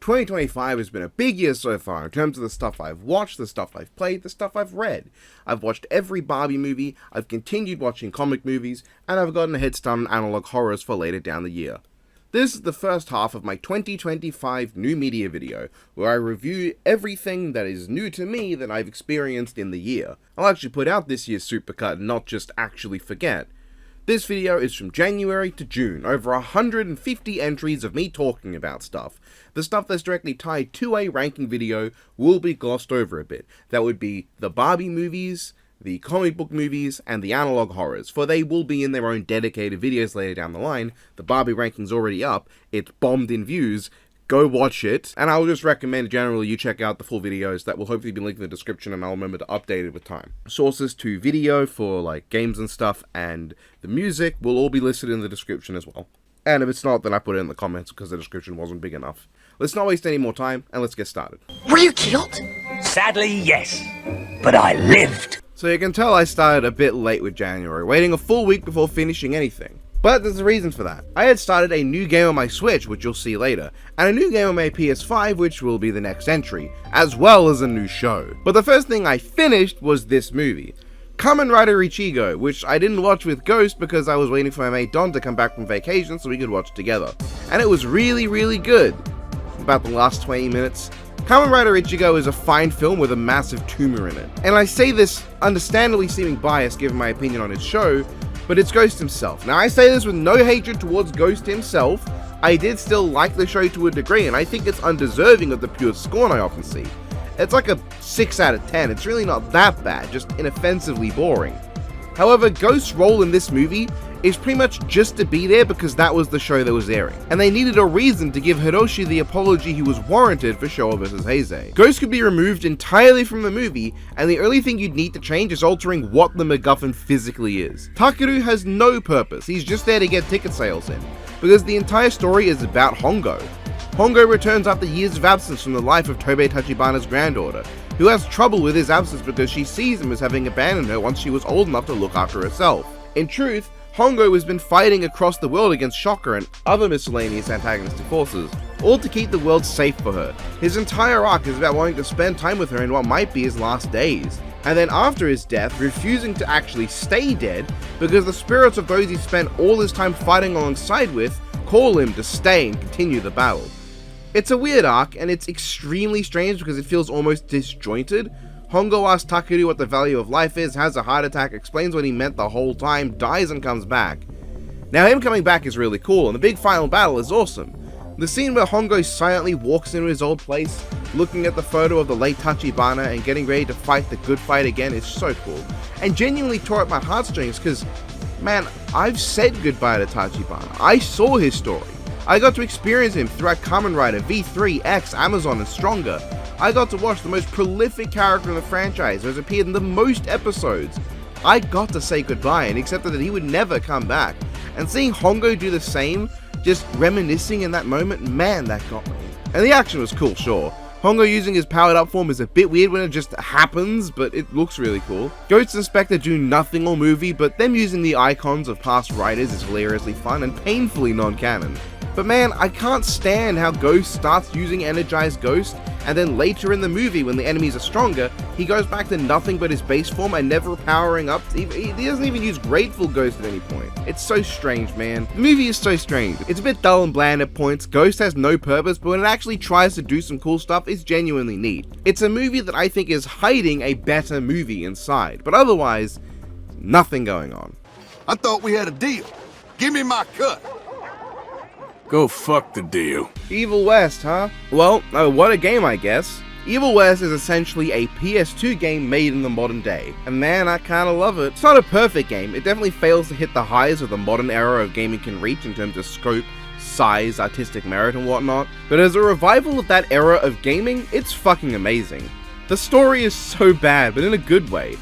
2025 has been a big year so far in terms of the stuff I've watched, the stuff I've played, the stuff I've read. I've watched every Barbie movie, I've continued watching comic movies, and I've gotten a head start on analog horrors for later down the year. This is the first half of my 2025 new media video, where I review everything that is new to me that I've experienced in the year. I'll actually put out this year's supercut and not just actually forget. This video is from January to June, over 150 entries of me talking about stuff. The stuff that's directly tied to a ranking video will be glossed over a bit. That would be the Barbie movies, the comic book movies, and the analog horrors, for they will be in their own dedicated videos later down the line. The Barbie ranking's already up, it's bombed in views, go watch it, and I'll just recommend generally you check out the full videos that will hopefully be linked in the description, and I'll remember to update it with time. Sources to video for like games and stuff, and the music will all be listed in the description as well. And if it's not, then I put it in the comments because the description wasn't big enough. Let's not waste any more time, and let's get started. Were you killed? Sadly, yes. But I lived. So you can tell I started a bit late with January, waiting a full week before finishing anything. But there's a reason for that. I had started a new game on my Switch, which you'll see later, and a new game on my PS5, which will be the next entry, as well as a new show. But the first thing I finished was this movie, Kamen Rider Ichigo, which I didn't watch with Ghost because I was waiting for my mate Don to come back from vacation so we could watch together. And it was really good. About the last 20 minutes. Kamen Rider Ichigo is a fine film with a massive tumor in it. And I say this understandably seeming biased given my opinion on his show, but it's Ghost himself. Now I say this with no hatred towards Ghost himself. I did still like the show to a degree, and I think it's undeserving of the pure scorn I often see. It's like a 6 out of 10, it's really not that bad, just inoffensively boring. However, Ghost's role in this movie is pretty much just to be there because that was the show that was airing, and they needed a reason to give Hiroshi the apology he was warranted for Showa vs. Heisei. Ghost could be removed entirely from the movie, and the only thing you'd need to change is altering what the MacGuffin physically is. Takeru has no purpose, he's just there to get ticket sales in, because the entire story is about Hongo. Hongo returns after years of absence from the life of Tobei Tachibana's granddaughter, who has trouble with his absence because she sees him as having abandoned her once she was old enough to look after herself. In truth, Hongo has been fighting across the world against Shocker and other miscellaneous antagonistic forces, all to keep the world safe for her. His entire arc is about wanting to spend time with her in what might be his last days, and then after his death, refusing to actually stay dead because the spirits of those he spent all his time fighting alongside with call him to stay and continue the battle. It's a weird arc, and it's extremely strange because it feels almost disjointed. Hongo asks Takeru what the value of life is, has a heart attack, explains what he meant the whole time, dies and comes back. Now him coming back is really cool, and the big final battle is awesome. The scene where Hongo silently walks into his old place, looking at the photo of the late Tachibana and getting ready to fight the good fight again is so cool, and genuinely tore at my heartstrings because, man, I've said goodbye to Tachibana. I saw his story. I got to experience him throughout Kamen Rider, V3, X, Amazon, and Stronger. I got to watch the most prolific character in the franchise who has appeared in the most episodes. I got to say goodbye and accepted that he would never come back. And seeing Hongo do the same, just reminiscing in that moment, man, that got me. And the action was cool, sure. Hongo using his powered up form is a bit weird when it just happens, but it looks really cool. Ghost and Spectre do nothing all movie, but them using the icons of past writers is hilariously fun and painfully non-canon. But man, I can't stand how Ghost starts using Energized Ghost, and then later in the movie when the enemies are stronger, he goes back to nothing but his base form and never powering up. He doesn't even use Grateful Ghost at any point. It's so strange, man. The movie is so strange. It's a bit dull and bland at points, Ghost has no purpose, but when it actually tries to do some cool stuff, it's genuinely neat. It's a movie that I think is hiding a better movie inside, but otherwise, nothing going on. I thought we had a deal. Give me my cut. Go fuck the deal. Evil West, huh? Well, what a game, I guess. Evil West is essentially a PS2 game made in the modern day, and man, I kinda love it. It's not a perfect game, it definitely fails to hit the highs of the modern era of gaming can reach in terms of scope, size, artistic merit and whatnot, but as a revival of that era of gaming, it's fucking amazing. The story is so bad, but in a good way.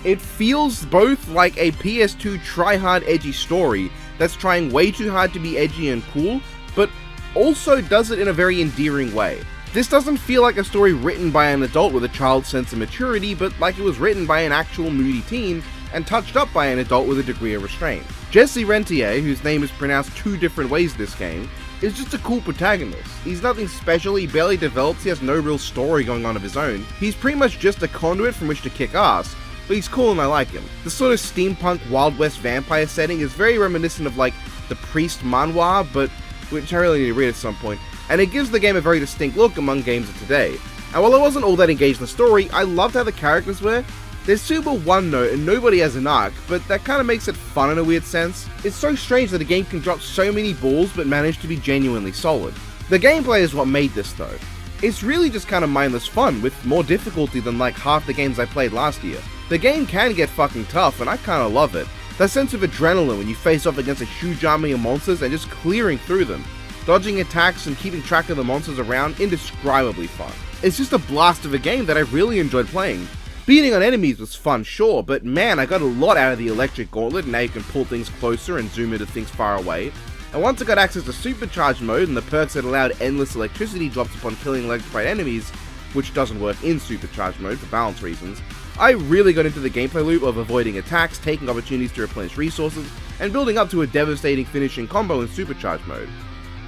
It feels both like a PS2 try-hard edgy story that's trying way too hard to be edgy and cool, but also does it in a very endearing way. This doesn't feel like a story written by an adult with a child's sense of maturity, but like it was written by an actual moody teen and touched up by an adult with a degree of restraint. Jesse Rentier, whose name is pronounced 2 different ways this game, is just a cool protagonist. He's nothing special, he barely develops, he has no real story going on of his own. He's pretty much just a conduit from which to kick ass, but he's cool and I like him. The sort of steampunk Wild West vampire setting is very reminiscent of like the Priest manhwa, but which I really need to read at some point, and it gives the game a very distinct look among games of today. And while I wasn't all that engaged in the story, I loved how the characters were. They're super one note and nobody has an arc, but that kind of makes it fun in a weird sense. It's so strange that a game can drop so many balls but manage to be genuinely solid. The gameplay is what made this though. It's really just kind of mindless fun with more difficulty than like half the games I played last year. The game can get fucking tough and I kind of love it. That sense of adrenaline when you face off against a huge army of monsters and just clearing through them. Dodging attacks and keeping track of the monsters around, indescribably fun. It's just a blast of a game that I really enjoyed playing. Beating on enemies was fun, sure, but man, I got a lot out of the electric gauntlet, and now you can pull things closer and zoom into things far away. And once I got access to supercharged mode and the perks that allowed endless electricity drops upon killing electrified enemies, which doesn't work in supercharged mode for balance reasons, I really got into the gameplay loop of avoiding attacks, taking opportunities to replenish resources, and building up to a devastating finishing combo in supercharged mode.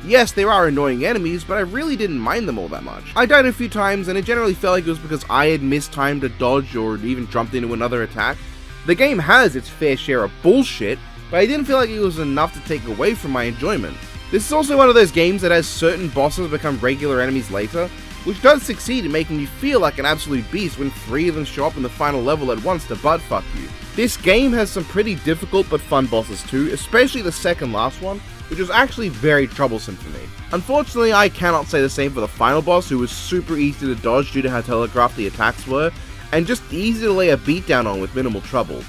Yes, there are annoying enemies, but I really didn't mind them all that much. I died a few times, and it generally felt like it was because I had missed time to dodge or even jumped into another attack. The game has its fair share of bullshit, but I didn't feel like it was enough to take away from my enjoyment. This is also one of those games that has certain bosses become regular enemies later, which does succeed in making you feel like an absolute beast when 3 of them show up in the final level at once to buttfuck you. This game has some pretty difficult but fun bosses too, especially the second last one, which was actually very troublesome for me. Unfortunately, I cannot say the same for the final boss, who was super easy to dodge due to how telegraphed the attacks were, and just easy to lay a beat down on with minimal trouble.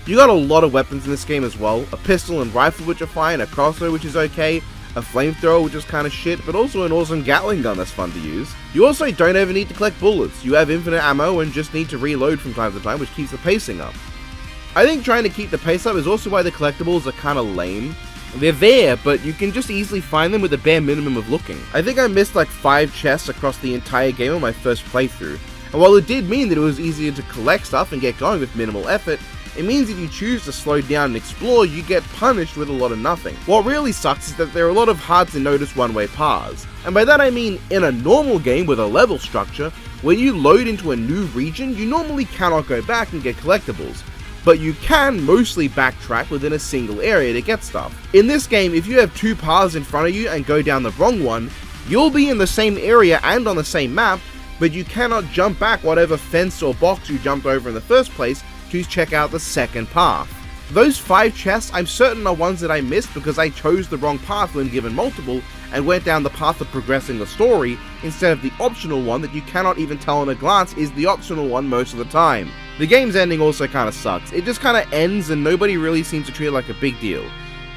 You got a lot of weapons in this game as well, a pistol and rifle which are fine, a crossbow which is okay, a flamethrower which is kinda shit, but also an awesome Gatling gun that's fun to use. You also don't ever need to collect bullets, you have infinite ammo and just need to reload from time to time, which keeps the pacing up. I think trying to keep the pace up is also why the collectibles are kinda lame. They're there, but you can just easily find them with a bare minimum of looking. I think I missed like 5 chests across the entire game on my first playthrough, and while it did mean that it was easier to collect stuff and get going with minimal effort, it means if you choose to slow down and explore, you get punished with a lot of nothing. What really sucks is that there are a lot of hard to notice one-way paths, and by that I mean in a normal game with a level structure, when you load into a new region, you normally cannot go back and get collectibles, but you can mostly backtrack within a single area to get stuff. In this game, if you have 2 paths in front of you and go down the wrong one, you'll be in the same area and on the same map, but you cannot jump back whatever fence or box you jumped over in the first place to check out the second path. Those 5 chests I'm certain are ones that I missed because I chose the wrong path when given multiple and went down the path of progressing the story instead of the optional one that you cannot even tell in a glance is the optional one most of the time. The game's ending also kinda sucks. It just kinda ends and nobody really seems to treat it like a big deal.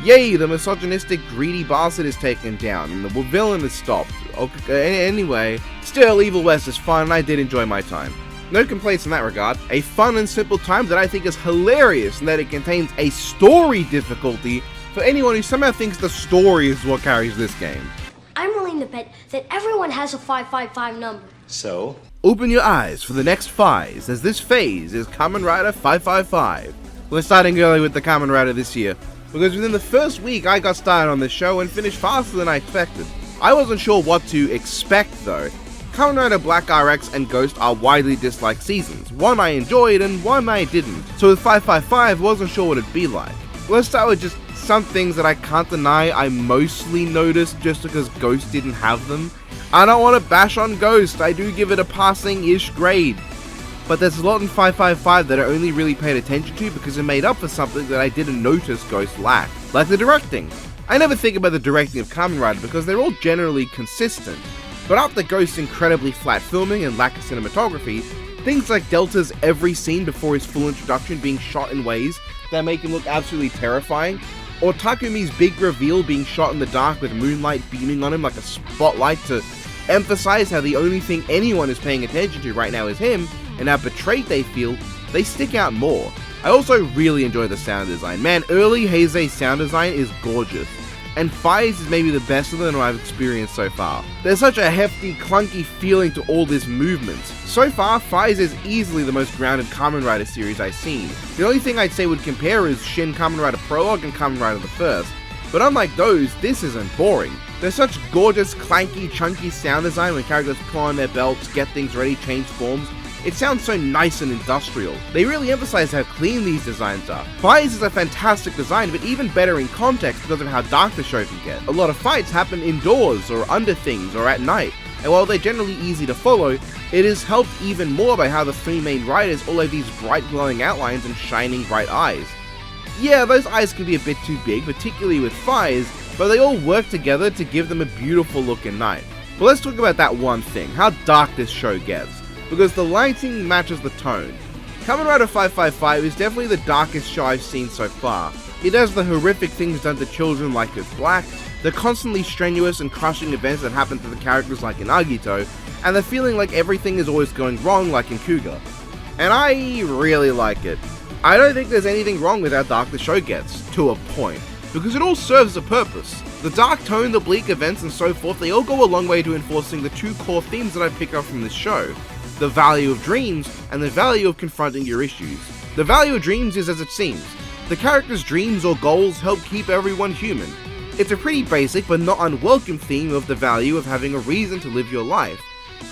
Yay, the misogynistic greedy bastard is taken down and the villain is stopped. Okay, anyway, still Evil West is fun and I did enjoy my time. No complaints in that regard. A fun and simple time that I think is hilarious in that it contains a story difficulty for anyone who somehow thinks the story is what carries this game. I'm willing to bet that everyone has a 555 number. So? Open your eyes for the next phase, as this phase is Kamen Rider 555. We're starting early with the Kamen Rider this year, because within the first week I got started on this show and finished faster than I expected. I wasn't sure what to expect though. Kamen Rider Black RX and Ghost are widely disliked seasons, one I enjoyed and one I didn't, so with 555 I wasn't sure what it'd be like. Let's start with just some things that I can't deny I mostly noticed just because Ghost didn't have them. I don't want to bash on Ghost, I do give it a passing-ish grade, but there's a lot in 555 that I only really paid attention to because it made up for something that I didn't notice Ghost lacked, like the directing. I never think about the directing of Kamen Rider because they're all generally consistent. But after Ghost's incredibly flat filming and lack of cinematography, things like Delta's every scene before his full introduction being shot in ways that make him look absolutely terrifying, or Takumi's big reveal being shot in the dark with moonlight beaming on him like a spotlight to emphasize how the only thing anyone is paying attention to right now is him, and how betrayed they feel, they stick out more. I also really enjoy the sound design. Man, early Heisei's sound design is gorgeous. And Fire's is maybe the best of them I've experienced so far. There's such a hefty, clunky feeling to all this movement. So far, Fire's is easily the most grounded Kamen Rider series I've seen. The only thing I'd say would compare is Shin Kamen Rider Prologue and Kamen Rider the First, But unlike those, this isn't boring. There's such gorgeous, clanky, chunky sound design when characters pull on their belts, get things ready, change forms. It sounds so nice and industrial. They really emphasize how clean these designs are. Fires is a fantastic design, but even better in context because of how dark the show can get. A lot of fights happen indoors, or under things, or at night, and while they're generally easy to follow, it is helped even more by how the three main riders all have these bright glowing outlines and shining bright eyes. Yeah, those eyes can be a bit too big, particularly with Fires, but they all work together to give them a beautiful look at night. But let's talk about that one thing, how dark this show gets, because the lighting matches the tone. Kamen Rider 555 is definitely the darkest show I've seen so far. It has the horrific things done to children like it's Black, the constantly strenuous and crushing events that happen to the characters like in Agito, and the feeling like everything is always going wrong like in Kuga. And I really like it. I don't think there's anything wrong with how dark the show gets, to a point, because it all serves a purpose. The dark tone, the bleak events and so forth, they all go a long way to enforcing the two core themes that I pick up from this show: the value of dreams and the value of confronting your issues. The value of dreams is as it seems. The character's dreams or goals help keep everyone human. It's a pretty basic but not unwelcome theme of the value of having a reason to live your life,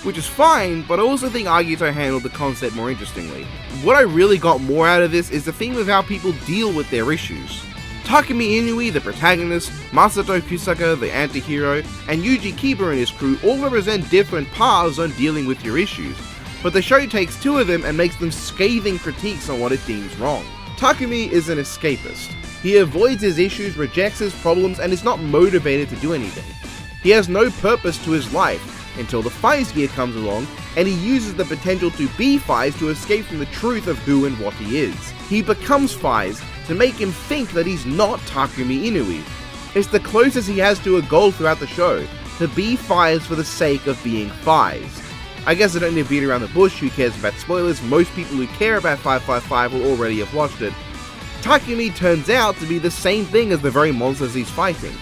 which is fine, but I also think Agito handled the concept more interestingly. What I really got more out of this is the theme of how people deal with their issues. Takumi Inui, the protagonist, Masato Kusaka, the anti-hero, and Yuji Kiba and his crew all represent different paths on dealing with your issues, but the show takes two of them and makes them scathing critiques on what it deems wrong. Takumi is an escapist. He avoids his issues, rejects his problems, and is not motivated to do anything. He has no purpose to his life, until the Fires gear comes along, and he uses the potential to be Fires to escape from the truth of who and what he is. He becomes Fires to make him think that he's not Takumi Inui. It's the closest he has to a goal throughout the show, to be Fires for the sake of being Fires. I guess I don't need to beat around the bush, who cares about spoilers, most people who care about 555 will already have watched it. Takumi turns out to be the same thing as the very monsters he's fighting.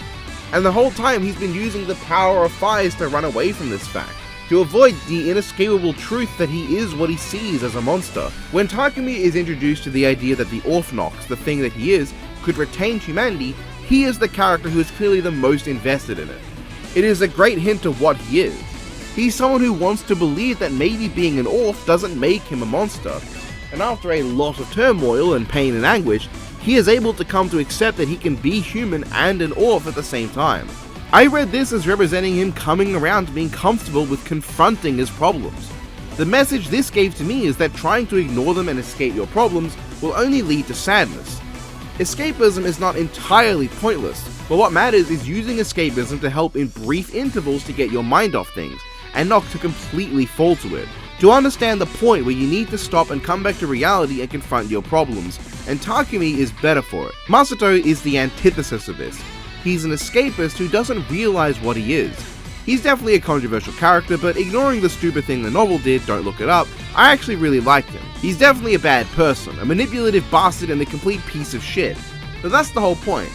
And the whole time he's been using the power of Fires to run away from this fact, to avoid the inescapable truth that he is what he sees as a monster. When Takumi is introduced to the idea that the Orphnox, the thing that he is, could retain humanity, he is the character who is clearly the most invested in it. It is a great hint of what he is. He's someone who wants to believe that maybe being an Orph doesn't make him a monster, and after a lot of turmoil and pain and anguish, he is able to come to accept that he can be human and an Orph at the same time. I read this as representing him coming around to being comfortable with confronting his problems. The message this gave to me is that trying to ignore them and escape your problems will only lead to sadness. Escapism is not entirely pointless, but what matters is using escapism to help in brief intervals to get your mind off things, and not to completely fall to it. To understand the point where you need to stop and come back to reality and confront your problems, and Takumi is better for it. Masato is the antithesis of this. He's an escapist who doesn't realize what he is. He's definitely a controversial character, but ignoring the stupid thing the novel did, don't look it up, I actually really liked him. He's definitely a bad person, a manipulative bastard and a complete piece of shit. But that's the whole point.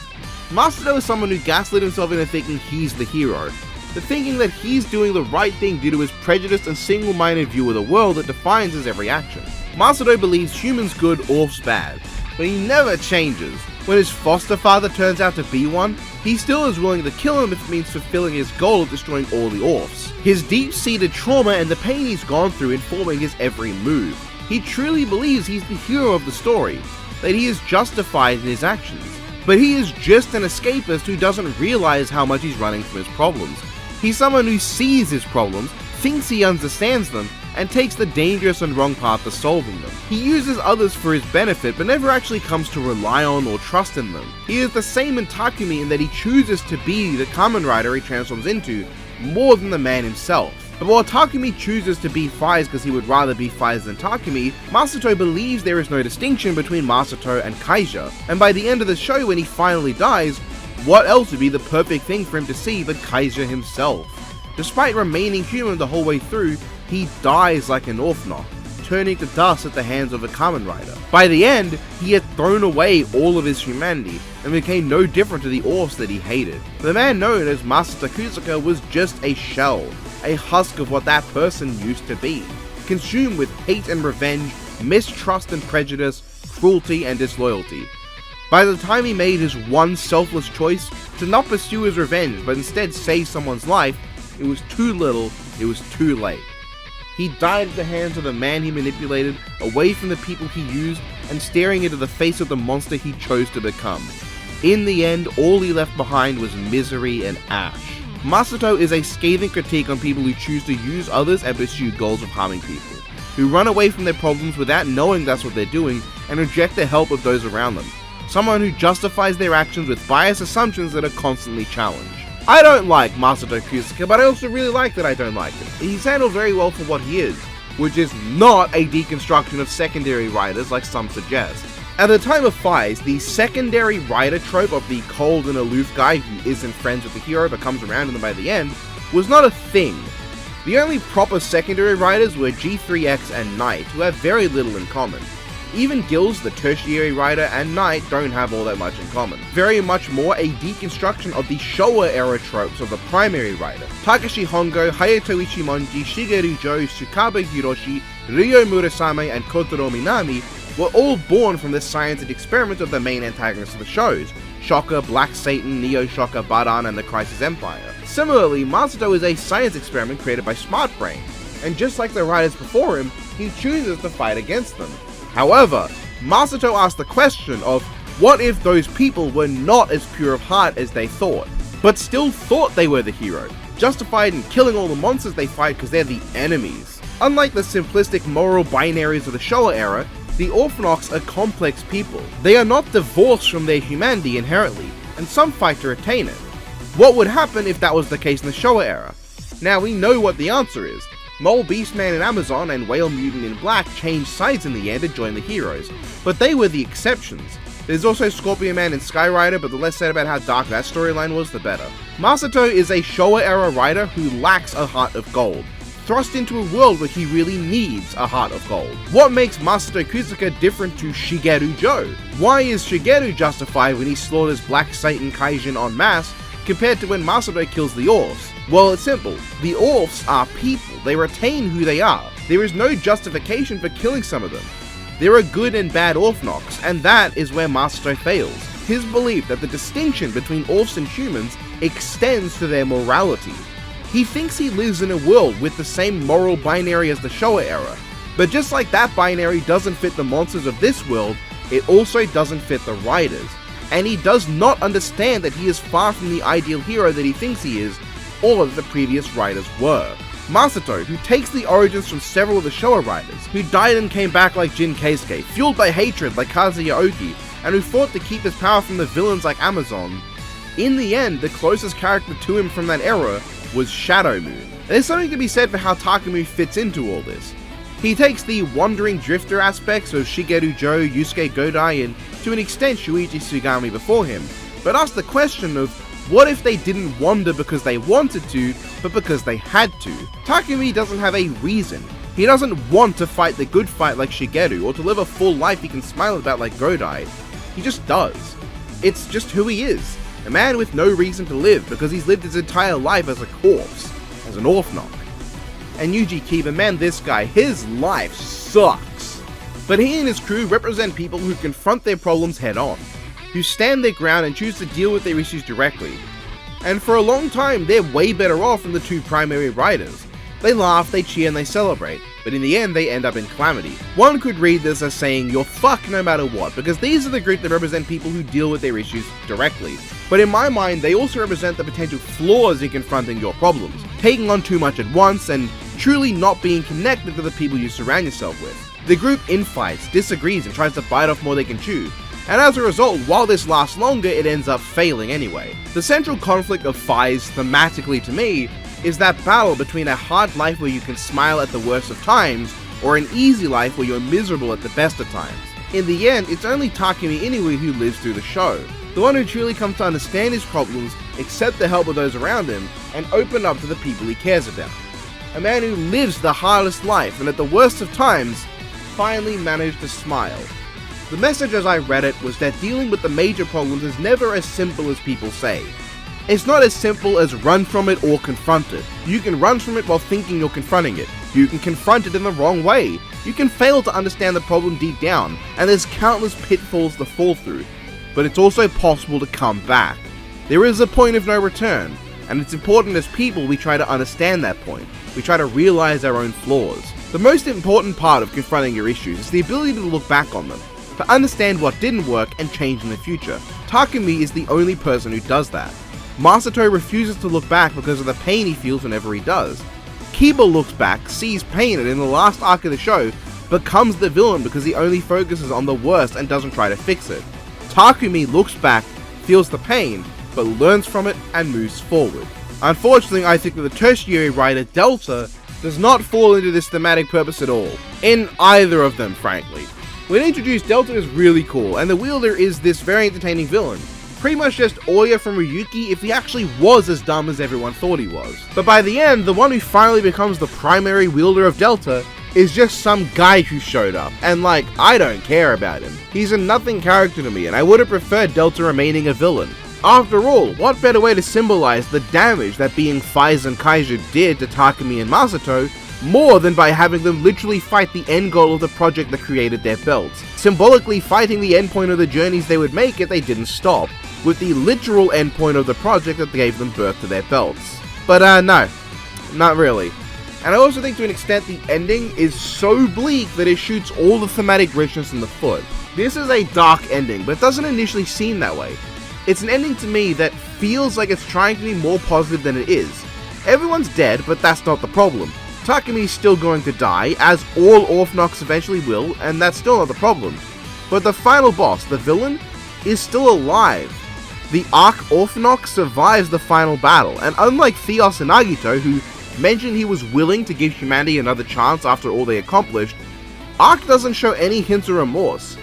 Masato is someone who gaslit himself into thinking he's the hero, the thinking that he's doing the right thing due to his prejudiced and single-minded view of the world that defines his every action. Masato believes humans good, Orphs bad, but he never changes. When his foster father turns out to be one, he still is willing to kill him if it means fulfilling his goal of destroying all the Orphs. His deep-seated trauma and the pain he's gone through informing his every move. He truly believes he's the hero of the story, that he is justified in his actions. But he is just an escapist who doesn't realize how much he's running from his problems. He's someone who sees his problems, thinks he understands them, and takes the dangerous and wrong path to solving them. He uses others for his benefit, but never actually comes to rely on or trust in them. He is the same in Takumi in that he chooses to be the Kamen Rider he transforms into, more than the man himself. But while Takumi chooses to be Fires because he would rather be Fires than Takumi, Masato believes there is no distinction between Masato and Kaija, and by the end of the show when he finally dies, what else would be the perfect thing for him to see but Kaija himself? Despite remaining human the whole way through, he dies like an Orphnox, turning to dust at the hands of a Kamen Rider. By the end, he had thrown away all of his humanity, and became no different to the Orphs that he hated. The man known as Masato Kusaka was just a shell, a husk of what that person used to be, consumed with hate and revenge, mistrust and prejudice, cruelty and disloyalty. By the time he made his one selfless choice to not pursue his revenge but instead save someone's life, it was too little, it was too late. He died at the hands of the man he manipulated, away from the people he used, and staring into the face of the monster he chose to become. In the end, all he left behind was misery and ash. Masato is a scathing critique on people who choose to use others and pursue goals of harming people, who run away from their problems without knowing that's what they're doing and reject the help of those around them. Someone who justifies their actions with biased assumptions that are constantly challenged. I don't like Masato Kusuke, but I also really like that I don't like him. He's handled very well for what he is, which is not a deconstruction of secondary writers like some suggest. At the time of Fies, the secondary writer trope of the cold and aloof guy who isn't friends with the hero but comes around to them by the end was not a thing. The only proper secondary writers were G3X and Knight, who have very little in common. Even Gills, the tertiary writer, and Knight don't have all that much in common. Very much more a deconstruction of the Showa era tropes of the primary writer. Takashi Hongo, Hayato Ichimonji, Shigeru Jo, Tsukaba Hiroshi, Ryo Murasame, and Kotaro Minami were all born from this science and experiment of the main antagonists of the shows: Shocker, Black Satan, Neo Shocker, Baran, and the Crisis Empire. Similarly, Masato is a science experiment created by Smart Brain, and just like the writers before him, he chooses to fight against them. However, Masato asked the question of what if those people were not as pure of heart as they thought, but still thought they were the hero, justified in killing all the monsters they fight because they're the enemies. Unlike the simplistic moral binaries of the Showa era, the Orphanox are complex people. They are not divorced from their humanity inherently, and some fight to retain it. What would happen if that was the case in the Showa era? Now we know what the answer is. Mole Beastman in Amazon and Whale Mutant in Black changed sides in the end to join the heroes, but they were the exceptions. There's also Scorpion Man and Sky Rider, but the less said about how dark that storyline was, the better. Masato is a Showa era writer who lacks a heart of gold, thrust into a world where he really needs a heart of gold. What makes Masato Kusuke different to Shigeru Jo? Why is Shigeru justified when he slaughters Black Satan Kaijin en masse, compared to when Masato kills the Orphs? Well, it's simple. The Orphs are people. They retain who they are. There is no justification for killing some of them. There are good and bad Orphanox, and that is where Masato fails. His belief that the distinction between Orphs and humans extends to their morality. He thinks he lives in a world with the same moral binary as the Showa era, but just like that binary doesn't fit the monsters of this world, it also doesn't fit the writers. And he does not understand that he is far from the ideal hero that he thinks he is, or that the previous writers were. Masato, who takes the origins from several of the Showa writers, who died and came back like Jin Keisuke, fueled by hatred like Kazuya Oki, and who fought to keep his power from the villains like Amazon. In the end, the closest character to him from that era was Shadow Moon. And there's something to be said for how Takumi fits into all this. He takes the wandering drifter aspects of Shigeru Jo, Yusuke Godai, and to an extent Shuichi Sugami before him, but asks the question of what if they didn't wander because they wanted to, but because they had to? Takumi doesn't have a reason. He doesn't want to fight the good fight like Shigeru, or to live a full life he can smile about like Godai. He just does. It's just who he is. A man with no reason to live because he's lived his entire life as a corpse, as an Orphanox. And Yuji Kiba, man, this guy, his life sucks. But he and his crew represent people who confront their problems head on, who stand their ground and choose to deal with their issues directly. And for a long time, they're way better off than the two primary writers. They laugh, they cheer, and they celebrate, but in the end they end up in calamity. One could read this as saying, you're fucked no matter what, because these are the group that represent people who deal with their issues directly. But in my mind, they also represent the potential flaws in confronting your problems, taking on too much at once, and truly not being connected to the people you surround yourself with. The group infights, disagrees, and tries to bite off more they can chew. And as a result, while this lasts longer, it ends up failing anyway. The central conflict of Fies, thematically to me, is that battle between a hard life where you can smile at the worst of times, or an easy life where you're miserable at the best of times. In the end, it's only Takumi Inoue who lives through the show, the one who truly comes to understand his problems, accept the help of those around him, and open up to the people he cares about. A man who lives the hardest life, and at the worst of times, finally managed to smile. The message as I read it was that dealing with the major problems is never as simple as people say. It's not as simple as run from it or confront it. You can run from it while thinking you're confronting it. You can confront it in the wrong way. You can fail to understand the problem deep down, and there's countless pitfalls to fall through. but it's also possible to come back. There is a point of no return, and it's important as people we try to understand that point. We try to realize our own flaws. The most important part of confronting your issues is the ability to look back on them, to understand what didn't work and change in the future. Takumi is the only person who does that. Masato refuses to look back because of the pain he feels whenever he does. Kiba looks back, sees pain, and in the last arc of the show, becomes the villain because he only focuses on the worst and doesn't try to fix it. Takumi looks back, feels the pain, but learns from it and moves forward. Unfortunately, I think that the tertiary writer, Delta, does not fall into this thematic purpose at all. In either of them, frankly. When introduced, Delta is really cool, and the wielder is this very entertaining villain. Pretty much just Oya from Ryuki if he actually was as dumb as everyone thought he was. But by the end, the one who finally becomes the primary wielder of Delta is just some guy who showed up, and like, I don't care about him. He's a nothing character to me, and I would have preferred Delta remaining a villain. After all, what better way to symbolize the damage that being Faiz and Kaiju did to Takumi and Masato, more than by having them literally fight the end goal of the project that created their belts, symbolically fighting the endpoint of the journeys they would make if they didn't stop, with the literal endpoint of the project that gave them birth to their belts. But no, not really. And I also think to an extent the ending is so bleak that it shoots all the thematic richness in the foot. This is a dark ending, but it doesn't initially seem that way. It's an ending to me that feels like it's trying to be more positive than it is. Everyone's dead, but that's not the problem. Takumi's still going to die, as all Orphnox eventually will, and that's still not the problem. But the final boss, the villain, is still alive. The Arc Orphnox survives the final battle, and unlike Theos and Agito, who mentioned he was willing to give humanity another chance after all they accomplished, Arc doesn't show any hints of remorse.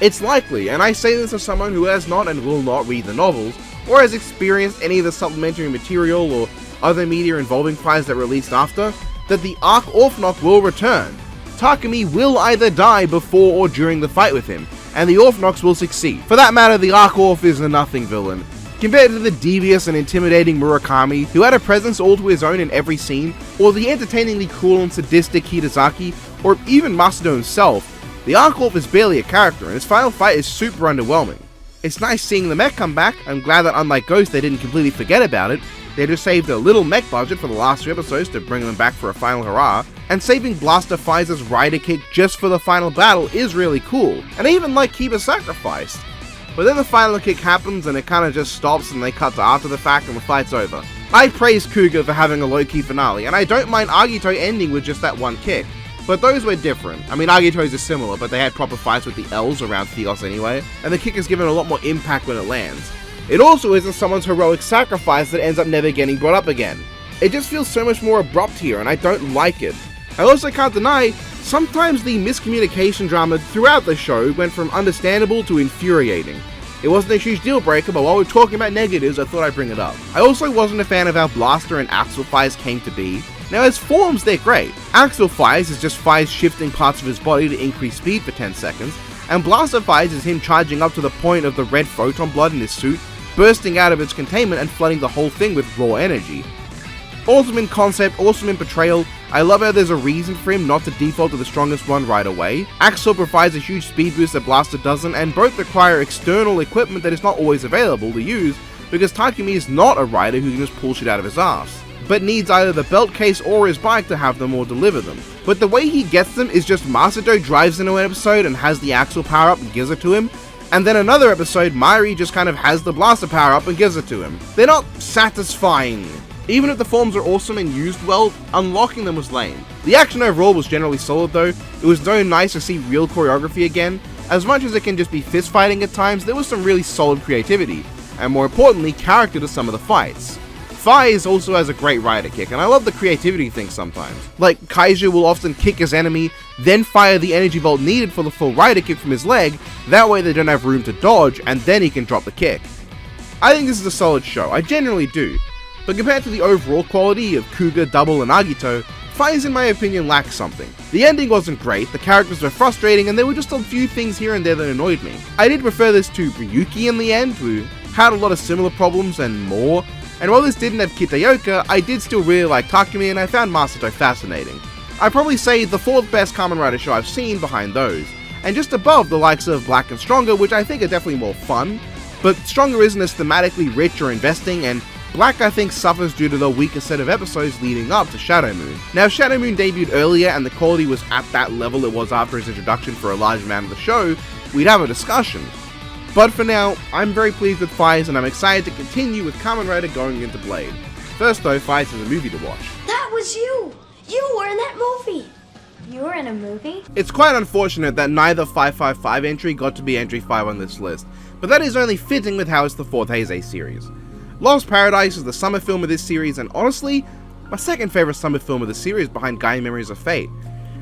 It's likely, and I say this as someone who has not and will not read the novels, or has experienced any of the supplementary material or other media involving Faiz that released after, that the Arc Orphnox will return. Takumi will either die before or during the fight with him, and the Orphnox will succeed. For that matter, the Arc Orph is a nothing villain. Compared to the devious and intimidating Murakami, who had a presence all to his own in every scene, or the entertainingly cruel and sadistic Hitazaki, or even Masato himself, the Arc Orph is barely a character, and his final fight is super underwhelming. It's nice seeing the mech come back. I'm glad that unlike Ghost they didn't completely forget about it. They just saved a little mech budget for the last 2 episodes to bring them back for a final hurrah, and saving Blaster Faiz's rider kick just for the final battle is really cool, and I even like Kiba's sacrifice. But then the final kick happens and it kinda just stops and they cut to after the fact and the fight's over. I praise Kuga for having a low-key finale, and I don't mind Agito ending with just that one kick. But those were different. I mean, Agito's are similar, but they had proper fights with the L's around Theos anyway, and the kick is given a lot more impact when it lands. It also isn't someone's heroic sacrifice that ends up never getting brought up again. It just feels so much more abrupt here, and I don't like it. I also can't deny, sometimes the miscommunication drama throughout the show went from understandable to infuriating. It wasn't a huge deal breaker, but while we're talking about negatives, I thought I'd bring it up. I also wasn't a fan of how Blaster and Axel Faiz came to be. Now as forms, they're great. Axel Faiz is just Faiz shifting parts of his body to increase speed for 10 seconds, and Blaster Faiz is him charging up to the point of the red photon blood in his suit, bursting out of its containment and flooding the whole thing with raw energy. Awesome in concept, awesome in portrayal. I love how there's a reason for him not to default to the strongest one right away. Axel provides a huge speed boost that Blaster doesn't, and both require external equipment that is not always available to use, because Takumi is not a rider who can just pull shit out of his ass, but needs either the belt case or his bike to have them or deliver them. But the way he gets them is just Masato drives into an episode and has the Axel power up and gives it to him, and then another episode Mari just kind of has the Blaster power up and gives it to him. They're not satisfying. Even if the forms are awesome and used well, unlocking them was lame. The action overall was generally solid though. It was so nice to see real choreography again. As much as it can just be fist fighting at times, there was some really solid creativity, and more importantly, character to some of the fights. Faiz also has a great rider kick, and I love the creativity thing sometimes. Like, Kaiju will often kick his enemy, then fire the energy bolt needed for the full rider kick from his leg, that way they don't have room to dodge, and then he can drop the kick. I think this is a solid show, I genuinely do. But compared to the overall quality of Kuga, Double, and Agito, Faiz in my opinion lacks something. The ending wasn't great, the characters were frustrating, and there were just a few things here and there that annoyed me. I did prefer this to Ryuki in the end, who had a lot of similar problems and more, and while this didn't have Kitaoka, I did still really like Takumi and I found Masato fascinating. I'd probably say the 4th best Kamen Rider show I've seen behind those, and just above the likes of Black and Stronger, which I think are definitely more fun, but Stronger isn't as thematically rich or investing, and Black I think suffers due to the weaker set of episodes leading up to Shadow Moon. Now, Shadow Moon debuted earlier and the quality was at that level it was after his introduction for a large amount of the show, we'd have a discussion. But for now, I'm very pleased with Fires and I'm excited to continue with Kamen Rider going into Blade. First though, Fires is a movie to watch. That was you! You were in that movie! You were in a movie? It's quite unfortunate that neither 555 entry got to be entry 5 on this list, but that is only fitting with how it's the 4th Heisei series. Lost Paradise is the summer film of this series, and honestly, my second favourite summer film of the series behind Gaia Memories of Fate.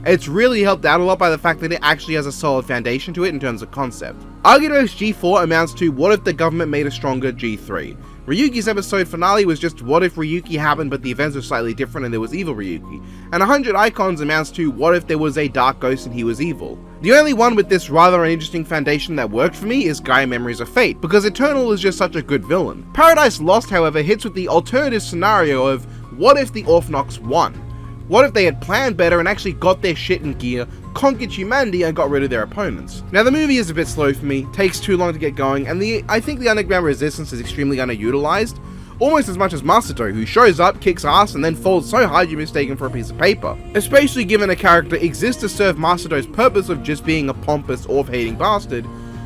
It's really helped out a lot by the fact that it actually has a solid foundation to it in terms of concept. Agito's G4 amounts to what if the government made a stronger G3. Ryuki's episode finale was just what if Ryuki happened but the events were slightly different and there was evil Ryuki. And 100 Icons amounts to what if there was a dark ghost and he was evil. The only one with this rather uninteresting foundation that worked for me is Gaia Memories of Fate, because Eternal is just such a good villain. Paradise Lost, however, hits with the alternative scenario of what if the Orphnox won? What if they had planned better and actually got their shit in gear, conquered humanity and got rid of their opponents? Now the movie is a bit slow for me, takes too long to get going, and I think the underground resistance is extremely underutilized, almost as much as Masato, who shows up, kicks ass, and then falls so hard you mistake him for a piece of paper. Especially given a character exists to serve Masato's purpose of just being a pompous, orf-hating bastard,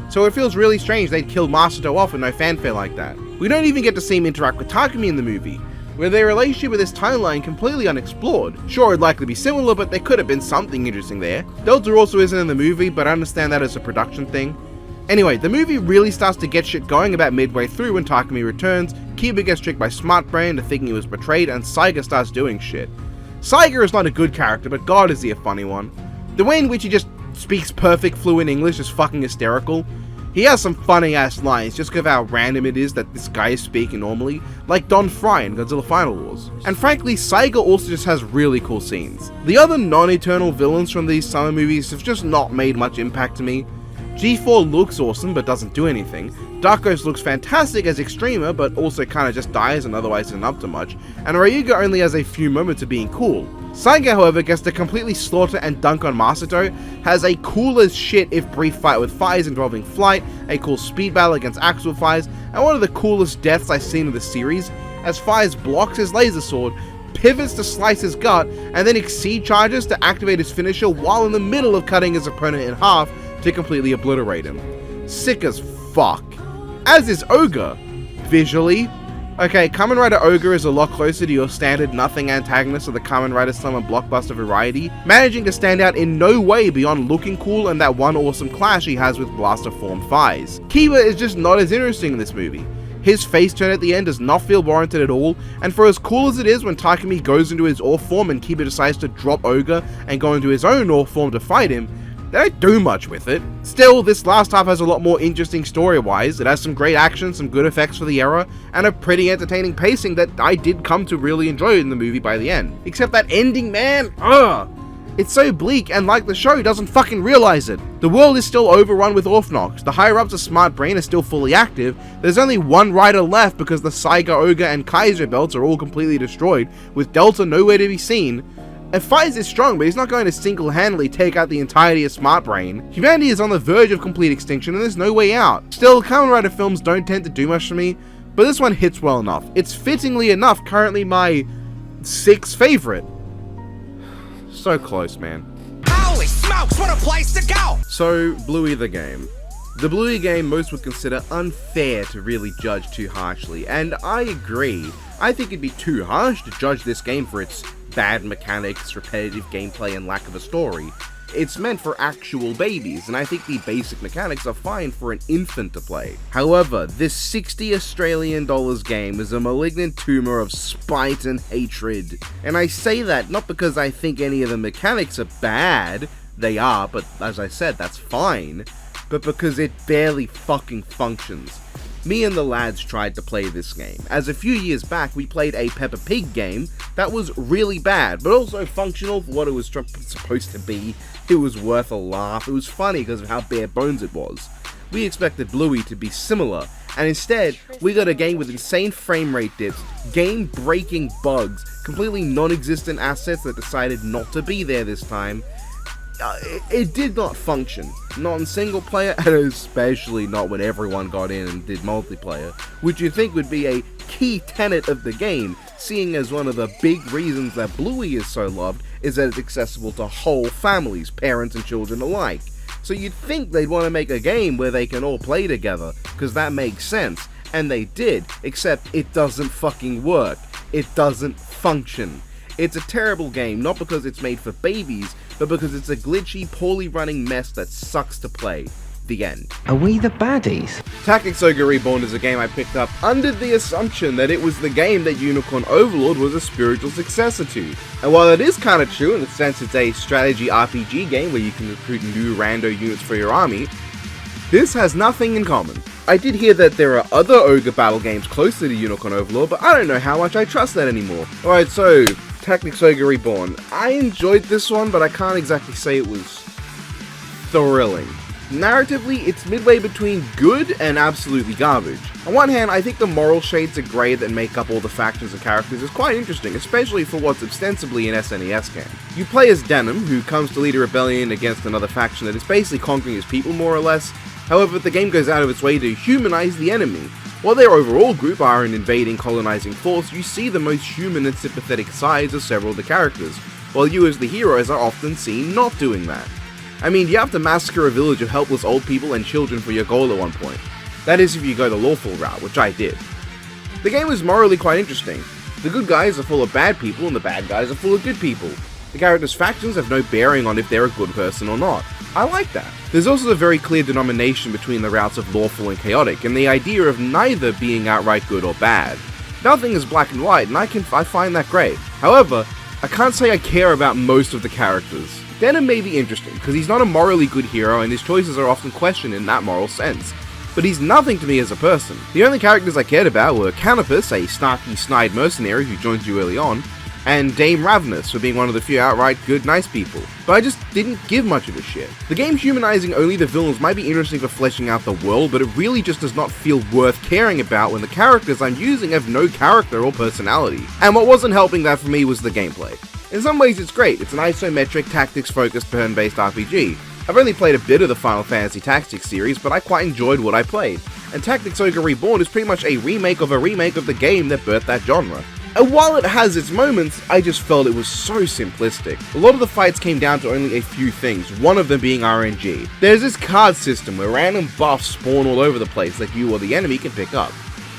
so it feels really strange they'd kill Masato off with no fanfare like that. We don't even get to see him interact with Takumi in the movie, where their relationship with this timeline completely unexplored. Sure, it'd likely be similar, but there could have been something interesting there. Delta also isn't in the movie, but I understand that as a production thing. Anyway, the movie really starts to get shit going about midway through when Takumi returns, Kiba gets tricked by Smart Brain into thinking he was betrayed, and Saiga starts doing shit. Saiga is not a good character, but god is he a funny one. The way in which he just speaks perfect fluent English is fucking hysterical. He has some funny ass lines just because of how random it is that this guy is speaking normally, like Don Fry in Godzilla Final Wars. And frankly, Saiga also just has really cool scenes. The other non-Eternal villains from these summer movies have just not made much impact to me. G4 looks awesome but doesn't do anything, Dark Ghost looks fantastic as Extremer but also kinda just dies and otherwise isn't up to much, and Ryuga only has a few moments of being cool. Saiga, however, gets to completely slaughter and dunk on Masato, has a cool as shit if brief fight with Fires involving flight, a cool speed battle against actual Fires, and one of the coolest deaths I've seen in the series, as Fires blocks his laser sword, pivots to slice his gut, and then Exceed charges to activate his finisher while in the middle of cutting his opponent in half to completely obliterate him. Sick as fuck. As is Ogre. Visually, okay, Kamen Rider Ogre is a lot closer to your standard nothing antagonist of the Kamen Rider summer blockbuster variety, managing to stand out in no way beyond looking cool and that one awesome clash he has with Blaster Form Fires. Kiba is just not as interesting in this movie. His face turn at the end does not feel warranted at all, and for as cool as it is when Takumi goes into his Orf form and Kiba decides to drop Ogre and go into his own Orf form to fight him, they don't do much with it. Still, this last half has a lot more interesting story-wise, it has some great action, some good effects for the era, and a pretty entertaining pacing that I did come to really enjoy in the movie by the end. Except that ending, man, ugh! It's so bleak, and like the show, doesn't fucking realize it. The world is still overrun with Orphnox, the higher-ups of Smart Brain are still fully active, there's only one rider left because the Saiga, Ogre, and Kaiser belts are all completely destroyed, with Delta nowhere to be seen. And Fires is strong, but he's not going to single-handedly take out the entirety of Smart Brain. Humanity is on the verge of complete extinction and there's no way out. Still, Kamen Rider films don't tend to do much for me, but this one hits well enough. It's fittingly enough currently my 6th favorite. So close, man. Holy smokes, what a place to go! So, Bluey the game. The Bluey game most would consider unfair to really judge too harshly, and I agree. I think it'd be too harsh to judge this game for its bad mechanics, repetitive gameplay, and lack of a story. It's meant for actual babies, and I think the basic mechanics are fine for an infant to play. However, this $60 Australian game is a malignant tumor of spite and hatred. And I say that not because I think any of the mechanics are bad, they are, but as I said, that's fine, but because it barely fucking functions. Me and the lads tried to play this game, as a few years back we played a Peppa Pig game that was really bad, but also functional for what it was supposed to be. It was worth a laugh, it was funny because of how bare bones it was. We expected Bluey to be similar, and instead, we got a game with insane frame rate dips, game-breaking bugs, completely non-existent assets that decided not to be there this time, it did not function. Not in single player, and especially not when everyone got in and did multiplayer, which you think would be a key tenet of the game, seeing as one of the big reasons that Bluey is so loved is that it's accessible to whole families, parents and children alike. So you'd think they'd want to make a game where they can all play together, because that makes sense, and they did, except it doesn't fucking work. It doesn't function. It's a terrible game, not because it's made for babies, but because it's a glitchy, poorly running mess that sucks to play. The end. Are we the baddies? Tactics Ogre Reborn is a game I picked up under the assumption that it was the game that Unicorn Overlord was a spiritual successor to. And while it is kind of true in the sense it's a strategy RPG game where you can recruit new rando units for your army, this has nothing in common. I did hear that there are other Ogre battle games closer to Unicorn Overlord, but I don't know how much I trust that anymore. Alright, so Tactics Ogre Reborn. I enjoyed this one, but I can't exactly say it was thrilling. Narratively, it's midway between good and absolutely garbage. On one hand, I think the moral shades of grey that make up all the factions and characters is quite interesting, especially for what's ostensibly an SNES game. You play as Venom, who comes to lead a rebellion against another faction that is basically conquering his people more or less. However, the game goes out of its way to humanize the enemy. While their overall group are an invading, colonizing force, you see the most human and sympathetic sides of several of the characters, while you as the heroes are often seen not doing that. I mean, you have to massacre a village of helpless old people and children for your goal at one point. That is if you go the lawful route, which I did. The game is morally quite interesting. The good guys are full of bad people and the bad guys are full of good people. The characters' factions have no bearing on if they're a good person or not. I like that. There's also a very clear denomination between the routes of lawful and chaotic, and the idea of neither being outright good or bad. Nothing is black and white, and I find that great. However, I can't say I care about most of the characters. Venom may be interesting, because he's not a morally good hero and his choices are often questioned in that moral sense, but he's nothing to me as a person. The only characters I cared about were Canopus, a snarky, snide mercenary who joins you early on, and Dame Ravenous for being one of the few outright good, nice people, but I just didn't give much of a shit. The game humanizing only the villains might be interesting for fleshing out the world, but it really just does not feel worth caring about when the characters I'm using have no character or personality. And what wasn't helping that for me was the gameplay. In some ways it's great, it's an isometric, tactics-focused, turn-based RPG. I've only played a bit of the Final Fantasy Tactics series, but I quite enjoyed what I played, and Tactics Ogre Reborn is pretty much a remake of the game that birthed that genre. And while it has its moments, I just felt it was so simplistic. A lot of the fights came down to only a few things, one of them being RNG. There's this card system where random buffs spawn all over the place that you or the enemy can pick up.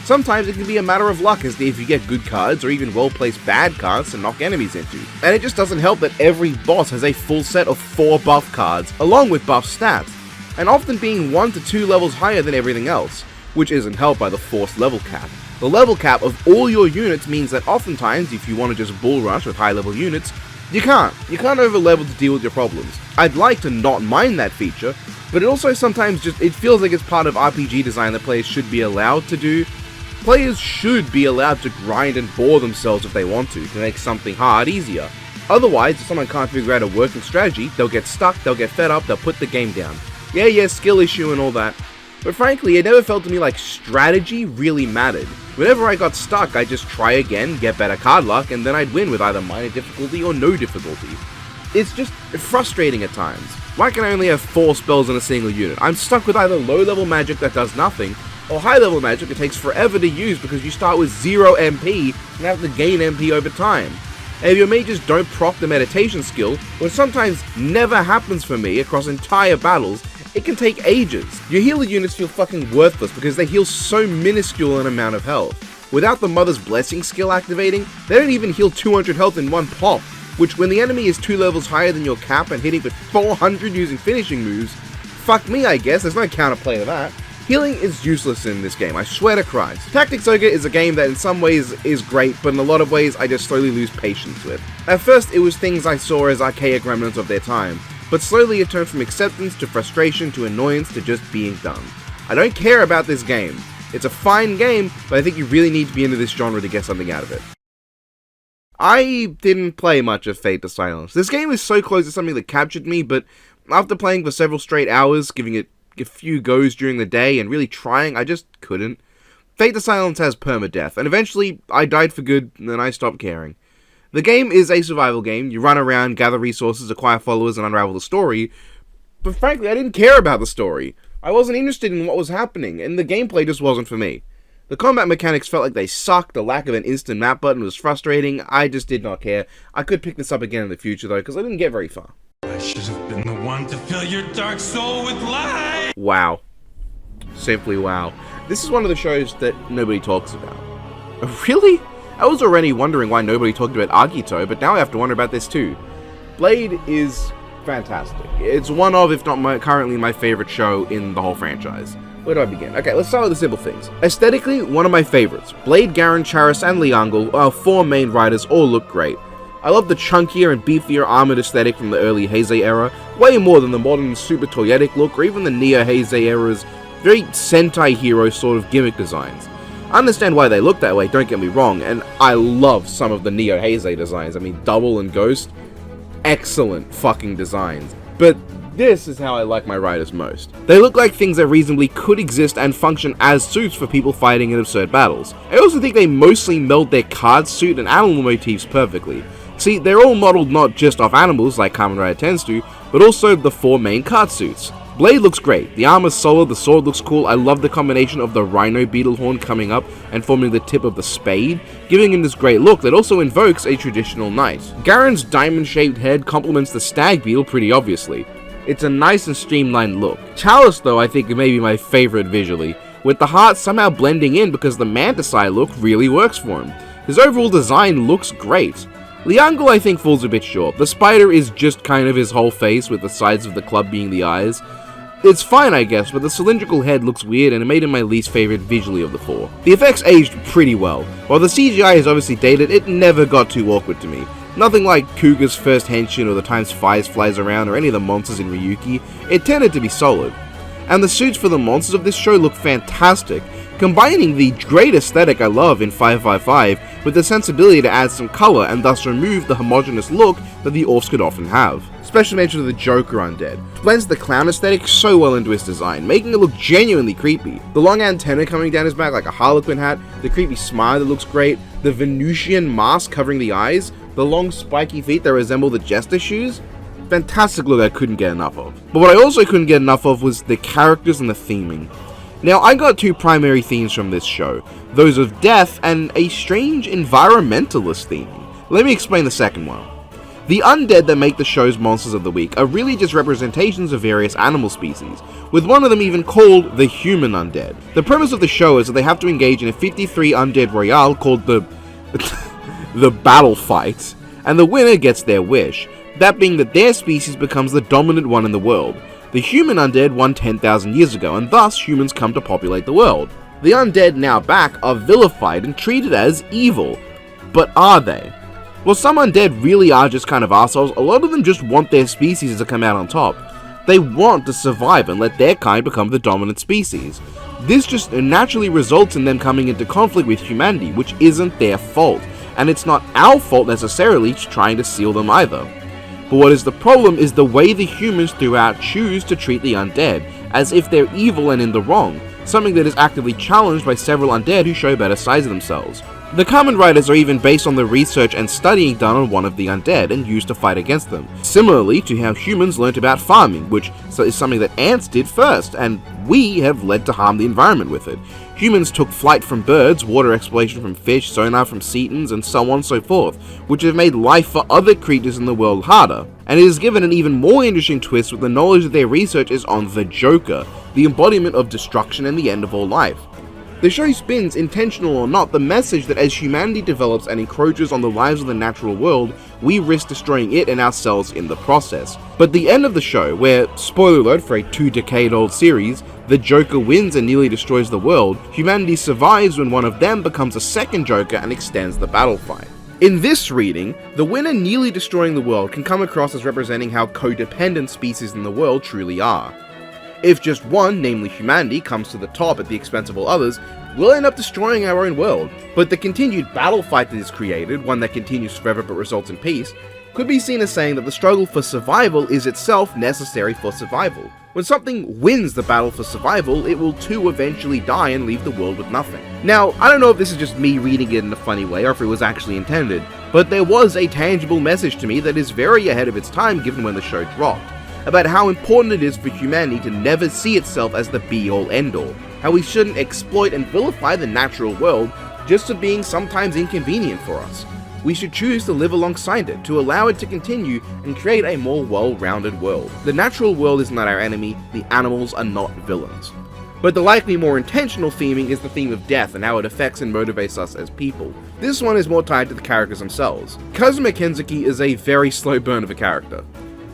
Sometimes it can be a matter of luck as to if you get good cards or even well-placed bad cards to knock enemies into. And it just doesn't help that every boss has a full set of 4 buff cards, along with buff stats, and often being 1 to 2 levels higher than everything else, which isn't helped by the forced level cap. The level cap of all your units means that oftentimes, if you want to just bull rush with high level units, you can't. You can't over level to deal with your problems. I'd like to not mind that feature, but it also sometimes it feels like it's part of RPG design that players should be allowed to do. Players should be allowed to grind and bore themselves if they want to make something hard easier. Otherwise, if someone can't figure out a working strategy, they'll get stuck, they'll get fed up, they'll put the game down. Yeah, skill issue and all that. But frankly, it never felt to me like strategy really mattered. Whenever I got stuck, I'd just try again, get better card luck, and then I'd win with either minor difficulty or no difficulty. It's just frustrating at times. Why can I only have 4 spells in a single unit? I'm stuck with either low-level magic that does nothing, or high-level magic that takes forever to use because you start with 0 MP and have to gain MP over time. And if your mages don't proc the meditation skill, which sometimes never happens for me across entire battles, it can take ages. Your healer units feel fucking worthless because they heal so minuscule an amount of health. Without the Mother's Blessing skill activating, they don't even heal 200 health in one pop, which when the enemy is 2 levels higher than your cap and hitting with 400 using finishing moves, fuck me I guess, there's no counterplay to that. Healing is useless in this game, I swear to Christ. Tactics Ogre is a game that in some ways is great, but in a lot of ways I just slowly lose patience with. At first it was things I saw as archaic remnants of their time, but slowly it turned from acceptance to frustration to annoyance to just being done. I don't care about this game. It's a fine game, but I think you really need to be into this genre to get something out of it. I didn't play much of Fate to Silence. This game is so close to something that captured me, but after playing for several straight hours, giving it a few goes during the day, and really trying, I just couldn't. Fate to Silence has permadeath, and eventually I died for good, and then I stopped caring. The game is a survival game. You run around, gather resources, acquire followers, and unravel the story. But frankly, I didn't care about the story. I wasn't interested in what was happening, and the gameplay just wasn't for me. The combat mechanics felt like they sucked, the lack of an instant map button was frustrating, I just did not care. I could pick this up again in the future though, because I didn't get very far. I should have been the one to fill your dark soul with light. Wow. Simply wow. This is one of the shows that nobody talks about. Really? I was already wondering why nobody talked about Agito, but now I have to wonder about this too. Blade is fantastic. It's one of, if not currently my favorite show in the whole franchise. Where do I begin? Okay, let's start with the simple things. Aesthetically, one of my favorites. Blade, Gurran, Charis, and Liangle, our 4 main riders, all look great. I love the chunkier and beefier armored aesthetic from the early Heisei era, way more than the modern super toyetic look or even the Neo Heisei era's very Sentai hero sort of gimmick designs. I understand why they look that way, don't get me wrong, and I love some of the Neo Heisei designs. I mean, Double and Ghost, excellent fucking designs. But this is how I like my riders most. They look like things that reasonably could exist and function as suits for people fighting in absurd battles. I also think they mostly meld their card suit and animal motifs perfectly. See, they're all modeled not just off animals like Kamen Rider tends to, but also the 4 main card suits. Blade looks great, the armor's solid, the sword looks cool, I love the combination of the rhino beetle horn coming up and forming the tip of the spade, giving him this great look that also invokes a traditional knight. Gurran's diamond-shaped head complements the stag beetle pretty obviously. It's a nice and streamlined look. Chalice though I think may be my favorite visually, with the heart somehow blending in because the Mantis-eye look really works for him. His overall design looks great. Liangle I think falls a bit short. The spider is just kind of his whole face with the sides of the club being the eyes. It's fine I guess, but the cylindrical head looks weird and it made him my least favorite visually of the 4. The effects aged pretty well. While the CGI is obviously dated, it never got too awkward to me. Nothing like Kuga's first henshin or the times Fires flies around or any of the monsters in Ryuki, it tended to be solid. And the suits for the monsters of this show look fantastic, combining the great aesthetic I love in 555 with the sensibility to add some colour and thus remove the homogeneous look that the Orcs could often have. Special mention of the Joker Undead. Blends the clown aesthetic so well into his design, making it look genuinely creepy. The long antenna coming down his back like a Harlequin hat, the creepy smile that looks great, the Venusian mask covering the eyes, the long spiky feet that resemble the Jester shoes. Fantastic look I couldn't get enough of. But what I also couldn't get enough of was the characters and the theming. Now, I got 2 primary themes from this show, those of death and a strange environmentalist theme. Let me explain the second one. The undead that make the show's monsters of the week are really just representations of various animal species, with one of them even called the human undead. The premise of the show is that they have to engage in a 53 undead royale called the the battle fight, and the winner gets their wish, that being that their species becomes the dominant one in the world. The human undead won 10,000 years ago, and thus humans come to populate the world. The undead now back are vilified and treated as evil. But are they? Well, some undead really are just kind of assholes. A lot of them just want their species to come out on top. They want to survive and let their kind become the dominant species. This just naturally results in them coming into conflict with humanity, which isn't their fault. And it's not our fault necessarily trying to seal them either. But what is the problem is the way the humans throughout choose to treat the undead, as if they're evil and in the wrong, something that is actively challenged by several undead who show better sides of themselves. The Kamen Riders are even based on the research and studying done on one of the undead and used to fight against them, similarly to how humans learnt about farming, which is something that ants did first, and we have led to harm the environment with it. Humans took flight from birds, water exploration from fish, sonar from cetons, and so on and so forth, which have made life for other creatures in the world harder. And it is given an even more interesting twist with the knowledge that their research is on the Joker, the embodiment of destruction and the end of all life. The show spins, intentional or not, the message that as humanity develops and encroaches on the lives of the natural world, we risk destroying it and ourselves in the process. But the end of the show, where, spoiler alert for a 2-decade-old series, the Joker wins and nearly destroys the world, humanity survives when one of them becomes a second Joker and extends the battle fight. In this reading, the winner nearly destroying the world can come across as representing how codependent species in the world truly are. If just one, namely humanity, comes to the top at the expense of all others, we'll end up destroying our own world. But the continued battle fight that is created, one that continues forever but results in peace, could be seen as saying that the struggle for survival is itself necessary for survival. When something wins the battle for survival, it will too eventually die and leave the world with nothing. Now, I don't know if this is just me reading it in a funny way or if it was actually intended, but there was a tangible message to me that is very ahead of its time given when the show dropped, about how important it is for humanity to never see itself as the be-all end-all, how we shouldn't exploit and vilify the natural world just for being sometimes inconvenient for us. We should choose to live alongside it, to allow it to continue and create a more well-rounded world. The natural world is not our enemy, the animals are not villains. But the likely more intentional theming is the theme of death and how it affects and motivates us as people. This one is more tied to the characters themselves. Kazuma Kensuke is a very slow burn of a character.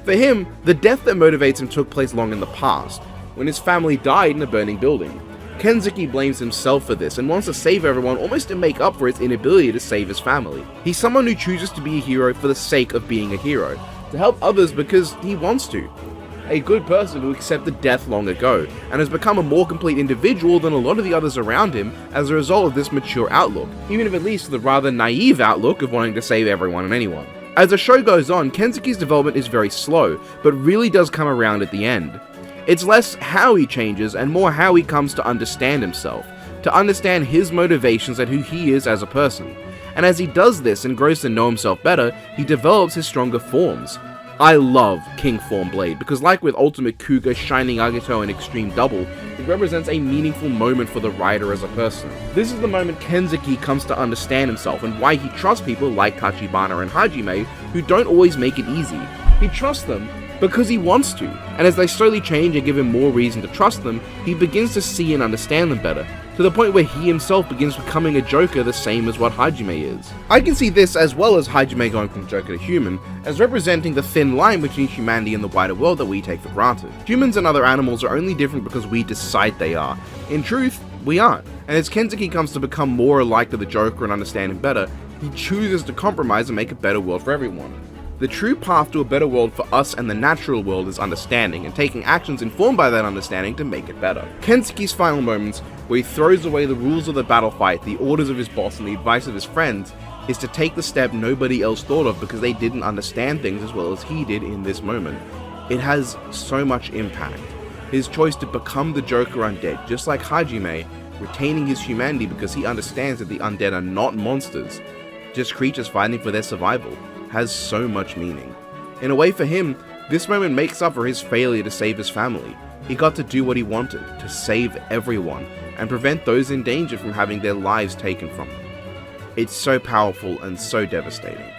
For him, the death that motivates him took place long in the past, when his family died in a burning building. Kensuke blames himself for this and wants to save everyone almost to make up for his inability to save his family. He's someone who chooses to be a hero for the sake of being a hero, to help others because he wants to. A good person who accepted death long ago, and has become a more complete individual than a lot of the others around him as a result of this mature outlook, even if it leads to the rather naive outlook of wanting to save everyone and anyone. As the show goes on, Kensuke's development is very slow, but really does come around at the end. It's less how he changes and more how he comes to understand himself, to understand his motivations and who he is as a person. And as he does this and grows to know himself better, he develops his stronger forms. I love King Form Blade because like with Ultimate Kuga, Shining Agito, and Extreme Double, it represents a meaningful moment for the rider as a person. This is the moment Kensuke comes to understand himself and why he trusts people like Tachibana and Hajime who don't always make it easy. He trusts them because he wants to, and as they slowly change and give him more reason to trust them, he begins to see and understand them better, to the point where he himself begins becoming a Joker the same as what Hajime is. I can see this, as well as Hajime going from Joker to human, as representing the thin line between humanity and the wider world that we take for granted. Humans and other animals are only different because we decide they are. In truth, we aren't. And as Kensuke comes to become more alike to the Joker and understand him better, he chooses to compromise and make a better world for everyone. The true path to a better world for us and the natural world is understanding and taking actions informed by that understanding to make it better. Kensuke's final moments, where he throws away the rules of the battle fight, the orders of his boss, and the advice of his friends, is to take the step nobody else thought of because they didn't understand things as well as he did in this moment. It has so much impact. His choice to become the Joker undead, just like Hajime, retaining his humanity because he understands that the undead are not monsters, just creatures fighting for their survival, has so much meaning. In a way for him, this moment makes up for his failure to save his family. He got to do what he wanted, to save everyone, and prevent those in danger from having their lives taken from them. It's so powerful and so devastating.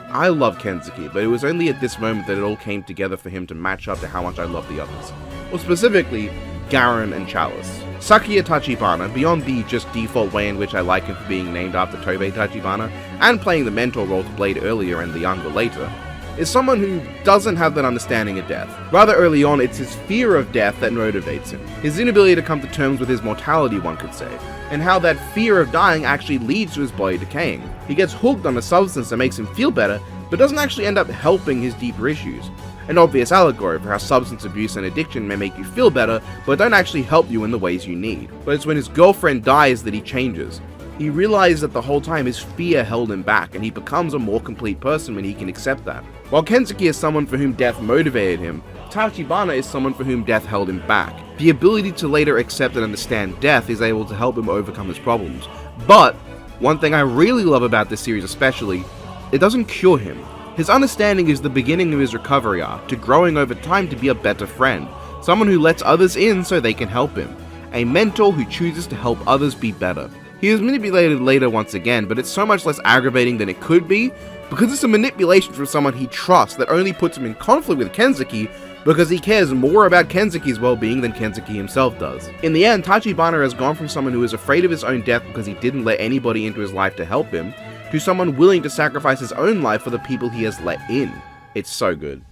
I love Kensuke, but it was only at this moment that it all came together for him to match up to how much I love the others. Well, specifically, Gurran and Chalice. Sakuya Tachibana, beyond the just default way in which I like him for being named after Tobei Tachibana, and playing the mentor role to Blade earlier and the younger later, is someone who doesn't have that understanding of death. Rather early on, it's his fear of death that motivates him, his inability to come to terms with his mortality, one could say, and how that fear of dying actually leads to his body decaying. He gets hooked on a substance that makes him feel better, but doesn't actually end up helping his deeper issues. An obvious allegory for how substance abuse and addiction may make you feel better, but don't actually help you in the ways you need. But it's when his girlfriend dies that he changes. He realizes that the whole time his fear held him back, and he becomes a more complete person when he can accept that. While Kensuke is someone for whom death motivated him, Tachibana is someone for whom death held him back. The ability to later accept and understand death is able to help him overcome his problems. But, one thing I really love about this series especially, it doesn't cure him. His understanding is the beginning of his recovery arc, to growing over time to be a better friend, someone who lets others in so they can help him, a mentor who chooses to help others be better. He is manipulated later once again, but it's so much less aggravating than it could be, because it's a manipulation from someone he trusts that only puts him in conflict with Kensuke because he cares more about Kensuke's well-being than Kensuke himself does. In the end, Tachibana has gone from someone who is afraid of his own death because he didn't let anybody into his life to help him, to someone willing to sacrifice his own life for the people he has let in. It's so good.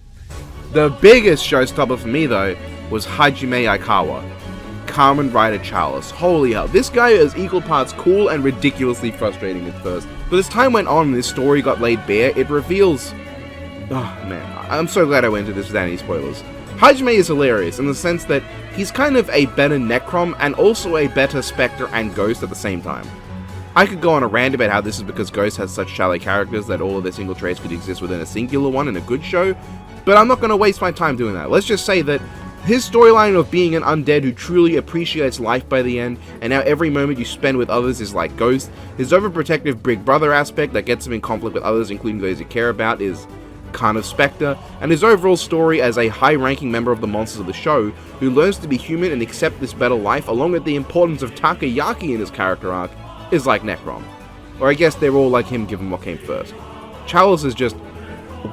The biggest showstopper for me though was Hajime Aikawa, Kamen Rider Chalice. Holy hell, this guy is equal parts cool and ridiculously frustrating at first. But as time went on and this story got laid bare, it reveals... Oh man, I'm so glad I went into this without any spoilers. Hajime is hilarious in the sense that he's kind of a better Necrom and also a better Spectre and Ghost at the same time. I could go on a rant about how this is because Ghost has such shallow characters that all of their single traits could exist within a singular one in a good show, but I'm not going to waste my time doing that. Let's just say that his storyline of being an undead who truly appreciates life by the end, and how every moment you spend with others is like Ghost, his overprotective big brother aspect that gets him in conflict with others, including those he care about, is kind of Spectre, and his overall story as a high-ranking member of the monsters of the show, who learns to be human and accept this better life, along with the importance of Takayaki in his character arc, is like Necrom. Or I guess they're all like him given what came first. Chalice is just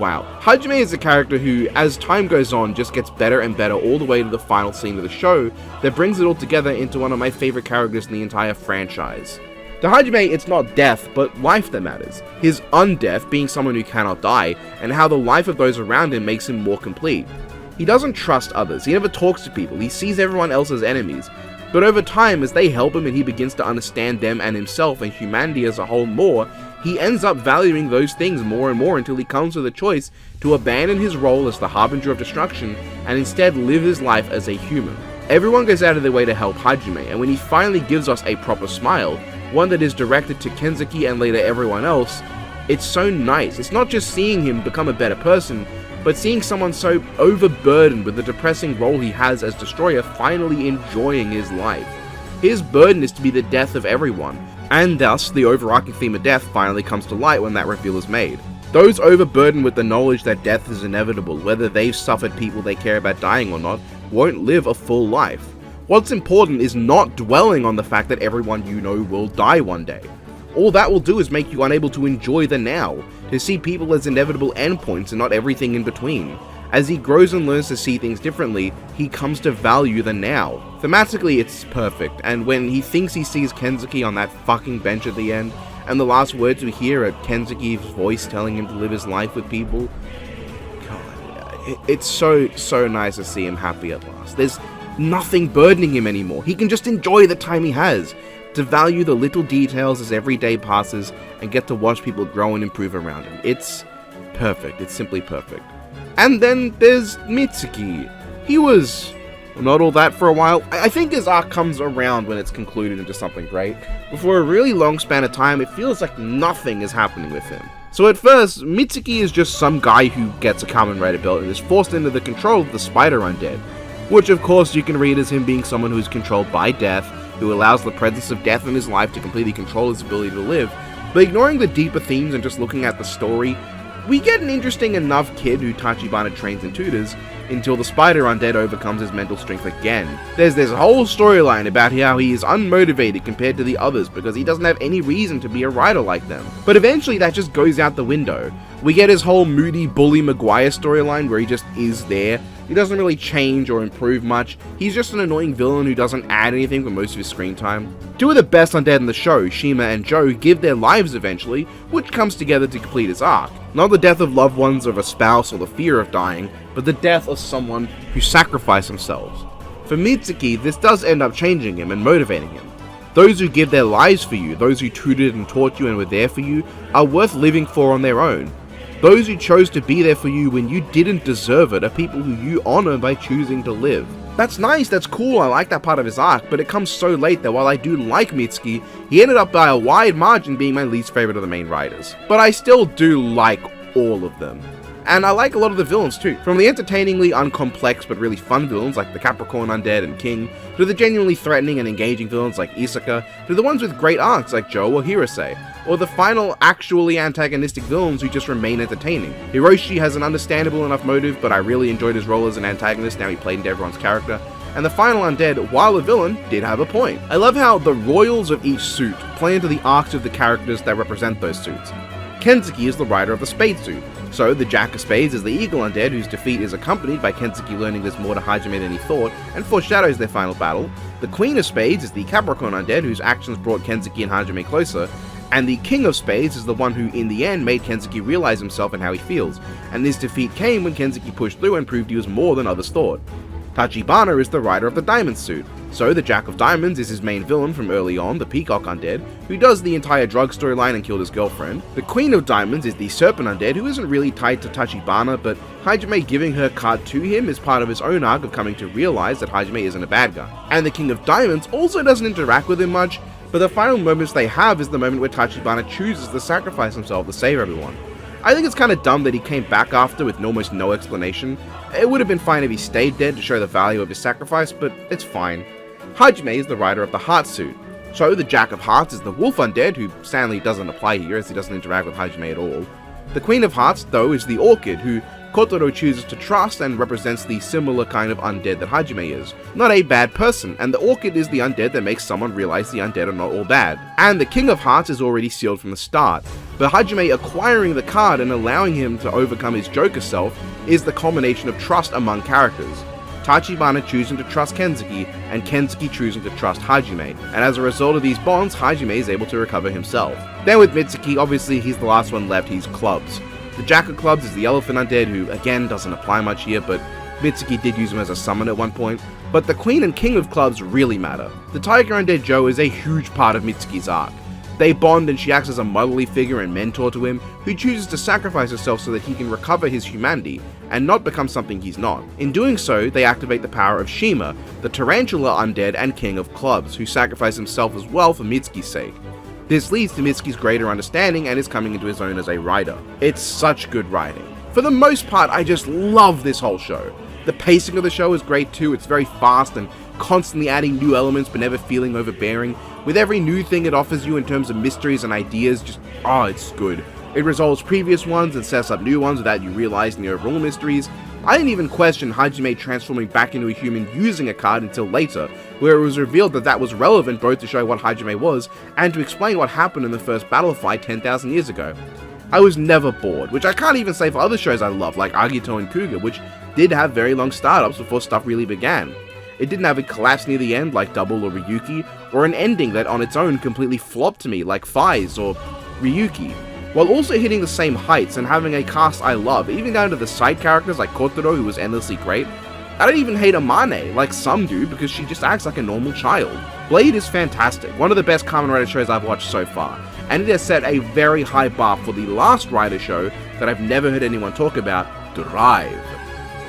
wow. Hajime is a character who, as time goes on, just gets better and better all the way to the final scene of the show that brings it all together into one of my favorite characters in the entire franchise. To Hajime, it's not death, but life that matters. His undeath being someone who cannot die, and how the life of those around him makes him more complete. He doesn't trust others, he never talks to people, he sees everyone else as enemies. But over time, as they help him and he begins to understand them and himself and humanity as a whole more, he ends up valuing those things more and more until he comes to the choice to abandon his role as the harbinger of destruction and instead live his life as a human. Everyone goes out of their way to help Hajime, and when he finally gives us a proper smile, one that is directed to Kensuke and later everyone else, it's so nice. It's not just seeing him become a better person, but seeing someone so overburdened with the depressing role he has as Destroyer finally enjoying his life. His burden is to be the death of everyone, and thus the overarching theme of death finally comes to light when that reveal is made. Those overburdened with the knowledge that death is inevitable, whether they've suffered people they care about dying or not, won't live a full life. What's important is not dwelling on the fact that everyone you know will die one day. All that will do is make you unable to enjoy the now, to see people as inevitable endpoints and not everything in between. As he grows and learns to see things differently, he comes to value the now. Thematically, it's perfect, and when he thinks he sees Kensuke on that fucking bench at the end, and the last words we hear are Kensuke's voice telling him to live his life with people, God, it's so nice to see him happy at last. There's nothing burdening him anymore. He can just enjoy the time he has, to value the little details as every day passes, and get to watch people grow and improve around him. It's perfect. It's simply perfect. And then there's Mitsuki. He was not all that for a while. I think his arc comes around when it's concluded into something great, but for a really long span of time, it feels like nothing is happening with him. So at first, Mitsuki is just some guy who gets a Kamen Rider belt and is forced into the control of the Spider Undead, which of course you can read as him being someone who is controlled by death, who allows the presence of death in his life to completely control his ability to live. But ignoring the deeper themes and just looking at the story, we get an interesting enough kid who Tachibana trains and tutors until the Spider Undead overcomes his mental strength again. There's this whole storyline about how he is unmotivated compared to the others because he doesn't have any reason to be a rider like them. But eventually that just goes out the window. We get his whole moody bully Maguire storyline where he just is there. He doesn't really change or improve much. He's just an annoying villain who doesn't add anything for most of his screen time. Two of the best undead in the show, Shima and Joe, give their lives eventually, which comes together to complete his arc. Not the death of loved ones, of a spouse, or the fear of dying, but the death of someone who sacrificed themselves. For Mitsuki, this does end up changing him and motivating him. Those who give their lives for you, those who tutored and taught you and were there for you, are worth living for on their own. Those who chose to be there for you when you didn't deserve it are people who you honor by choosing to live. That's nice, that's cool, I like that part of his arc, but it comes so late that while I do like Mitsuki, he ended up by a wide margin being my least favorite of the main riders. But I still do like all of them. And I like a lot of the villains too, from the entertainingly uncomplex but really fun villains like the Capricorn Undead and King, to the genuinely threatening and engaging villains like Isaka, to the ones with great arcs like Joe or Hirose, or the final actually antagonistic villains who just remain entertaining. Hiroshi has an understandable enough motive, but I really enjoyed his role as an antagonist now he played into everyone's character. And the final undead, while a villain, did have a point. I love how the royals of each suit play into the arcs of the characters that represent those suits. Kensuke is the rider of the Spade suit, so the Jack of Spades is the Eagle Undead whose defeat is accompanied by Kensuke learning there's more to Hajime than he thought and foreshadows their final battle. The Queen of Spades is the Capricorn Undead whose actions brought Kensuke and Hajime closer, and the King of Spades is the one who in the end made Kensuke realize himself and how he feels, and this defeat came when Kensuke pushed through and proved he was more than others thought. Tachibana is the rider of the Diamond suit, so the Jack of Diamonds is his main villain from early on, the Peacock Undead, who does the entire drug storyline and killed his girlfriend. The Queen of Diamonds is the Serpent Undead, who isn't really tied to Tachibana, but Hajime giving her card to him is part of his own arc of coming to realize that Hajime isn't a bad guy. And the King of Diamonds also doesn't interact with him much, but the final moments they have is the moment where Tachibana chooses to sacrifice himself to save everyone. I think it's kind of dumb that he came back after with almost no explanation. It would have been fine if he stayed dead to show the value of his sacrifice, but it's fine. Hajime is the rider of the Heart suit. So the Jack of Hearts is the Wolf Undead, who sadly doesn't apply here as he doesn't interact with Hajime at all. The Queen of Hearts, though, is the Orchid, who Kotaro chooses to trust and represents the similar kind of undead that Hajime is. Not a bad person, and the Orchid is the undead that makes someone realize the undead are not all bad. And the King of Hearts is already sealed from the start, but Hajime acquiring the card and allowing him to overcome his Joker self is the culmination of trust among characters. Tachibana choosing to trust Kensuke, and Kensuke choosing to trust Hajime, and as a result of these bonds, Hajime is able to recover himself. Then with Mitsuki, obviously he's the last one left, he's Clubs. The Jack of Clubs is the Elephant Undead, who again doesn't apply much here, but Mitsuki did use him as a summon at one point. But the Queen and King of Clubs really matter. The Tiger Undead Joe is a huge part of Mitsuki's arc. They bond and she acts as a motherly figure and mentor to him, who chooses to sacrifice herself so that he can recover his humanity and not become something he's not. In doing so, they activate the power of Shima, the Tarantula Undead and King of Clubs, who sacrifice himself as well for Mitsuki's sake. This leads to Mitsuki's greater understanding and his coming into his own as a rider. It's such good writing. For the most part, I just love this whole show. The pacing of the show is great too, it's very fast and constantly adding new elements but never feeling overbearing. With every new thing it offers you in terms of mysteries and ideas, it's good. It resolves previous ones and sets up new ones without you realizing the overall mysteries. I didn't even question Hajime transforming back into a human using a card until later, where it was revealed that that was relevant both to show what Hajime was and to explain what happened in the first battle fight 10,000 years ago. I was never bored, which I can't even say for other shows I love like Agito and Kuga, which did have very long startups before stuff really began. It didn't have a collapse near the end like Double or Ryuki, or an ending that on its own completely flopped to me like Faiz or Ryuki, while also hitting the same heights and having a cast I love, even down to the side characters like Kotaro, who was endlessly great. I don't even hate Amane like some do because she just acts like a normal child. Blade is fantastic, one of the best Kamen Rider shows I've watched so far, and it has set a very high bar for the last Rider show that I've never heard anyone talk about, Drive.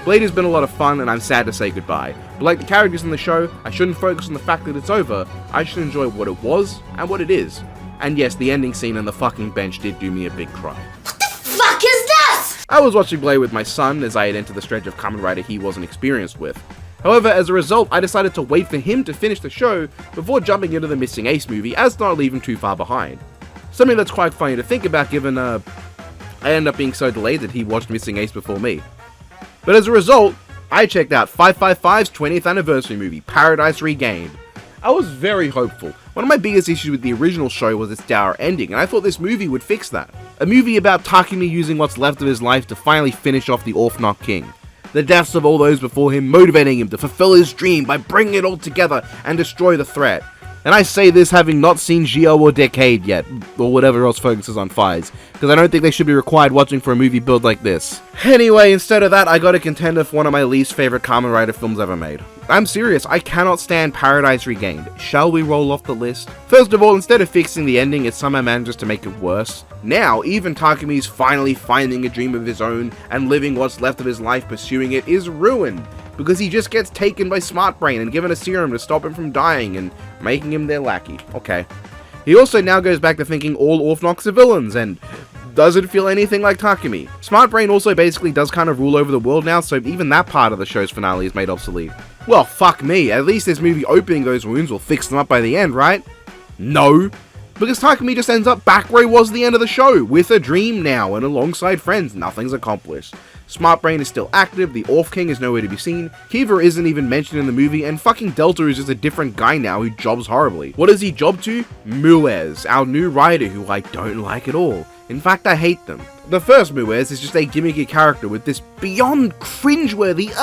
Blade has been a lot of fun and I'm sad to say goodbye, but like the characters in the show, I shouldn't focus on the fact that it's over, I should enjoy what it was and what it is. And yes, the ending scene on the fucking bench did do me a big cry. What the fuck is this? I was watching Blade with my son as I had entered the stretch of Kamen Rider he wasn't experienced with. However, as a result, I decided to wait for him to finish the show before jumping into the Missing Ace movie as not leaving too far behind. Something that's quite funny to think about given I ended up being so delayed that he watched Missing Ace before me. But as a result, I checked out 555's 20th anniversary movie, Paradise Regained. I was very hopeful. One of my biggest issues with the original show was its dour ending, and I thought this movie would fix that. A movie about Takumi using what's left of his life to finally finish off the Orphanok King. The deaths of all those before him motivating him to fulfill his dream by bringing it all together and destroy the threat. And I say this having not seen Geo or Decade yet, or whatever else focuses on Faiz, because I don't think they should be required watching for a movie build like this. Anyway, instead of that, I got a contender for one of my least favorite Kamen Rider films ever made. I'm serious, I cannot stand Paradise Regained. Shall we roll off the list? First of all, instead of fixing the ending, it somehow manages to make it worse. Now, even Takumi's finally finding a dream of his own and living what's left of his life pursuing it is ruined, because he just gets taken by Smart Brain and given a serum to stop him from dying and making him their lackey. Okay. He also now goes back to thinking all Orphnoks are villains and doesn't feel anything like Takumi. Smart Brain also basically does kind of rule over the world now, so even that part of the show's finale is made obsolete. Well, fuck me, at least this movie opening those wounds will fix them up by the end, right? No. Because Takumi just ends up back where he was at the end of the show, with a dream now and alongside friends. Nothing's accomplished. Smart Brain is still active, the Orph King is nowhere to be seen, Kiva isn't even mentioned in the movie, and fucking Delta is just a different guy now who jobs horribly. What does he job to? Muez, our new rider who I don't like at all. In fact, I hate them. The first Muez is just a gimmicky character with this beyond cringeworthy,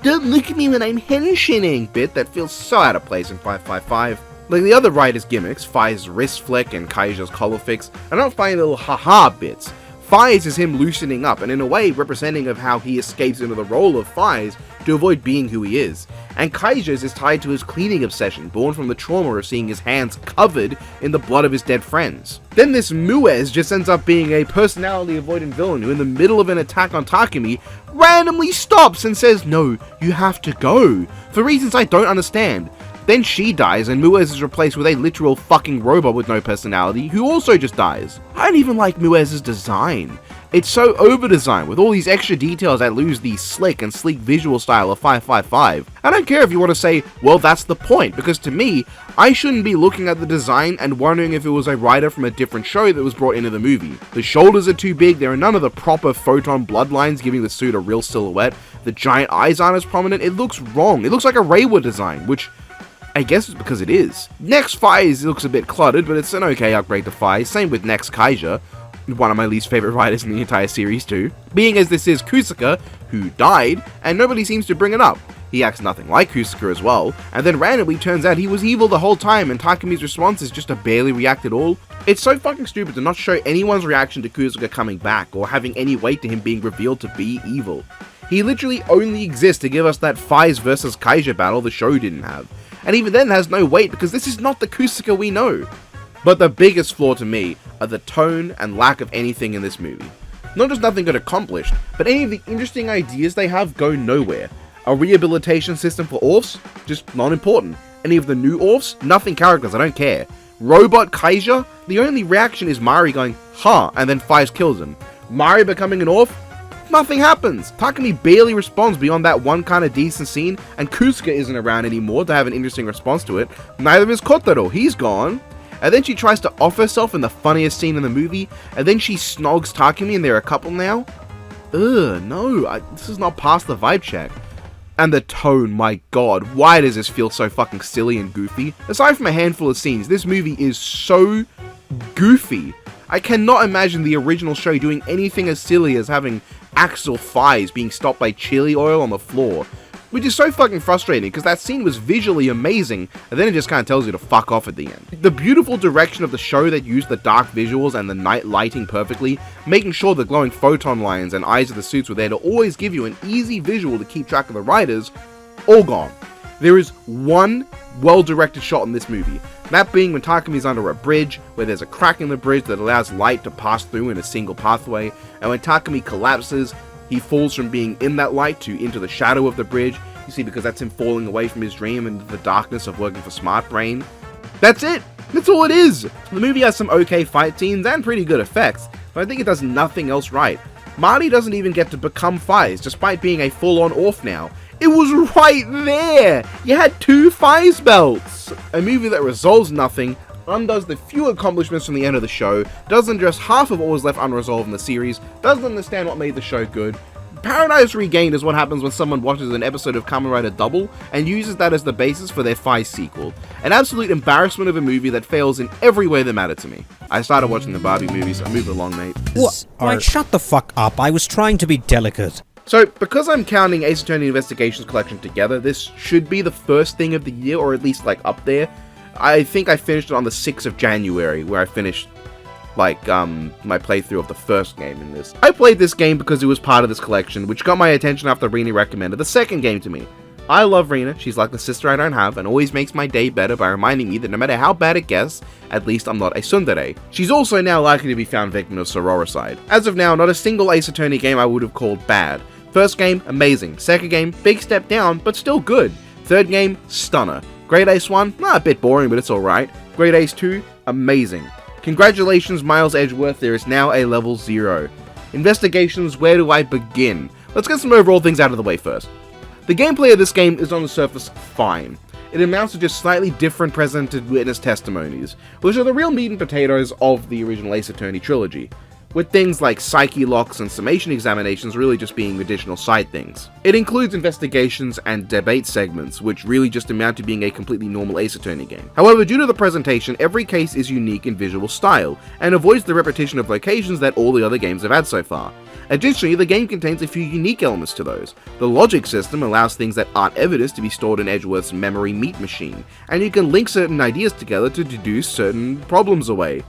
don't look at me when I'm henshining bit that feels so out of place in 555. Like the other riders' gimmicks, Fai's wrist flick and Kaija's collar fix, are not funny little haha bits. Faiz is him loosening up and in a way representing of how he escapes into the role of Faiz to avoid being who he is. And Kaija's is tied to his cleaning obsession, born from the trauma of seeing his hands covered in the blood of his dead friends. Then this Muez just ends up being a personality avoidant villain who in the middle of an attack on Takumi randomly stops and says, "No, you have to go," for reasons I don't understand. Then she dies, and Muez is replaced with a literal fucking robot with no personality, who also just dies. I don't even like Muez's design. It's so over-designed, with all these extra details that lose the slick and sleek visual style of 555. I don't care if you want to say, well, that's the point, because to me, I shouldn't be looking at the design and wondering if it was a rider from a different show that was brought into the movie. The shoulders are too big, there are none of the proper photon bloodlines giving the suit a real silhouette, the giant eyes aren't as prominent, it looks wrong. It looks like a Reiwa design, which I guess it's because it is. Next Faiz looks a bit cluttered, but it's an okay upgrade to Faiz, same with Next Kaija, one of my least favorite riders in the entire series too, being as this is Kusaka, who died, and nobody seems to bring it up. He acts nothing like Kusaka as well, and then randomly turns out he was evil the whole time, and Takumi's response is just to barely react at all. It's so fucking stupid to not show anyone's reaction to Kusaka coming back, or having any weight to him being revealed to be evil. He literally only exists to give us that Faiz versus Kaija battle the show didn't have, and even then has no weight because this is not the Kusaka we know. But the biggest flaw to me are the tone and lack of anything in this movie. Not just nothing got accomplished, but any of the interesting ideas they have go nowhere. A rehabilitation system for Orphs? Just not important. Any of the new Orphs? Nothing characters, I don't care. Robot Kaija? The only reaction is Mari going, huh, and then Faiz kills him. Mari becoming an Orph? Nothing happens. Takumi barely responds beyond that one kind of decent scene, and Kusaka isn't around anymore to have an interesting response to it. Neither is Kotaro, he's gone. And then she tries to off herself in the funniest scene in the movie, and then she snogs Takumi and they're a couple now? Ugh, no, this is not past the vibe check. And the tone, my god, why does this feel so fucking silly and goofy? Aside from a handful of scenes, this movie is so goofy. I cannot imagine the original show doing anything as silly as having Axel Faiz being stopped by chili oil on the floor. Which is so fucking frustrating, because that scene was visually amazing, and then it just kind of tells you to fuck off at the end. The beautiful direction of the show that used the dark visuals and the night lighting perfectly, making sure the glowing photon lines and eyes of the suits were there to always give you an easy visual to keep track of the riders, all gone. There is one well-directed shot in this movie, that being when Takumi's under a bridge, where there's a crack in the bridge that allows light to pass through in a single pathway, and when Takumi collapses, he falls from being in that light to into the shadow of the bridge, you see, because that's him falling away from his dream into the darkness of working for Smart Brain. That's it! That's all it is! The movie has some okay fight scenes and pretty good effects, but I think it does nothing else right. Marty doesn't even get to become Faiz, despite being a full-on Orph now. It was right there! You had 2 Faiz belts! A movie that resolves nothing, undoes the few accomplishments from the end of the show, doesn't address half of what was left unresolved in the series, doesn't understand what made the show good. Paradise Regained is what happens when someone watches an episode of Kamen Rider Double and uses that as the basis for their Faiz sequel. An absolute embarrassment of a movie that fails in every way that mattered to me. I started watching the Barbie movies, so move along, mate. What? Right, shut the fuck up. I was trying to be delicate. So, because I'm counting Ace Attorney Investigations Collection together, this should be the first thing of the year, or at least like up there. I think I finished it on the 6th of January, where I finished my playthrough of the first game in this. I played this game because it was part of this collection, which got my attention after Rena recommended the second game to me. I love Rena, she's like the sister I don't have, and always makes my day better by reminding me that no matter how bad it gets, at least I'm not a tsundere. She's also now likely to be found victim of sororicide. As of now, not a single Ace Attorney game I would have called bad. First game, amazing. Second game, big step down, but still good. Third game, stunner. Great Ace 1, a bit boring, but it's alright. Great Ace 2, amazing. Congratulations, Miles Edgeworth, there is now a level 0. Investigations, where do I begin? Let's get some overall things out of the way first. The gameplay of this game is on the surface fine. It amounts to just slightly different presented witness testimonies, which are the real meat and potatoes of the original Ace Attorney trilogy, with things like psyche locks and summation examinations really just being additional side things. It includes investigations and debate segments, which really just amount to being a completely normal Ace Attorney game. However, due to the presentation, every case is unique in visual style, and avoids the repetition of locations that all the other games have had so far. Additionally, the game contains a few unique elements to those. The logic system allows things that aren't evidence to be stored in Edgeworth's memory meat machine, and you can link certain ideas together to deduce certain problems away.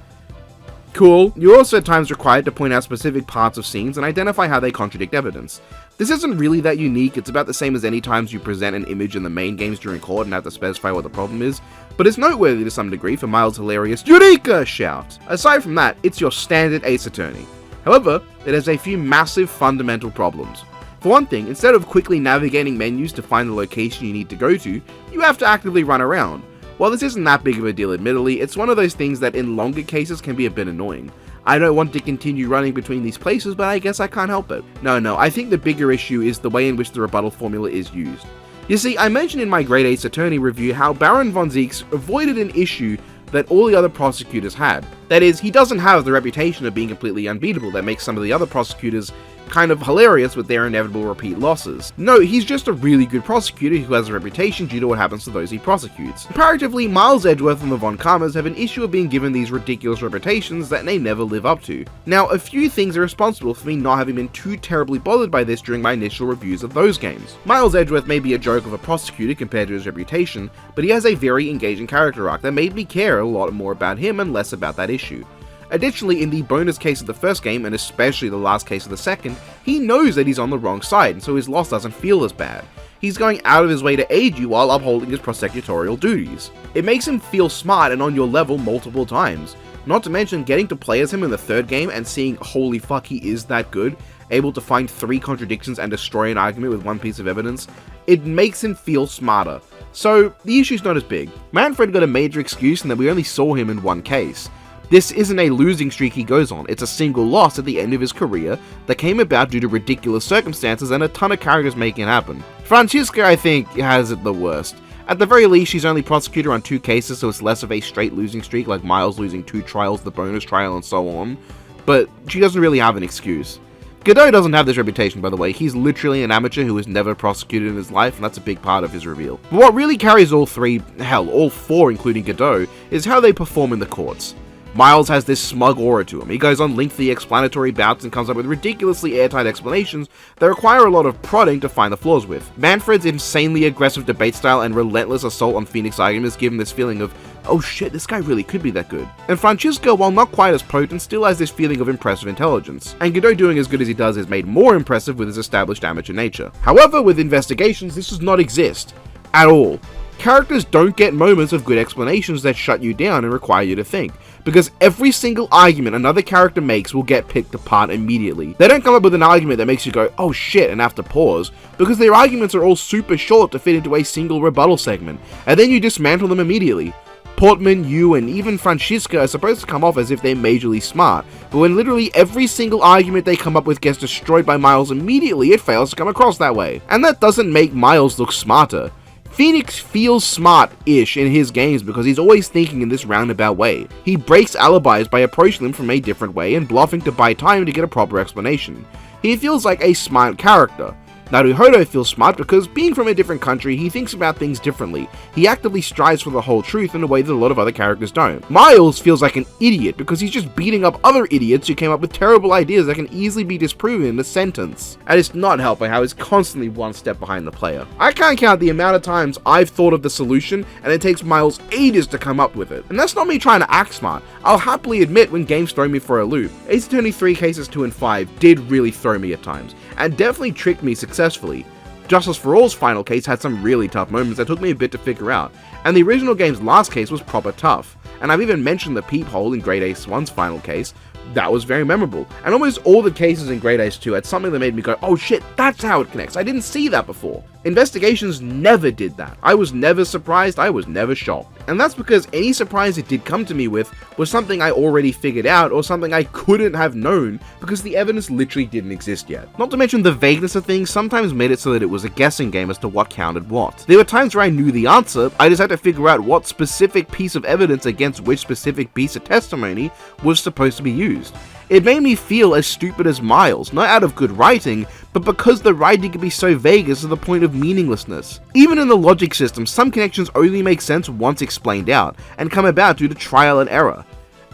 Cool. You're also at times required to point out specific parts of scenes and identify how they contradict evidence. This isn't really that unique, it's about the same as any times you present an image in the main games during court and have to specify what the problem is, but it's noteworthy to some degree for Miles' hilarious Eureka shout. Aside from that, it's your standard Ace Attorney. However, it has a few massive fundamental problems. For one thing, instead of quickly navigating menus to find the location you need to go to, you have to actively run around. While this isn't that big of a deal admittedly, it's one of those things that in longer cases can be a bit annoying. I don't want to continue running between these places, but I guess I can't help it. No, I think the bigger issue is the way in which the rebuttal formula is used. You see, I mentioned in my Grade 8 attorney review how Baron von Zieks avoided an issue that all the other prosecutors had. That is, he doesn't have the reputation of being completely unbeatable that makes some of the other prosecutors kind of hilarious with their inevitable repeat losses. No, he's just a really good prosecutor who has a reputation due to what happens to those he prosecutes. Comparatively, Miles Edgeworth and the Von Karmas have an issue of being given these ridiculous reputations that they never live up to. Now, a few things are responsible for me not having been too terribly bothered by this during my initial reviews of those games. Miles Edgeworth may be a joke of a prosecutor compared to his reputation, but he has a very engaging character arc that made me care a lot more about him and less about that issue. Additionally, in the bonus case of the first game, and especially the last case of the second, he knows that he's on the wrong side, and so his loss doesn't feel as bad. He's going out of his way to aid you while upholding his prosecutorial duties. It makes him feel smart and on your level multiple times. Not to mention getting to play as him in the third game and seeing holy fuck he is that good, able to find 3 contradictions and destroy an argument with 1 piece of evidence, it makes him feel smarter. So, the issue's not as big. Manfred got a major excuse in that we only saw him in 1 case. This isn't a losing streak he goes on, it's a single loss at the end of his career that came about due to ridiculous circumstances and a ton of characters making it happen. Franziska, I think, has it the worst. At the very least, she's only prosecutor on 2 cases, so it's less of a straight losing streak like Miles losing 2 trials, the bonus trial, and so on, but she doesn't really have an excuse. Godot doesn't have this reputation, by the way. He's literally an amateur who has never prosecuted in his life, and that's a big part of his reveal. But what really carries all 3, hell, all 4 including Godot, is how they perform in the courts. Miles has this smug aura to him. He goes on lengthy explanatory bouts and comes up with ridiculously airtight explanations that require a lot of prodding to find the flaws with. Manfred's insanely aggressive debate style and relentless assault on Phoenix arguments give him this feeling of, oh shit, this guy really could be that good. And Francisco, while not quite as potent, still has this feeling of impressive intelligence. And Godot doing as good as he does is made more impressive with his established amateur nature. However, with investigations, this does not exist. At all. Characters don't get moments of good explanations that shut you down and require you to think, because every single argument another character makes will get picked apart immediately. They don't come up with an argument that makes you go, oh shit, and have to pause, because their arguments are all super short to fit into a single rebuttal segment, and then you dismantle them immediately. Portman, you, and even Franziska are supposed to come off as if they're majorly smart, but when literally every single argument they come up with gets destroyed by Miles immediately, it fails to come across that way. And that doesn't make Miles look smarter. Phoenix feels smart-ish in his games because he's always thinking in this roundabout way. He breaks alibis by approaching them from a different way and bluffing to buy time to get a proper explanation. He feels like a smart character. Naruhodo feels smart because, being from a different country, he thinks about things differently. He actively strives for the whole truth in a way that a lot of other characters don't. Miles feels like an idiot because he's just beating up other idiots who came up with terrible ideas that can easily be disproven in a sentence. And it's not helping how he's constantly one step behind the player. I can't count the amount of times I've thought of the solution and it takes Miles ages to come up with it. And that's not me trying to act smart. I'll happily admit when games throw me for a loop. Ace Attorney 3 Cases 2 and 5 did really throw me at times, and definitely tricked me successfully. Justice for All's final case had some really tough moments that took me a bit to figure out, and the original game's last case was proper tough, and I've even mentioned the peephole in Great Ace 1's final case. That was very memorable, and almost all the cases in Great Ace 2 had something that made me go, oh shit, that's how it connects, I didn't see that before. Investigations never did that. I was never surprised, I was never shocked. And that's because any surprise it did come to me with was something I already figured out or something I couldn't have known because the evidence literally didn't exist yet. Not to mention the vagueness of things sometimes made it so that it was a guessing game as to what counted what. There were times where I knew the answer, I just had to figure out what specific piece of evidence against which specific piece of testimony was supposed to be used. It made me feel as stupid as Miles, not out of good writing, but because the writing could be so vague as to the point of meaninglessness. Even in the logic system, some connections only make sense once explained out, and come about due to trial and error.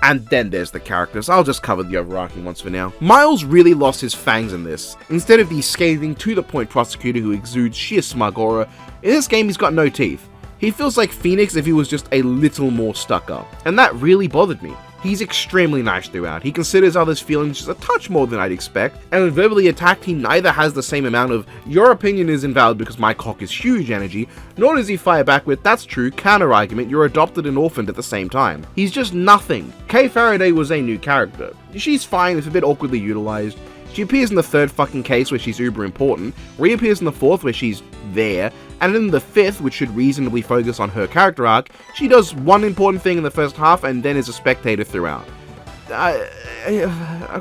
And then there's the characters. I'll just cover the overarching ones for now. Miles really lost his fangs in this. Instead of the scathing, to-the-point prosecutor who exudes sheer smug aura, in this game he's got no teeth. He feels like Phoenix if he was just a little more stuck up, and that really bothered me. He's extremely nice throughout. He considers others' feelings just a touch more than I'd expect, and when verbally attacked he neither has the same amount of your opinion is invalid because my cock is huge energy, nor does he fire back with that's true counter argument you're adopted and orphaned at the same time. He's just nothing. Kay Faraday was a new character. She's fine, it's a bit awkwardly utilized. She appears in the third fucking case where she's uber important, reappears in the fourth where she's there, and in the fifth, which should reasonably focus on her character arc, she does one important thing in the first half and then is a spectator throughout.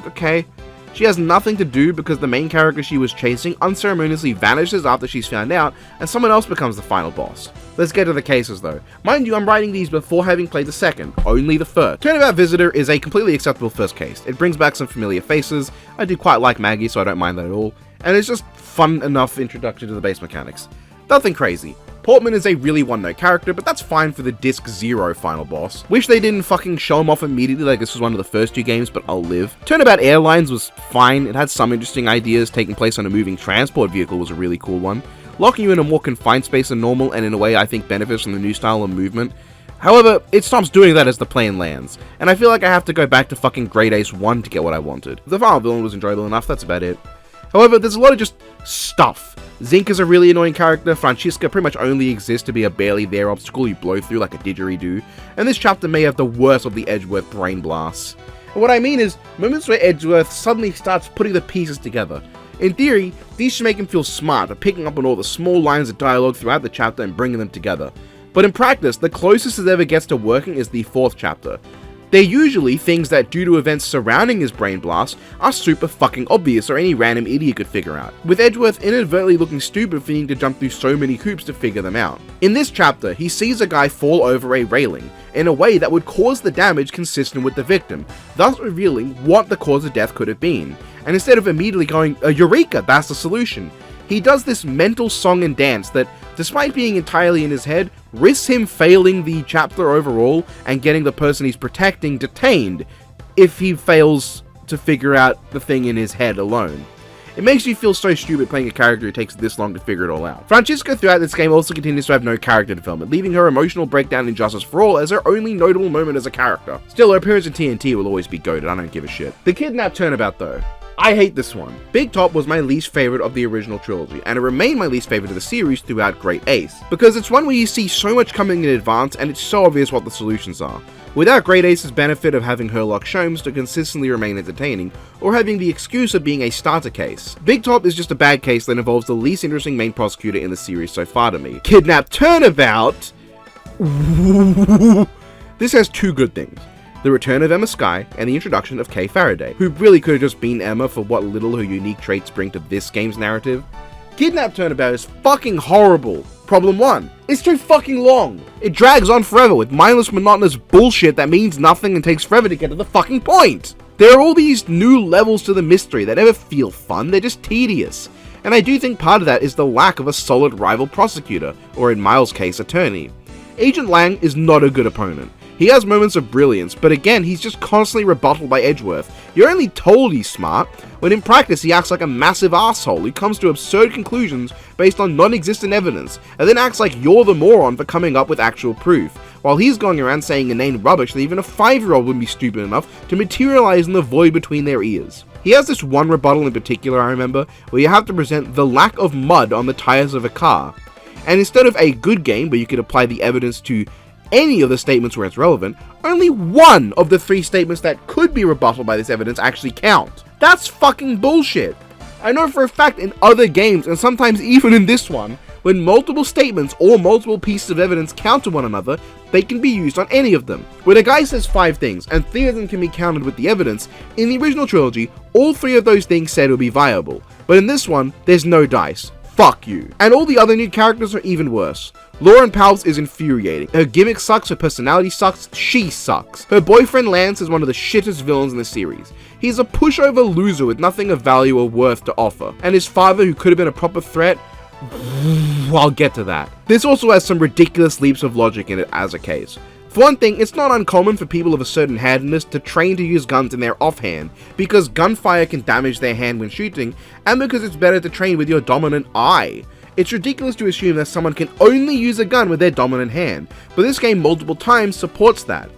Okay. She has nothing to do because the main character she was chasing unceremoniously vanishes after she's found out, and someone else becomes the final boss. Let's get to the cases though. Mind you, I'm writing these before having played the second, only the first. Turnabout Visitor is a completely acceptable first case. It brings back some familiar faces, I do quite like Maggie so I don't mind that at all, and it's just fun enough introduction to the base mechanics. Nothing crazy. Portman is a really one-note character, but that's fine for the Disc 0 final boss. Wish they didn't fucking show him off immediately like this was one of the first two games, but I'll live. Turnabout Airlines was fine, it had some interesting ideas. Taking place on a moving transport vehicle was a really cool one. Locking you in a more confined space than normal, and in a way I think benefits from the new style of movement. However, it stops doing that as the plane lands, and I feel like I have to go back to fucking Great Ace 1 to get what I wanted. The final villain was enjoyable enough, that's about it. However, there's a lot of just stuff. Zinc is a really annoying character, Francesca pretty much only exists to be a barely there obstacle you blow through like a didgeridoo, and this chapter may have the worst of the Edgeworth brain blasts. And what I mean is, moments where Edgeworth suddenly starts putting the pieces together. In theory, these should make him feel smart for picking up on all the small lines of dialogue throughout the chapter and bringing them together. But in practice, the closest it ever gets to working is the fourth chapter. They're usually things that, due to events surrounding his brain blast, are super fucking obvious or any random idiot could figure out, with Edgeworth inadvertently looking stupid for needing to jump through so many hoops to figure them out. In this chapter, he sees a guy fall over a railing, in a way that would cause the damage consistent with the victim, thus revealing what the cause of death could have been, and instead of immediately going, Eureka, that's the solution, he does this mental song and dance that, despite being entirely in his head, risks him failing the chapter overall and getting the person he's protecting detained if he fails to figure out the thing in his head alone. It makes you feel so stupid playing a character who takes this long to figure it all out. Francesca throughout this game also continues to have no character development, leaving her emotional breakdown in Justice for All as her only notable moment as a character. Still, her appearance in TNT will always be goated, I don't give a shit. The Kidnap Turnabout though. I hate this one. Big Top was my least favorite of the original trilogy, and it remained my least favorite of the series throughout Great Ace, because it's one where you see so much coming in advance and it's so obvious what the solutions are, without Great Ace's benefit of having Herlock Sholmes to consistently remain entertaining, or having the excuse of being a starter case. Big Top is just a bad case that involves the least interesting main prosecutor in the series so far to me. Kidnap Turnabout! This has two good things. The return of Emma Skye, and the introduction of Kay Faraday, who really could have just been Emma for what little her unique traits bring to this game's narrative. Kidnap Turnabout is fucking horrible. Problem 1. It's too fucking long. It drags on forever with mindless monotonous bullshit that means nothing and takes forever to get to the fucking point. There are all these new levels to the mystery that never feel fun, they're just tedious. And I do think part of that is the lack of a solid rival prosecutor, or in Miles' case, attorney. Agent Lang is not a good opponent. He has moments of brilliance, but again, he's just constantly rebutted by Edgeworth. You're only told he's smart, when in practice he acts like a massive asshole who comes to absurd conclusions based on non-existent evidence, and then acts like you're the moron for coming up with actual proof, while he's going around saying inane rubbish that even a 5-year-old wouldn't be stupid enough to materialize in the void between their ears. He has this one rebuttal in particular I remember, where you have to present the lack of mud on the tires of a car, and instead of a good game where you could apply the evidence to any of the statements where it's relevant, only one of the 3 statements that could be rebutted by this evidence actually count. That's fucking bullshit. I know for a fact in other games, and sometimes even in this one, when multiple statements or multiple pieces of evidence counter one another, they can be used on any of them. When a guy says 5 things, and 3 of them can be countered with the evidence, in the original trilogy, all 3 of those things said will be viable. But in this one, there's no dice. Fuck you. And all the other new characters are even worse. Lauren Powles is infuriating. Her gimmick sucks, her personality sucks, she sucks. Her boyfriend Lance is one of the shittest villains in the series. He's a pushover loser with nothing of value or worth to offer. And his father, who could have been a proper threat, I'll get to that. This also has some ridiculous leaps of logic in it as a case. For one thing, it's not uncommon for people of a certain handedness to train to use guns in their offhand, because gunfire can damage their hand when shooting, and because it's better to train with your dominant eye. It's ridiculous to assume that someone can only use a gun with their dominant hand, but this game multiple times supports that.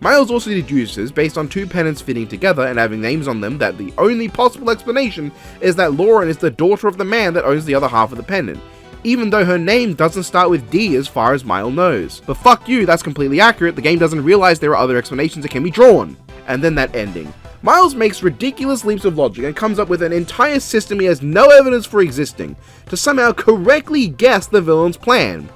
Miles also deduces, based on 2 pennants fitting together and having names on them, that the only possible explanation is that Lauren is the daughter of the man that owns the other half of the pendant, even though her name doesn't start with D as far as Miles knows. But fuck you, that's completely accurate, the game doesn't realize there are other explanations that can be drawn. And then that ending. Miles makes ridiculous leaps of logic and comes up with an entire system he has no evidence for existing, to somehow correctly guess the villain's plan.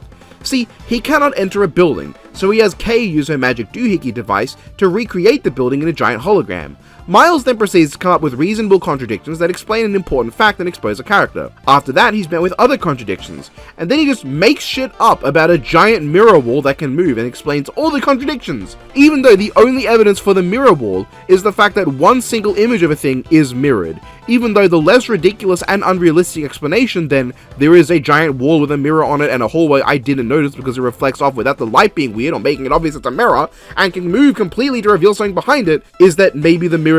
See, he cannot enter a building, so he has Kay use her magic doohickey device to recreate the building in a giant hologram. Miles then proceeds to come up with reasonable contradictions that explain an important fact and expose a character. After that, he's met with other contradictions, and then he just makes shit up about a giant mirror wall that can move and explains all the contradictions, even though the only evidence for the mirror wall is the fact that one single image of a thing is mirrored. Even though the less ridiculous and unrealistic explanation then, there is a giant wall with a mirror on it and a hallway I didn't notice because it reflects off without the light being weird or making it obvious it's a mirror, and can move completely to reveal something behind it, is that maybe the mirrored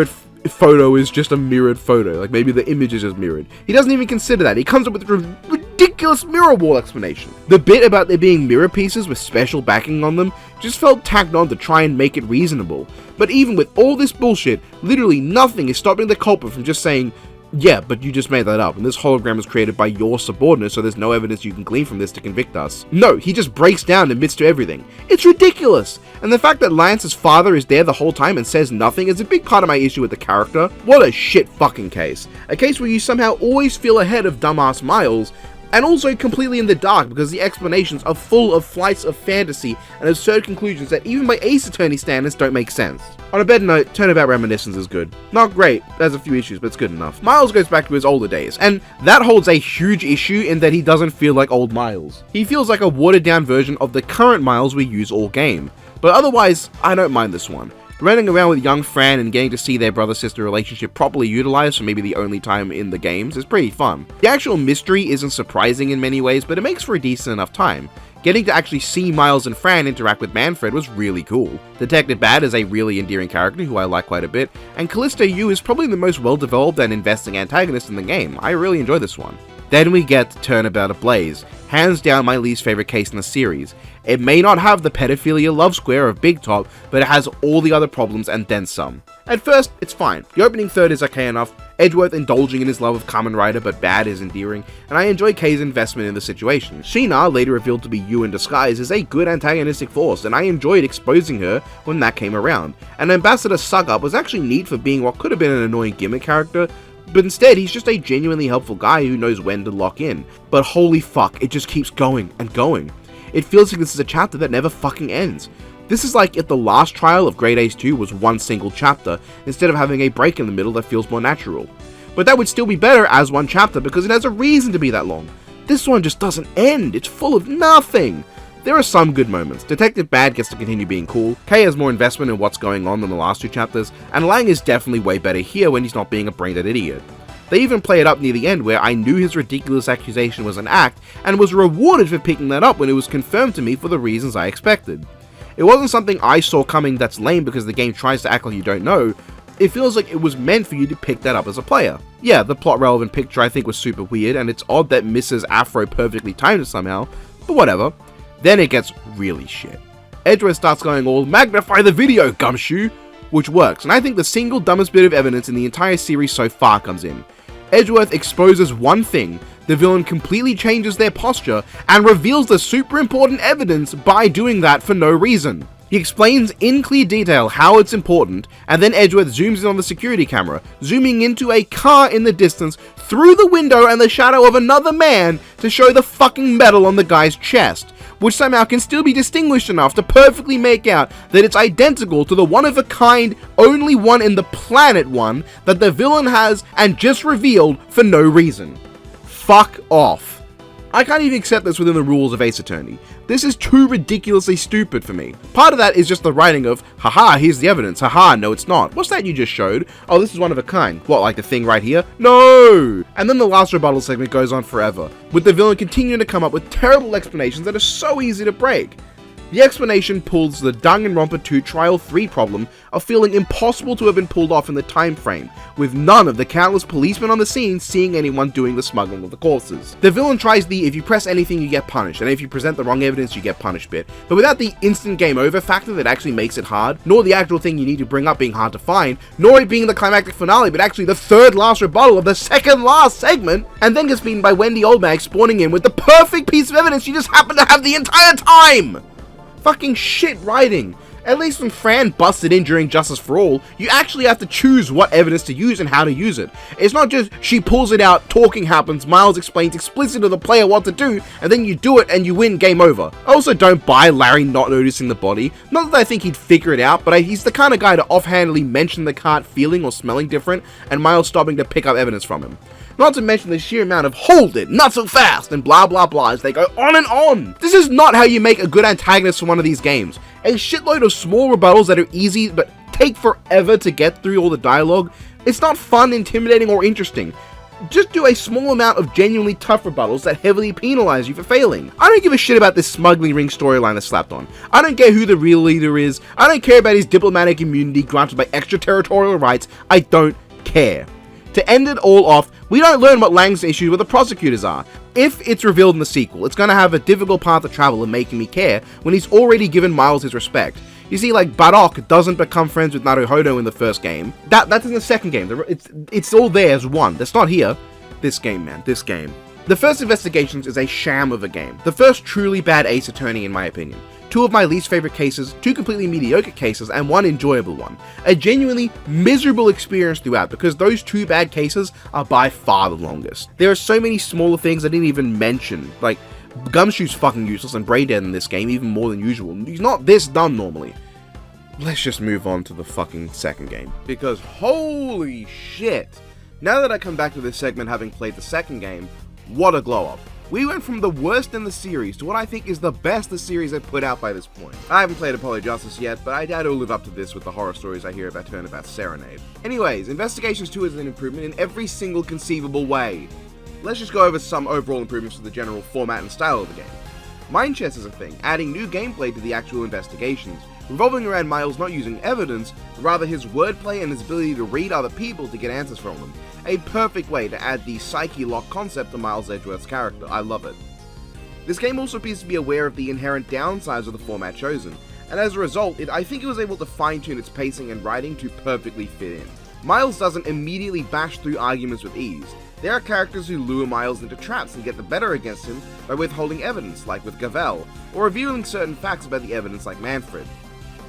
photo is just a mirrored photo, like maybe the image is just mirrored. He doesn't even consider that. He comes up with a ridiculous mirror wall explanation. The bit about there being mirror pieces with special backing on them just felt tacked on to try and make it reasonable. But even with all this bullshit, literally nothing is stopping the culprit from just saying, yeah, but you just made that up, and this hologram was created by your subordinate, so there's no evidence you can glean from this to convict us. No, he just breaks down and admits to everything. It's ridiculous! And the fact that Lance's father is there the whole time and says nothing is a big part of my issue with the character. What a shit fucking case. A case where you somehow always feel ahead of dumbass Miles, and also completely in the dark because the explanations are full of flights of fantasy and absurd conclusions that even by Ace Attorney standards don't make sense. On a better note, Turnabout Reminiscence is good. Not great, there's a few issues, but it's good enough. Miles goes back to his older days, and that holds a huge issue in that he doesn't feel like old Miles. He feels like a watered down version of the current Miles we use all game. But otherwise, I don't mind this one. Running around with young Fran and getting to see their brother-sister relationship properly utilized for maybe the only time in the games is pretty fun. The actual mystery isn't surprising in many ways, but it makes for a decent enough time. Getting to actually see Miles and Fran interact with Manfred was really cool. Detective Bad is a really endearing character who I like quite a bit, and Callisto U is probably the most well-developed and investing antagonist in the game. I really enjoy this one. Then we get Turnabout Ablaze, hands down my least favorite case in the series. It may not have the pedophilia love square of Big Top, but it has all the other problems and then some. At first, it's fine. The opening third is okay enough, Edgeworth indulging in his love of Kamen Rider, but Bad is endearing, and I enjoy Kay's investment in the situation. Sheena, later revealed to be Yu in disguise, is a good antagonistic force, and I enjoyed exposing her when that came around. And Ambassador Sugup was actually neat for being what could have been an annoying gimmick character, but instead he's just a genuinely helpful guy who knows when to lock in. But holy fuck, it just keeps going and going. It feels like this is a chapter that never fucking ends. This is like if the last trial of Great Ace 2 was one single chapter, instead of having a break in the middle that feels more natural. But that would still be better as one chapter because it has a reason to be that long. This one just doesn't end, it's full of nothing. There are some good moments. Detective Bad gets to continue being cool, Kay has more investment in what's going on than the last two chapters, and Lang is definitely way better here when he's not being a brain-dead idiot. They even play it up near the end where I knew his ridiculous accusation was an act, and was rewarded for picking that up when it was confirmed to me for the reasons I expected. It wasn't something I saw coming that's lame because the game tries to act like you don't know. It feels like it was meant for you to pick that up as a player. Yeah, the plot relevant picture I think was super weird, and it's odd that Mrs. Afro perfectly timed it somehow, but whatever. Then it gets really shit. Edgeworth starts going all, magnify the video, gumshoe, which works, and I think the single dumbest bit of evidence in the entire series so far comes in. Edgeworth exposes one thing, the villain completely changes their posture, and reveals the super important evidence by doing that for no reason. He explains in clear detail how it's important, and then Edgeworth zooms in on the security camera, zooming into a car in the distance, through the window and the shadow of another man to show the fucking medal on the guy's chest, which somehow can still be distinguished enough to perfectly make out that it's identical to the one-of-a-kind, only one in the planet one that the villain has and just revealed for no reason. Fuck off. I can't even accept this within the rules of Ace Attorney. This is too ridiculously stupid for me. Part of that is just the writing of, haha, here's the evidence, haha, no it's not. What's that you just showed? Oh, this is one of a kind. What, like the thing right here? No! And then the last rebuttal segment goes on forever, with the villain continuing to come up with terrible explanations that are so easy to break. The explanation pulls the Danganronpa 2 Trial 3 problem of feeling impossible to have been pulled off in the time frame, with none of the countless policemen on the scene seeing anyone doing the smuggling of the corpses. The villain tries the if you press anything you get punished, and if you present the wrong evidence you get punished bit, but without the instant game over factor that actually makes it hard, nor the actual thing you need to bring up being hard to find, nor it being the climactic finale but actually the third last rebuttal of the second last segment, and then gets beaten by Wendy Oldbag spawning in with the perfect piece of evidence you just happen to have the entire time! Fucking shit writing. At least when Fran busted in during Justice for All, you actually have to choose what evidence to use and how to use it. It's not just she pulls it out, talking happens, Miles explains explicitly to the player what to do, and then you do it and you win, game over. I also don't buy Larry not noticing the body. Not that I think he'd figure it out, but he's the kind of guy to offhandedly mention the cart feeling or smelling different, and Miles stopping to pick up evidence from him. Not to mention the sheer amount of hold it, not so fast, and blah blah blah as they go on and on. This is not how you make a good antagonist for one of these games. A shitload of small rebuttals that are easy but take forever to get through all the dialogue. It's not fun, intimidating, or interesting. Just do a small amount of genuinely tough rebuttals that heavily penalize you for failing. I don't give a shit about this smuggling ring storyline that's slapped on. I don't care who the real leader is. I don't care about his diplomatic immunity granted by extraterritorial rights. I don't care. To end it all off, we don't learn what Lang's issues with the prosecutors are. If it's revealed in the sequel, it's going to have a difficult path to travel in making me care when he's already given Miles his respect. You see, like, Barok doesn't become friends with Naruhodo in the first game. That's in the second game. It's all there as one. That's not here. This game, man. This game. The first Investigations is a sham of a game. The first truly bad Ace Attorney, in my opinion. Two of my least favorite cases, two completely mediocre cases, and one enjoyable one. A genuinely miserable experience throughout because those two bad cases are by far the longest. There are so many smaller things I didn't even mention, like Gumshoe's fucking useless and Braindead in this game even more than usual. He's not this dumb normally. Let's just move on to the fucking second game, because holy shit! Now that I come back to this segment having played the second game, what a glow up. We went from the worst in the series to what I think is the best the series had put out by this point. I haven't played Apollo Justice yet, but I doubt it'll live up to this with the horror stories I hear about Turnabout's Serenade. Anyways, Investigations 2 is an improvement in every single conceivable way. Let's just go over some overall improvements to the general format and style of the game. Mind chess is a thing, adding new gameplay to the actual investigations, revolving around Miles not using evidence, but rather his wordplay and his ability to read other people to get answers from them. A perfect way to add the psyche lock concept to Miles Edgeworth's character. I love it. This game also appears to be aware of the inherent downsides of the format chosen, and as a result, I think it was able to fine-tune its pacing and writing to perfectly fit in. Miles doesn't immediately bash through arguments with ease. There are characters who lure Miles into traps and get the better against him by withholding evidence, like with Gavel, or revealing certain facts about the evidence like Manfred.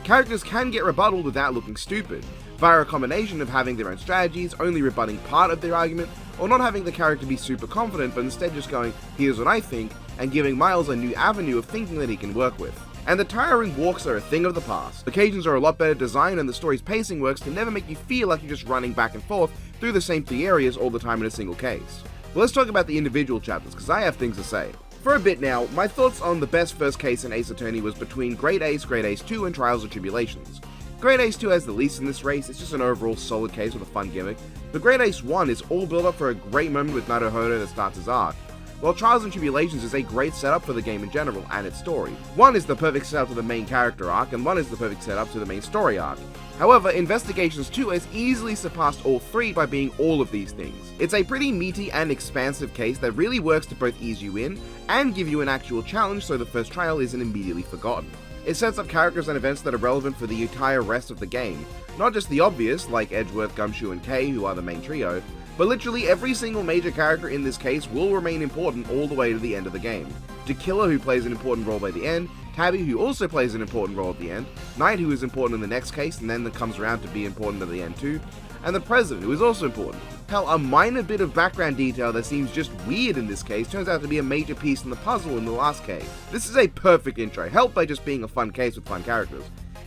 Characters can get rebutted without looking stupid, via a combination of having their own strategies, only rebutting part of their argument, or not having the character be super confident but instead just going, here's what I think, and giving Miles a new avenue of thinking that he can work with. And the tiring walks are a thing of the past. Occasions are a lot better designed and the story's pacing works to never make you feel like you're just running back and forth through the same 3 areas all the time in a single case. But let's talk about the individual chapters, because I have things to say. For a bit now, my thoughts on the best first case in Ace Attorney was between Great Ace 2, and Trials and Tribulations. Great Ace 2 has the least in this race, it's just an overall solid case with a fun gimmick, but Great Ace 1 is all built up for a great moment with Naruhodo that starts his arc, while Trials and Tribulations is a great setup for the game in general and its story. 1 is the perfect setup to the main character arc, and 1 is the perfect setup to the main story arc. However, Investigations 2 has easily surpassed all 3 by being all of these things. It's a pretty meaty and expansive case that really works to both ease you in and give you an actual challenge so the first trial isn't immediately forgotten. It sets up characters and events that are relevant for the entire rest of the game, not just the obvious like Edgeworth, Gumshoe, and Kay, who are the main trio, but literally every single major character in this case will remain important all the way to the end of the game. Killer, who plays an important role by the end, Tabby, who also plays an important role at the end, Knight, who is important in the next case and then comes around to be important at the end too, and the President, who is also important. Hell, a minor bit of background detail that seems just weird in this case turns out to be a major piece in the puzzle in the last case. This is a perfect intro, helped by just being a fun case with fun characters.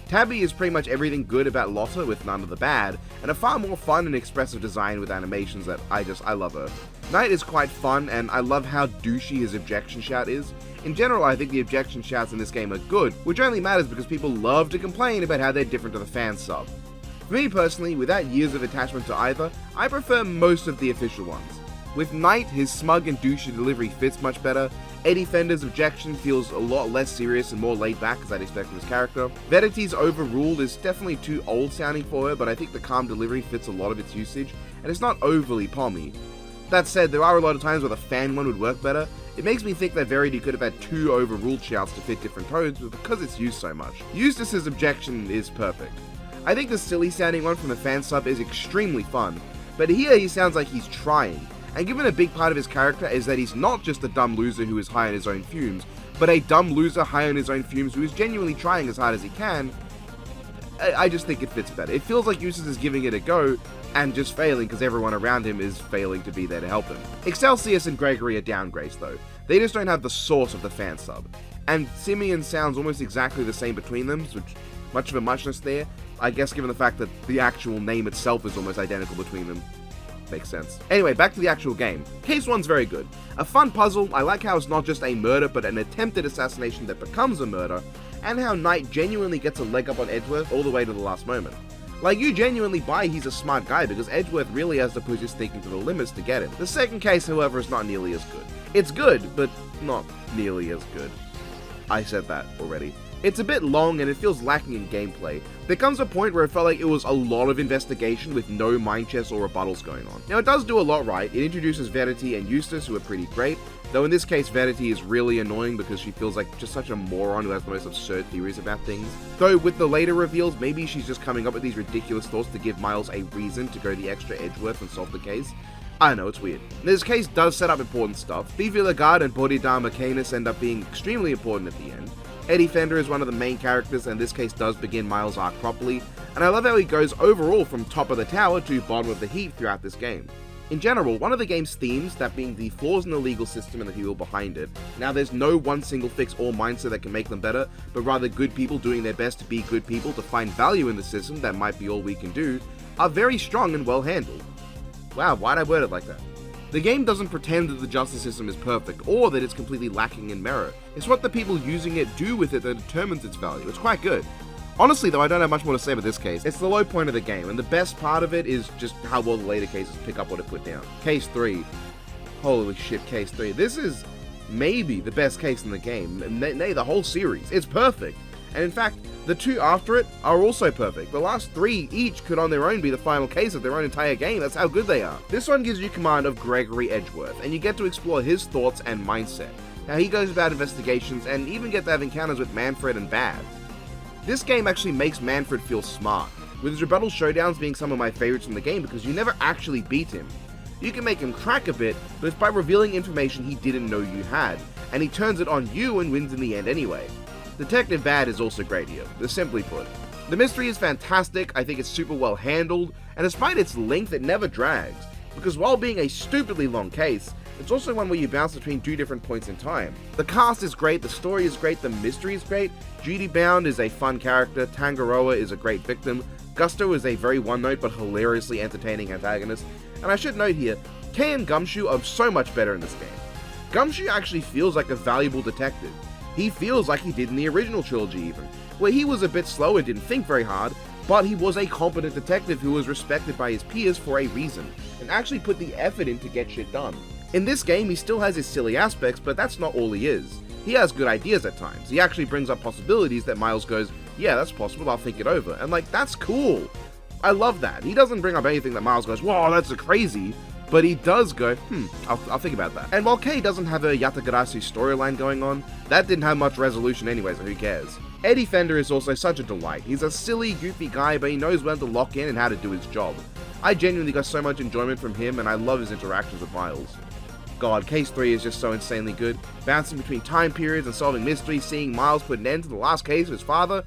Tabby is pretty much everything good about Lotta with none of the bad, and a far more fun and expressive design with animations that I love her. Knight is quite fun, and I love how douchey his objection shout is. In general, I think the objection shouts in this game are good, which only matters because people love to complain about how they're different to the fan sub. For me personally, without years of attachment to either, I prefer most of the official ones. With Knight, his smug and douchey delivery fits much better. Eddie Fender's objection feels a lot less serious and more laid back as I'd expect from his character. Verity's overruled is definitely too old sounding for her, but I think the calm delivery fits a lot of its usage, and it's not overly pommy. That said, there are a lot of times where the fan one would work better. It makes me think that Verity could have had 2 overruled shouts to fit different tones, but because it's used so much. Eustace's objection is perfect. I think the silly sounding one from the fan sub is extremely fun, but here he sounds like he's trying. And given a big part of his character is that he's not just a dumb loser who is high on his own fumes, but a dumb loser high on his own fumes who is genuinely trying as hard as he can, I just think it fits better. It feels like Eustace is giving it a go and just failing because everyone around him is failing to be there to help him. Excelsius and Gregory are downgrades though. They just don't have the source of the fan sub. And Simeon sounds almost exactly the same between them, which much of a muchness there. I guess given the fact that the actual name itself is almost identical between them. Makes sense. Anyway, back to the actual game. Case 1's very good. A fun puzzle, I like how it's not just a murder but an attempted assassination that becomes a murder, and how Knight genuinely gets a leg up on Edgeworth all the way to the last moment. Like, you genuinely buy he's a smart guy because Edgeworth really has to push his thinking to the limits to get him. The second case, however, is not nearly as good. It's good, but not nearly as good. I said that already. It's a bit long and it feels lacking in gameplay. There comes a point where it felt like it was a lot of investigation with no mind chess or rebuttals going on. Now it does do a lot right. It introduces Verity and Eustace, who are pretty great, though in this case Verity is really annoying because she feels like just such a moron who has the most absurd theories about things. Though with the later reveals, maybe she's just coming up with these ridiculous thoughts to give Miles a reason to go the extra Edgeworth and solve the case. I know, it's weird. This case does set up important stuff. Fifi Lagarde and Bodhidharma Canis end up being extremely important at the end. Eddie Fender is one of the main characters, and this case does begin Miles' arc properly, and I love how he goes overall from top of the tower to bottom of the heap throughout this game. In general, one of the game's themes, that being the flaws in the legal system and the people behind it, now there's no one single fix-all mindset that can make them better, but rather good people doing their best to be good people to find value in the system that might be all we can do, are very strong and well handled. Wow, why'd I word it like that? The game doesn't pretend that the justice system is perfect, or that it's completely lacking in merit. It's what the people using it do with it that determines its value. It's quite good. Honestly though, I don't have much more to say about this case. It's the low point of the game, and the best part of it is just how well the later cases pick up what it put down. Case 3. Holy shit, Case 3. This is maybe the best case in the game, nay, the whole series. It's perfect. And in fact, the two after it are also perfect. The last 3 each could on their own be the final case of their own entire game. That's how good they are. This one gives you command of Gregory Edgeworth, and you get to explore his thoughts and mindset, how he goes about investigations, and even get to have encounters with Manfred and Bad. This game actually makes Manfred feel smart, with his rebuttal showdowns being some of my favorites in the game because you never actually beat him. You can make him crack a bit, but it's by revealing information he didn't know you had, and he turns it on you and wins in the end anyway. Detective Bad is also great here, simply put. The mystery is fantastic, I think it's super well handled, and despite its length it never drags, because while being a stupidly long case, it's also one where you bounce between 2 different points in time. The cast is great, the story is great, the mystery is great, Judy Bound is a fun character, Tangaroa is a great victim, Gusto is a very one-note but hilariously entertaining antagonist, and I should note here, Kei and Gumshoe are so much better in this game. Gumshoe actually feels like a valuable detective. He feels like he did in the original trilogy even, where he was a bit slow and didn't think very hard, but he was a competent detective who was respected by his peers for a reason, and actually put the effort in to get shit done. In this game, he still has his silly aspects, but that's not all he is. He has good ideas at times. He actually brings up possibilities that Miles goes, yeah, that's possible, I'll think it over. And like, that's cool. I love that. He doesn't bring up anything that Miles goes, whoa, that's crazy. But he does go, I'll think about that. And while Kei doesn't have a Yatagarasu storyline going on, that didn't have much resolution anyway, so who cares? Eddie Fender is also such a delight. He's a silly, goofy guy, but he knows when to lock in and how to do his job. I genuinely got so much enjoyment from him, and I love his interactions with Miles. God, Case 3 is just so insanely good. Bouncing between time periods and solving mysteries, seeing Miles put an end to the last case of his father.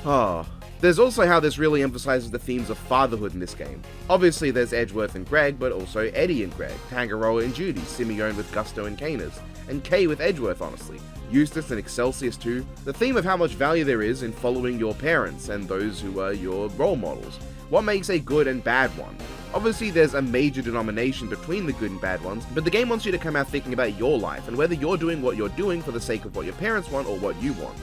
Oh. There's also how this really emphasizes the themes of fatherhood in this game. Obviously there's Edgeworth and Greg, but also Eddie and Greg, Tangaroa and Judy, Simeon with Gusto and Canis, and Kei with Edgeworth honestly, Eustace and Excelsius too. The theme of how much value there is in following your parents and those who are your role models. What makes a good and bad one? Obviously there's a major denomination between the good and bad ones, but the game wants you to come out thinking about your life and whether you're doing what you're doing for the sake of what your parents want or what you want.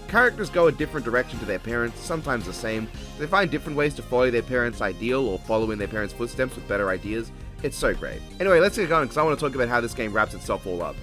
Characters go a different direction to their parents, sometimes the same. They find different ways to follow their parents' ideal or follow in their parents' footsteps with better ideas. It's so great. Anyway, let's get going because I want to talk about how this game wraps itself all up.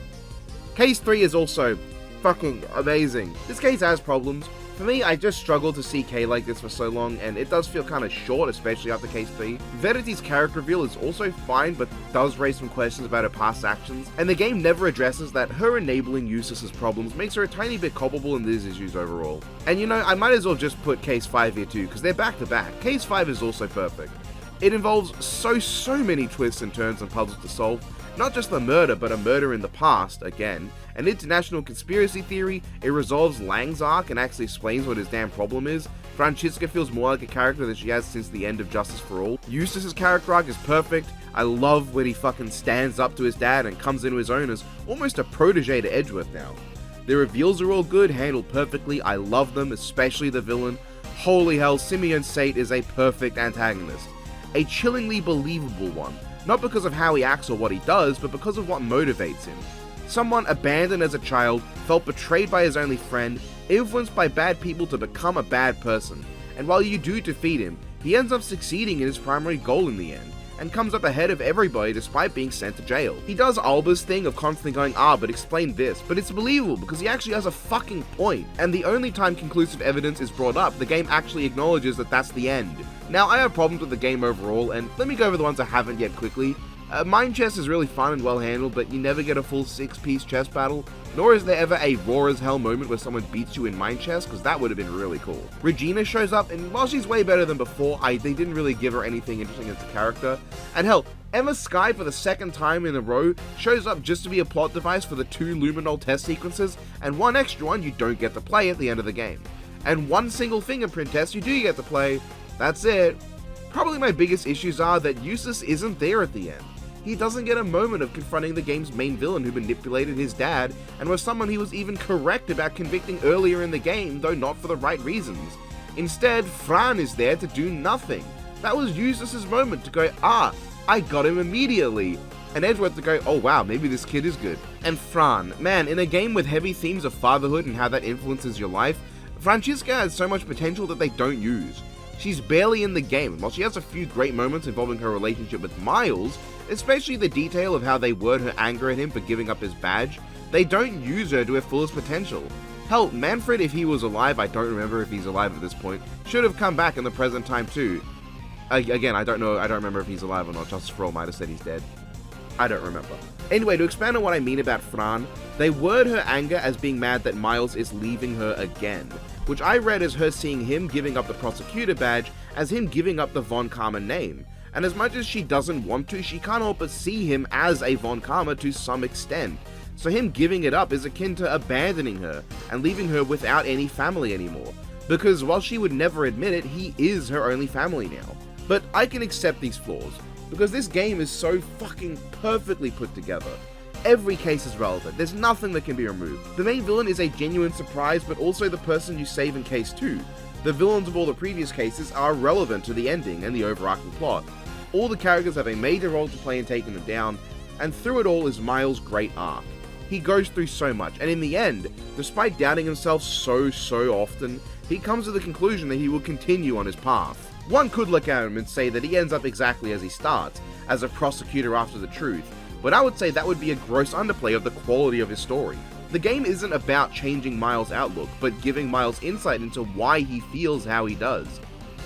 Case 3 is also fucking amazing. This case has problems. For me, I just struggled to see Kei like this for so long, and it does feel kind of short, especially after Case 3. Verity's character reveal is also fine, but does raise some questions about her past actions, and the game never addresses that her enabling Eustace's problems makes her a tiny bit culpable in these issues overall. And you know, I might as well just put Case 5 here too, because they're back to back. Case 5 is also perfect. It involves so many twists and turns and puzzles to solve, Not just the murder, but a murder in the past, again, an international conspiracy theory, it resolves Lang's arc and actually explains what his damn problem is. Francesca feels more like a character than she has since the end of Justice for All. Eustace's character arc is perfect. I love when he fucking stands up to his dad and comes into his own as almost a protege to Edgeworth now. The reveals are all good, handled perfectly, I love them, especially the villain. Holy hell, Simeon Sate is a perfect antagonist. A chillingly believable one. Not because of how he acts or what he does, but because of what motivates him. Someone abandoned as a child, felt betrayed by his only friend, influenced by bad people to become a bad person. And while you do defeat him, he ends up succeeding in his primary goal in the end, and comes up ahead of everybody despite being sent to jail. He does Alba's thing of constantly going, but explain this, but it's believable because he actually has a fucking point, and the only time conclusive evidence is brought up, the game actually acknowledges that that's the end. Now, I have problems with the game overall, and let me go over the ones I haven't yet quickly. Mind chess is really fun and well handled, but you never get a full 6-piece chess battle, nor is there ever a raw as hell moment where someone beats you in mind chess, because that would have been really cool. Regina shows up, and while she's way better than before, they didn't really give her anything interesting as a character. And hell, Emma Skye for the second time in a row shows up just to be a plot device for the 2 Luminol test sequences, and one extra one you don't get to play at the end of the game. And one single fingerprint test you do get to play. That's it. Probably my biggest issues are that Eustace isn't there at the end. He doesn't get a moment of confronting the game's main villain who manipulated his dad, and was someone he was even correct about convicting earlier in the game, though not for the right reasons. Instead, Fran is there to do nothing. That was Eustace's moment to go, I got him immediately. And Edgeworth to go, oh wow, maybe this kid is good. And Fran, man, in a game with heavy themes of fatherhood and how that influences your life, Francesca has so much potential that they don't use. She's barely in the game, and while she has a few great moments involving her relationship with Miles, especially the detail of how they word her anger at him for giving up his badge, they don't use her to her fullest potential. Hell, Manfred, if he was alive, I don't remember if he's alive at this point, should have come back in the present time too. Again, I don't remember if he's alive or not. Justice for All might have said he's dead. I don't remember. Anyway, to expand on what I mean about Fran, they word her anger as being mad that Miles is leaving her again, which I read as her seeing him giving up the prosecutor badge as him giving up the Von Karma name. And as much as she doesn't want to, she can't help but see him as a Von Karma to some extent. So him giving it up is akin to abandoning her and leaving her without any family anymore. Because while she would never admit it, he is her only family now. But I can accept these flaws, because this game is so fucking perfectly put together. Every case is relevant, there's nothing that can be removed. The main villain is a genuine surprise, but also the person you save in case 2. The villains of all the previous cases are relevant to the ending and the overarching plot. All the characters have a major role to play in taking them down, and through it all is Miles' great arc. He goes through so much, and in the end, despite doubting himself so often, he comes to the conclusion that he will continue on his path. One could look at him and say that he ends up exactly as he starts, as a prosecutor after the truth, but I would say that would be a gross underplay of the quality of his story. The game isn't about changing Miles' outlook, but giving Miles insight into why he feels how he does.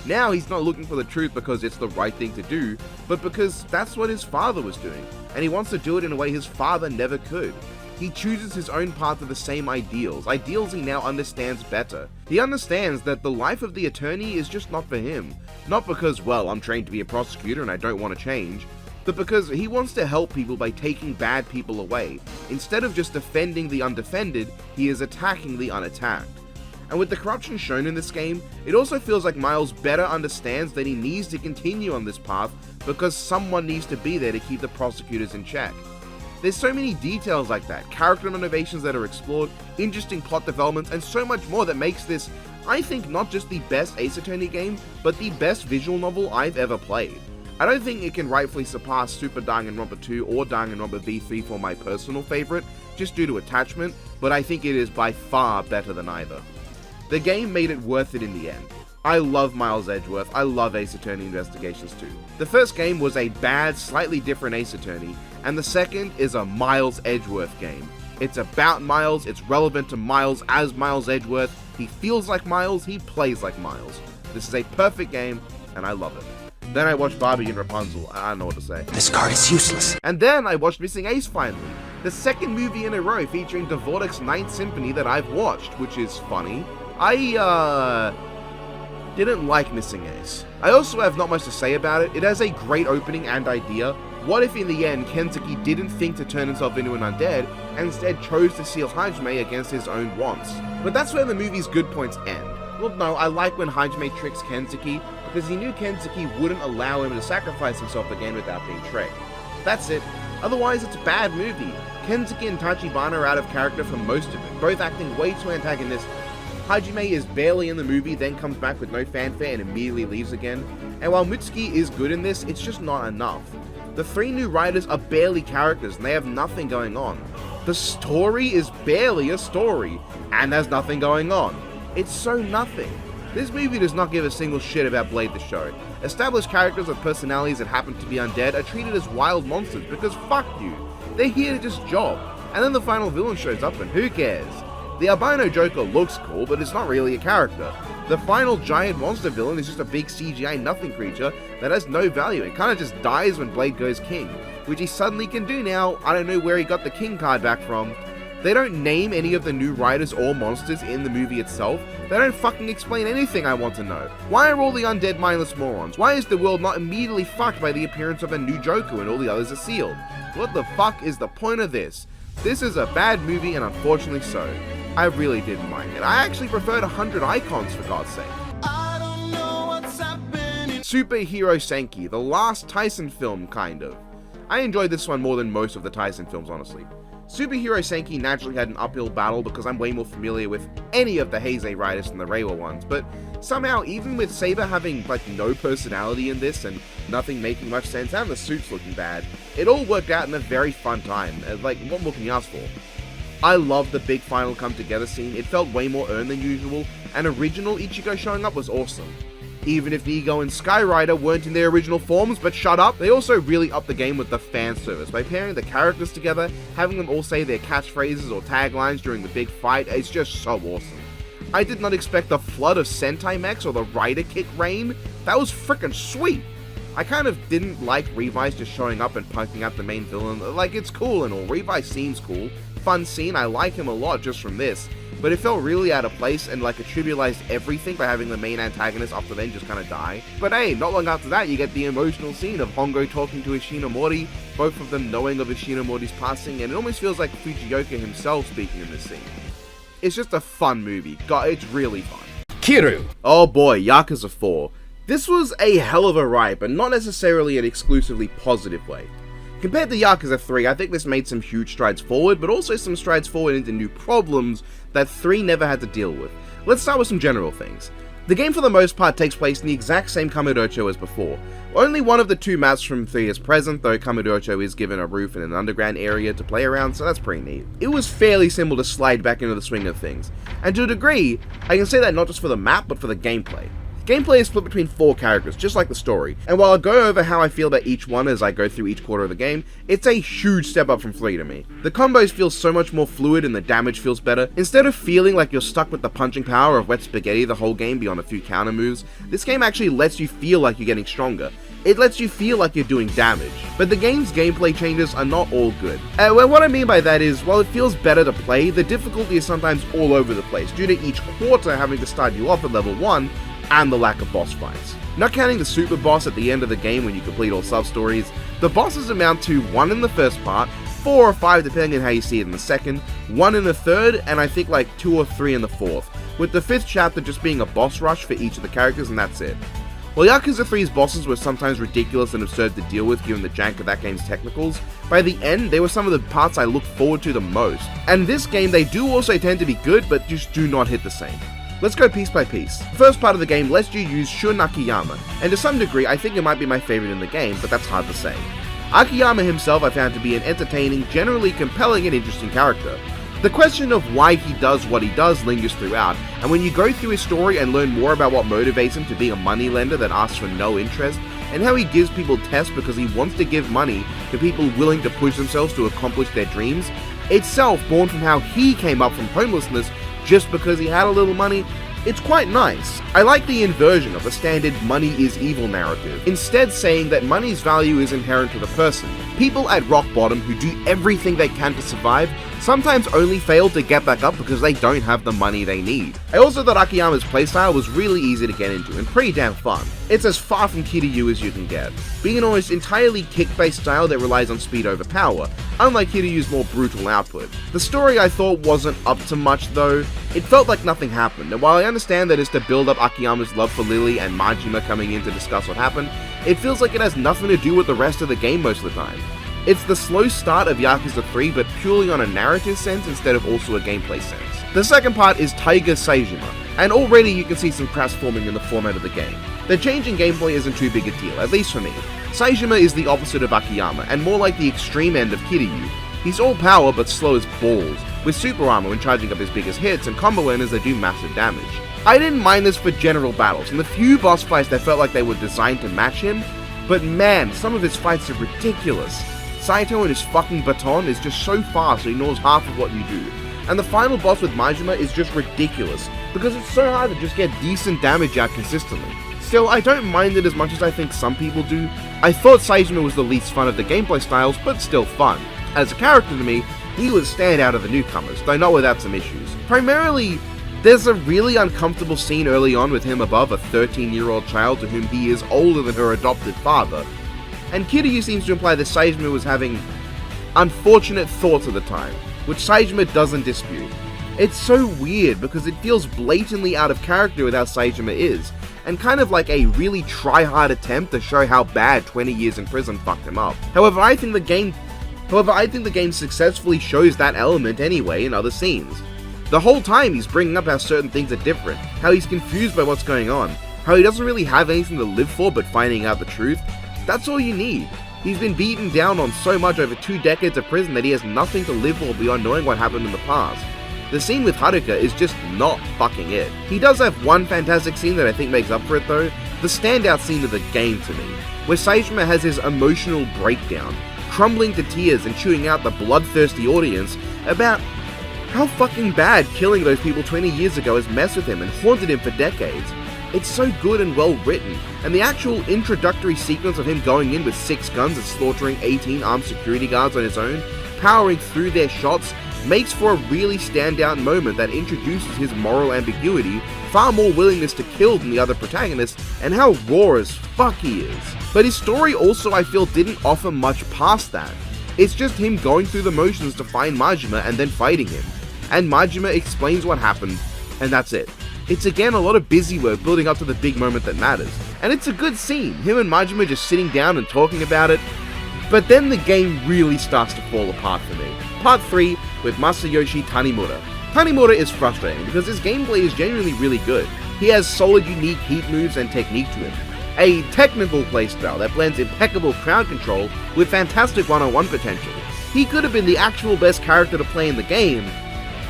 Now he's not looking for the truth because it's the right thing to do, but because that's what his father was doing, and he wants to do it in a way his father never could. He chooses his own path to the same ideals he now understands better. He understands that the life of the attorney is just not for him. Not because, well, I'm trained to be a prosecutor and I don't want to change, but because he wants to help people by taking bad people away. Instead of just defending the undefended, he is attacking the unattacked. And with the corruption shown in this game, it also feels like Miles better understands that he needs to continue on this path because someone needs to be there to keep the prosecutors in check. There's so many details like that, character motivations that are explored, interesting plot developments, and so much more that makes this, I think, not just the best Ace Attorney game, but the best visual novel I've ever played. I don't think it can rightfully surpass Super Danganronpa 2 or Danganronpa V3 for my personal favorite, just due to attachment, but I think it is by far better than either. The game made it worth it in the end. I love Miles Edgeworth, I love Ace Attorney Investigations 2. The first game was a bad, slightly different Ace Attorney, and the second is a Miles Edgeworth game. It's about Miles, it's relevant to Miles as Miles Edgeworth, he feels like Miles, he plays like Miles. This is a perfect game, and I love it. Then I watched Barbie and Rapunzel, I don't know what to say. This card is useless. And then I watched Missing Ace finally, the second movie in a row featuring Dvorak's Ninth Symphony that I've watched, which is funny. I didn't like Missing Ace. I also have not much to say about it. It has a great opening and idea, What if in the end Kensuke didn't think to turn himself into an undead and instead chose to seal Hajime against his own wants? But that's where the movie's good points end. Well, no, I like when Hajime tricks Kensuke because he knew Kensuke wouldn't allow him to sacrifice himself again without being tricked. That's it. Otherwise, it's a bad movie. Kensuke and Tachibana are out of character for most of it, both acting way too antagonistic. Hajime is barely in the movie, then comes back with no fanfare and immediately leaves again. And while Mitsuki is good in this, it's just not enough. The three new riders are barely characters and they have nothing going on. The story is barely a story, and there's nothing going on. It's so nothing. This movie does not give a single shit about Blade the Show. Established characters with personalities that happen to be undead are treated as wild monsters because fuck you. They're here to just job. And then the final villain shows up and who cares? The albino Joker looks cool, but it's not really a character. The final giant monster villain is just a big CGI nothing creature that has no value. It kind of just dies when Blade goes king, which he suddenly can do now. I don't know where he got the king card back from. They don't name any of the new riders or monsters in the movie itself. They don't fucking explain anything I want to know. Why are all the undead mindless morons? Why is the world not immediately fucked by the appearance of a new Joker when all the others are sealed? What the fuck is the point of this? This is a bad movie and unfortunately so. I really didn't mind it. I actually preferred 100 icons for God's sake. I don't know what's happening. Superhero Senki, the last Tyson film, kind of. I enjoyed this one more than most of the Tyson films, honestly. Superhero Senki naturally had an uphill battle because I'm way more familiar with any of the Heisei riders than the Reiwa ones, but somehow, even with Saber having like no personality in this and nothing making much sense and the suits looking bad, it all worked out in a very fun time. Like, what more can you ask for? I loved the big final come together scene. It felt way more earned than usual, and original Ichigo showing up was awesome. Even if Nigo and Skyrider weren't in their original forms, but shut up, they also really upped the game with the fan service by pairing the characters together, having them all say their catchphrases or taglines during the big fight. It's just so awesome. I did not expect the flood of Sentai mechs or the Rider Kick rain. That was frickin' sweet. I kind of didn't like Revice just showing up and punking out the main villain. Like, it's cool and all, Revice seems cool, fun scene, I like him a lot just from this, but it felt really out of place and like it trivialized everything by having the main antagonist up to then just kind of die. But hey, not long after that you get the emotional scene of Hongo talking to Ishinomori, both of them knowing of Ishinomori's passing, and it almost feels like Fujioka himself speaking in this scene. It's just a fun movie, God, it's really fun. Kiru! Oh boy, Yakuza 4. This was a hell of a ride, but not necessarily an exclusively positive way. Compared to Yakuza 3, I think this made some huge strides forward, but also some strides forward into new problems that 3 never had to deal with. Let's start with some general things. The game for the most part takes place in the exact same Kamurocho as before. Only one of the two maps from 3 is present, though Kamurocho is given a roof and an underground area to play around, so that's pretty neat. It was fairly simple to slide back into the swing of things, and to a degree, I can say that not just for the map, but for the gameplay. Gameplay is split between 4 characters, just like the story, and while I'll go over how I feel about each one as I go through each quarter of the game, it's a huge step up from 3 to me. The combos feel so much more fluid and the damage feels better. Instead of feeling like you're stuck with the punching power of wet spaghetti the whole game beyond a few counter moves, this game actually lets you feel like you're getting stronger. It lets you feel like you're doing damage. But the game's gameplay changes are not all good. Well, what I mean by that is, while it feels better to play, the difficulty is sometimes all over the place, due to each quarter having to start you off at level 1, and the lack of boss fights. Not counting the super boss at the end of the game when you complete all sub-stories, the bosses amount to 1 in the first part, 4 or 5 depending on how you see it in the second, 1 in the third, and I think like 2 or 3 in the fourth, with the 5th chapter just being a boss rush for each of the characters and that's it. While Yakuza 3's bosses were sometimes ridiculous and absurd to deal with given the jank of that game's technicals, by the end they were some of the parts I looked forward to the most. And this game they do also tend to be good, but just do not hit the same. Let's go piece by piece. The first part of the game lets you use Shun Akiyama, and to some degree I think it might be my favorite in the game, but that's hard to say. Akiyama himself I found to be an entertaining, generally compelling and interesting character. The question of why he does what he does lingers throughout, and when you go through his story and learn more about what motivates him to be a moneylender that asks for no interest, and how he gives people tests because he wants to give money to people willing to push themselves to accomplish their dreams, itself born from how he came up from homelessness just because he had a little money, It's quite nice. I like the inversion of the standard money is evil narrative, instead saying that money's value is inherent to the person. People at rock bottom who do everything they can to survive sometimes only fail to get back up because they don't have the money they need. I also thought Akiyama's playstyle was really easy to get into and pretty damn fun. It's as far from Kiryu as you can get, being an almost entirely kick-based style that relies on speed over power, unlike Kiryu's more brutal output. The story I thought wasn't up to much though. It felt like nothing happened, and while I understand that it's to build up Akiyama's love for Lily and Majima coming in to discuss what happened, it feels like it has nothing to do with the rest of the game most of the time. It's the slow start of Yakuza 3, but purely on a narrative sense instead of also a gameplay sense. The second part is Taiga Seijima, and already you can see some cracks forming in the format of the game. The change in gameplay isn't too big a deal, at least for me. Seijima is the opposite of Akiyama, and more like the extreme end of Kiryu. He's all power but slow as balls, with super armor when charging up his biggest hits and combo winners that do massive damage. I didn't mind this for general battles, and the few boss fights that felt like they were designed to match him, but man, some of his fights are ridiculous. Saito and his fucking baton is just so fast he ignores half of what you do, and the final boss with Majima is just ridiculous, because it's so hard to just get decent damage out consistently. Still, I don't mind it as much as I think some people do. I thought Seijima was the least fun of the gameplay styles, but still fun. As a character to me, he was standout of the newcomers, though not without some issues. Primarily, there's a really uncomfortable scene early on with him above a 13-year-old child to whom he is older than her adopted father, and Kiryu seems to imply that Seijima was having unfortunate thoughts at the time, which Seijima doesn't dispute. It's so weird because it feels blatantly out of character with how Seijima is, and kind of like a really try-hard attempt to show how bad 20 years in prison fucked him up. However, I think the game successfully shows that element anyway in other scenes. The whole time he's bringing up how certain things are different, how he's confused by what's going on, how he doesn't really have anything to live for but finding out the truth. That's all you need. He's been beaten down on so much over 2 decades of prison that he has nothing to live for beyond knowing what happened in the past. The scene with Haruka is just not fucking it. He does have one fantastic scene that I think makes up for it though, the standout scene of the game to me, where Seijima has his emotional breakdown, crumbling to tears and chewing out the bloodthirsty audience about how fucking bad killing those people 20 years ago has messed with him and haunted him for decades. It's so good and well written, and the actual introductory sequence of him going in with 6 guns and slaughtering 18 armed security guards on his own, powering through their shots, makes for a really standout moment that introduces his moral ambiguity, far more willingness to kill than the other protagonists, and how raw as fuck he is. But his story also I feel didn't offer much past that. It's just him going through the motions to find Majima and then fighting him, and Majima explains what happened, and that's it. It's again a lot of busy work building up to the big moment that matters, and it's a good scene, him and Majima just sitting down and talking about it, but then the game really starts to fall apart for me. Part 3 with Masayoshi Tanimura. Tanimura is frustrating because his gameplay is genuinely really good. He has solid unique heat moves and technique to him, a technical playstyle that blends impeccable crowd control with fantastic one-on-one potential. He could have been the actual best character to play in the game,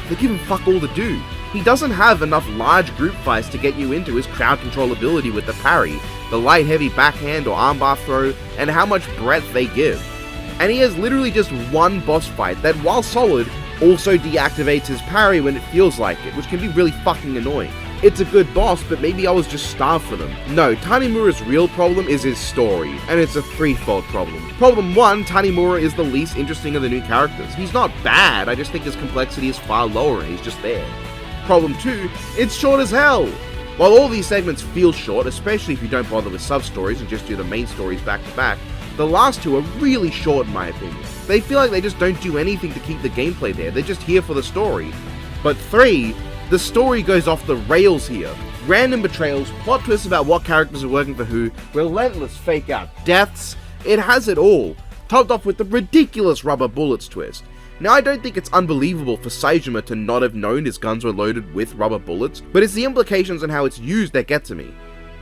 but give him fuck all to do. He doesn't have enough large group fights to get you into his crowd control ability with the parry, the light heavy backhand or armbar throw, and how much breadth they give. And he has literally just one boss fight that, while solid, also deactivates his parry when it feels like it, which can be really fucking annoying. It's a good boss, but maybe I was just starved for them. No, Tanimura's real problem is his story, and it's a threefold problem. Problem 1, Tanimura is the least interesting of the new characters. He's not bad, I just think his complexity is far lower and he's just there. Problem 2, it's short as hell! While all these segments feel short, especially if you don't bother with sub-stories and just do the main stories back to back, the last 2 are really short in my opinion. They feel like they just don't do anything to keep the gameplay there, they're just here for the story. But 3, the story goes off the rails here. Random betrayals, plot twists about what characters are working for who, relentless fake out deaths, it has it all, topped off with the ridiculous rubber bullets twist. Now, I don't think it's unbelievable for Seijima to not have known his guns were loaded with rubber bullets, but it's the implications and how it's used that get to me.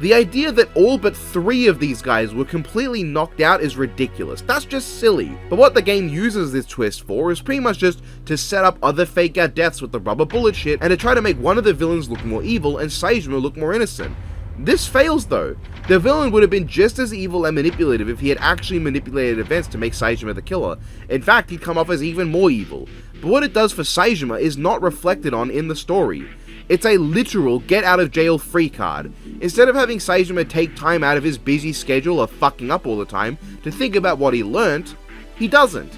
The idea that all but 3 of these guys were completely knocked out is ridiculous. That's just silly. But what the game uses this twist for is pretty much just to set up other fake out deaths with the rubber bullet shit and to try to make one of the villains look more evil and Seijima look more innocent. This fails though. The villain would have been just as evil and manipulative if he had actually manipulated events to make Seijima the killer. In fact, he'd come off as even more evil. But what it does for Seijima is not reflected on in the story. It's a literal get out of jail free card. Instead of having Saejima take time out of his busy schedule of fucking up all the time to think about what he learnt, he doesn't.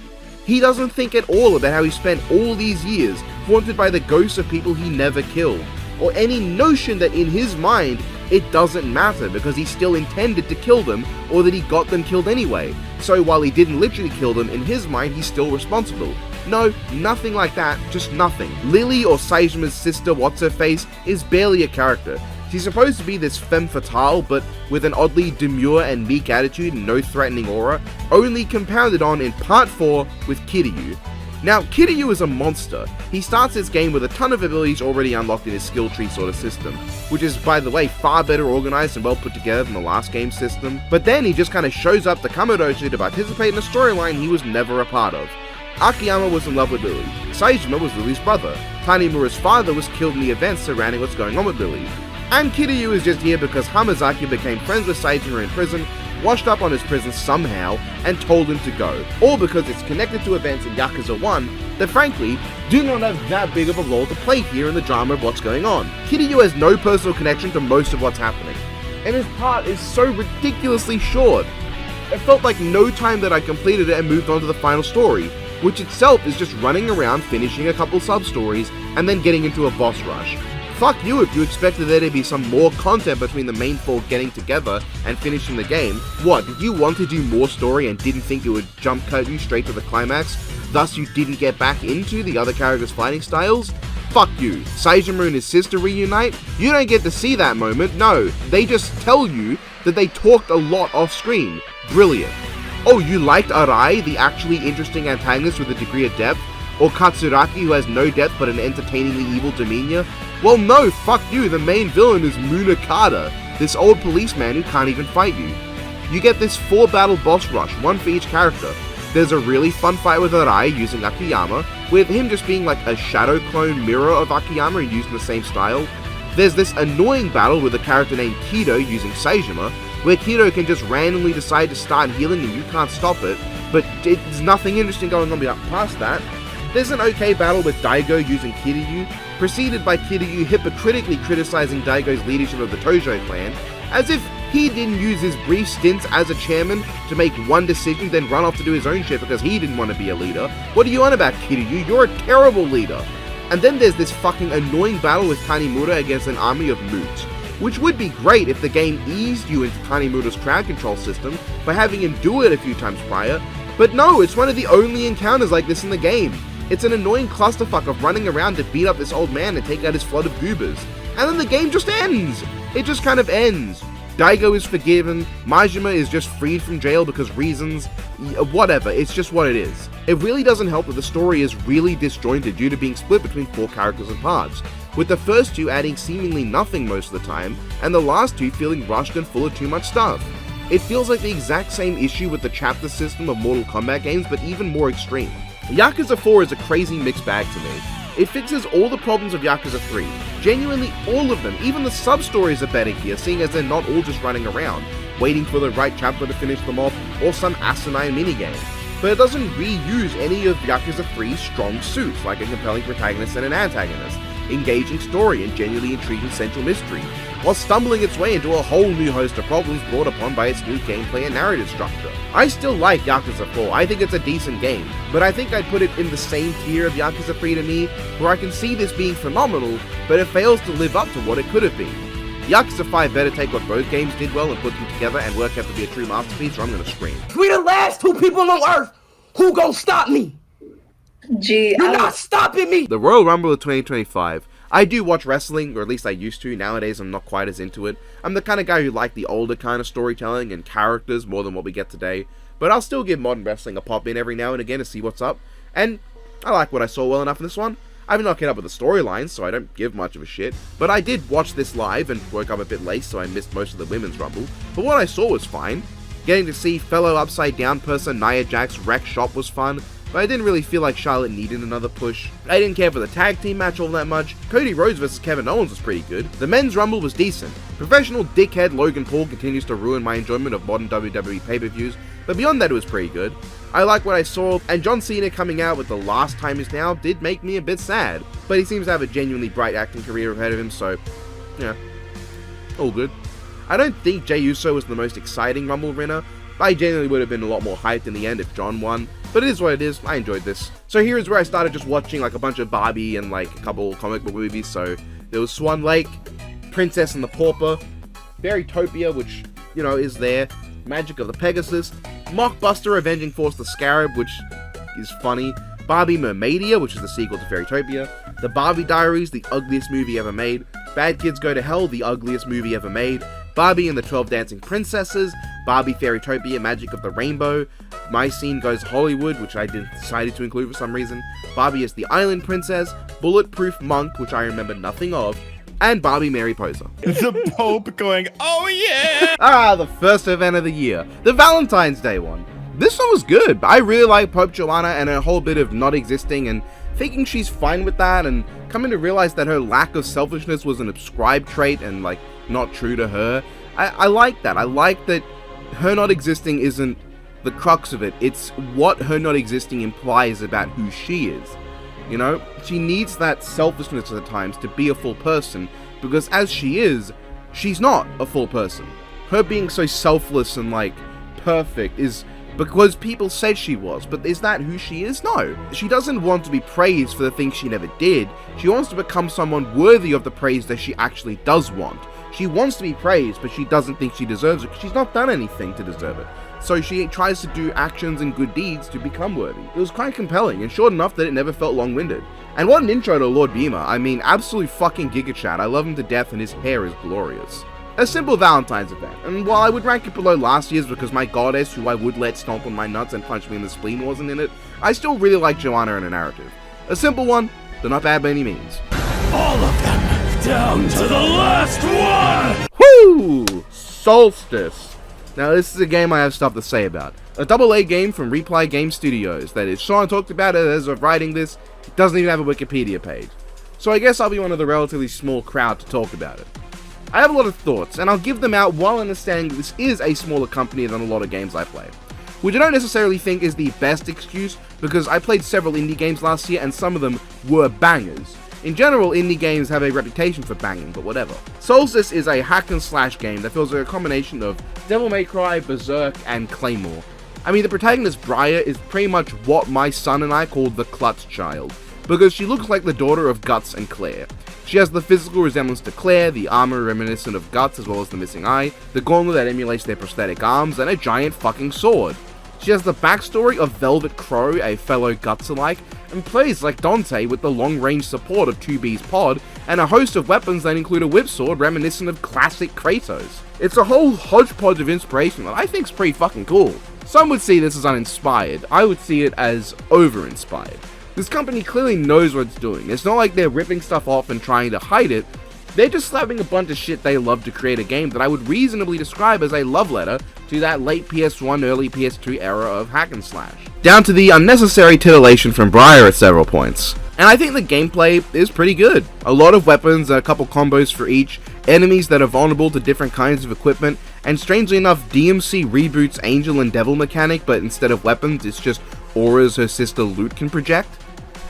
He doesn't think at all about how he spent all these years haunted by the ghosts of people he never killed, or any notion that in his mind it doesn't matter because he still intended to kill them or that he got them killed anyway. So while he didn't literally kill them, in his mind he's still responsible. No, nothing like that, just nothing. Lily, or Saejima's sister what's-her-face, is barely a character. She's supposed to be this femme fatale, but with an oddly demure and meek attitude and no threatening aura, only compounded on in part 4 with Kiryu. Now, Kiryu is a monster. He starts his game with a ton of abilities already unlocked in his skill tree sort of system, which is, by the way, far better organized and well put together than the last game's system. But then he just kind of shows up to Kamurocho to participate in a storyline he was never a part of. Akiyama was in love with Lily. Saejima was Lily's brother. Tanimura's father was killed in the events surrounding what's going on with Lily. And Kiryu is just here because Hamazaki became friends with Saejima in prison, washed up on his prison somehow, and told him to go. Or because it's connected to events in Yakuza 1 that frankly do not have that big of a role to play here in the drama of what's going on. Kiryu has no personal connection to most of what's happening, and his part is so ridiculously short. It felt like no time that I completed it and moved on to the final story, which itself is just running around finishing a couple sub-stories and then getting into a boss rush. Fuck you if you expected there to be some more content between the main four getting together and finishing the game. What, did you want to do more story and didn't think it would jump cut you straight to the climax, thus you didn't get back into the other characters' fighting styles? Fuck you. Saejima and his sister reunite? You don't get to see that moment, no. They just tell you that they talked a lot off screen. Brilliant. Oh, you liked Arai, the actually interesting antagonist with a degree of depth? Or Katsuraki, who has no depth but an entertainingly evil demeanor? Well no, fuck you, the main villain is Munakata, this old policeman who can't even fight you. You get this 4-battle boss rush, one for each character. There's a really fun fight with Arai using Akiyama, with him just being like a shadow clone mirror of Akiyama and using the same style. There's this annoying battle with a character named Kido using Saejima, where Kido can just randomly decide to start healing and you can't stop it, but there's nothing interesting going on past that. There's an okay battle with Daigo using Kiryu, preceded by Kiryu hypocritically criticizing Daigo's leadership of the Tojo clan, as if he didn't use his brief stints as a chairman to make one decision then run off to do his own shit because he didn't want to be a leader. What are you on about, Kiryu? You're a terrible leader. And then there's this fucking annoying battle with Tanimura against an army of moots, which would be great if the game eased you into Tanimura's crowd control system by having him do it a few times prior, but no, it's one of the only encounters like this in the game. It's an annoying clusterfuck of running around to beat up this old man and take out his flood of goobers. And then the game just ends! It just kind of ends. Daigo is forgiven, Majima is just freed from jail because reasons, whatever, it's just what it is. It really doesn't help that the story is really disjointed due to being split between 4 characters and parts, with the first 2 adding seemingly nothing most of the time, and the last 2 feeling rushed and full of too much stuff. It feels like the exact same issue with the chapter system of Mortal Kombat games, but even more extreme. Yakuza 4 is a crazy mixed bag to me. It fixes all the problems of Yakuza 3. Genuinely all of them. Even the sub-stories are better here, seeing as they're not all just running around, waiting for the right chapter to finish them off, or some asinine minigame. But it doesn't reuse any of Yakuza 3's strong suits, like a compelling protagonist and an antagonist, engaging story and genuinely intriguing central mystery, while stumbling its way into a whole new host of problems brought upon by its new gameplay and narrative structure. I still like Yakuza 4, I think it's a decent game, but I think I'd put it in the same tier of Yakuza 3 to me, where I can see this being phenomenal, but it fails to live up to what it could have been. Yakuza 5 better take what both games did well and put them together and work out to be a true masterpiece, or I'm gonna scream. We the last 2 people on Earth! Who gon' stop me? You're not stopping me! The Royal Rumble of 2025. I do watch wrestling, or at least I used to. Nowadays I'm not quite as into it. I'm the kind of guy who liked the older kind of storytelling and characters more than what we get today, but I'll still give modern wrestling a pop in every now and again to see what's up, and I like what I saw well enough in this one. I've not kept up with the storylines, so I don't give much of a shit, but I did watch this live and woke up a bit late, so I missed most of the women's rumble, but what I saw was fine. Getting to see fellow Upside Down person Nia Jax wreck shop was fun, but I didn't really feel like Charlotte needed another push. I didn't care for the tag team match all that much. Cody Rhodes vs Kevin Owens was pretty good. The men's rumble was decent. Professional dickhead Logan Paul continues to ruin my enjoyment of modern WWE pay-per-views, but beyond that it was pretty good. I like what I saw, and John Cena coming out with The Last Time Is Now did make me a bit sad, but he seems to have a genuinely bright acting career ahead of him, so, yeah, all good. I don't think Jey Uso was the most exciting Rumble winner, but I genuinely would have been a lot more hyped in the end if John won, but it is what it is. I enjoyed this. So here is where I started just watching like a bunch of Barbie and like a couple comic book movies. So there was Swan Lake, Princess and the Pauper, Fairytopia, which, you know, is there, Magic of the Pegasus, Mockbuster Avenging Force the Scarab, which is funny, Barbie Mermaidia, which is the sequel to Fairytopia, The Barbie Diaries, the ugliest movie ever made, Bad Kids Go to Hell, the ugliest movie ever made, Barbie and the 12 Dancing Princesses, Barbie Fairytopia, Magic of the Rainbow, My Scene Goes Hollywood, which I decided to include for some reason, Barbie as the Island Princess, Bulletproof Monk, which I remember nothing of, and Barbie Mary Poser. The Pope going, oh yeah! The first event of the year, the Valentine's Day one. This one was good. I really like Pope Joanna and her whole bit of not existing and thinking she's fine with that, and coming to realize that her lack of selfishness was an ascribed trait and like not true to her. I like that. I like that her not existing isn't the crux of it. It's what her not existing implies about who she is. You know, she needs that selfishness at times to be a full person, because as she is, she's not a full person. Her being so selfless and like perfect is because people said she was, but is that who she is? No. She doesn't want to be praised for the things she never did. She wants to become someone worthy of the praise that she actually does want. She wants to be praised, but she doesn't think she deserves it because she's not done anything to deserve it. So she tries to do actions and good deeds to become worthy. It was quite compelling and short enough that it never felt long-winded. And what an intro to Lord Beamer. I mean, absolute fucking Giga Chat. I love him to death and his hair is glorious. A simple Valentine's event, and while I would rank it below last year's because my goddess, who I would let stomp on my nuts and punch me in the spleen, wasn't in it, I still really like Joanna and a narrative. A simple one, but not bad by any means. All of them, down to the last one! Woo! Soulstice. Now this is a game I have stuff to say about. A AA game from Reply Game Studios, that is, Sean talked about it as of writing this, it doesn't even have a Wikipedia page. So I guess I'll be one of the relatively small crowd to talk about it. I have a lot of thoughts, and I'll give them out while understanding that this is a smaller company than a lot of games I play. Which I don't necessarily think is the best excuse, because I played several indie games last year and some of them were bangers. In general, indie games have a reputation for banging, but whatever. Soulstice is a hack and slash game that feels like a combination of Devil May Cry, Berserk, and Claymore. I mean, the protagonist Briar is pretty much what my son and I called the Klutz child, because she looks like the daughter of Guts and Claire. She has the physical resemblance to Claire, the armor reminiscent of Guts as well as the missing eye, the gauntlet that emulates their prosthetic arms, and a giant fucking sword. She has the backstory of Velvet Crow, a fellow Guts-alike, and plays like Dante with the long-range support of 2B's pod, and a host of weapons that include a whip sword reminiscent of classic Kratos. It's a whole hodgepodge of inspiration that I think's pretty fucking cool. Some would see this as uninspired, I would see it as over-inspired. This company clearly knows what it's doing. It's not like they're ripping stuff off and trying to hide it. They're just slapping a bunch of shit they love to create a game that I would reasonably describe as a love letter to that late PS1, early PS2 era of hack and slash. Down to the unnecessary titillation from Briar at several points. And I think the gameplay is pretty good. A lot of weapons, a couple combos for each, enemies that are vulnerable to different kinds of equipment, and strangely enough, DMC reboots Angel and Devil mechanic, but instead of weapons, it's just auras her sister Loot can project.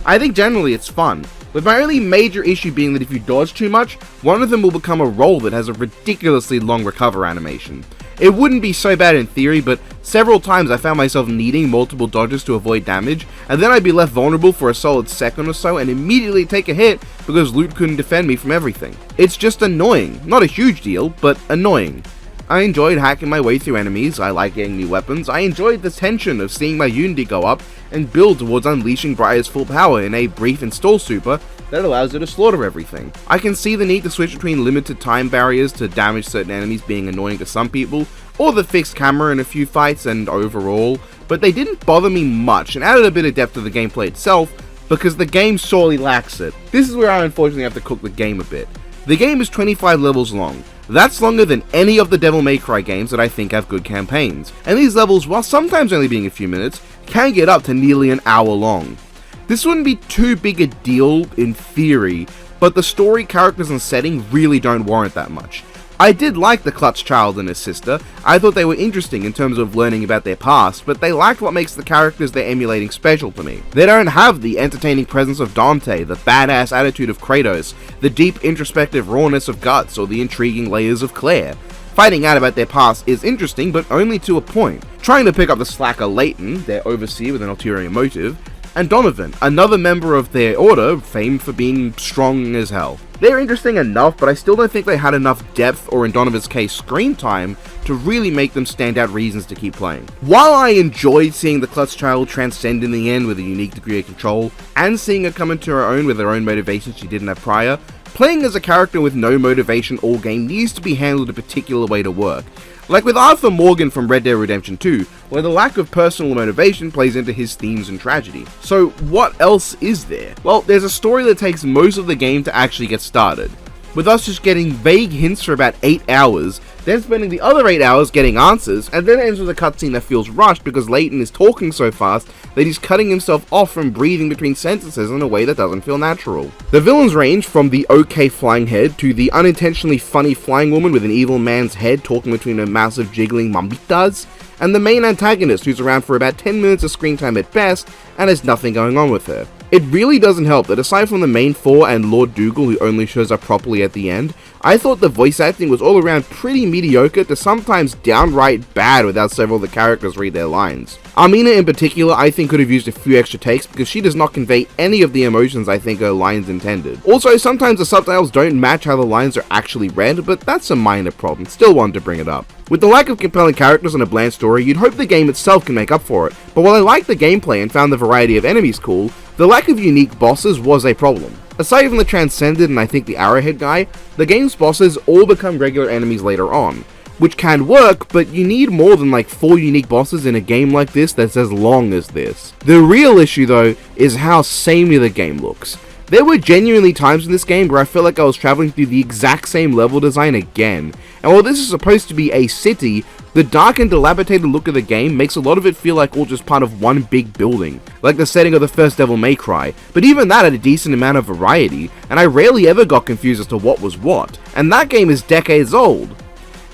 I think generally it's fun, with my only major issue being that if you dodge too much, one of them will become a roll that has a ridiculously long recover animation. It wouldn't be so bad in theory, but several times I found myself needing multiple dodges to avoid damage, and then I'd be left vulnerable for a solid second or so and immediately take a hit because Loot couldn't defend me from everything. It's just annoying. Not a huge deal, but annoying. I enjoyed hacking my way through enemies, I like getting new weapons, I enjoyed the tension of seeing my Unity go up and build towards unleashing Briar's full power in a brief install super that allows her to slaughter everything. I can see the need to switch between limited time barriers to damage certain enemies being annoying to some people, or the fixed camera in a few fights and overall, but they didn't bother me much and added a bit of depth to the gameplay itself because the game sorely lacks it. This is where I unfortunately have to cook the game a bit. The game is 25 levels long. That's longer than any of the Devil May Cry games that I think have good campaigns, and these levels, while sometimes only being a few minutes, can get up to nearly an hour long. This wouldn't be too big a deal in theory, but the story, characters, and setting really don't warrant that much. I did like the Clutch Child and his sister. I thought they were interesting in terms of learning about their past, but they lacked what makes the characters they're emulating special to me. They don't have the entertaining presence of Dante, the badass attitude of Kratos, the deep introspective rawness of Guts, or the intriguing layers of Claire. Finding out about their past is interesting, but only to a point. Trying to pick up the slacker Layton, their overseer with an ulterior motive, and Donovan, another member of their order famed for being strong as hell. They're interesting enough, but I still don't think they had enough depth, or in Donovan's case, screen time, to really make them stand out reasons to keep playing. While I enjoyed seeing the Clutch Child transcend in the end with a unique degree of control, and seeing her come into her own with her own motivations she didn't have prior, playing as a character with no motivation all game needs to be handled a particular way to work. Like with Arthur Morgan from Red Dead Redemption 2, where the lack of personal motivation plays into his themes and tragedy. So what else is there? Well, there's a story that takes most of the game to actually get started, with us just getting vague hints for about 8 hours, then spending the other 8 hours getting answers, and then it ends with a cutscene that feels rushed because Layton is talking so fast that he's cutting himself off from breathing between sentences in a way that doesn't feel natural. The villains range from the okay flying head to the unintentionally funny flying woman with an evil man's head talking between her massive jiggling mamitas, and the main antagonist who's around for about 10 minutes of screen time at best and has nothing going on with her. It really doesn't help that aside from the main four and Lord Dougal, who only shows up properly at the end, I thought the voice acting was all around pretty mediocre to sometimes downright bad without several of the characters read their lines. Armina in particular I think could have used a few extra takes because she does not convey any of the emotions I think her lines intended. Also, sometimes the subtitles don't match how the lines are actually read, but that's a minor problem, still wanted to bring it up. With the lack of compelling characters and a bland story, you'd hope the game itself can make up for it, but while I liked the gameplay and found the variety of enemies cool, the lack of unique bosses was a problem. Aside from the Transcended and I think the Arrowhead guy, the game's bosses all become regular enemies later on, which can work, but you need more than like 4 unique bosses in a game like this that's as long as this. The real issue though is how samey the game looks. There were genuinely times in this game where I felt like I was traveling through the exact same level design again, and while this is supposed to be a city, the dark and dilapidated look of the game makes a lot of it feel like all just part of one big building, like the setting of the first Devil May Cry, but even that had a decent amount of variety, and I rarely ever got confused as to what was what, and that game is decades old.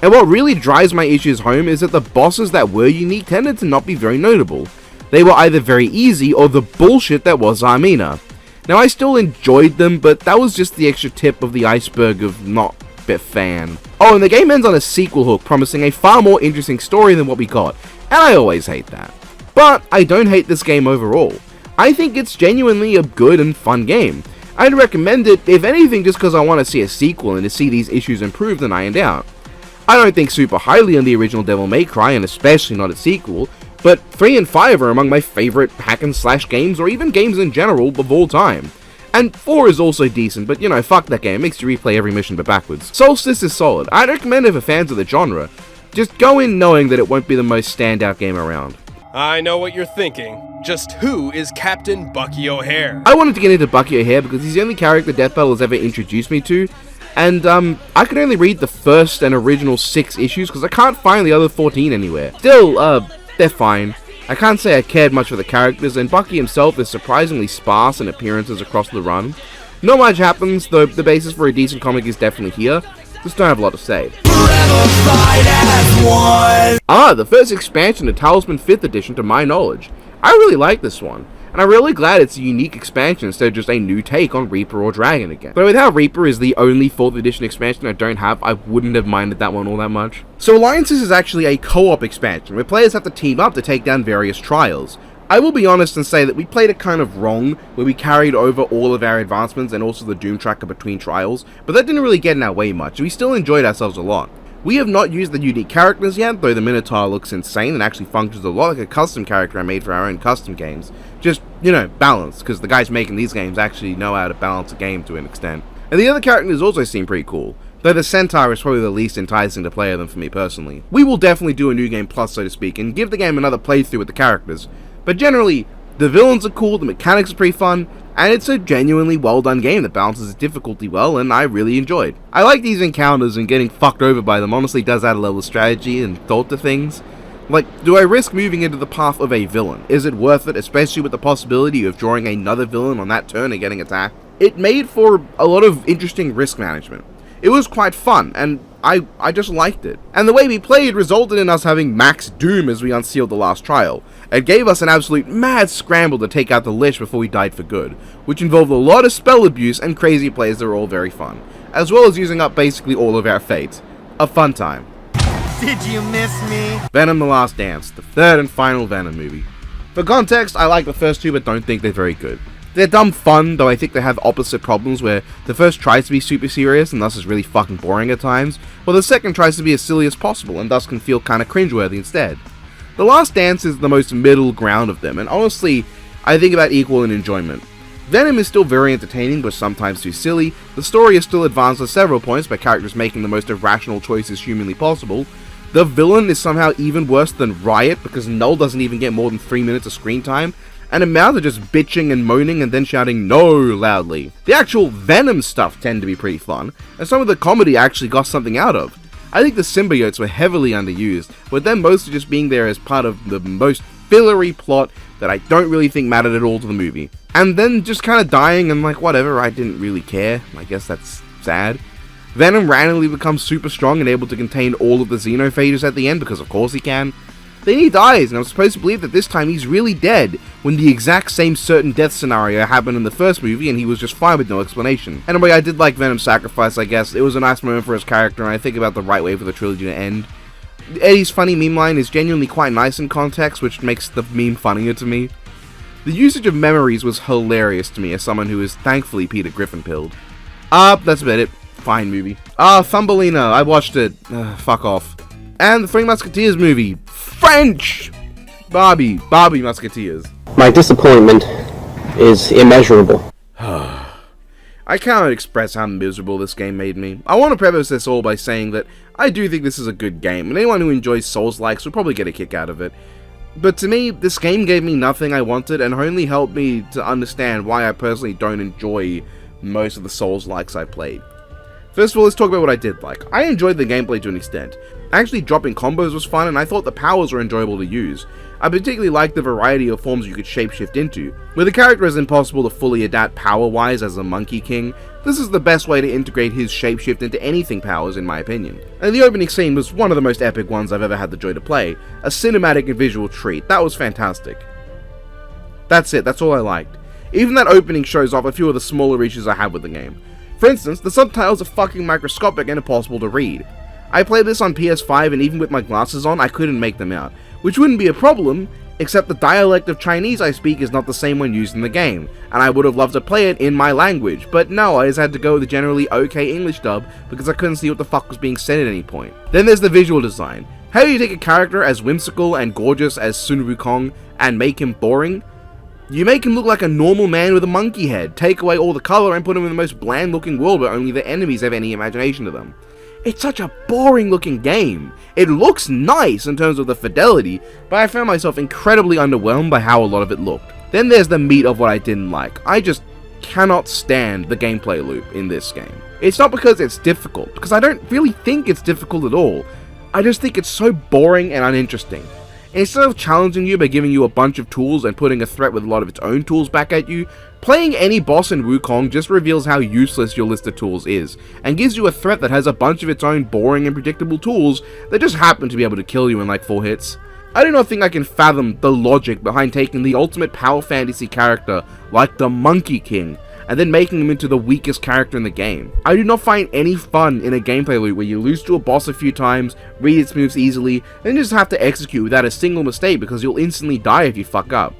And what really drives my issues home is that the bosses that were unique tended to not be very notable. They were either very easy or the bullshit that was Armina. Now I still enjoyed them, but that was just the extra tip of the iceberg of not a fan. Oh, and the game ends on a sequel hook promising a far more interesting story than what we got, and I always hate that. But I don't hate this game overall. I think it's genuinely a good and fun game. I'd recommend it, if anything, just because I want to see a sequel and to see these issues improved and ironed out. I don't think super highly on the original Devil May Cry, and especially not its sequel, but 3 and 5 are among my favourite hack and slash games, or even games in general, of all time. And 4 is also decent, but you know, fuck that game, it makes you replay every mission but backwards. Soulstice is solid. I'd recommend it for fans of the genre. Just go in knowing that it won't be the most standout game around. I know what you're thinking. Just who is Captain Bucky O'Hare? I wanted to get into Bucky O'Hare because he's the only character Death Battle has ever introduced me to, and I could only read the first and original 6 issues because I can't find the other 14 anywhere. Still, they're fine. I can't say I cared much for the characters, and Bucky himself is surprisingly sparse in appearances across the run. Not much happens, though the basis for a decent comic is definitely here. Just don't have a lot to say. The first expansion to Talisman 5th edition to my knowledge. I really like this one, and I'm really glad it's a unique expansion instead of just a new take on Reaper or Dragon again. But with how Reaper is the only 4th edition expansion I don't have, I wouldn't have minded that one all that much. So Alliances is actually a co-op expansion, where players have to team up to take down various trials. I will be honest and say that we played it kind of wrong, where we carried over all of our advancements and also the Doom tracker between trials, but that didn't really get in our way much, we still enjoyed ourselves a lot. We have not used the unique characters yet, though the Minotaur looks insane and actually functions a lot like a custom character I made for our own custom games. Just, you know, balanced, because the guys making these games actually know how to balance a game to an extent. And the other characters also seem pretty cool, though the Centaur is probably the least enticing to play of them for me personally. We will definitely do a New Game Plus, so to speak, and give the game another playthrough with the characters, but generally, the villains are cool, the mechanics are pretty fun, and it's a genuinely well done game that balances its difficulty well, and I really enjoyed. I like these encounters, and getting fucked over by them honestly does add a level of strategy and thought to things. Like, do I risk moving into the path of a villain? Is it worth it, especially with the possibility of drawing another villain on that turn and getting attacked? It made for a lot of interesting risk management. It was quite fun, and I just liked it. And the way we played resulted in us having max doom as we unsealed the last trial. It gave us an absolute mad scramble to take out the Lich before we died for good, which involved a lot of spell abuse and crazy plays that were all very fun, as well as using up basically all of our fate. A fun time. Did you miss me? Venom: The Last Dance, the third and final Venom movie. For context, I like the first two but don't think they're very good. They're dumb fun, though I think they have opposite problems where the first tries to be super serious and thus is really fucking boring at times, while the second tries to be as silly as possible and thus can feel kinda cringeworthy instead. The Last Dance is the most middle ground of them, and honestly, I think about equal in enjoyment. Venom is still very entertaining, but sometimes too silly. The story is still advanced at several points by characters making the most irrational choices humanly possible. The villain is somehow even worse than Riot, because Null doesn't even get more than 3 minutes of screen time, and Amount are just bitching and moaning and then shouting no loudly. The actual Venom stuff tend to be pretty fun, and some of the comedy I actually got something out of. I think the symbiotes were heavily underused, with them mostly just being there as part of the most fillery plot that I don't really think mattered at all to the movie. And then just kind of dying and like whatever, I didn't really care. I guess that's sad. Venom randomly becomes super strong and able to contain all of the xenophages at the end, because of course he can. Then he dies, and I'm supposed to believe that this time he's really dead, when the exact same certain death scenario happened in the first movie and he was just fine with no explanation. Anyway, I did like Venom's sacrifice, I guess. It was a nice moment for his character, and I think about the right way for the trilogy to end. Eddie's funny meme line is genuinely quite nice in context, which makes the meme funnier to me. The usage of memories was hilarious to me as someone who is thankfully Peter Griffin pilled. That's about it. Fine movie. Thumbelina, I watched it. Fuck off. And the Three Musketeers movie. French! Barbie Musketeers. My disappointment is immeasurable. I cannot express how miserable this game made me. I want to preface this all by saying that I do think this is a good game, and anyone who enjoys Souls-likes will probably get a kick out of it. But to me, this game gave me nothing I wanted, and only helped me to understand why I personally don't enjoy most of the Souls-likes I played. First of all, let's talk about what I did like. I enjoyed the gameplay to an extent. Actually, dropping combos was fun, and I thought the powers were enjoyable to use. I particularly liked the variety of forms you could shapeshift into. With a character as impossible to fully adapt power-wise as a Monkey King, this is the best way to integrate his shapeshift into anything powers in my opinion. And the opening scene was one of the most epic ones I've ever had the joy to play. A cinematic and visual treat. That was fantastic. That's it, that's all I liked. Even that opening shows off a few of the smaller issues I have with the game. For instance, the subtitles are fucking microscopic and impossible to read. I played this on PS5 and even with my glasses on, I couldn't make them out. Which wouldn't be a problem, except the dialect of Chinese I speak is not the same one used in the game, and I would have loved to play it in my language, but no, I just had to go with the generally okay English dub because I couldn't see what the fuck was being said at any point. Then there's the visual design. How do you take a character as whimsical and gorgeous as Sun Wukong and make him boring? You make him look like a normal man with a monkey head, take away all the color and put him in the most bland looking world where only the enemies have any imagination to them. It's such a boring looking game. It looks nice in terms of the fidelity, but I found myself incredibly underwhelmed by how a lot of it looked. Then there's the meat of what I didn't like. I just cannot stand the gameplay loop in this game. It's not because it's difficult, because I don't really think it's difficult at all. I just think it's so boring and uninteresting. Instead of challenging you by giving you a bunch of tools and putting a threat with a lot of its own tools back at you, playing any boss in Wukong just reveals how useless your list of tools is, and gives you a threat that has a bunch of its own boring and predictable tools that just happen to be able to kill you in like 4 hits. I do not think I can fathom the logic behind taking the ultimate power fantasy character like the Monkey King, and then making him into the weakest character in the game. I do not find any fun in a gameplay loop where you lose to a boss a few times, read its moves easily, and just have to execute without a single mistake because you'll instantly die if you fuck up.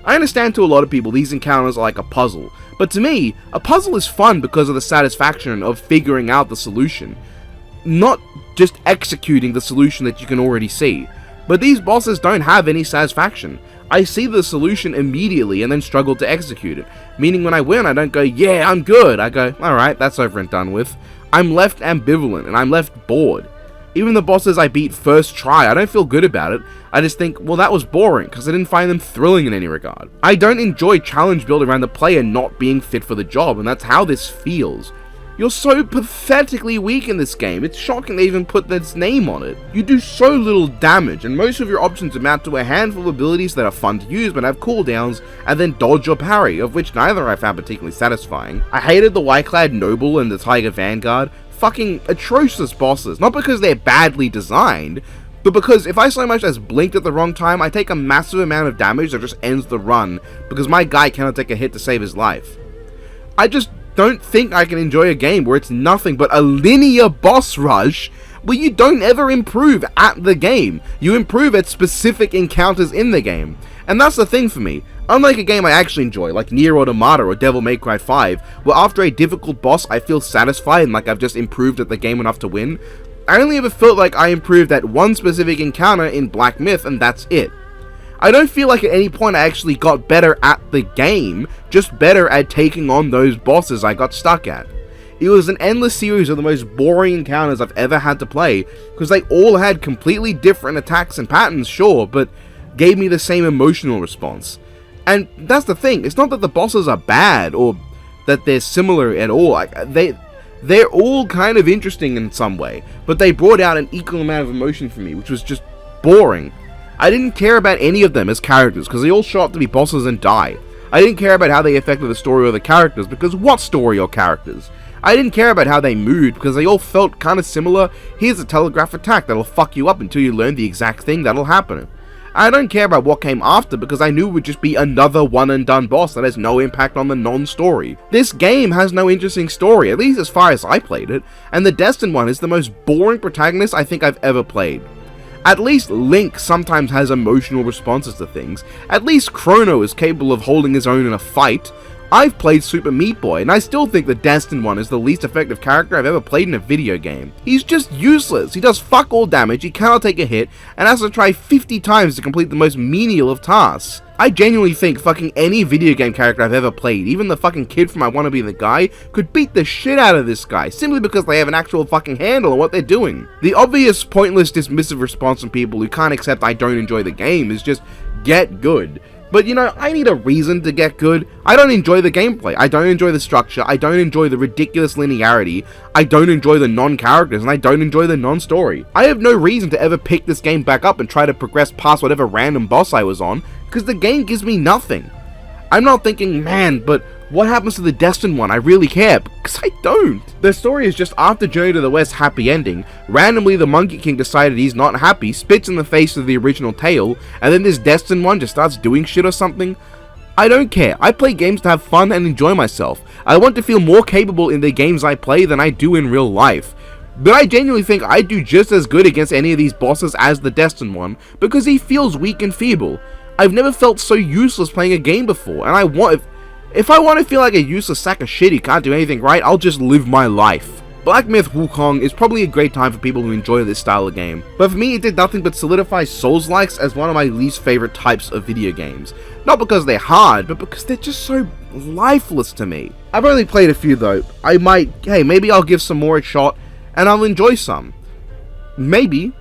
I understand to a lot of people these encounters are like a puzzle, but to me, a puzzle is fun because of the satisfaction of figuring out the solution, not just executing the solution that you can already see. But these bosses don't have any satisfaction. I see the solution immediately and then struggle to execute it, meaning when I win I don't go, yeah, I'm good, I go, alright, that's over and done with. I'm left ambivalent and I'm left bored. Even the bosses I beat first try, I don't feel good about it. I just think, well, that was boring because I didn't find them thrilling in any regard. I don't enjoy challenge build around the player not being fit for the job, and that's how this feels. You're so pathetically weak in this game, it's shocking they even put its name on it. You do so little damage, and most of your options amount to a handful of abilities that are fun to use but have cooldowns, and then dodge or parry, of which neither I found particularly satisfying. I hated the White-clad Noble and the Tiger Vanguard, fucking atrocious bosses, not because they're badly designed, but because if I so much as blinked at the wrong time, I take a massive amount of damage that just ends the run, because my guy cannot take a hit to save his life. I just don't think I can enjoy a game where it's nothing but a linear boss rush where you don't ever improve at the game. You improve at specific encounters in the game. And that's the thing for me. Unlike a game I actually enjoy, like Nier Automata or Devil May Cry 5, where after a difficult boss I feel satisfied and like I've just improved at the game enough to win, I only ever felt like I improved at one specific encounter in Black Myth and that's it. I don't feel like at any point I actually got better at the game, just better at taking on those bosses I got stuck at. It was an endless series of the most boring encounters I've ever had to play, because they all had completely different attacks and patterns, sure, but gave me the same emotional response. And that's the thing, it's not that the bosses are bad, or that they're similar at all, they're all kind of interesting in some way, but they brought out an equal amount of emotion for me, which was just boring. I didn't care about any of them as characters, because they all show up to be bosses and die. I didn't care about how they affected the story or the characters, because what story or characters? I didn't care about how they moved, because they all felt kind of similar. Here's a telegraph attack that'll fuck you up until you learn the exact thing that'll happen. I don't care about what came after, because I knew it would just be another one and done boss that has no impact on the non-story. This game has no interesting story, at least as far as I played it, and the Destined one is the most boring protagonist I think I've ever played. At least Link sometimes has emotional responses to things. At least Chrono is capable of holding his own in a fight. I've played Super Meat Boy, and I still think the Destined one is the least effective character I've ever played in a video game. He's just useless, he does fuck all damage, he cannot take a hit, and has to try 50 times to complete the most menial of tasks. I genuinely think fucking any video game character I've ever played, even the fucking kid from I Wanna Be the Guy, could beat the shit out of this guy, simply because they have an actual fucking handle on what they're doing. The obvious, pointless, dismissive response from people who can't accept I don't enjoy the game is just, get good. But you know, I need a reason to get good. I don't enjoy the gameplay, I don't enjoy the structure, I don't enjoy the ridiculous linearity, I don't enjoy the non-characters, and I don't enjoy the non-story. I have no reason to ever pick this game back up and try to progress past whatever random boss I was on, because the game gives me nothing. I'm not thinking, man, but what happens to the Destined one? I really care, because I don't. The story is just after Journey to the West's happy ending, randomly the Monkey King decided he's not happy, spits in the face of the original tale, and then this Destined one just starts doing shit or something. I don't care. I play games to have fun and enjoy myself. I want to feel more capable in the games I play than I do in real life. But I genuinely think I do just as good against any of these bosses as the Destined one, because he feels weak and feeble. I've never felt so useless playing a game before, and if I want to feel like a useless sack of shit who can't do anything right, I'll just live my life. Black Myth Wukong is probably a great time for people who enjoy this style of game, but for me it did nothing but solidify Souls-likes as one of my least favorite types of video games. Not because they're hard, but because they're just so lifeless to me. I've only played a few though. Maybe I'll give some more a shot, and I'll enjoy some. Maybe.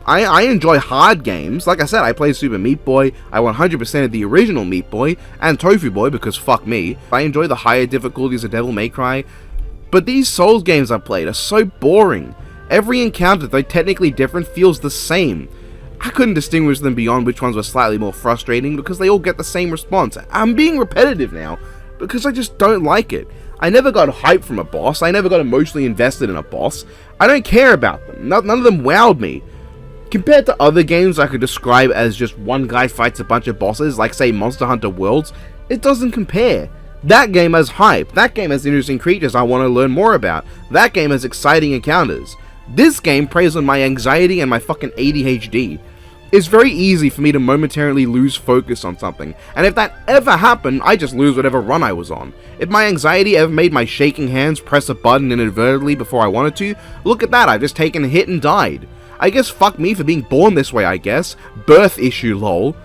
I enjoy hard games. Like I said, I played Super Meat Boy, I 100%ed the original Meat Boy, and Tofu Boy because fuck me. I enjoy the higher difficulties of Devil May Cry, but these Souls games I've played are so boring. Every encounter, though technically different, feels the same. I couldn't distinguish them beyond which ones were slightly more frustrating because they all get the same response. I'm being repetitive now, because I just don't like it. I never got hyped from a boss, I never got emotionally invested in a boss. I don't care about them, none of them wowed me. Compared to other games I could describe as just one guy fights a bunch of bosses, like say Monster Hunter Worlds, it doesn't compare. That game has hype, that game has interesting creatures I want to learn more about, that game has exciting encounters. This game preys on my anxiety and my fucking ADHD. It's very easy for me to momentarily lose focus on something, and if that ever happened, I just lose whatever run I was on. If my anxiety ever made my shaking hands press a button inadvertently before I wanted to, look at that, I've just taken a hit and died. I guess fuck me for being born this way, I guess. Birth issue, lol.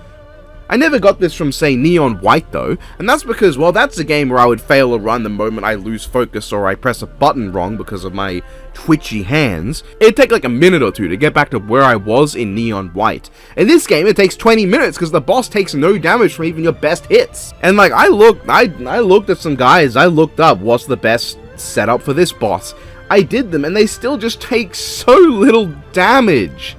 I never got this from, say, Neon White though, and that's because, well, that's a game where I would fail a run the moment I lose focus or I press a button wrong because of my twitchy hands. It'd take like a minute or two to get back to where I was in Neon White. In this game, it takes 20 minutes because the boss takes no damage from even your best hits. And like, I looked at some guys, I looked up what's the best set up for this boss. I did them and they still just take so little damage.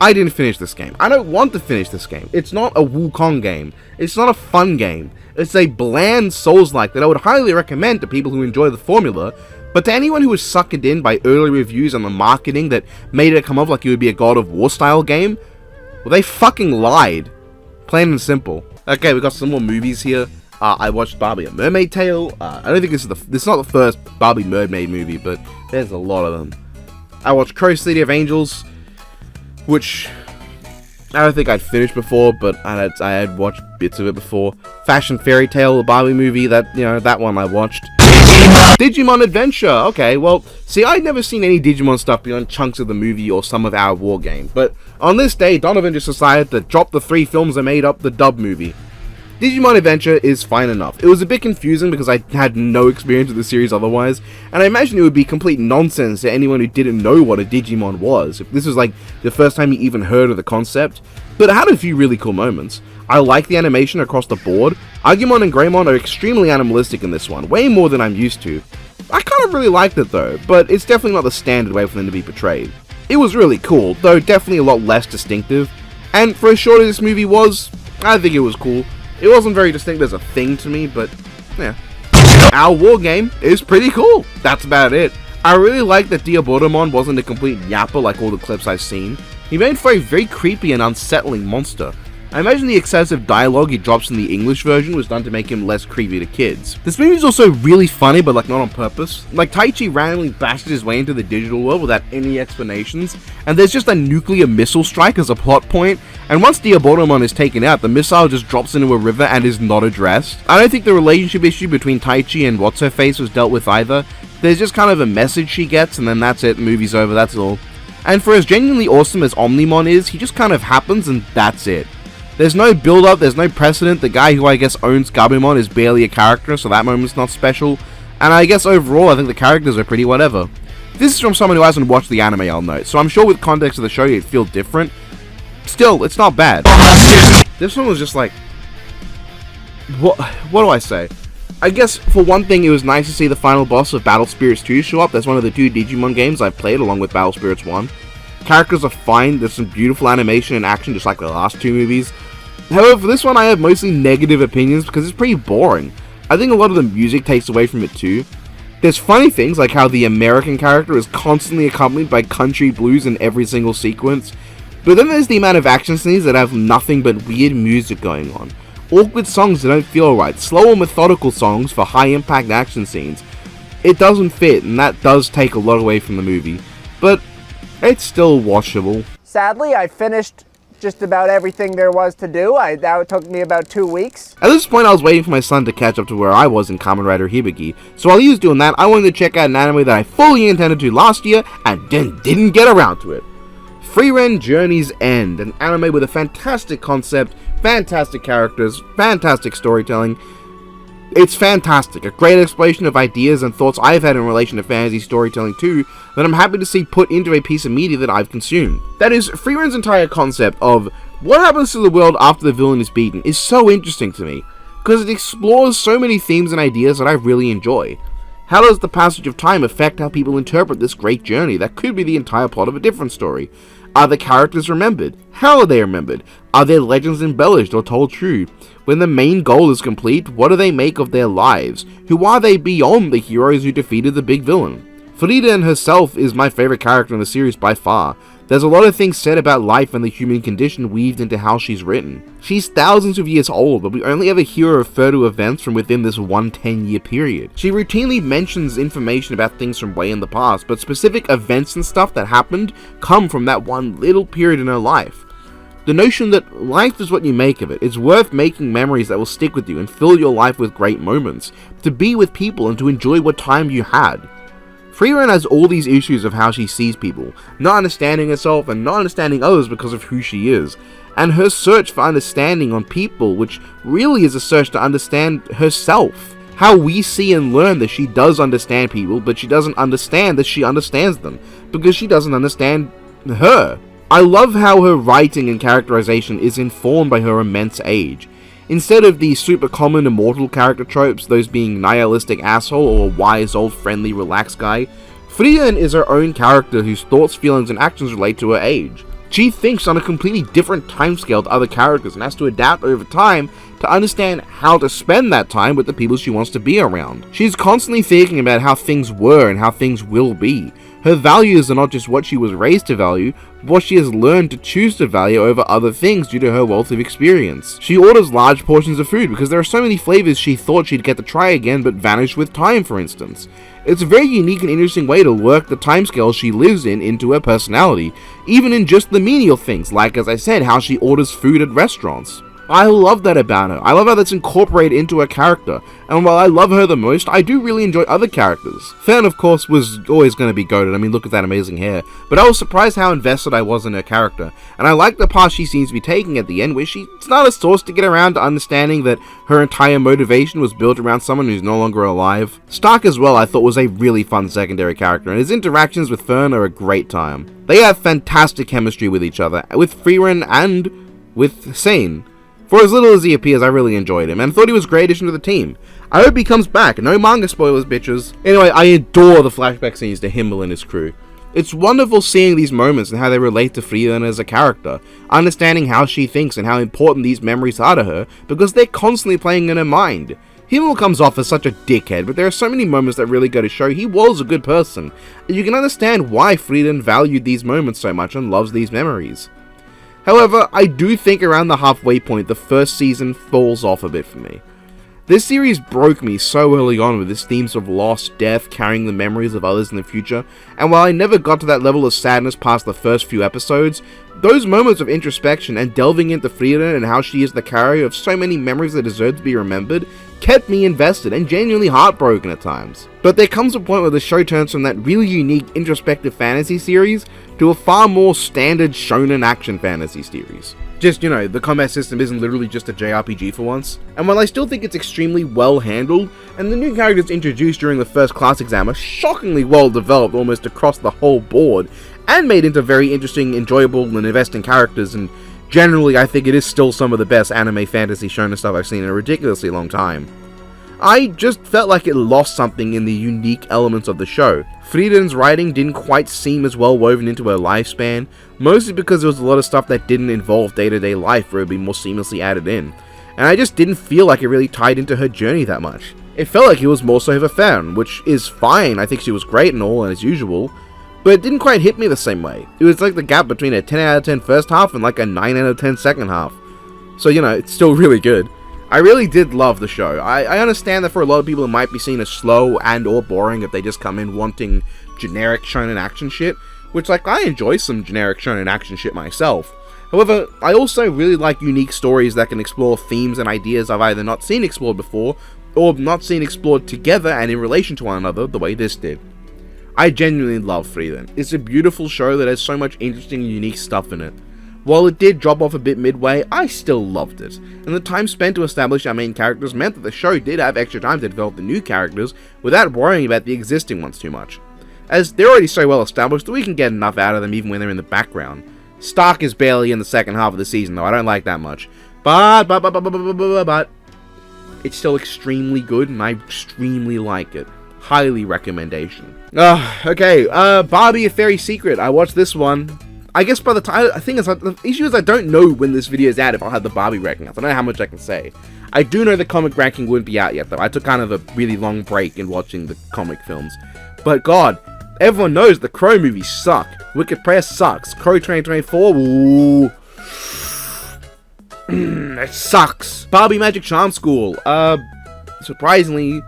I didn't finish this game. I don't want to finish this game. It's not a Wukong game. It's not a fun game. It's a bland Souls-like that I would highly recommend to people who enjoy the formula, but to anyone who was suckered in by early reviews and the marketing that made it come off like it would be a God of War style game, well, they fucking lied. Plain and simple. Okay, we got some more movies here. I watched Barbie: A Mermaid Tale. I don't think this is not the first Barbie Mermaid movie, but there's a lot of them. I watched Crow City of Angels, which I don't think I'd finished before, but I had watched bits of it before. Fashion Fairy Tale, the Barbie movie, that one I watched. Digimon Adventure. Okay, well, see, I'd never seen any Digimon stuff beyond chunks of the movie or some of our war game, but on this day, Donovan just decided to drop the 3 films that made up the dub movie. Digimon Adventure is fine enough. It was a bit confusing because I had no experience with the series otherwise, and I imagine it would be complete nonsense to anyone who didn't know what a Digimon was, if this was like the first time you even heard of the concept, but it had a few really cool moments. I like the animation across the board. Agumon and Greymon are extremely animalistic in this one, way more than I'm used to. I kind of really liked it though, but it's definitely not the standard way for them to be portrayed. It was really cool, though definitely a lot less distinctive, and for as short as this movie was, I think it was cool. It wasn't very distinct as a thing to me, but yeah. Our war game is pretty cool. That's about it. I really like that Diaboromon wasn't a complete yapper like all the clips I've seen. He made for a very creepy and unsettling monster. I imagine the excessive dialogue he drops in the English version was done to make him less creepy to kids. This movie is also really funny, but like not on purpose. Like Taichi randomly bashes his way into the digital world without any explanations, and there's just a nuclear missile strike as a plot point, and once Diaboromon is taken out, the missile just drops into a river and is not addressed. I don't think the relationship issue between Taichi and What's-Her-Face was dealt with either. There's just kind of a message she gets, and then that's it, the movie's over, that's all. And for as genuinely awesome as Omnimon is, he just kind of happens and that's it. There's no build-up, there's no precedent, the guy who I guess owns Gabumon is barely a character, so that moment's not special, and I guess overall I think the characters are pretty whatever. This is from someone who hasn't watched the anime, I'll note, so I'm sure with context of the show it'd feel different. Still, it's not bad. This one was just like... What do I say? I guess, for one thing, it was nice to see the final boss of Battle Spirits 2 show up. That's one of the 2 Digimon games I've played along with Battle Spirits 1. Characters are fine, there's some beautiful animation and action just like the last 2 movies. However, for this one I have mostly negative opinions because it's pretty boring. I think a lot of the music takes away from it too. There's funny things like how the American character is constantly accompanied by country blues in every single sequence, but then there's the amount of action scenes that have nothing but weird music going on. Awkward songs that don't feel right, slow or methodical songs for high impact action scenes. It doesn't fit, and that does take a lot away from the movie, but it's still watchable. Sadly, I finished just about everything there was to do. That took me about 2 weeks. At this point, I was waiting for my son to catch up to where I was in Kamen Rider Hibiki, so while he was doing that, I wanted to check out an anime that I fully intended to last year, and then didn't get around to it. Frieren Journey's End, an anime with a fantastic concept, fantastic characters, fantastic storytelling. It's fantastic, a great exploration of ideas and thoughts I've had in relation to fantasy storytelling too, that I'm happy to see put into a piece of media that I've consumed. That is, Frieren's entire concept of what happens to the world after the villain is beaten is so interesting to me, because it explores so many themes and ideas that I really enjoy. How does the passage of time affect how people interpret this great journey that could be the entire plot of a different story? Are the characters remembered? How are they remembered? Are their legends embellished or told true? When the main goal is complete, what do they make of their lives? Who are they beyond the heroes who defeated the big villain? Frieren herself is my favorite character in the series by far. There's a lot of things said about life and the human condition weaved into how she's written. She's thousands of years old, but we only ever hear her refer to events from within this one 10-year period. She routinely mentions information about things from way in the past, but specific events and stuff that happened come from that one little period in her life. The notion that life is what you make of it. It's worth making memories that will stick with you and fill your life with great moments, to be with people and to enjoy what time you had. Frieren has all these issues of how she sees people, not understanding herself and not understanding others because of who she is, and her search for understanding on people, which really is a search to understand herself. How we see and learn that she does understand people, but she doesn't understand that she understands them, because she doesn't understand her. I love how her writing and characterization is informed by her immense age. Instead of the super common immortal character tropes, those being nihilistic asshole or wise old friendly relaxed guy, Frieren is her own character whose thoughts, feelings, and actions relate to her age. She thinks on a completely different timescale to other characters and has to adapt over time to understand how to spend that time with the people she wants to be around. She's constantly thinking about how things were and how things will be. Her values are not just what she was raised to value, but what she has learned to choose to value over other things due to her wealth of experience. She orders large portions of food because there are so many flavors she thought she'd get to try again but vanished with time, for instance. It's a very unique and interesting way to work the timescale she lives in into her personality, even in just the menial things, like, as I said, how she orders food at restaurants. I love that about her. I love how that's incorporated into her character, and while I love her the most, I do really enjoy other characters. Fern, of course, was always going to be goated. I mean, look at that amazing hair. But I was surprised how invested I was in her character, and I like the path she seems to be taking at the end, where she's not a source to get around to understanding that her entire motivation was built around someone who's no longer alive. Stark as well, I thought, was a really fun secondary character, and his interactions with Fern are a great time. They have fantastic chemistry with each other, with Frieren and with Sane. For as little as he appears, I really enjoyed him, and thought he was a great addition to the team. I hope he comes back. No manga spoilers, bitches. Anyway, I adore the flashback scenes to Himmel and his crew. It's wonderful seeing these moments and how they relate to Frieren as a character, understanding how she thinks and how important these memories are to her, because they're constantly playing in her mind. Himmel comes off as such a dickhead, but there are so many moments that really go to show he was a good person, and you can understand why Frieren valued these moments so much and loves these memories. However, I do think around the halfway point, the first season falls off a bit for me. This series broke me so early on with its themes of loss, death, carrying the memories of others in the future, and while I never got to that level of sadness past the first few episodes, those moments of introspection and delving into Frieren and how she is the carrier of so many memories that deserve to be remembered kept me invested and genuinely heartbroken at times. But there comes a point where the show turns from that really unique introspective fantasy series to a far more standard shonen action fantasy series. Just, you know, the combat system isn't literally just a JRPG for once. And while I still think it's extremely well handled, and the new characters introduced during the first class exam are shockingly well developed almost across the whole board, and made into very interesting, enjoyable, and investing characters, and generally I think it is still some of the best anime fantasy shonen stuff I've seen in a ridiculously long time. I just felt like it lost something in the unique elements of the show. Frieren's writing didn't quite seem as well woven into her lifespan, mostly because there was a lot of stuff that didn't involve day-to-day life where it would be more seamlessly added in. And I just didn't feel like it really tied into her journey that much. It felt like it was more so of a fan, which is fine, I think she was great and all, and as usual, but it didn't quite hit me the same way. It was like the gap between a 10 out of 10 first half and like a 9 out of 10 second half. So, you know, it's still really good. I really did love the show. I understand that for a lot of people it might be seen as slow and or boring if they just come in wanting generic shonen action shit, which, like, I enjoy some generic shonen action shit myself. However, I also really like unique stories that can explore themes and ideas I've either not seen explored before, or not seen explored together and in relation to one another the way this did. I genuinely love Frieren. It's a beautiful show that has so much interesting and unique stuff in it. While it did drop off a bit midway, I still loved it, and the time spent to establish our main characters meant that the show did have extra time to develop the new characters without worrying about the existing ones too much, as they're already so well established that we can get enough out of them even when they're in the background. Stark is barely in the second half of the season though, I don't like that much, but it's still extremely good and I extremely like it. Highly recommendation. Okay, Barbie A Fairy Secret, I watched this one. I guess by the time, I think the issue is I don't know when this video is out if I'll have the Barbie ranking up. I don't know how much I can say. I do know the comic ranking wouldn't be out yet though. I took kind of a really long break in watching the comic films. But god, everyone knows the Crow movies suck. Wicked Press sucks. Crow 2024, ooh. It sucks. Barbie Magic Charm School, surprisingly,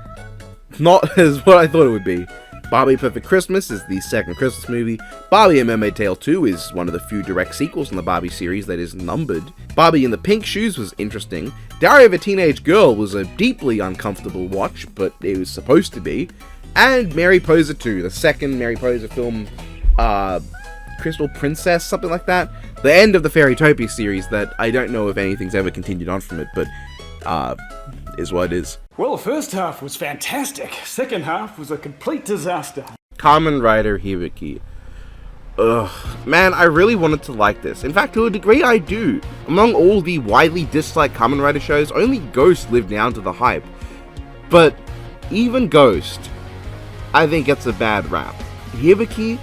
not as what I thought it would be. Barbie Perfect Christmas is the second Christmas movie. Barbie A Mermaid Tale 2 is one of the few direct sequels in the Barbie series that is numbered. Barbie in the Pink Shoes was interesting. Diary of a Teenage Girl was a deeply uncomfortable watch, but it was supposed to be. And Mary Poser 2, the second Mary Poser film, Crystal Princess, something like that. The end of the Fairytopia series that I don't know if anything's ever continued on from it, but is what it is. Well, the first half was fantastic. Second half was a complete disaster. Kamen Rider Hibiki. Ugh, man, I really wanted to like this. In fact, to a degree I do. Among all the widely disliked Kamen Rider shows, only Ghost lived down to the hype. But even Ghost, I think gets a bad rap. Hibiki?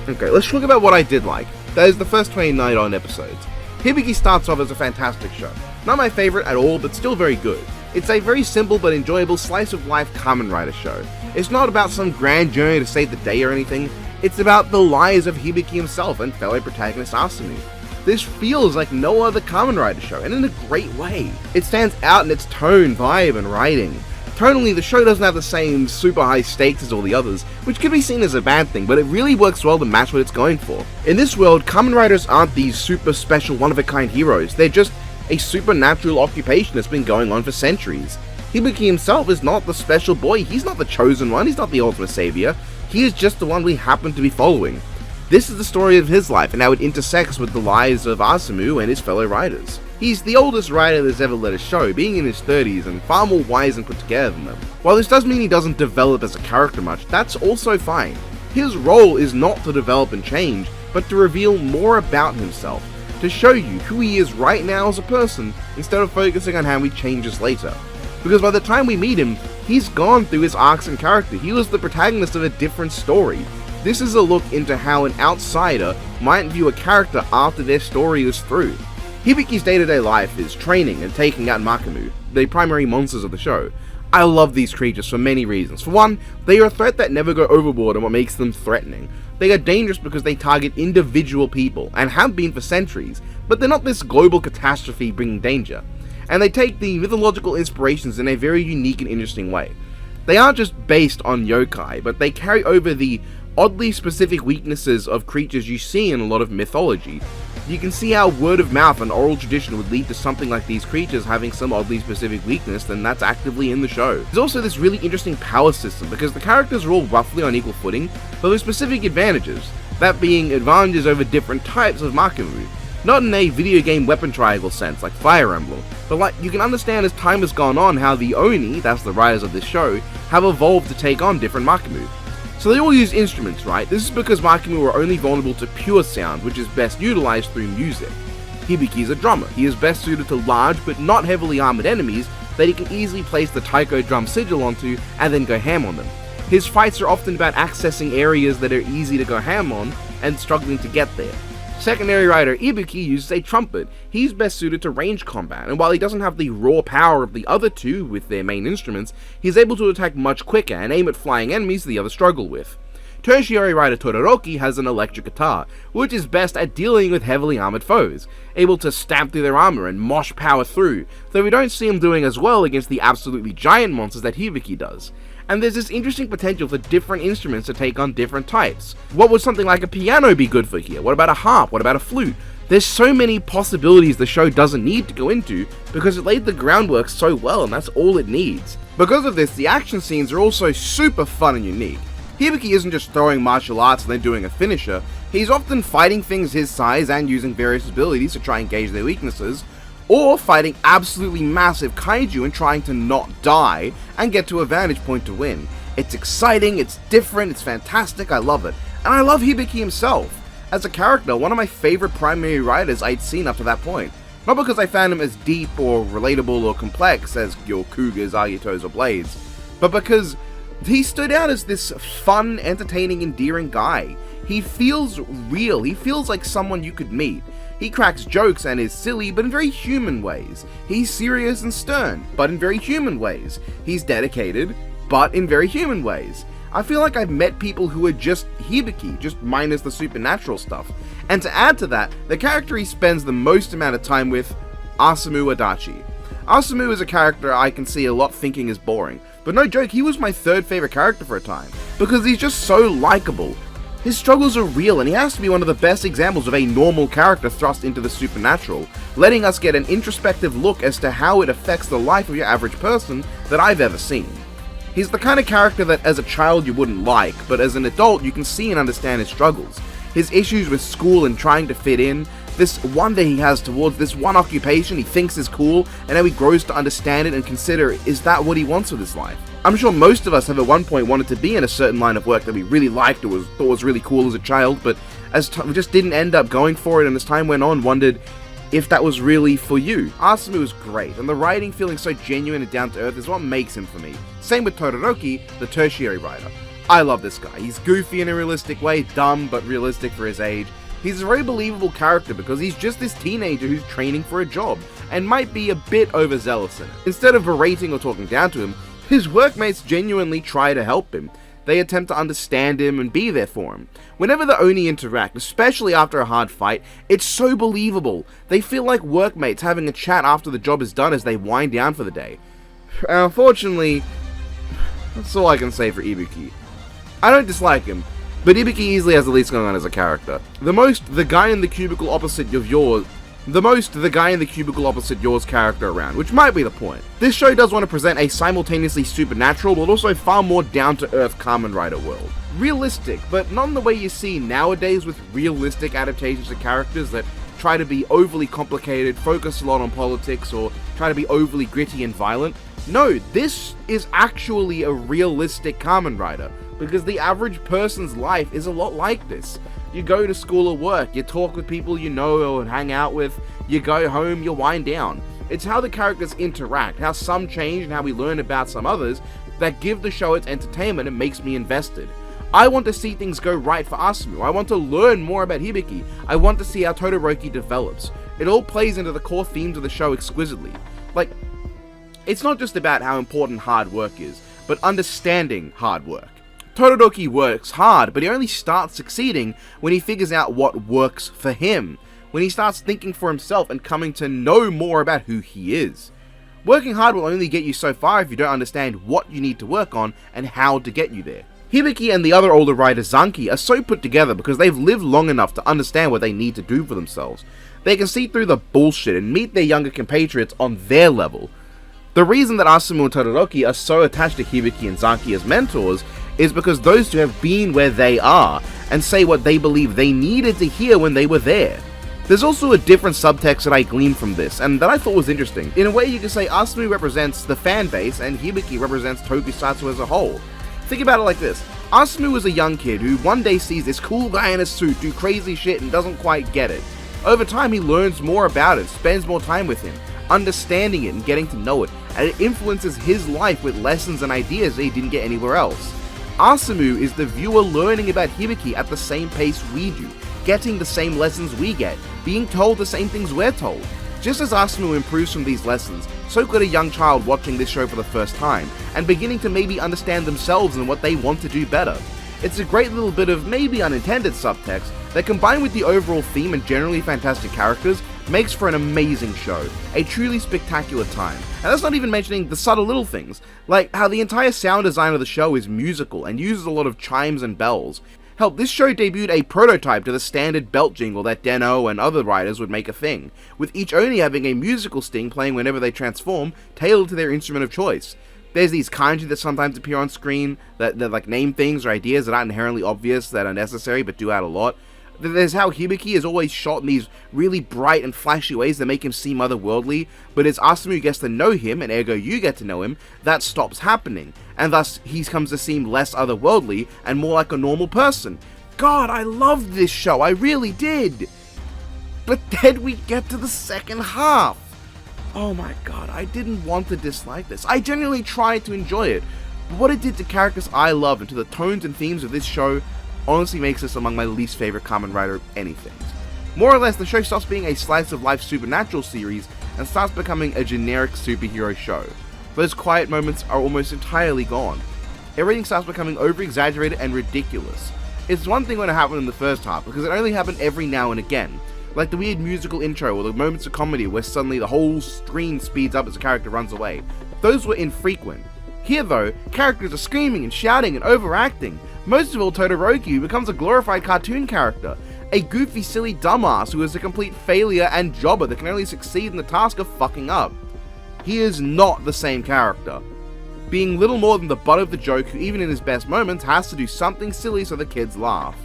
Okay, let's talk about what I did like. That is the first 29 odd episodes. Hibiki starts off as a fantastic show. Not my favorite at all, but still very good. It's a very simple but enjoyable slice-of-life Kamen Rider show. It's not about some grand journey to save the day or anything. It's about the lives of Hibiki himself and fellow protagonist Asumu. This feels like no other Kamen Rider show, and in a great way. It stands out in its tone, vibe, and writing. Tonally, the show doesn't have the same super high stakes as all the others, which could be seen as a bad thing, but it really works well to match what it's going for. In this world, Kamen Riders aren't these super special one-of-a-kind heroes, they're just a supernatural occupation that's been going on for centuries. Hibiki himself is not the special boy, he's not the chosen one, he's not the ultimate savior, he is just the one we happen to be following. This is the story of his life and how it intersects with the lives of Asumu and his fellow riders. He's the oldest rider that's ever led a show, being in his 30s and far more wise and put together than them. While this does mean he doesn't develop as a character much, that's also fine. His role is not to develop and change, but to reveal more about himself, to show you who he is right now as a person, instead of focusing on how he changes later. Because by the time we meet him, he's gone through his arcs and character, he was the protagonist of a different story. This is a look into how an outsider might view a character after their story is through. Hibiki's day-to-day life is training and taking out Makamu, the primary monsters of the show. I love these creatures for many reasons. For one, they are a threat that never go overboard and what makes them threatening. They are dangerous because they target individual people, and have been for centuries, but they're not this global catastrophe bringing danger. And they take the mythological inspirations in a very unique and interesting way. They aren't just based on yokai, but they carry over the oddly specific weaknesses of creatures you see in a lot of mythology. You can see how word of mouth and oral tradition would lead to something like these creatures having some oddly specific weakness, and that's actively in the show. There's also this really interesting power system, because the characters are all roughly on equal footing, but with specific advantages, that being advantages over different types of Makamu. Not in a video game weapon triangle sense like Fire Emblem, but like you can understand as time has gone on how the Oni, that's the riders of this show, have evolved to take on different Makamu. So they all use instruments, right? This is because Makamu are only vulnerable to pure sound, which is best utilized through music. Hibiki is a drummer. He is best suited to large but not heavily armored enemies that he can easily place the taiko drum sigil onto and then go ham on them. His fights are often about accessing areas that are easy to go ham on and struggling to get there. Secondary rider Hibiki uses a trumpet. He's best suited to range combat, and while he doesn't have the raw power of the other two with their main instruments, he's able to attack much quicker and aim at flying enemies the others struggle with. Tertiary rider Todoroki has an electric guitar, which is best at dealing with heavily armored foes, able to stab through their armor and mosh power through, though we don't see him doing as well against the absolutely giant monsters that Hibiki does. And there's this interesting potential for different instruments to take on different types. What would something like a piano be good for here? What about a harp? What about a flute? There's so many possibilities the show doesn't need to go into because it laid the groundwork so well, and that's all it needs. Because of this, the action scenes are also super fun and unique. Hibiki isn't just throwing martial arts and then doing a finisher, he's often fighting things his size and using various abilities to try and gauge their weaknesses, or fighting absolutely massive kaiju and trying to not die and get to a vantage point to win. It's exciting, it's different, it's fantastic, I love it. And I love Hibiki himself. As a character, one of my favorite primary riders I'd seen up to that point. Not because I found him as deep or relatable or complex as your Kugas, Agitos, or Blades, but because he stood out as this fun, entertaining, endearing guy. He feels real, he feels like someone you could meet. He cracks jokes and is silly, but in very human ways. He's serious and stern, but in very human ways. He's dedicated, but in very human ways. I feel like I've met people who are just Hibiki, just minus the supernatural stuff. And to add to that, the character he spends the most amount of time with, Asumu Adachi. Asumu is a character I can see a lot thinking is boring, but no joke, he was my third favorite character for a time, because he's just so likable. His struggles are real, and he has to be one of the best examples of a normal character thrust into the supernatural, letting us get an introspective look as to how it affects the life of your average person that I've ever seen. He's the kind of character that as a child you wouldn't like, but as an adult you can see and understand his struggles. His issues with school and trying to fit in, this wonder he has towards this one occupation he thinks is cool, and how he grows to understand it and consider, is that what he wants with his life? I'm sure most of us have at one point wanted to be in a certain line of work that we really liked or thought was really cool as a child, but just didn't end up going for it, and as time went on, wondered if that was really for you. Asumu was great, and the writing feeling so genuine and down to earth is what makes him for me. Same with Todoroki, the tertiary writer. I love this guy. He's goofy in a realistic way, dumb but realistic for his age. He's a very believable character because he's just this teenager who's training for a job, and might be a bit overzealous in it. Instead of berating or talking down to him, his workmates genuinely try to help him. They attempt to understand him and be there for him. Whenever the Oni interact, especially after a hard fight, it's so believable. They feel like workmates having a chat after the job is done as they wind down for the day. Unfortunately, that's all I can say for Hibiki. I don't dislike him, but Hibiki easily has the least going on as a character. The guy in the cubicle opposite yours character around, which might be the point. This show does want to present a simultaneously supernatural, but also far more down-to-earth Kamen Rider world. Realistic, but not in the way you see nowadays with realistic adaptations of characters that try to be overly complicated, focus a lot on politics, or try to be overly gritty and violent. No, this is actually a realistic Kamen Rider, because the average person's life is a lot like this. You go to school or work, you talk with people you know or hang out with, you go home, you wind down. It's how the characters interact, how some change and how we learn about some others, that give the show its entertainment and makes me invested. I want to see things go right for Asumu, I want to learn more about Hibiki, I want to see how Todoroki develops. It all plays into the core themes of the show exquisitely. Like, it's not just about how important hard work is, but understanding hard work. Todoroki works hard, but he only starts succeeding when he figures out what works for him, when he starts thinking for himself and coming to know more about who he is. Working hard will only get you so far if you don't understand what you need to work on and how to get you there. Hibiki and the other older rider Zanki are so put together because they've lived long enough to understand what they need to do for themselves. They can see through the bullshit and meet their younger compatriots on their level. The reason that Asumu and Todoroki are so attached to Hibiki and Zanki as mentors is because those two have been where they are and say what they believe they needed to hear when they were there. There's also a different subtext that I gleaned from this, and that I thought was interesting. In a way, you could say Asumu represents the fan base and Hibiki represents Tokusatsu as a whole. Think about it like this. Asumu is a young kid who one day sees this cool guy in a suit do crazy shit and doesn't quite get it. Over time, he learns more about it, spends more time with him, understanding it and getting to know it, and it influences his life with lessons and ideas that he didn't get anywhere else. Asumu is the viewer learning about Hibiki at the same pace we do, getting the same lessons we get, being told the same things we're told. Just as Asumu improves from these lessons, so could a young child watching this show for the first time, and beginning to maybe understand themselves and what they want to do better. It's a great little bit of maybe unintended subtext that, combined with the overall theme and generally fantastic characters, makes for an amazing show, a truly spectacular time. And that's not even mentioning the subtle little things, like how the entire sound design of the show is musical and uses a lot of chimes and bells. Hell, this show debuted a prototype to the standard belt jingle that Den-O and other writers would make a thing, with each Oni having a musical sting playing whenever they transform, tailored to their instrument of choice. There's these kanji that sometimes appear on screen that like name things or ideas that aren't inherently obvious, that are necessary but do add a lot. There's how Hibiki is always shot in these really bright and flashy ways that make him seem otherworldly, but as Asumu gets to know him, and ergo you get to know him, that stops happening, and thus he comes to seem less otherworldly and more like a normal person. God, I loved this show, I really did! But then we get to the second half. Oh my god, I didn't want to dislike this. I genuinely tried to enjoy it, but what it did to characters I love and to the tones and themes of this show honestly makes this among my least favorite Kamen Rider anything. More or less, the show stops being a slice-of-life supernatural series and starts becoming a generic superhero show. Those quiet moments are almost entirely gone. Everything starts becoming over-exaggerated and ridiculous. It's one thing when it happened in the first half, because it only happened every now and again, like the weird musical intro or the moments of comedy where suddenly the whole screen speeds up as a character runs away. Those were infrequent. Here though, characters are screaming and shouting and overacting. Most of all, Todoroki becomes a glorified cartoon character, a goofy, silly dumbass who is a complete failure and jobber that can only succeed in the task of fucking up. He is not the same character, being little more than the butt of the joke who even in his best moments has to do something silly so the kids laugh.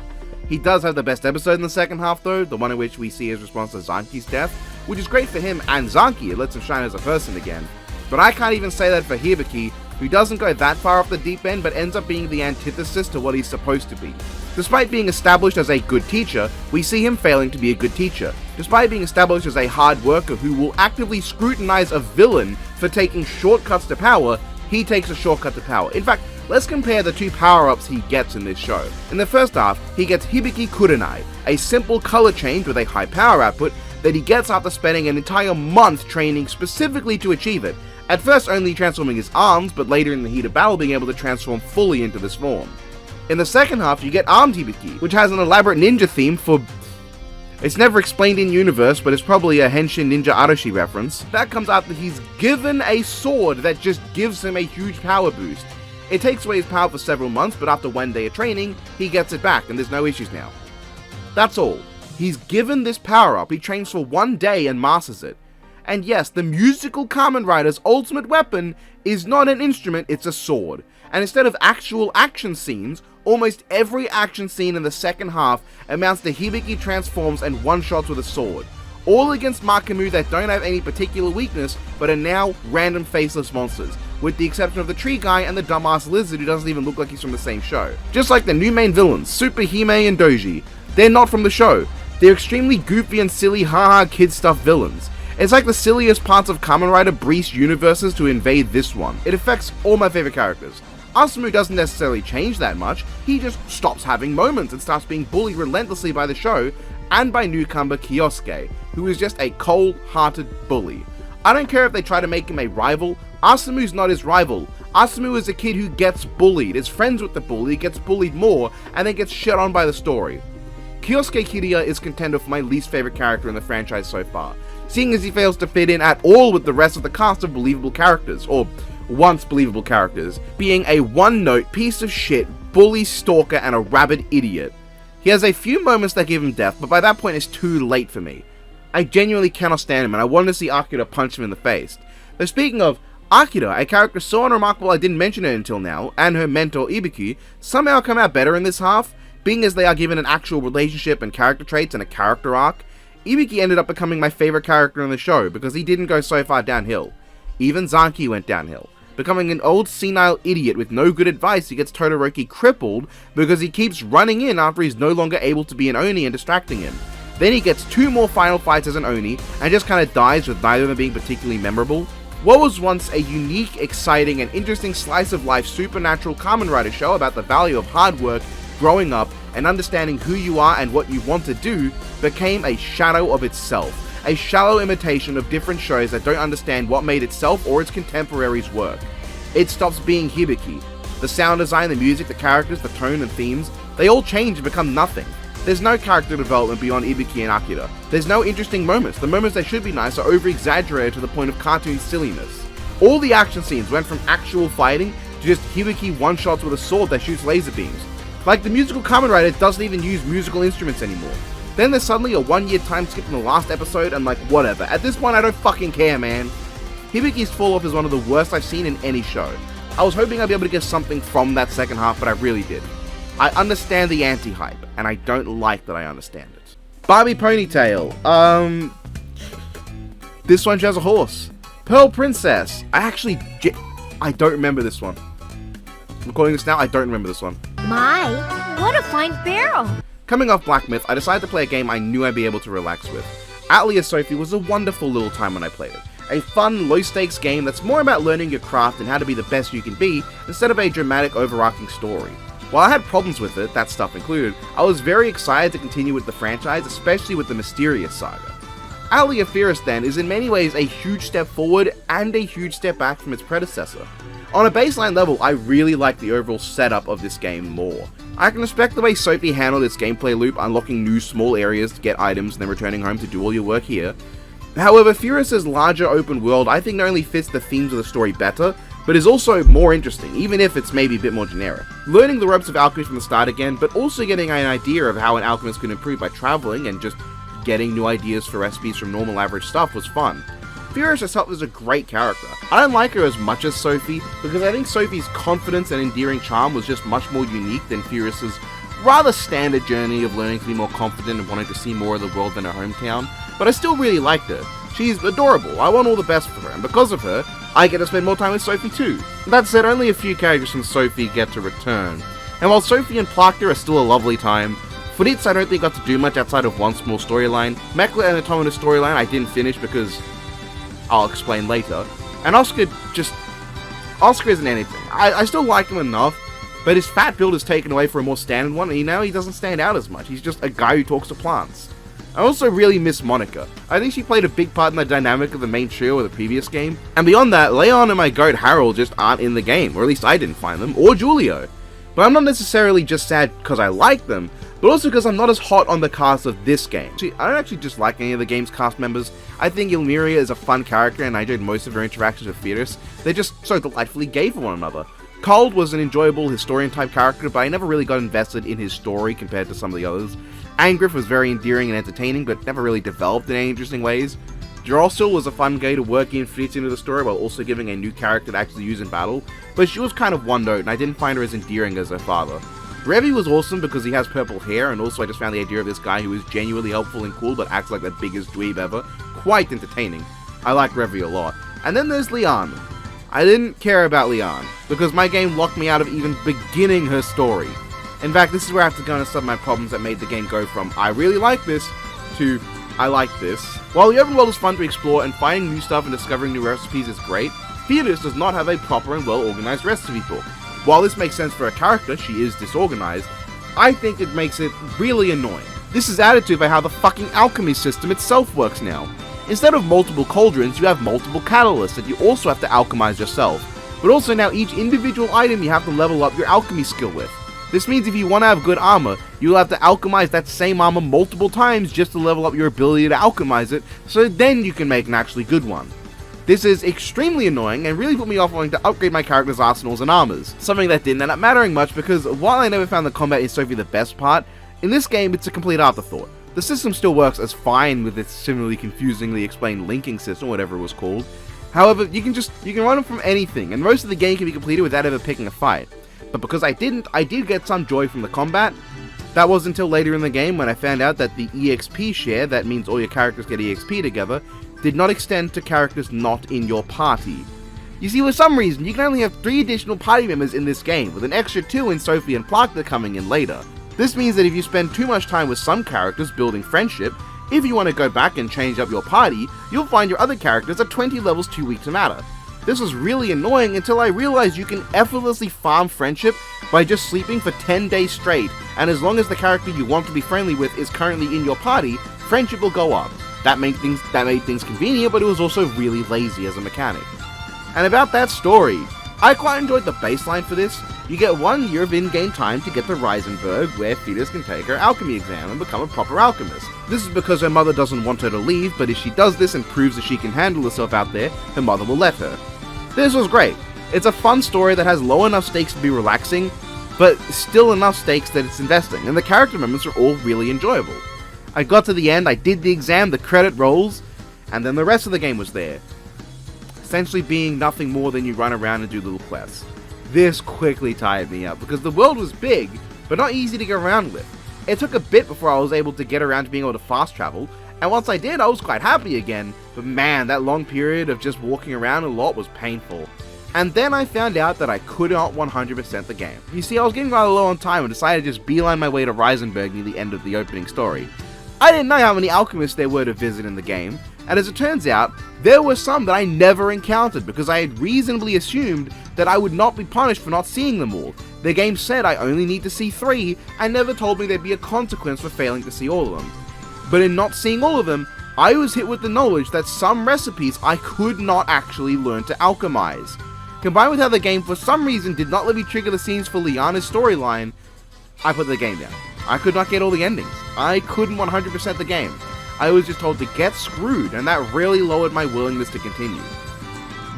He does have the best episode in the second half though, the one in which we see his response to Zanki's death, which is great for him and Zanki, it lets him shine as a person again. But I can't even say that for Hibiki, who doesn't go that far off the deep end but ends up being the antithesis to what he's supposed to be. Despite being established as a good teacher, we see him failing to be a good teacher. Despite being established as a hard worker who will actively scrutinize a villain for taking shortcuts to power, he takes a shortcut to power. In fact, let's compare the two power-ups he gets in this show. In the first half, he gets Hibiki Kurenai, a simple color change with a high power output that he gets after spending an entire month training specifically to achieve it. At first only transforming his arms, but later in the heat of battle being able to transform fully into this form. In the second half, you get Armed Hibiki, which has an elaborate ninja theme for... It's never explained in universe, but it's probably a Henshin Ninja Arashi reference. That comes after he's given a sword that just gives him a huge power boost. It takes away his power for several months, but after one day of training, he gets it back, and there's no issues now. That's all. He's given this power up, he trains for one day and masters it. And yes, the musical Kamen Rider's ultimate weapon is not an instrument, it's a sword. And instead of actual action scenes, almost every action scene in the second half amounts to Hibiki transforms and one-shots with a sword. All against Makamu that don't have any particular weakness, but are now random faceless monsters, with the exception of the tree guy and the dumbass lizard who doesn't even look like he's from the same show. Just like the new main villains, Super Hime and Doji, they're not from the show. They're extremely goofy and silly haha kid stuff villains. It's like the silliest parts of Kamen Rider breeze universes to invade this one. It affects all my favorite characters. Asumu doesn't necessarily change that much, he just stops having moments and starts being bullied relentlessly by the show, and by newcomer Kyosuke, who is just a cold-hearted bully. I don't care if they try to make him a rival, Asumu's not his rival. Asumu is a kid who gets bullied, is friends with the bully, gets bullied more, and then gets shit on by the story. Kyosuke Kiriya is contender for my least favorite character in the franchise so far, seeing as he fails to fit in at all with the rest of the cast of believable characters, or once believable characters, being a one-note piece of shit, bully, stalker, and a rabid idiot. He has a few moments that give him death, but by that point it's too late for me. I genuinely cannot stand him, and I want to see Akira punch him in the face. Though speaking of, Akira, a character so unremarkable I didn't mention it until now, and her mentor Hibiki, somehow come out better in this half, being as they are given an actual relationship and character traits and a character arc. Hibiki ended up becoming my favorite character in the show because he didn't go so far downhill. Even Zanki went downhill. Becoming an old senile idiot with no good advice, he gets Todoroki crippled because he keeps running in after he's no longer able to be an Oni and distracting him. Then he gets 2 more final fights as an Oni and just kinda dies with neither of them being particularly memorable. What was once a unique, exciting, and interesting slice of life supernatural Kamen Rider show about the value of hard work, growing up, and understanding who you are and what you want to do became a shadow of itself. A shallow imitation of different shows that don't understand what made itself or its contemporaries work. It stops being Hibiki. The sound design, the music, the characters, the tone and themes, they all change and become nothing. There's no character development beyond Hibiki and Akira. There's no interesting moments. The moments that should be nice are over-exaggerated to the point of cartoon silliness. All the action scenes went from actual fighting to just Hibiki one-shots with a sword that shoots laser beams. Like the musical Kamen Rider doesn't even use musical instruments anymore. Then there's suddenly a 1-year time skip in the last episode and like whatever. At this point I don't fucking care, man. Hibiki's fall off is one of the worst I've seen in any show. I was hoping I'd be able to get something from that second half, but I really didn't. I understand the anti-hype, and I don't like that I understand it. Barbie Ponytail. This one she has a horse. Pearl Princess. I don't remember this one. Recording this now, I don't remember this one. My, what a fine barrel! Coming off Black Myth, I decided to play a game I knew I'd be able to relax with. Atlier Sophie was a wonderful little time when I played it. A fun, low-stakes game that's more about learning your craft and how to be the best you can be, instead of a dramatic, overarching story. While I had problems with it, that stuff included, I was very excited to continue with the franchise, especially with the Mysterious Saga. Atlier Firis then is in many ways a huge step forward and a huge step back from its predecessor. On a baseline level, I really like the overall setup of this game more. I can respect the way Sophie handled its gameplay loop, unlocking new small areas to get items and then returning home to do all your work here. However, Firis' larger open world I think not only fits the themes of the story better, but is also more interesting, even if it's maybe a bit more generic. Learning the ropes of alchemy from the start again, but also getting an idea of how an alchemist can improve by traveling and just getting new ideas for recipes from normal average stuff was fun. Firis herself is a great character. I don't like her as much as Sophie, because I think Sophie's confidence and endearing charm was just much more unique than Firis' rather standard journey of learning to be more confident and wanting to see more of the world than her hometown, but I still really liked her. She's adorable, I want all the best for her, and because of her, I get to spend more time with Sophie too. That said, only a few characters from Sophie get to return. And while Sophie and Plachta are still a lovely time, Fritz I don't think got to do much outside of one small storyline. Mekla and Automata's storyline I didn't finish because I'll explain later. And Oscar isn't anything. I still like him enough, but his fat build is taken away for a more standard one, and now he doesn't stand out as much. He's just a guy who talks to plants. I also really miss Monica. I think she played a big part in the dynamic of the main trio of the previous game. And beyond that, Leon and my goat Harold just aren't in the game, or at least I didn't find them, or Julio. But I'm not necessarily just sad because I like them, but also because I'm not as hot on the cast of this game. See, I don't actually dislike any of the game's cast members. I think Illyria is a fun character and I enjoyed most of her interactions with Firis. They're just so delightfully gay for one another. Cold was an enjoyable historian type character, but I never really got invested in his story compared to some of the others. Angriff was very endearing and entertaining, but never really developed in any interesting ways. Jarossil was a fun guy to work in Fritz into the story while also giving a new character to actually use in battle, but she was kind of one note and I didn't find her as endearing as her father. Revy was awesome because he has purple hair, and also I just found the idea of this guy who is genuinely helpful and cool but acts like the biggest dweeb ever quite entertaining. I like Revy a lot. And then there's Leon. I didn't care about Leon, because my game locked me out of even beginning her story. In fact, this is where I have to go into some of my problems that made the game go from I really like this to I like this. While the open world is fun to explore and finding new stuff and discovering new recipes is great, Firis does not have a proper and well organized recipe book. While this makes sense for a character, she is disorganized, I think it makes it really annoying. This is added to by how the fucking alchemy system itself works now. Instead of multiple cauldrons, you have multiple catalysts that you also have to alchemize yourself. But also now each individual item you have to level up your alchemy skill with. This means if you want to have good armor, you'll have to alchemize that same armor multiple times just to level up your ability to alchemize it, so then you can make an actually good one. This is extremely annoying and really put me off wanting to upgrade my character's arsenals and armors, something that didn't end up mattering much because while I never found the combat in Sophie the best part, in this game it's a complete afterthought. The system still works as fine with its similarly confusingly explained linking system, whatever it was called. However, you can run them from anything, and most of the game can be completed without ever picking a fight. But because I did get some joy from the combat. That was until later in the game when I found out that the EXP share, that means all your characters get EXP together, did not extend to characters not in your party. You see, for some reason, you can only have 3 additional party members in this game, with an extra 2 in Sophie and Plachta coming in later. This means that if you spend too much time with some characters building friendship, if you want to go back and change up your party, you'll find your other characters are 20 levels too weak to matter. This was really annoying until I realized you can effortlessly farm friendship by just sleeping for 10 days straight, and as long as the character you want to be friendly with is currently in your party, friendship will go up. That made things convenient, but it was also really lazy as a mechanic. And about that story, I quite enjoyed the baseline for this. You get 1 year of in-game time to get to Reisenberg, where Firis can take her alchemy exam and become a proper alchemist. This is because her mother doesn't want her to leave, but if she does this and proves that she can handle herself out there, her mother will let her. This was great. It's a fun story that has low enough stakes to be relaxing, but still enough stakes that it's investing, and the character moments are all really enjoyable. I got to the end, I did the exam, the credit rolls, and then the rest of the game was there. Essentially being nothing more than you run around and do little quests. This quickly tired me up, because the world was big, but not easy to get around with. It took a bit before I was able to get around to being able to fast travel, and once I did, I was quite happy again, but man, that long period of just walking around a lot was painful. And then I found out that I could not 100% the game. You see, I was getting rather low on time and decided to just beeline my way to Reisenberg near the end of the opening story. I didn't know how many alchemists there were to visit in the game, and as it turns out, there were some that I never encountered because I had reasonably assumed that I would not be punished for not seeing them all. The game said I only need to see 3, and never told me there'd be a consequence for failing to see all of them. But in not seeing all of them, I was hit with the knowledge that some recipes I could not actually learn to alchemize. Combined with how the game for some reason did not let me trigger the scenes for Liana's storyline, I put the game down. I could not get all the endings. I couldn't 100% the game. I was just told to get screwed, and that really lowered my willingness to continue.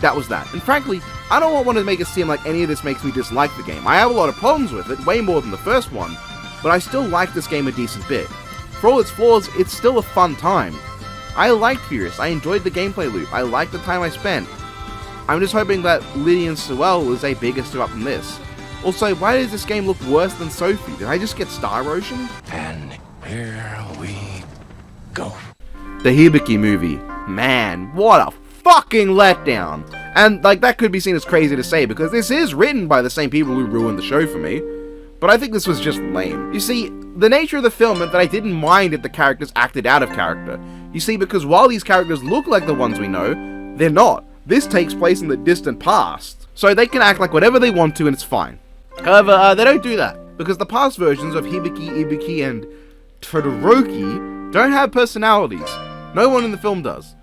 That was that. And frankly, I don't want to make it seem like any of this makes me dislike the game. I have a lot of problems with it, way more than the first one, but I still like this game a decent bit. For all its flaws, it's still a fun time. I liked Firis, I enjoyed the gameplay loop, I liked the time I spent. I'm just hoping that Lydian Sewell is a bigger step up than this. Also, why does this game look worse than Sophie? Did I just get star erosion? And here we go. The Hibiki movie. Man, what a fucking letdown! And like, that could be seen as crazy to say because this is written by the same people who ruined the show for me, but I think this was just lame. You see, the nature of the film meant that I didn't mind if the characters acted out of character. You see, because while these characters look like the ones we know, they're not. This takes place in the distant past, so they can act like whatever they want to and it's fine. However, they don't do that, because the past versions of Hibiki, Ibiki, and Todoroki don't have personalities. No one in the film does.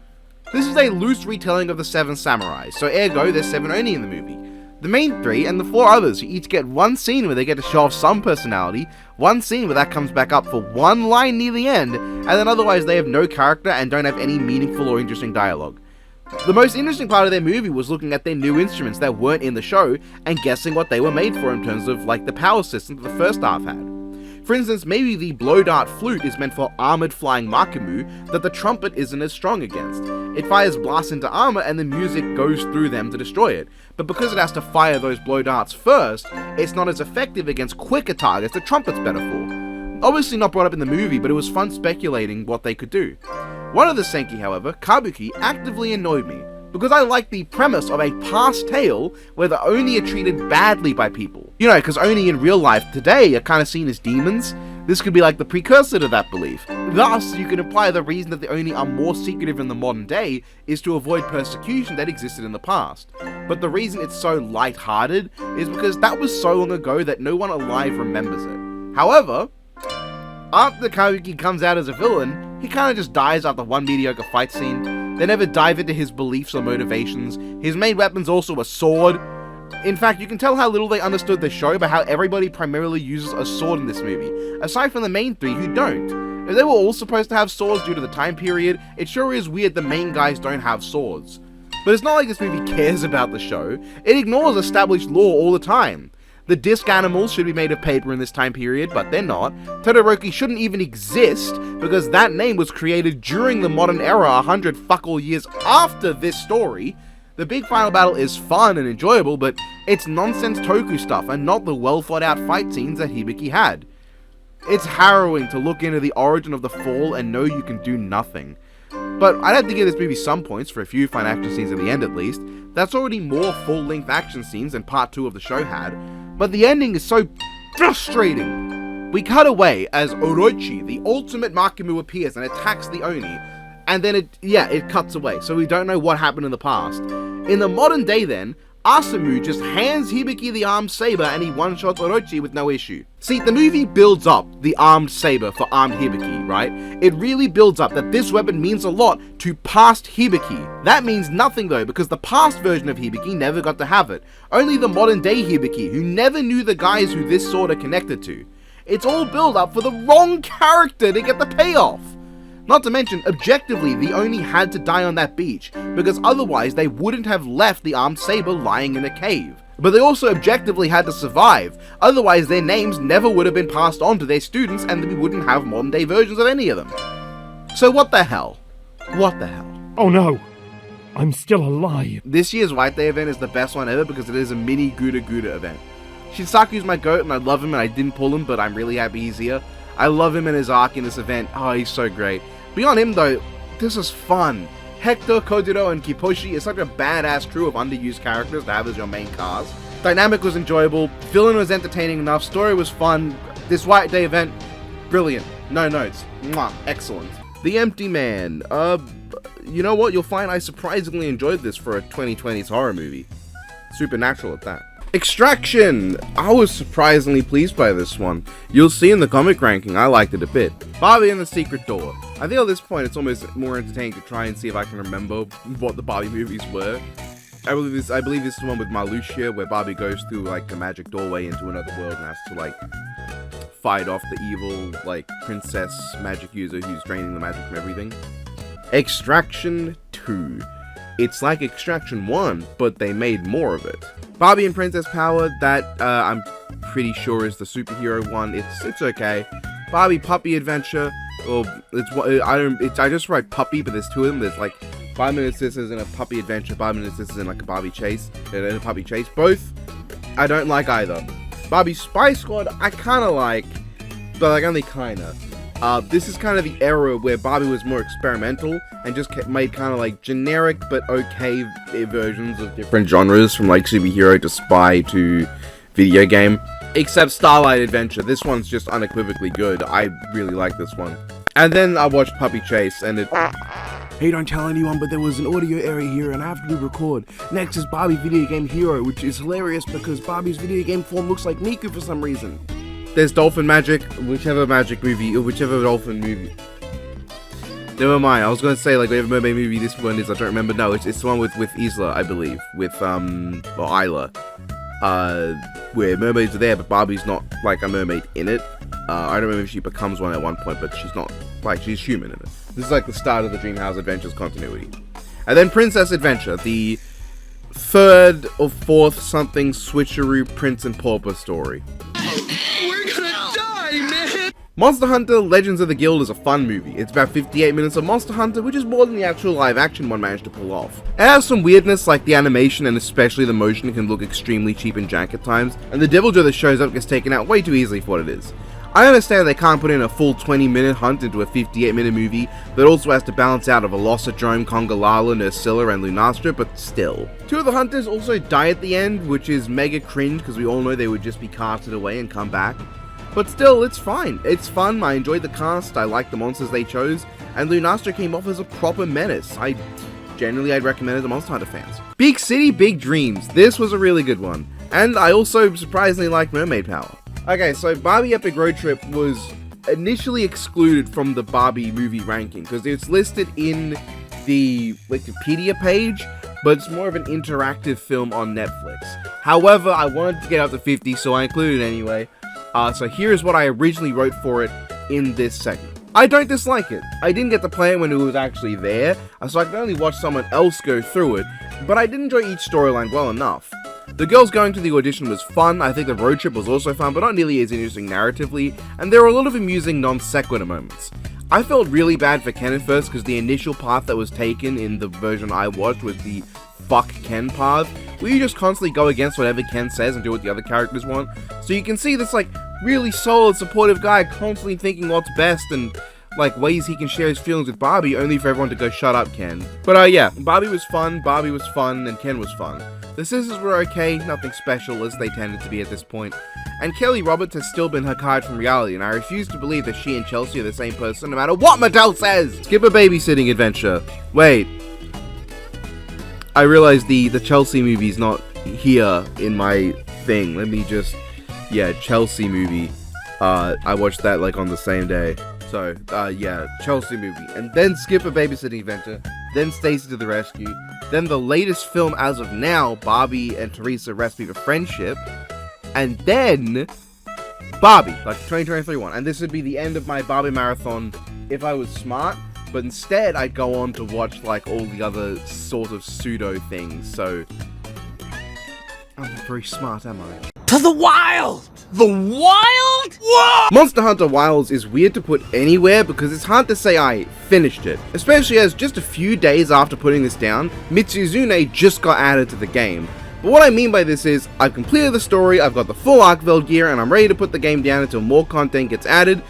This is a loose retelling of the 7 samurais, so ergo there's 7 only in the movie. The main 3 and the 4 others who each get one scene where they get to show off some personality, one scene where that comes back up for one line near the end, and then otherwise they have no character and don't have any meaningful or interesting dialogue. The most interesting part of their movie was looking at their new instruments that weren't in the show and guessing what they were made for in terms of like the power system that the first half had. For instance, maybe the blow dart flute is meant for armored flying Makimu that the trumpet isn't as strong against. It fires blasts into armor and the music goes through them to destroy it, but because it has to fire those blow darts first, it's not as effective against quicker targets the trumpet's better for. Obviously not brought up in the movie, but it was fun speculating what they could do. One of the Senki, however, Kabuki, actively annoyed me, because I like the premise of a past tale where the Oni are treated badly by people. You know, because Oni in real life today are kind of seen as demons. This could be like the precursor to that belief. Thus, you can imply the reason that the Oni are more secretive in the modern day is to avoid persecution that existed in the past. But the reason it's so light-hearted is because that was so long ago that no one alive remembers it. However, after Kabuki comes out as a villain, he kind of just dies after one mediocre fight scene. They never dive into his beliefs or motivations. His main weapon's also a sword. In fact, you can tell how little they understood the show by how everybody primarily uses a sword in this movie, aside from the main 3 who don't. If they were all supposed to have swords due to the time period, it sure is weird the main guys don't have swords. But it's not like this movie cares about the show. It ignores established lore all the time. The disc animals should be made of paper in this time period, but they're not. Todoroki shouldn't even exist, because that name was created during the modern era 100 fuck all years after this story. The big final battle is fun and enjoyable, but it's nonsense Toku stuff and not the well thought out fight scenes that Hibiki had. It's harrowing to look into the origin of the fall and know you can do nothing. But I'd have to give this movie some points for a few fine action scenes at the end at least. That's already more full-length action scenes than part 2 of the show had. But the ending is so frustrating. We cut away as Orochi, the ultimate Makimu, appears and attacks the Oni. And then it cuts away, so we don't know what happened in the past. In the modern day then, Asamu just hands Hibiki the armed saber and he one-shots Orochi with no issue. See, the movie builds up the armed saber for armed Hibiki, right? It really builds up that this weapon means a lot to past Hibiki. That means nothing though, because the past version of Hibiki never got to have it. Only the modern day Hibiki, who never knew the guys who this sword are connected to. It's all build up for the wrong character to get the payoff. Not to mention, objectively, the Oni had to die on that beach, because otherwise they wouldn't have left the armed saber lying in a cave. But they also objectively had to survive, otherwise their names never would have been passed on to their students and we wouldn't have modern day versions of any of them. So what the hell? What the hell? Oh no, I'm still alive. This year's White Day event is the best one ever because it is a mini Gura Gura event. Shinsaku's my goat and I love him and I didn't pull him, but I'm really happy he's here. I love him and his arc in this event. Oh, he's so great. Beyond him though, this is fun. Hector, Kojiro, and Kiposhi is such a badass crew of underused characters to have as your main cast. Dynamic was enjoyable, villain was entertaining enough, story was fun. This White Day event, brilliant. No notes. Mwah, excellent. The Empty Man. You know what? You'll find I surprisingly enjoyed this for a 2020s horror movie. Supernatural at that. Extraction! I was surprisingly pleased by this one. You'll see in the comic ranking, I liked it a bit. Barbie and the Secret Door. I think at this point it's almost more entertaining to try and see if I can remember what the Barbie movies were. I believe this is the one with Marluxia, where Barbie goes through like a magic doorway into another world and has to like fight off the evil like princess magic user who's draining the magic from everything. Extraction 2. It's like Extraction 1, but they made more of it. Barbie and Princess Power, that I'm pretty sure is the superhero one. It's okay. Barbie Puppy Adventure, well, I just write puppy, but there's 2 of them. There's like 5 Minute Sisters in a Puppy Adventure, 5 Minute Sisters in like a Barbie Chase, and a Puppy Chase. Both, I don't like either. Barbie Spy Squad, I kind of like, but like only kinda. This is kind of the era where Barbie was more experimental and just made kind of like generic but okay versions of different genres, from like superhero to spy to video game. Except Starlight Adventure, this one's just unequivocally good. I really like this one. And then I watched Puppy Chase, and it... Hey, don't tell anyone, but there was an audio error here and I have to record. Next is Barbie Video Game Hero, which is hilarious because Barbie's video game form looks like Miku for some reason. There's Dolphin Magic, whichever magic movie, or whichever dolphin movie. Never mind, I was going to say, like, whatever mermaid movie this one is, I don't remember. No, it's the one with Isla, I believe. With, or Isla. Where mermaids are there, but Barbie's not, like, a mermaid in it. I don't remember if she becomes one at one point, but she's not, like, she's human in it. This is, like, the start of the Dreamhouse Adventures continuity. And then Princess Adventure, the third or fourth something switcheroo Prince and Pauper story. We're gonna die, man! Monster Hunter Legends of the Guild is a fun movie. It's about 58 minutes of Monster Hunter, which is more than the actual live action one managed to pull off. It has some weirdness, like the animation and especially the motion can look extremely cheap and jank at times, and the Deviljho that shows up gets taken out way too easily for what it is. I understand they can't put in a full 20-minute hunt into a 58-minute movie that also has to balance out a Velocitron, Congalala, Nursilla, and Lunastra, but still. Two of the hunters also die at the end, which is mega cringe because we all know they would just be casted away and come back. But still, it's fine. It's fun, I enjoyed the cast, I liked the monsters they chose, and Lunastra came off as a proper menace. I'd recommend it to Monster Hunter fans. Big City, Big Dreams. This was a really good one. And I also surprisingly liked Mermaid Power. Okay, so Barbie Epic Road Trip was initially excluded from the Barbie movie ranking because it's listed in the Wikipedia page, but it's more of an interactive film on Netflix. However, I wanted to get up to 50, so I included it anyway. So here's what I originally wrote for it in this segment. I don't dislike it. I didn't get to play it when it was actually there, so I could only watch someone else go through it, but I did enjoy each storyline well enough. The girls going to the audition was fun, I think the road trip was also fun, but not nearly as interesting narratively, and there were a lot of amusing non-sequitur moments. I felt really bad for Ken at first because the initial path that was taken in the version I watched was the fuck Ken path, where you just constantly go against whatever Ken says and do what the other characters want. So you can see this really solid, supportive guy constantly thinking what's best and ways he can share his feelings with Barbie, only for everyone to go shut up Ken. But yeah, Barbie was fun, and Ken was fun. The sisters were okay, nothing special as they tended to be at this point. And Kelly Roberts has still been Hikari from reality, and I refuse to believe that she and Chelsea are the same person no matter what Mattel says! Skip a babysitting adventure. Wait. I realize the Chelsea movie's not here in my thing. Let me just... Yeah, Chelsea movie. I watched that on the same day. So, yeah, Chelsea movie. And then Skip a Babysitting Adventure. Then Stacy to the Rescue. Then the latest film as of now, Barbie and Teresa Recipe for Friendship. And then Barbie, 2023 one. And this would be the end of my Barbie marathon if I was smart. But instead, I'd go on to watch all the other sort of pseudo things. So, I'm not very smart, am I? To the wild! The wild? Whoa! Monster Hunter Wilds is weird to put anywhere because it's hard to say I finished it, especially as just a few days after putting this down, Mitsuzune just got added to the game. But what I mean by this is, I've completed the story, I've got the full Arkveld gear, and I'm ready to put the game down until more content gets added,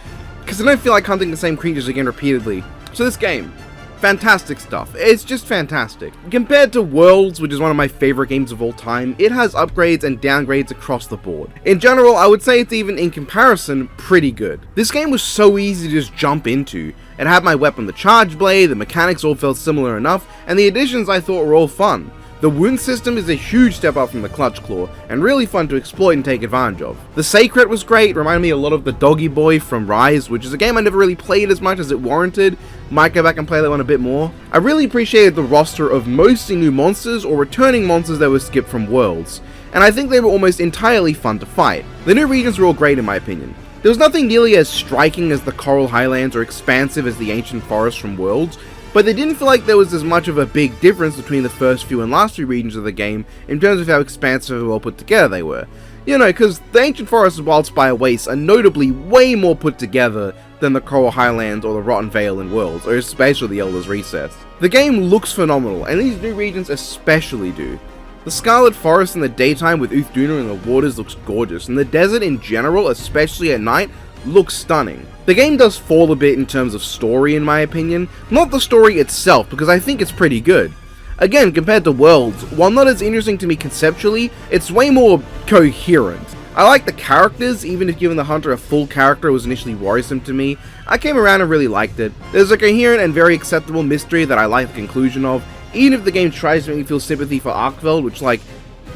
because I don't feel like hunting the same creatures again repeatedly. So this game, fantastic stuff. It's just fantastic. Compared to Worlds, which is one of my favorite games of all time, it has upgrades and downgrades across the board. In general, I would say it's even in comparison pretty good. This game was so easy to just jump into. It had my weapon, the Charge Blade, the mechanics all felt similar enough, and the additions I thought were all fun. The wound system is a huge step up from the Clutch Claw, and really fun to exploit and take advantage of. The Sacred was great, reminded me a lot of the Doggy Boy from Rise, which is a game I never really played as much as it warranted. Might go back and play that one a bit more. I really appreciated the roster of mostly new monsters or returning monsters that were skipped from Worlds, and I think they were almost entirely fun to fight. The new regions were all great in my opinion. There was nothing nearly as striking as the Coral Highlands or expansive as the Ancient Forest from Worlds, but they didn't feel like there was as much of a big difference between the first few and last few regions of the game in terms of how expansive and well put together they were. You know, because the Ancient Forest and Wildspire Wastes are notably way more put together than the Coral Highlands or the Rotten Vale in Worlds, or especially the Elder's Recess. The game looks phenomenal, and these new regions especially do. The Scarlet Forest in the daytime with Uthduna in the waters looks gorgeous, and the desert in general, especially at night, looks stunning. The game does fall a bit in terms of story in my opinion, not the story itself because I think it's pretty good. Again, compared to Worlds, while not as interesting to me conceptually, it's way more coherent. I like the characters, even if giving the hunter a full character was initially worrisome to me. I came around and really liked it. There's a coherent and very acceptable mystery that I like the conclusion of, even if the game tries to make me feel sympathy for Arkveld, which like,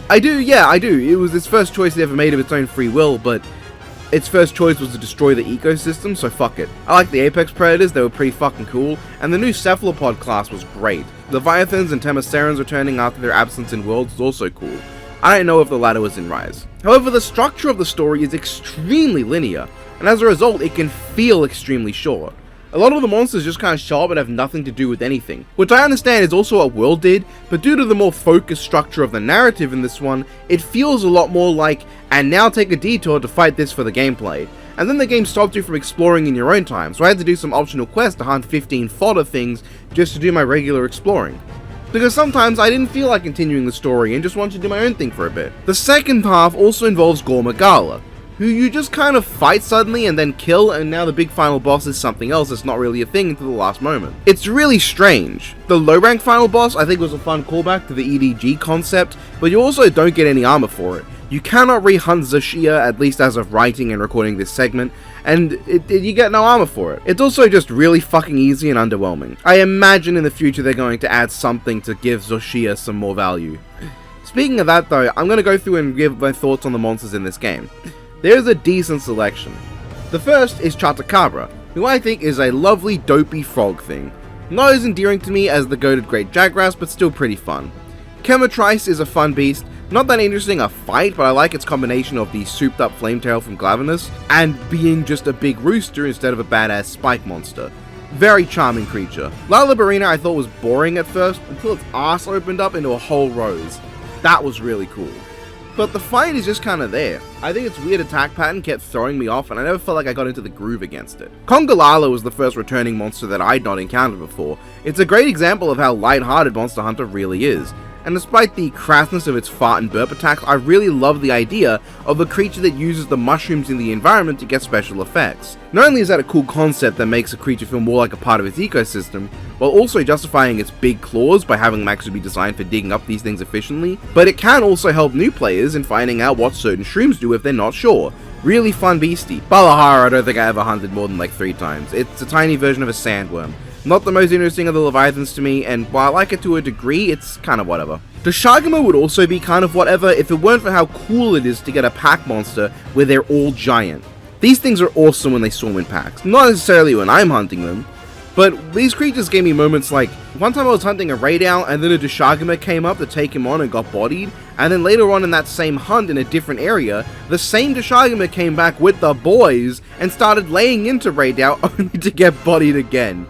I do. It was its first choice it ever made of its own free will, but its first choice was to destroy the ecosystem, so fuck it. I like the Apex Predators, they were pretty fucking cool, and the new Cephalopod class was great. Leviathans and Temesarans returning after their absence in Worlds was also cool. I don't know if the latter was in Rise. However, the structure of the story is extremely linear, and as a result, it can feel extremely short. A lot of the monsters just kind of show up and have nothing to do with anything, which I understand is also what World did, but due to the more focused structure of the narrative in this one, it feels a lot more like, and now take a detour to fight this for the gameplay. And then the game stopped you from exploring in your own time, so I had to do some optional quests to hunt 15 fodder things just to do my regular exploring. Because sometimes I didn't feel like continuing the story and just wanted to do my own thing for a bit. The second half also involves Gore Magala, who you just kind of fight suddenly and then kill, and now the big final boss is something else that's not really a thing until the last moment. It's really strange. The low rank final boss I think was a fun callback to the EDG concept, but you also don't get any armor for it. You cannot re-hunt Zoshia, at least as of writing and recording this segment, and you get no armor for it. It's also just really fucking easy and underwhelming. I imagine in the future they're going to add something to give Zoshia some more value. Speaking of that though, I'm going to go through and give my thoughts on the monsters in this game. There's a decent selection. The first is Chatakabra, who I think is a lovely dopey frog thing. Not as endearing to me as the goated Great Jagras, but still pretty fun. Chematrice is a fun beast, not that interesting a fight, but I like its combination of the souped up Flametail from Glavenus, and being just a big rooster instead of a badass spike monster. Very charming creature. Lalabarina I thought was boring at first, until its ass opened up into a whole rose. That was really cool. But the fight is just kinda there. I think its weird attack pattern kept throwing me off and I never felt like I got into the groove against it. Congalala was the first returning monster that I'd not encountered before. It's a great example of how light-hearted Monster Hunter really is. And despite the crassness of its fart and burp attacks, I really love the idea of a creature that uses the mushrooms in the environment to get special effects. Not only is that a cool concept that makes a creature feel more like a part of its ecosystem, while also justifying its big claws by having them actually be designed for digging up these things efficiently, but it can also help new players in finding out what certain shrooms do if they're not sure. Really fun beastie. Balahara I don't think I ever hunted more than like 3 times. It's a tiny version of a sandworm. Not the most interesting of the Leviathans to me, and while I like it to a degree, it's kind of whatever. Deshagama would also be kind of whatever if it weren't for how cool it is to get a pack monster where they're all giant. These things are awesome when they swarm in packs, not necessarily when I'm hunting them, but these creatures gave me moments like, one time I was hunting a Raidal and then a Deshagama came up to take him on and got bodied, and then later on in that same hunt in a different area, the same Deshagama came back with the boys and started laying into Raidal only to get bodied again.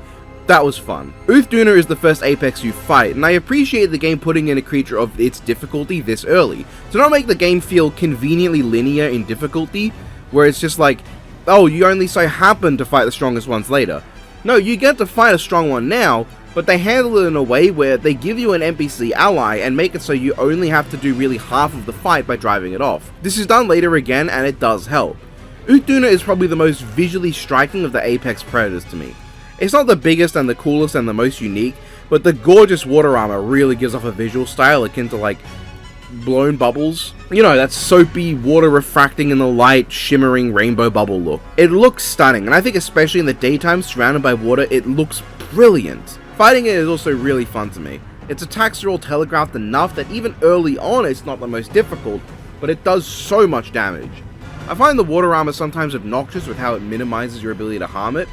That was fun. Uthduna is the first Apex you fight, and I appreciate the game putting in a creature of its difficulty this early, to not make the game feel conveniently linear in difficulty, where it's just like, oh, you only so happen to fight the strongest ones later. No, you get to fight a strong one now, but they handle it in a way where they give you an NPC ally and make it so you only have to do really half of the fight by driving it off. This is done later again, and it does help. Uthduna is probably the most visually striking of the Apex Predators to me. It's not the biggest and the coolest and the most unique, but the gorgeous water armor really gives off a visual style akin to like blown bubbles. You know, that soapy, water refracting in the light, shimmering rainbow bubble look. It looks stunning, and I think especially in the daytime surrounded by water, it looks brilliant. Fighting it is also really fun to me. Its attacks are all telegraphed enough that even early on it's not the most difficult, but it does so much damage. I find the water armor sometimes obnoxious with how it minimizes your ability to harm it,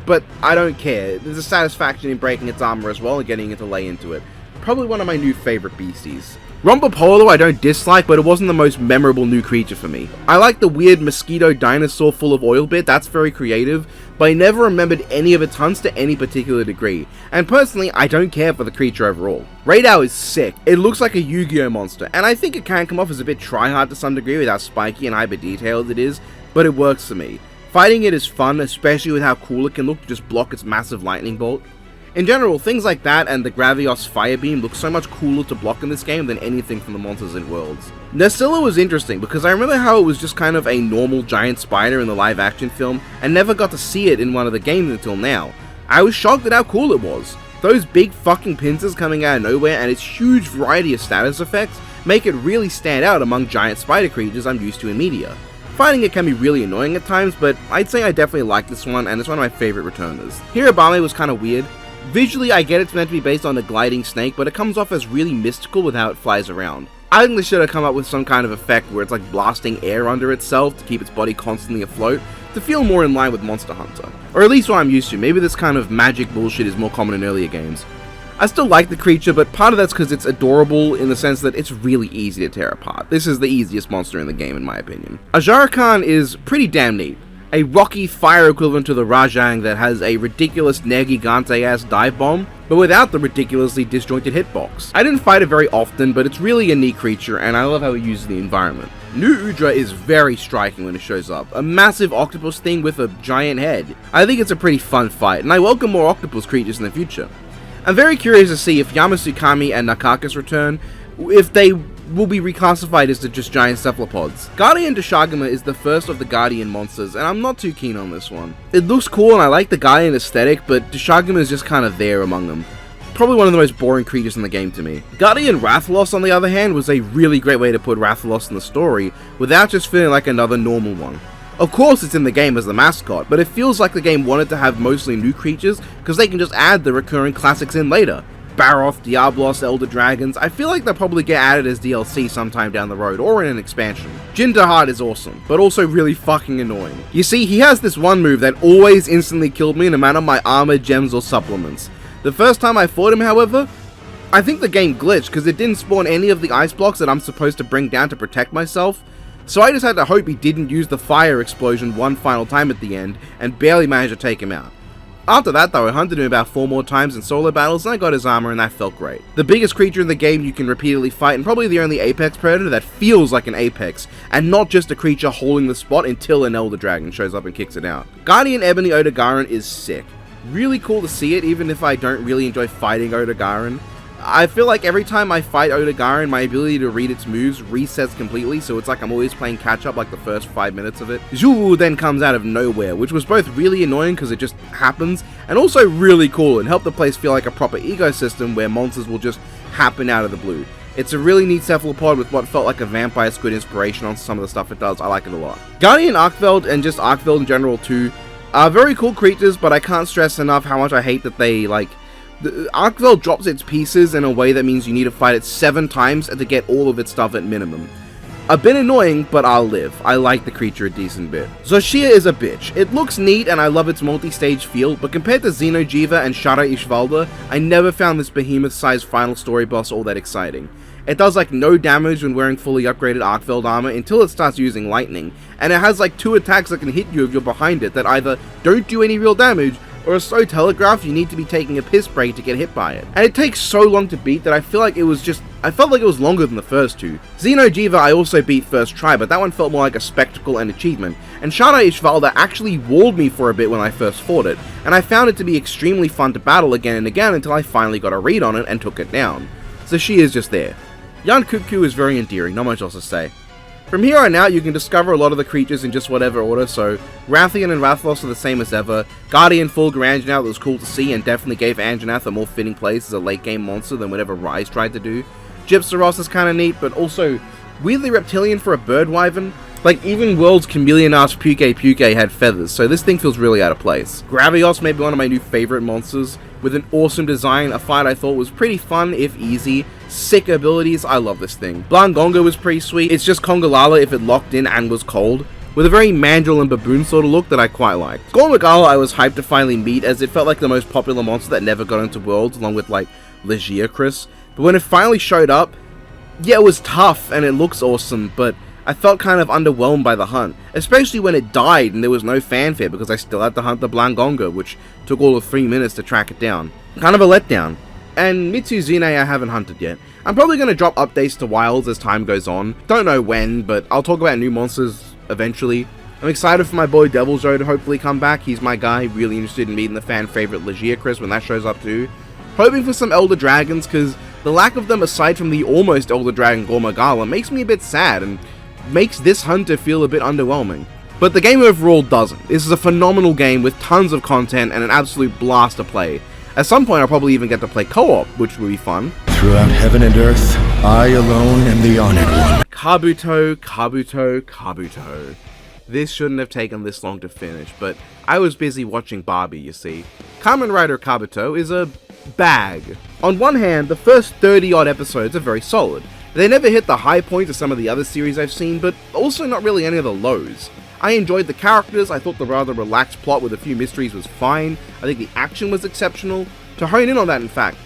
but I don't care. There's a satisfaction in breaking its armor as well and getting it to lay into it. Probably one of my new favorite beasties. Rombopolo I don't dislike, but it wasn't the most memorable new creature for me. I like the weird mosquito dinosaur full of oil bit, that's very creative, but I never remembered any of its hunts to any particular degree, and personally I don't care for the creature overall. Raidal is sick. It looks like a Yu-Gi-Oh monster, and I think it can come off as a bit tryhard to some degree with how spiky and hyper detailed it is, but it works for me. Fighting it is fun, especially with how cool it can look to just block its massive lightning bolt. In general, things like that and the Gravios Fire Beam look so much cooler to block in this game than anything from the Monsters in Worlds. Nesilla was interesting because I remember how it was just kind of a normal giant spider in the live action film and never got to see it in one of the games until now. I was shocked at how cool it was. Those big fucking pincers coming out of nowhere and its huge variety of status effects make it really stand out among giant spider creatures I'm used to in media. Fighting it can be really annoying at times, but I'd say I definitely like this one and it's one of my favorite returners. Hirobame was kind of weird. Visually, I get it's meant to be based on a gliding snake, but it comes off as really mystical with how it flies around. I think they should have come up with some kind of effect where it's like blasting air under itself to keep its body constantly afloat, to feel more in line with Monster Hunter. Or at least what I'm used to. Maybe this kind of magic bullshit is more common in earlier games. I still like the creature, but part of that's because it's adorable in the sense that it's really easy to tear apart. This is the easiest monster in the game in my opinion. Ajarakan is pretty damn neat. A rocky fire equivalent to the Rajang that has a ridiculous Nergigante-ass dive bomb, but without the ridiculously disjointed hitbox. I didn't fight it very often, but it's really a neat creature, and I love how it uses the environment. New Udra is very striking when it shows up, a massive octopus thing with a giant head. I think it's a pretty fun fight, and I welcome more octopus creatures in the future. I'm very curious to see if Yamasukami and Nakakas return, if they will be reclassified as just giant cephalopods. Guardian Deshagama is the first of the Guardian monsters, and I'm not too keen on this one. It looks cool and I like the Guardian aesthetic, but Deshagama is just kind of there among them. Probably one of the most boring creatures in the game to me. Guardian Rathalos, on the other hand, was a really great way to put Rathalos in the story, without just feeling like another normal one. Of course it's in the game as the mascot, but it feels like the game wanted to have mostly new creatures, because they can just add the recurring classics in later. Baroth, Diablos, Elder Dragons, I feel like they'll probably get added as DLC sometime down the road, or in an expansion. Jindaheart is awesome, but also really fucking annoying. You see, he has this one move that always instantly killed me no matter my armor, gems, or supplements. The first time I fought him, however, I think the game glitched because it didn't spawn any of the ice blocks that I'm supposed to bring down to protect myself, so I just had to hope he didn't use the fire explosion one final time at the end, and barely managed to take him out. After that though, I hunted him about 4 more times in solo battles and I got his armor and that felt great. The biggest creature in the game you can repeatedly fight and probably the only apex predator that feels like an apex, and not just a creature holding the spot until an elder dragon shows up and kicks it out. Guardian Ebony Odogaron is sick. Really cool to see it even if I don't really enjoy fighting Odogaron. I feel like every time I fight Odogaron, my ability to read its moves resets completely, so it's like I'm always playing catch up like the first 5 minutes of it. Zhuwu then comes out of nowhere, which was both really annoying because it just happens, and also really cool and helped the place feel like a proper ecosystem where monsters will just happen out of the blue. It's a really neat cephalopod with what felt like a Vampire Squid inspiration on some of the stuff it does. I like it a lot. Guardian Arkveld and just Arkveld in general too are very cool creatures, but I can't stress enough how much I hate that they Arkveld drops its pieces in a way that means you need to fight it 7 times to get all of its stuff at minimum. A bit annoying, but I'll live. I like the creature a decent bit. Zoshia is a bitch. It looks neat and I love its multi-stage feel, but compared to Xenojiva and Shara Ishvalda, I never found this behemoth-sized final story boss all that exciting. It does like no damage when wearing fully upgraded Arkveld armor until it starts using lightning, and it has like 2 attacks that can hit you if you're behind it that either don't do any real damage or are so telegraphed you need to be taking a piss break to get hit by it. And it takes so long to beat that I felt like it was longer than the first 2. Xenojiva I also beat first try, but that one felt more like a spectacle and achievement, and Shara Ishvalda actually walled me for a bit when I first fought it, and I found it to be extremely fun to battle again and again until I finally got a read on it and took it down. So she is just there. Yankutku is very endearing, not much else to say. From here on out, you can discover a lot of the creatures in just whatever order, so Rathian and Rathalos are the same as ever. Guardian Fulgur Anjanath was cool to see and definitely gave Anjanath a more fitting place as a late game monster than whatever Rise tried to do. Gypsaros is kinda neat, but also weirdly reptilian for a bird wyvern. Like, even World's chameleon-ass Puke had feathers, so this thing feels really out of place. Gravios may be one of my new favorite monsters. With an awesome design, a fight I thought was pretty fun, if easy. Sick abilities, I love this thing. Blangonga was pretty sweet, it's just Kongolala if it locked in and was cold, with a very mandrill and baboon sort of look that I quite liked. Gormagala I was hyped to finally meet, as it felt like the most popular monster that never got into Worlds, along with like Legiacris. But when it finally showed up, yeah, it was tough and it looks awesome, but I felt kind of underwhelmed by the hunt, especially when it died and there was no fanfare because I still had to hunt the Blangonga, which took all of 3 minutes to track it down. Kind of a letdown. And Mitsuzine I haven't hunted yet. I'm probably going to drop updates to Wilds as time goes on. Don't know when, but I'll talk about new monsters eventually. I'm excited for my boy Deviljo to hopefully come back. He's my guy, really interested in meeting the fan favorite Legia Chris when that shows up too. Hoping for some Elder Dragons, because the lack of them aside from the almost Elder Dragon Gormagala makes me a bit sad and makes this hunter feel a bit underwhelming. But the game overall doesn't. This is a phenomenal game with tons of content and an absolute blast to play. At some point I'll probably even get to play co-op, which will be fun. Throughout heaven and earth, I alone am the honored one. Kabuto, Kabuto, Kabuto. This shouldn't have taken this long to finish, but I was busy watching Barbie, you see. Kamen Rider Kabuto is a bag. On one hand, the first 30-odd episodes are very solid. They never hit the high points of some of the other series I've seen, but also not really any of the lows. I enjoyed the characters, I thought the rather relaxed plot with a few mysteries was fine, I think the action was exceptional. To hone in on that, in fact,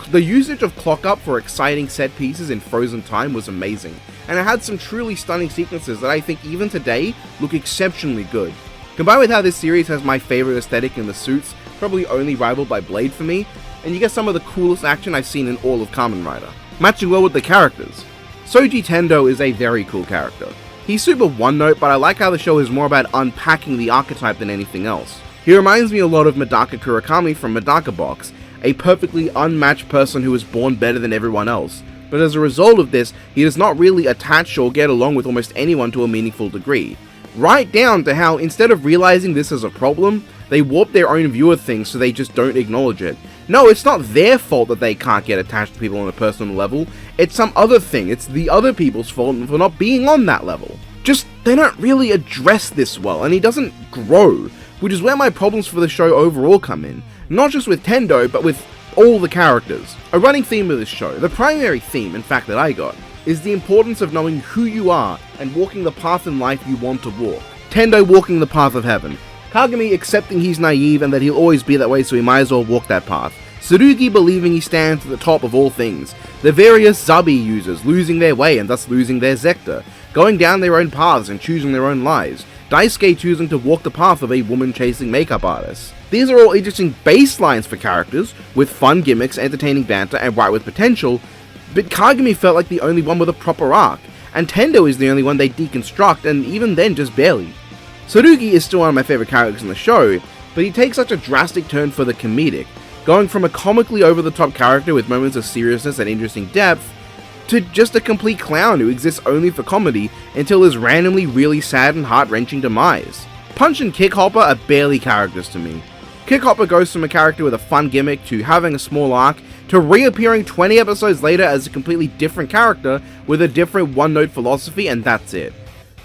the usage of Clock Up for exciting set pieces in frozen time was amazing, and it had some truly stunning sequences that I think even today look exceptionally good. Combined with how this series has my favorite aesthetic in the suits, probably only rivaled by Blade for me, and you get some of the coolest action I've seen in all of Kamen Rider. Matching well with the characters. Soji Tendo is a very cool character. He's super one-note, but I like how the show is more about unpacking the archetype than anything else. He reminds me a lot of Medaka Kurakami from Medaka Box, a perfectly unmatched person who was born better than everyone else. But as a result of this, he does not really attach or get along with almost anyone to a meaningful degree. Right down to how, instead of realizing this as a problem, they warp their own view of things so they just don't acknowledge it. No, it's not their fault that they can't get attached to people on a personal level, it's some other thing, it's the other people's fault for not being on that level. Just, they don't really address this well, and he doesn't grow, which is where my problems for the show overall come in. Not just with Tendo, but with all the characters. A running theme of this show, the primary theme in fact that I got, is the importance of knowing who you are and walking the path in life you want to walk. Tendo walking the path of heaven. Kagami accepting he's naive and that he'll always be that way so he might as well walk that path. Tsurugi believing he stands at the top of all things. The various Zabi users losing their way and thus losing their Zector. Going down their own paths and choosing their own lives. Daisuke choosing to walk the path of a woman-chasing makeup artist. These are all interesting baselines for characters, with fun gimmicks, entertaining banter, and bright with potential, but Kagami felt like the only one with a proper arc, and Tendo is the only one they deconstruct, and even then just barely. Tsurugi is still one of my favourite characters in the show, but he takes such a drastic turn for the comedic, going from a comically over-the-top character with moments of seriousness and interesting depth, to just a complete clown who exists only for comedy until his randomly really sad and heart-wrenching demise. Punch and Kick Hopper are barely characters to me. Kick Hopper goes from a character with a fun gimmick to having a small arc, to reappearing 20 episodes later as a completely different character with a different one-note philosophy, and that's it.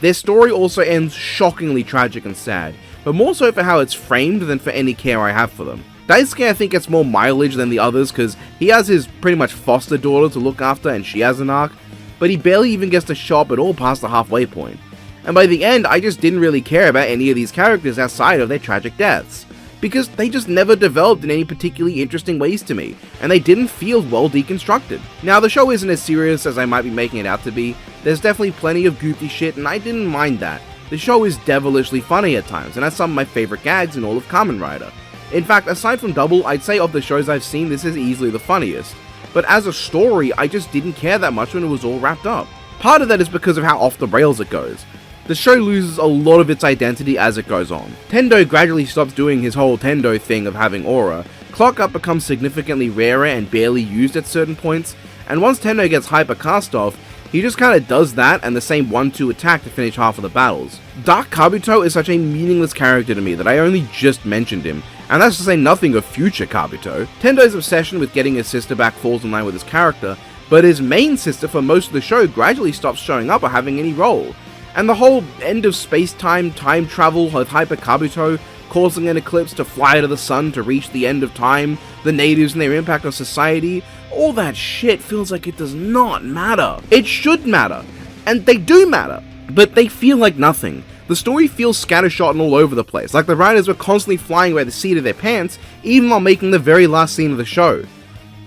Their story also ends shockingly tragic and sad, but more so for how it's framed than for any care I have for them. Daisuke I think gets more mileage than the others because he has his pretty much foster daughter to look after and she has an arc, but he barely even gets to show up at all past the halfway point. And by the end, I just didn't really care about any of these characters outside of their tragic deaths, because they just never developed in any particularly interesting ways to me, and they didn't feel well deconstructed. Now the show isn't as serious as I might be making it out to be, there's definitely plenty of goofy shit and I didn't mind that. The show is devilishly funny at times and has some of my favourite gags in all of Kamen Rider. In fact, aside from Double, I'd say of the shows I've seen, this is easily the funniest. But as a story, I just didn't care that much when it was all wrapped up. Part of that is because of how off the rails it goes. The show loses a lot of its identity as it goes on. Tendo gradually stops doing his whole Tendo thing of having aura, Clock Up becomes significantly rarer and barely used at certain points, and once Tendo gets hyper cast off, he just kinda does that and the same 1-2 attack to finish half of the battles. Dark Kabuto is such a meaningless character to me that I only just mentioned him, and that's to say nothing of future Kabuto. Tendo's obsession with getting his sister back falls in line with his character, but his main sister for most of the show gradually stops showing up or having any role. And the whole end of space-time time travel with Hyper Kabuto, causing an eclipse to fly to the sun to reach the end of time, the natives and their impact on society, all that shit feels like it does not matter. It should matter, and they do matter, but they feel like nothing. The story feels scattershot and all over the place, like the writers were constantly flying by the seat of their pants, even while making the very last scene of the show.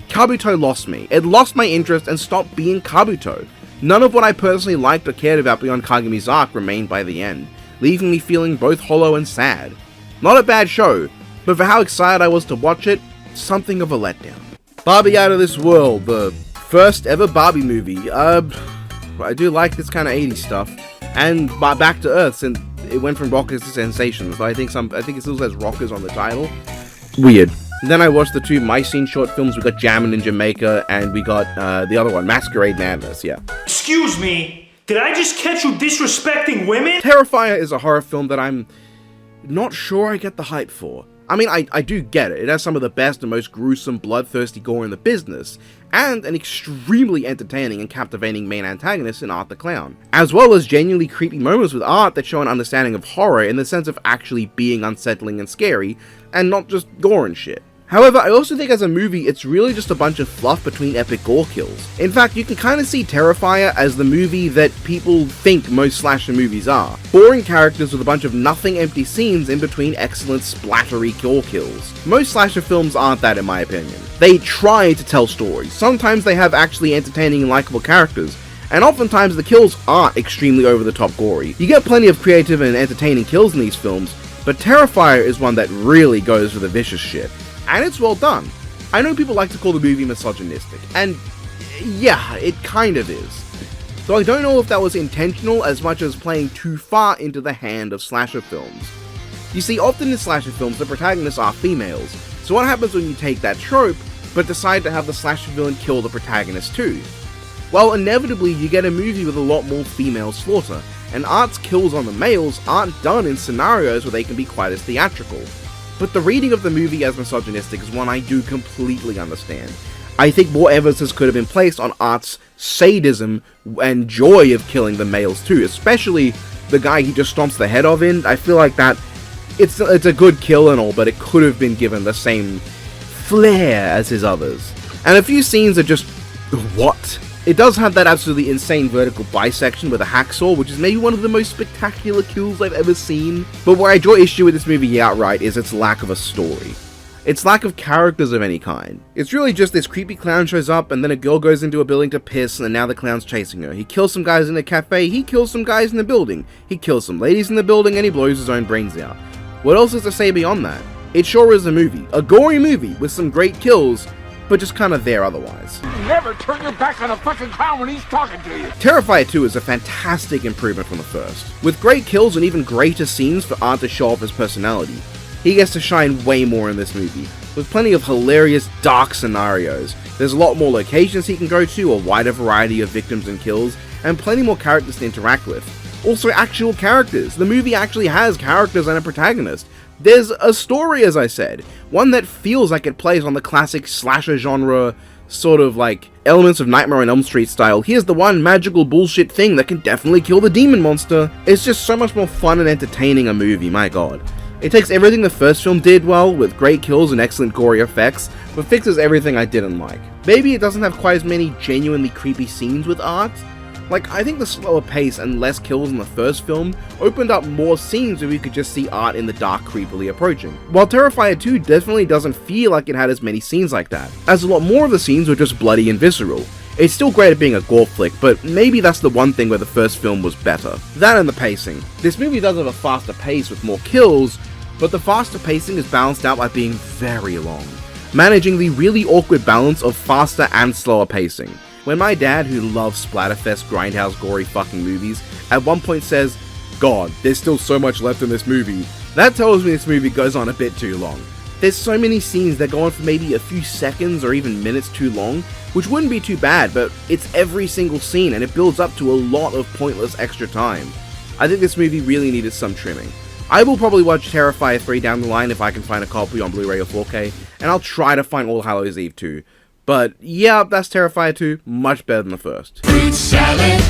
Kabuto lost me. It lost my interest and stopped being Kabuto. None of what I personally liked or cared about beyond Kagami's arc remained by the end, leaving me feeling both hollow and sad. Not a bad show, but for how excited I was to watch it, something of a letdown. Barbie Out of This World, the first ever Barbie movie. I do like this kind of 80s stuff, and Back to Earth, and it went from Rockers to Sensations, but I think it still says Rockers on the title. Weird. Then I watched the two My Scene short films. We got Jammin' in Jamaica, and we got the other one, Masquerade Madness, yeah. Excuse me, did I just catch you disrespecting women? Terrifier is a horror film that I'm not sure I get the hype for. I mean, I do get it. It has some of the best and most gruesome, bloodthirsty gore in the business, and an extremely entertaining and captivating main antagonist in Art the Clown, as well as genuinely creepy moments with Art that show an understanding of horror in the sense of actually being unsettling and scary, and not just gore and shit. However, I also think as a movie, it's really just a bunch of fluff between epic gore kills. In fact, you can kind of see Terrifier as the movie that people think most slasher movies are. Boring characters with a bunch of nothing empty scenes in between excellent splattery gore kills. Most slasher films aren't that in my opinion. They try to tell stories. Sometimes they have actually entertaining and likable characters, and oftentimes the kills aren't extremely over the top gory. You get plenty of creative and entertaining kills in these films, but Terrifier is one that really goes for the vicious shit. And it's well done. I know people like to call the movie misogynistic, and yeah, it kind of is. Though I don't know if that was intentional as much as playing too far into the hand of slasher films. You see, often in slasher films, the protagonists are females, so what happens when you take that trope, but decide to have the slasher villain kill the protagonist too? Well, inevitably you get a movie with a lot more female slaughter, and Art's kills on the males aren't done in scenarios where they can be quite as theatrical. But the reading of the movie as misogynistic is one I do completely understand. I think more emphasis could have been placed on Art's sadism and joy of killing the males too, especially the guy he just stomps the head of in. I feel like that, it's a good kill and all, but it could have been given the same flair as his others. And a few scenes are just, what? It does have that absolutely insane vertical bisection with a hacksaw, which is maybe one of the most spectacular kills I've ever seen. But where I draw issue with this movie outright is its lack of a story. Its lack of characters of any kind. It's really just this creepy clown shows up, and then a girl goes into a building to piss, and now the clown's chasing her. He kills some guys in a cafe, he kills some guys in the building, he kills some ladies in the building, and he blows his own brains out. What else is to say beyond that? It sure is a movie. A gory movie with some great kills, but just kind of there otherwise. Never turn your back on a fucking clown when he's talking to you. Terrifier 2 is a fantastic improvement from the first, with great kills and even greater scenes for Art to show off his personality. He gets to shine way more in this movie, with plenty of hilarious, dark scenarios. There's a lot more locations he can go to, a wider variety of victims and kills, and plenty more characters to interact with. Also actual characters. The movie actually has characters and a protagonist. There's a story, as I said, one that feels like it plays on the classic slasher genre, sort of like elements of Nightmare on Elm Street style. Here's the one magical bullshit thing that can definitely kill the demon monster. It's just so much more fun and entertaining a movie, my god. It takes everything the first film did well, with great kills and excellent gory effects, but fixes everything I didn't like. Maybe it doesn't have quite as many genuinely creepy scenes with Art. Like, I think the slower pace and less kills in the first film opened up more scenes where we could just see Art in the dark creepily approaching. While Terrifier 2 definitely doesn't feel like it had as many scenes like that, as a lot more of the scenes were just bloody and visceral. It's still great at being a gore flick, but maybe that's the one thing where the first film was better. That and the pacing. This movie does have a faster pace with more kills, but the faster pacing is balanced out by being very long, managing the really awkward balance of faster and slower pacing. When my dad, who loves splatterfest grindhouse gory fucking movies, at one point says, "God, there's still so much left in this movie," that tells me this movie goes on a bit too long. There's so many scenes that go on for maybe a few seconds or even minutes too long, which wouldn't be too bad, but it's every single scene and it builds up to a lot of pointless extra time. I think this movie really needed some trimming. I will probably watch Terrifier 3 down the line if I can find a copy on Blu-ray or 4K, and I'll try to find All Hallows Eve 2. But yeah, that's Terrifier 2, much better than the first. Fruit salad,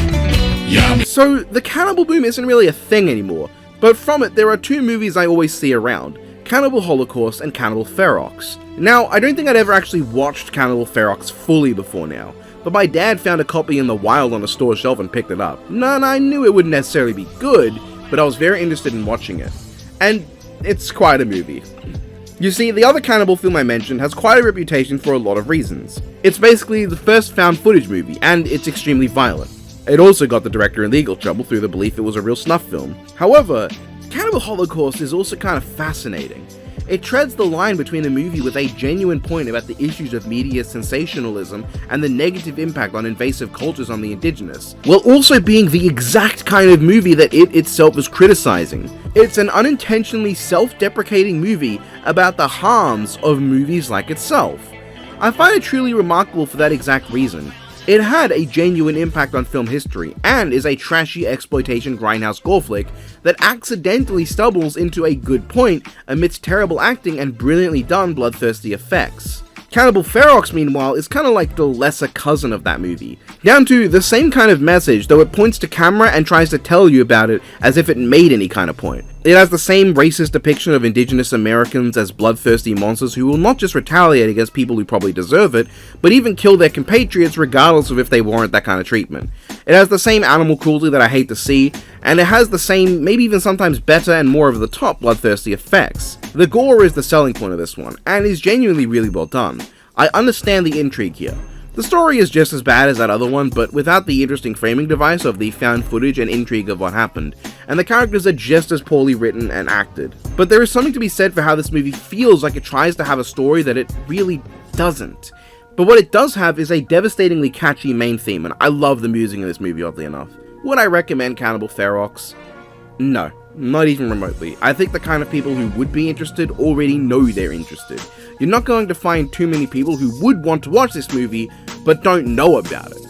yum. So the cannibal boom isn't really a thing anymore, but from it there are two movies I always see around, Cannibal Holocaust and Cannibal Ferox. Now, I don't think I'd ever actually watched Cannibal Ferox fully before now, but my dad found a copy in the wild on a store shelf and picked it up. And I knew it wouldn't necessarily be good, but I was very interested in watching it. And it's quite a movie. You see, the other cannibal film I mentioned has quite a reputation for a lot of reasons. It's basically the first found footage movie, and it's extremely violent. It also got the director in legal trouble through the belief it was a real snuff film. However, Cannibal Holocaust is also kind of fascinating. It treads the line between a movie with a genuine point about the issues of media sensationalism and the negative impact on invasive cultures on the indigenous, while also being the exact kind of movie that it itself is criticizing. It's an unintentionally self-deprecating movie about the harms of movies like itself. I find it truly remarkable for that exact reason. It had a genuine impact on film history, and is a trashy exploitation grindhouse gore flick that accidentally stumbles into a good point amidst terrible acting and brilliantly done bloodthirsty effects. Cannibal Ferox, meanwhile, is kinda like the lesser cousin of that movie, down to the same kind of message, though it points to camera and tries to tell you about it as if it made any kind of point. It has the same racist depiction of indigenous Americans as bloodthirsty monsters who will not just retaliate against people who probably deserve it, but even kill their compatriots regardless of if they warrant that kind of treatment. It has the same animal cruelty that I hate to see, and it has the same, maybe even sometimes better and more over the top bloodthirsty effects. The gore is the selling point of this one, and is genuinely really well done. I understand the intrigue here. The story is just as bad as that other one, but without the interesting framing device of the found footage and intrigue of what happened, and the characters are just as poorly written and acted. But there is something to be said for how this movie feels like it tries to have a story that it really doesn't. But what it does have is a devastatingly catchy main theme, and I love the music in this movie, oddly enough. Would I recommend Cannibal Ferox? No, not even remotely. I think the kind of people who would be interested already know they're interested. You're not going to find too many people who would want to watch this movie, but don't know about it.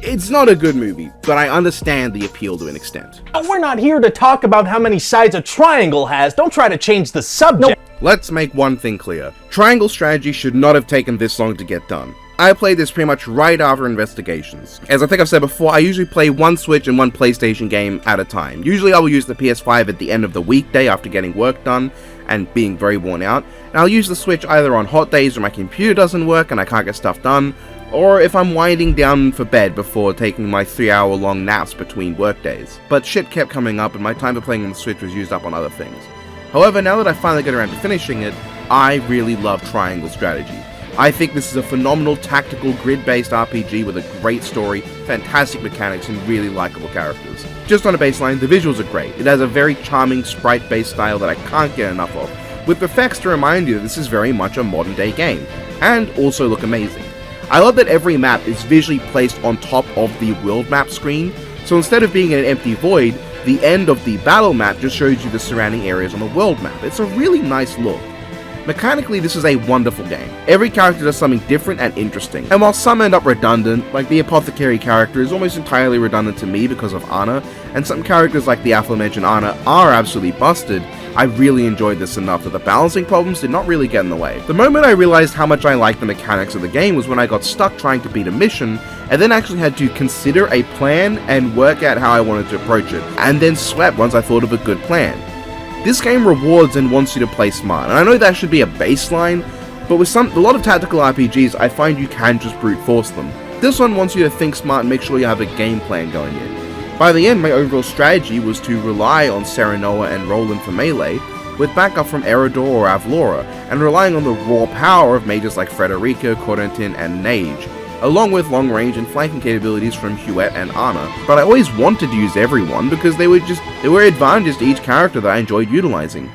It's not a good movie, but I understand the appeal to an extent. We're not here to talk about how many sides a triangle has. Don't try to change the subject. Let's make one thing clear. Triangle strategy should not have taken this long to get done. I played this pretty much right after investigations. As I think I've said before, I usually play one Switch and one PlayStation game at a time. Usually I will use the PS5 at the end of the weekday after getting work done and being very worn out, and I'll use the Switch either on hot days when my computer doesn't work and I can't get stuff done, or if I'm winding down for bed before taking my 3-hour-long naps between work days. But shit kept coming up and my time for playing on the Switch was used up on other things. However, now that I finally get around to finishing it, I really love Triangle Strategy. I think this is a phenomenal tactical grid-based RPG with a great story, fantastic mechanics, and really likable characters. Just on a baseline, the visuals are great. It has a very charming sprite-based style that I can't get enough of, with effects to remind you that this is very much a modern-day game, and also look amazing. I love that every map is visually placed on top of the world map screen, so instead of being in an empty void, the end of the battle map just shows you the surrounding areas on the world map. It's a really nice look. Mechanically, this is a wonderful game. Every character does something different and interesting, and while some end up redundant, like the Apothecary character is almost entirely redundant to me because of Anna, and some characters like the aforementioned Anna are absolutely busted, I really enjoyed this enough that the balancing problems did not really get in the way. The moment I realized how much I liked the mechanics of the game was when I got stuck trying to beat a mission, and then actually had to consider a plan and work out how I wanted to approach it, and then sweat once I thought of a good plan. This game rewards and wants you to play smart, and I know that should be a baseline, but with a lot of tactical RPGs, I find you can just brute force them. This one wants you to think smart and make sure you have a game plan going in. By the end, my overall strategy was to rely on Serenoa and Roland for melee, with backup from Eridor or Avlora, and relying on the raw power of mages like Frederica, Corentin, and Nage, along with long range and flanking capabilities from Huette and Anna. But I always wanted to use everyone because they were advantages to each character that I enjoyed utilizing,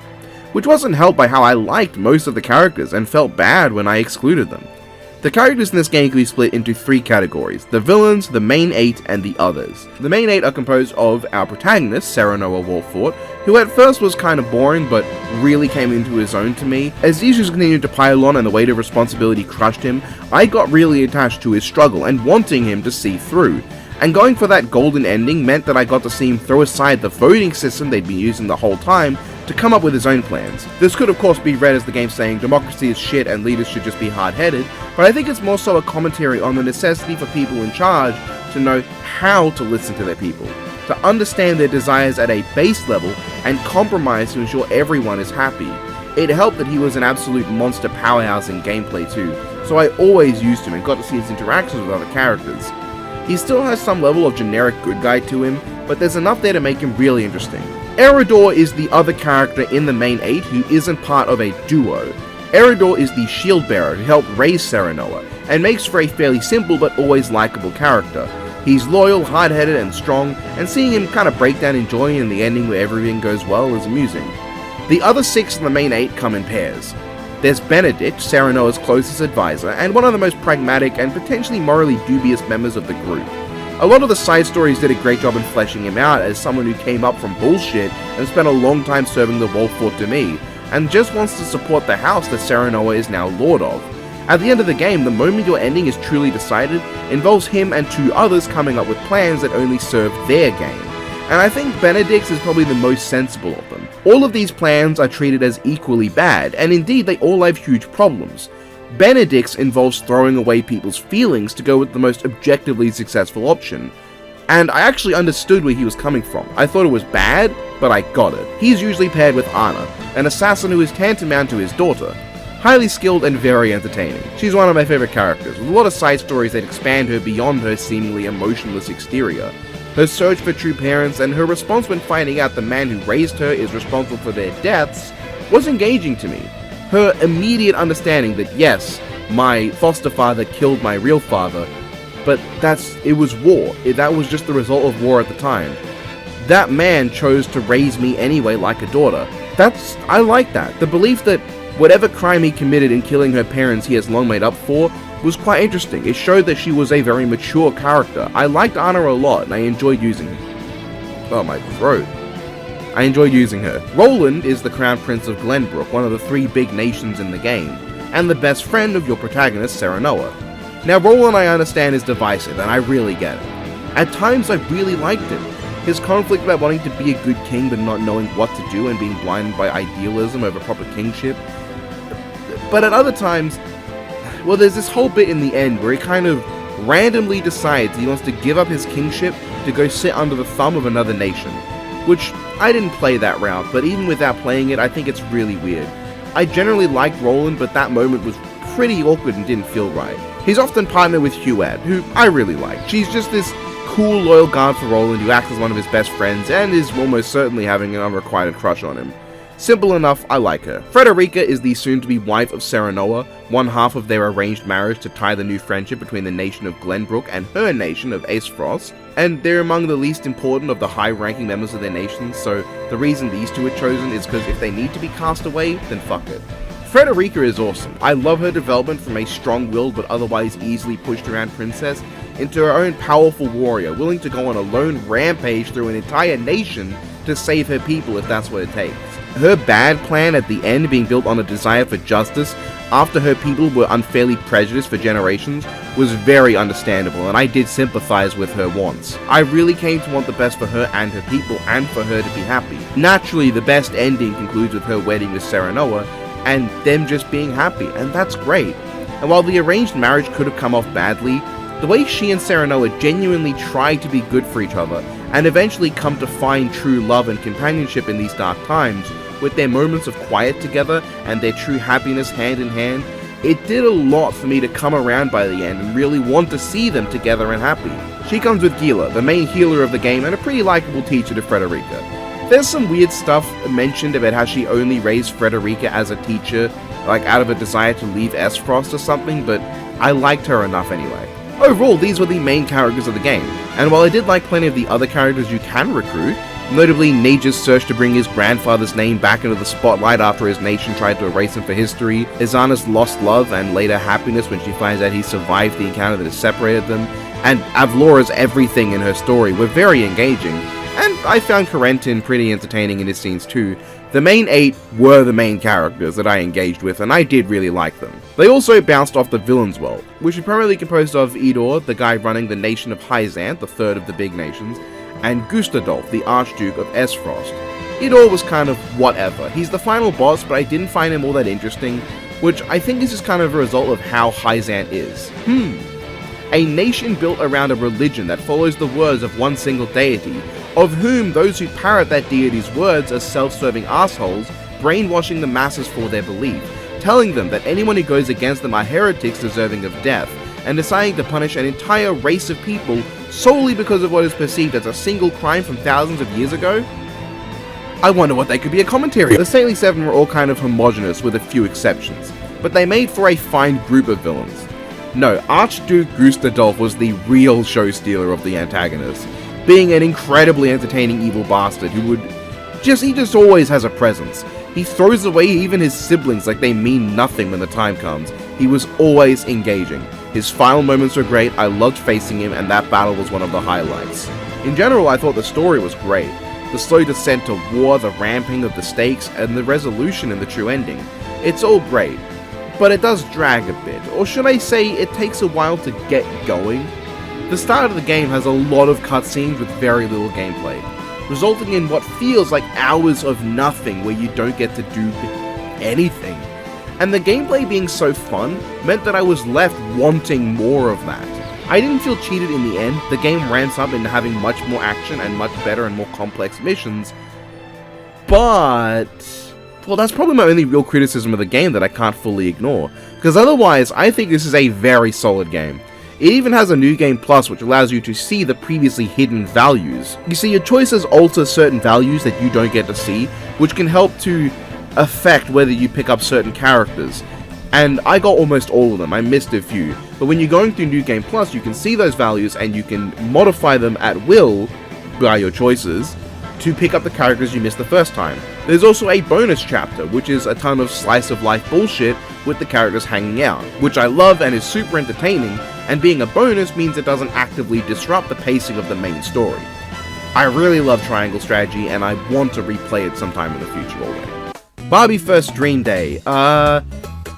which wasn't helped by how I liked most of the characters and felt bad when I excluded them. The characters in this game can be split into 3 categories: the villains, the main 8, and the others. The main 8 are composed of our protagonist, Serenoa Wolfort, who at first was kind of boring, but really came into his own to me. As the issues continued to pile on and the weight of responsibility crushed him, I got really attached to his struggle and wanting him to see through. And going for that golden ending meant that I got to see him throw aside the voting system they'd been using the whole time to come up with his own plans. This could of course be read as the game saying democracy is shit and leaders should just be hard-headed, but I think it's more so a commentary on the necessity for people in charge to know how to listen to their people, to understand their desires at a base level and compromise to ensure everyone is happy. It helped that he was an absolute monster powerhouse in gameplay too, so I always used him and got to see his interactions with other characters. He still has some level of generic good guy to him, but there's enough there to make him really interesting. Eridor is the other character in the main 8 who isn't part of a duo. Eridor is the shield bearer who helped raise Serenoa, and makes for a fairly simple but always likable character. He's loyal, hard-headed, and strong, and seeing him kind of break down in joy in the ending where everything goes well is amusing. The other 6 in the main 8 come in pairs. There's Benedict, Serenoa's closest advisor, and one of the most pragmatic and potentially morally dubious members of the group. A lot of the side stories did a great job in fleshing him out as someone who came up from bullshit and spent a long time serving the Wolf Fort Demi, and just wants to support the house that Serenoa is now lord of. At the end of the game, the moment your ending is truly decided involves him and 2 others coming up with plans that only serve their game. And I think Benedict's is probably the most sensible of them. All of these plans are treated as equally bad, and indeed they all have huge problems. Benedict's involves throwing away people's feelings to go with the most objectively successful option. And I actually understood where he was coming from. I thought it was bad, but I got it. He's usually paired with Anna, an assassin who is tantamount to his daughter. Highly skilled and very entertaining. She's one of my favorite characters, with a lot of side stories that expand her beyond her seemingly emotionless exterior. Her search for true parents and her response when finding out the man who raised her is responsible for their deaths was engaging to me. Her immediate understanding that yes, my foster father killed my real father, but it was war. That was just the result of war at the time. That man chose to raise me anyway like a daughter. I like that. The belief that whatever crime he committed in killing her parents he has long made up for was quite interesting. It showed that she was a very mature character. I liked Anna a lot and I enjoyed using her. Oh, my throat. I enjoyed using her. Roland is the Crown Prince of Glenbrook, one of the 3 big nations in the game, and the best friend of your protagonist, Serenoa. Now, Roland I understand is divisive, and I really get it. At times I really liked him. His conflict about wanting to be a good king but not knowing what to do and being blinded by idealism over proper kingship. But at other times, well, there's this whole bit in the end where he kind of randomly decides he wants to give up his kingship to go sit under the thumb of another nation. Which, I didn't play that route, but even without playing it, I think it's really weird. I generally liked Roland, but that moment was pretty awkward and didn't feel right. He's often partnered with Huad, who I really like. She's just this cool, loyal guard for Roland who acts as one of his best friends and is almost certainly having an unrequited crush on him. Simple enough, I like her. Frederica is the soon-to-be wife of Serenoa, one half of their arranged marriage to tie the new friendship between the nation of Glenbrook and her nation of Aesfrost, and they're among the least important of the high-ranking members of their nations, so the reason these 2 are chosen is because if they need to be cast away, then fuck it. Frederica is awesome. I love her development from a strong-willed but otherwise easily pushed-around princess into her own powerful warrior, willing to go on a lone rampage through an entire nation to save her people if that's what it takes. Her bad plan at the end being built on a desire for justice after her people were unfairly prejudiced for generations was very understandable, and I did sympathize with her wants. I really came to want the best for her and her people and for her to be happy. Naturally, the best ending concludes with her wedding with Serenoa and them just being happy, and that's great. And while the arranged marriage could have come off badly, the way she and Serenoa genuinely tried to be good for each other and eventually come to find true love and companionship in these dark times, with their moments of quiet together and their true happiness hand in hand, it did a lot for me to come around by the end and really want to see them together and happy. She comes with Gila, the main healer of the game and a pretty likable teacher to Frederica. There's some weird stuff mentioned about how she only raised Frederica as a teacher, like out of a desire to leave Aesfrost or something, but I liked her enough anyway. Overall, these were the main characters of the game, and while I did like plenty of the other characters you can recruit, notably Neji's search to bring his grandfather's name back into the spotlight after his nation tried to erase him for history, Izana's lost love and later happiness when she finds out he survived the encounter that has separated them, and Avlora's everything in her story were very engaging, and I found Corentin pretty entertaining in his scenes too. The main 8 were the main characters that I engaged with, and I did really like them. They also bounced off the villains' world, which is primarily composed of Idor, the guy running the nation of Hyzanth, the 3rd of the big nations, and Gustadolf, the Archduke of Aesfrost. Idor was kind of whatever. He's the final boss, but I didn't find him all that interesting, which I think is just kind of a result of how Hyzanth is. A nation built around a religion that follows the words of one single deity, of whom those who parrot that deity's words are self-serving assholes, brainwashing the masses for their belief, telling them that anyone who goes against them are heretics deserving of death, and deciding to punish an entire race of people solely because of what is perceived as a single crime from thousands of years ago? I wonder what they could be a commentary. The Saintly Seven were all kind of homogenous with a few exceptions, but they made for a fine group of villains. No, Archduke Gustadolf was the real show stealer of the antagonists, being an incredibly entertaining evil bastard who he just always has a presence. He throws away even his siblings like they mean nothing when the time comes. He was always engaging. His final moments were great, I loved facing him, and that battle was one of the highlights. In general, I thought the story was great. The slow descent to war, the ramping of the stakes, and the resolution in the true ending. It's all great, but it does drag a bit, or should I say it takes a while to get going. The start of the game has a lot of cutscenes with very little gameplay, resulting in what feels like hours of nothing where you don't get to do anything. And the gameplay being so fun meant that I was left wanting more of that. I didn't feel cheated in the end. The game ramps up into having much more action and much better and more complex missions, but well, that's probably my only real criticism of the game that I can't fully ignore, because otherwise I think this is a very solid game. It even has a New Game Plus, which allows you to see the previously hidden values. You see, your choices alter certain values that you don't get to see, which can help to affect whether you pick up certain characters. And I got almost all of them, I missed a few. But when you're going through New Game Plus, you can see those values and you can modify them at will by your choices to pick up the characters you missed the first time. There's also a bonus chapter, which is a ton of slice of life bullshit with the characters hanging out, which I love and is super entertaining, and being a bonus means it doesn't actively disrupt the pacing of the main story. I really love Triangle Strategy and I want to replay it sometime in the future already. Barbie First Dream Day. I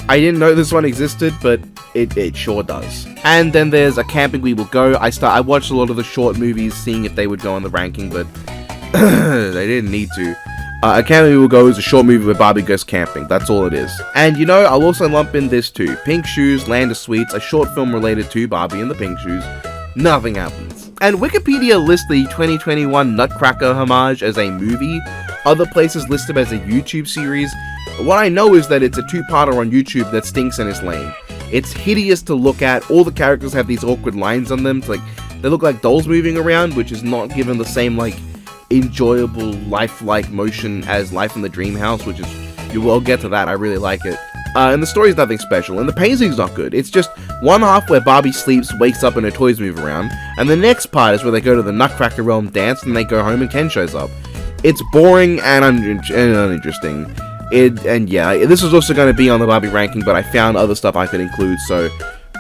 didn't know this one existed, but it sure does. And then there's A Camping We Will Go. I watched a lot of the short movies, seeing if they would go on the ranking, but they didn't need to. A Camping We Will Go is a short movie where Barbie goes camping. That's all it is. And you know, I'll also lump in this too. Pink Shoes, Land of Sweets, a short film related to Barbie and the Pink Shoes. Nothing happens. And Wikipedia lists the 2021 Nutcracker homage as a movie. Other places list it as a YouTube series. What I know is that it's a two-parter on YouTube that stinks and is lame. It's hideous to look at. All the characters have these awkward lines on them. It's like, they look like dolls moving around, which is not given the same, like, enjoyable, lifelike motion as Life in the Dreamhouse, which is, you will get to that, I really like it. And the story's nothing special, and the pacing's not good. It's just one half where Barbie sleeps, wakes up, and her toys move around, and the next part is where they go to the Nutcracker Realm dance, and they go home and Ken shows up. It's boring and uninteresting. And yeah, this was also going to be on the Barbie ranking, but I found other stuff I could include, so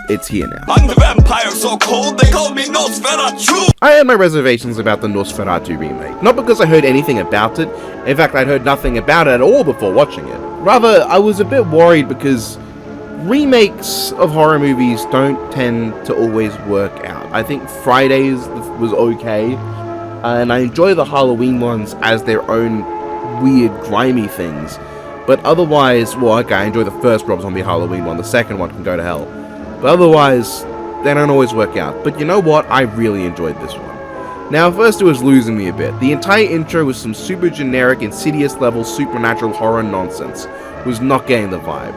it's here now. I'm the vampire so cold they call me Nosferatu! I had my reservations about the Nosferatu remake, not because I heard anything about it. In fact, I'd heard nothing about it at all before watching it. Rather, I was a bit worried because remakes of horror movies don't tend to always work out. I think Fridays was okay, and I enjoy the Halloween ones as their own weird, grimy things. But otherwise, well, okay, I enjoy the first Rob Zombie Halloween one, the second one can go to hell. But otherwise, they don't always work out. But you know what? I really enjoyed this one. Now, first it was losing me a bit. The entire intro was some super generic, Insidious level supernatural horror nonsense. Was not getting the vibe.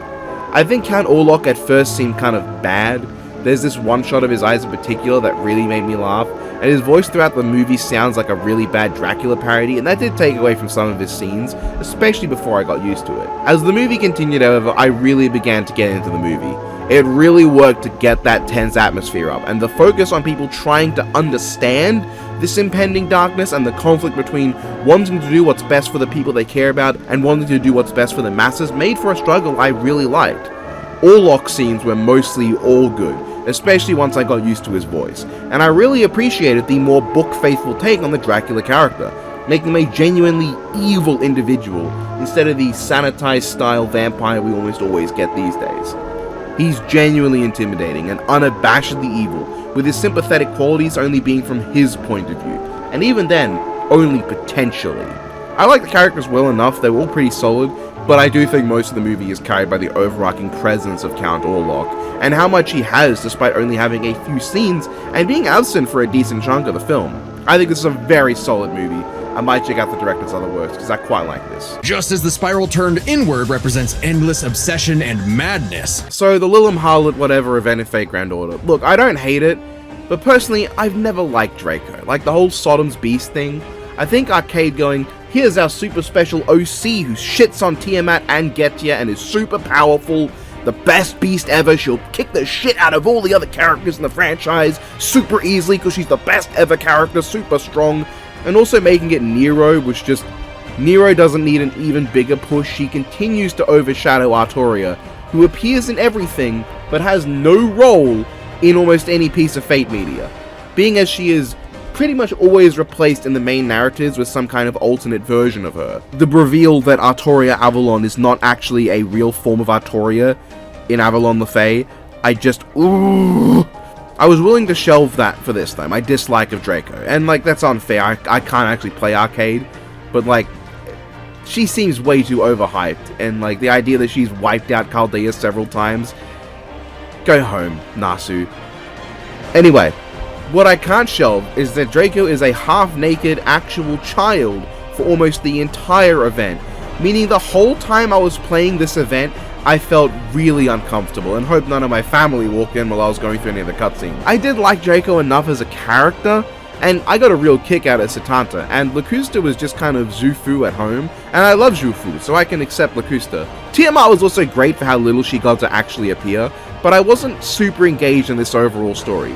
I think Count Orlok at first seemed kind of bad. There's this one shot of his eyes in particular that really made me laugh, and his voice throughout the movie sounds like a really bad Dracula parody, and that did take away from some of his scenes, especially before I got used to it. As the movie continued, however, I really began to get into the movie. It really worked to get that tense atmosphere up, and the focus on people trying to understand this impending darkness and the conflict between wanting to do what's best for the people they care about and wanting to do what's best for the masses made for a struggle I really liked. Orlok scenes were mostly all good, especially once I got used to his voice, and I really appreciated the more book-faithful take on the Dracula character, making him a genuinely evil individual instead of the sanitized style vampire we almost always get these days. He's genuinely intimidating and unabashedly evil, with his sympathetic qualities only being from his point of view, and even then, only potentially. I like the characters well enough, they were all pretty solid, but I do think most of the movie is carried by the overarching presence of Count Orlok, and how much he has despite only having a few scenes and being absent for a decent chunk of the film. I think this is a very solid movie. I might check out the director's other works, because I quite like this. Just as the spiral turned inward represents endless obsession and madness. So the Lilum Harlot whatever event of Fate Grand Order. Look, I don't hate it, but personally, I've never liked Draco. Like the whole Sodom's Beast thing. I think Arcade going, here's our super special OC who shits on Tiamat and Getya and is super powerful, the best beast ever, she'll kick the shit out of all the other characters in the franchise super easily because she's the best ever character, super strong, and also making it Nero, which just Nero doesn't need an even bigger push. She continues to overshadow Artoria, who appears in everything but has no role in almost any piece of Fate media, being as she is pretty much always replaced in the main narratives with some kind of alternate version of her. The reveal that Artoria Avalon is not actually a real form of Artoria in Avalon the Fae, ooh. I was willing to shelve that for this though, my dislike of Draco, and like, that's unfair, I can't actually play arcade, but like, she seems way too overhyped, and like, the idea that she's wiped out Chaldea several times, go home, Nasu. Anyway, what I can't shelve is that Draco is a half-naked actual child for almost the entire event, meaning the whole time I was playing this event, I felt really uncomfortable and hoped none of my family walked in while I was going through any of the cutscenes. I did like Draco enough as a character, and I got a real kick out of Satanta, and Lacusta was just kind of Zufu at home, and I love Zufu, so I can accept Lacusta. Tiamat was also great for how little she got to actually appear, but I wasn't super engaged in this overall story.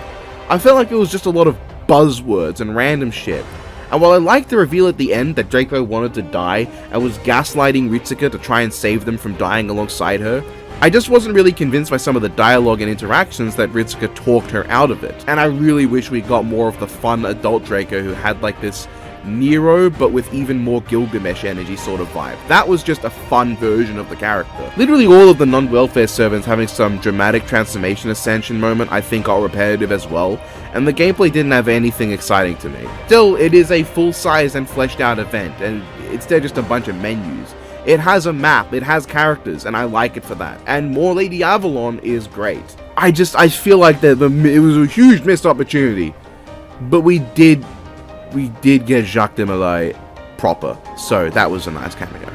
I felt like it was just a lot of buzzwords and random shit. And while I liked the reveal at the end that Draco wanted to die and was gaslighting Ritsuka to try and save them from dying alongside her, I just wasn't really convinced by some of the dialogue and interactions that Ritsuka talked her out of it. And I really wish we got more of the fun adult Draco who had like this Nero but with even more Gilgamesh energy sort of vibe. That was just a fun version of the character. Literally all of the non-welfare servants having some dramatic transformation ascension moment I think got repetitive as well, and the gameplay didn't have anything exciting to me. Still, it is a full-size and fleshed out event, and instead just a bunch of menus. It has a map, it has characters, and I like it for that. And more Lady Avalon is great. I feel like it was a huge missed opportunity, but we did get Jacques Demelay proper, so that was a nice cameo.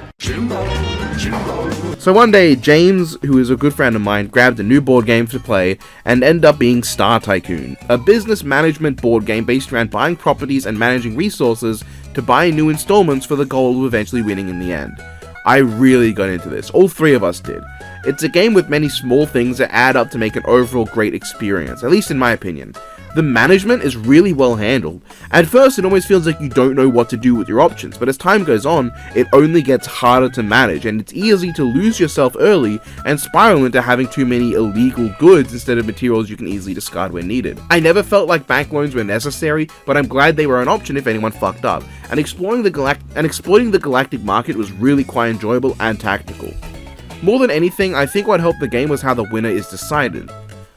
So one day, James, who is a good friend of mine, grabbed a new board game to play and ended up being Star Tycoon, a business management board game based around buying properties and managing resources to buy new installments for the goal of eventually winning in the end. I really got into this, all three of us did. It's a game with many small things that add up to make an overall great experience, at least in my opinion. The management is really well handled. At first it almost feels like you don't know what to do with your options, but as time goes on, it only gets harder to manage, and it's easy to lose yourself early and spiral into having too many illegal goods instead of materials you can easily discard when needed. I never felt like bank loans were necessary, but I'm glad they were an option if anyone fucked up, and exploiting the galactic market was really quite enjoyable and tactical. More than anything, I think what helped the game was how the winner is decided.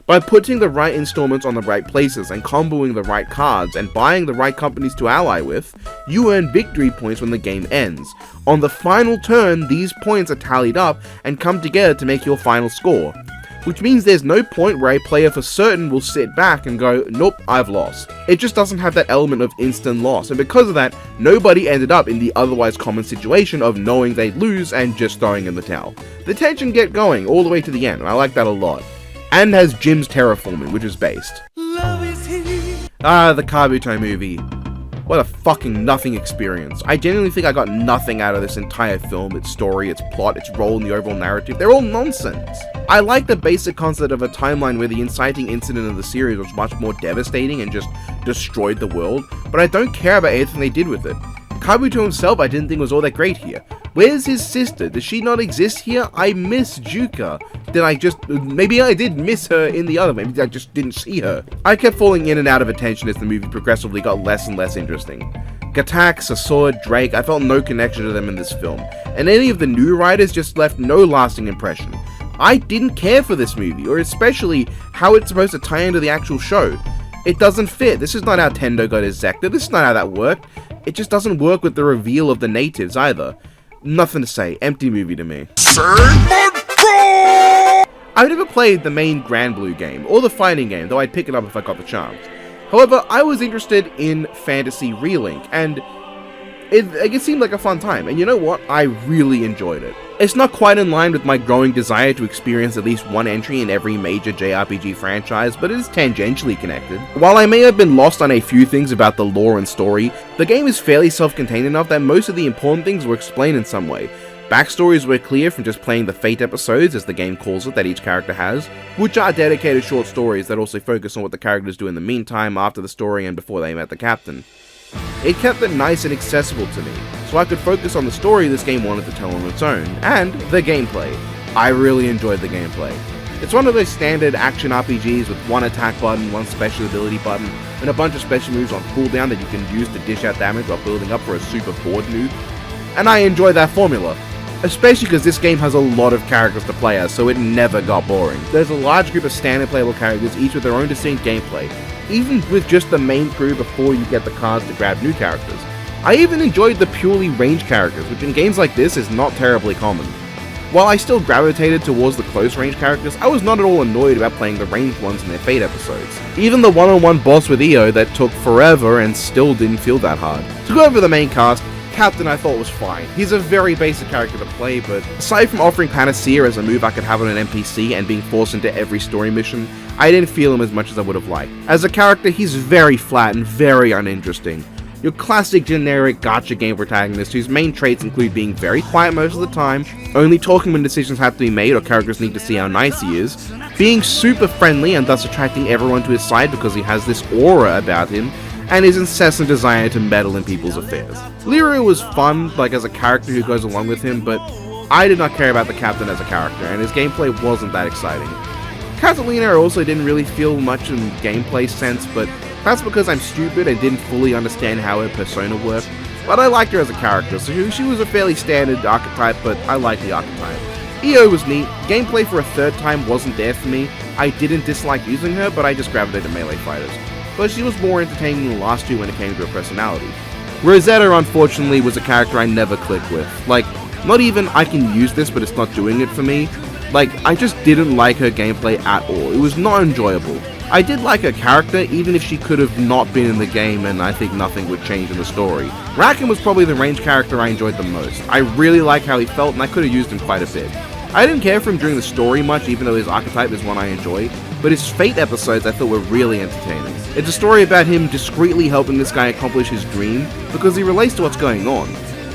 By putting the right installments on the right places and comboing the right cards and buying the right companies to ally with, you earn victory points when the game ends. On the final turn, these points are tallied up and come together to make your final score. Which means there's no point where a player for certain will sit back and go, nope, I've lost. It just doesn't have that element of instant loss, and because of that, nobody ended up in the otherwise common situation of knowing they'd lose and just throwing in the towel. The tension get going all the way to the end, and I like that a lot. And has Jim's terraforming, which is based. The Kabuto movie. What a fucking nothing experience. I genuinely think I got nothing out of this entire film, its story, its plot, its role in the overall narrative. They're all nonsense. I like the basic concept of a timeline where the inciting incident of the series was much more devastating and just destroyed the world, but I don't care about anything they did with it. Kabuto himself I didn't think was all that great here. Where's his sister? Does she not exist here? I miss Juka. Maybe I did miss her in the other, maybe I just didn't see her. I kept falling in and out of attention as the movie progressively got less and less interesting. Gatak, Sasor, Drake, I felt no connection to them in this film, and any of the new writers just left no lasting impression. I didn't care for this movie, or especially how it's supposed to tie into the actual show. It doesn't fit. This is not how Tendo got his Zector, this is not how that worked. It just doesn't work with the reveal of the natives either. Nothing to say, empty movie to me. I've never played the main Granblue game, or the fighting game, though I'd pick it up if I got the chance. However, I was interested in Fantasy Relink, and it seemed like a fun time, and you know what? I really enjoyed it. It's not quite in line with my growing desire to experience at least one entry in every major JRPG franchise, but it is tangentially connected. While I may have been lost on a few things about the lore and story, the game is fairly self-contained enough that most of the important things were explained in some way. Backstories were clear from just playing the Fate episodes, as the game calls it, that each character has, which are dedicated short stories that also focus on what the characters do in the meantime, after the story, and before they met the captain. It kept it nice and accessible to me, so I could focus on the story this game wanted to tell on its own, and the gameplay. I really enjoyed the gameplay. It's one of those standard action RPGs with one attack button, one special ability button, and a bunch of special moves on cooldown that you can use to dish out damage while building up for a super board noob. And I enjoy that formula, especially because this game has a lot of characters to play as, so it never got boring. There's a large group of standard playable characters, each with their own distinct gameplay, even with just the main crew before you get the cards to grab new characters. I even enjoyed the purely ranged characters, which in games like this is not terribly common. While I still gravitated towards the close range characters, I was not at all annoyed about playing the ranged ones in their Fate episodes. Even the one-on-one boss with Io that took forever and still didn't feel that hard. To go over the main cast, Captain I thought was fine. He's a very basic character to play, but aside from offering Panacea as a move I could have on an NPC and being forced into every story mission, I didn't feel him as much as I would have liked. As a character, he's very flat and very uninteresting. Your classic generic gacha game protagonist whose main traits include being very quiet most of the time, only talking when decisions have to be made or characters need to see how nice he is, being super friendly and thus attracting everyone to his side because he has this aura about him, and his incessant desire to meddle in people's affairs. Liru was fun, like as a character who goes along with him, but I did not care about the captain as a character, and his gameplay wasn't that exciting. Catalina also didn't really feel much in gameplay sense, but that's because I'm stupid and didn't fully understand how her persona worked, but I liked her as a character, so she was a fairly standard archetype, but I liked the archetype. Io was neat. Gameplay for a third time wasn't there for me. I didn't dislike using her, but I just gravitated to melee fighters. But she was more entertaining than the last two when it came to her personality. Rosetta, unfortunately, was a character I never clicked with. Like, not even I can use this, but it's not doing it for me. Like, I just didn't like her gameplay at all. It was not enjoyable. I did like her character, even if she could have not been in the game, and I think nothing would change in the story. Racken was probably the ranged character I enjoyed the most. I really like how he felt, and I could have used him quite a bit. I didn't care for him during the story much, even though his archetype is one I enjoy, but his Fate episodes I thought were really entertaining. It's a story about him discreetly helping this guy accomplish his dream, because he relates to what's going on.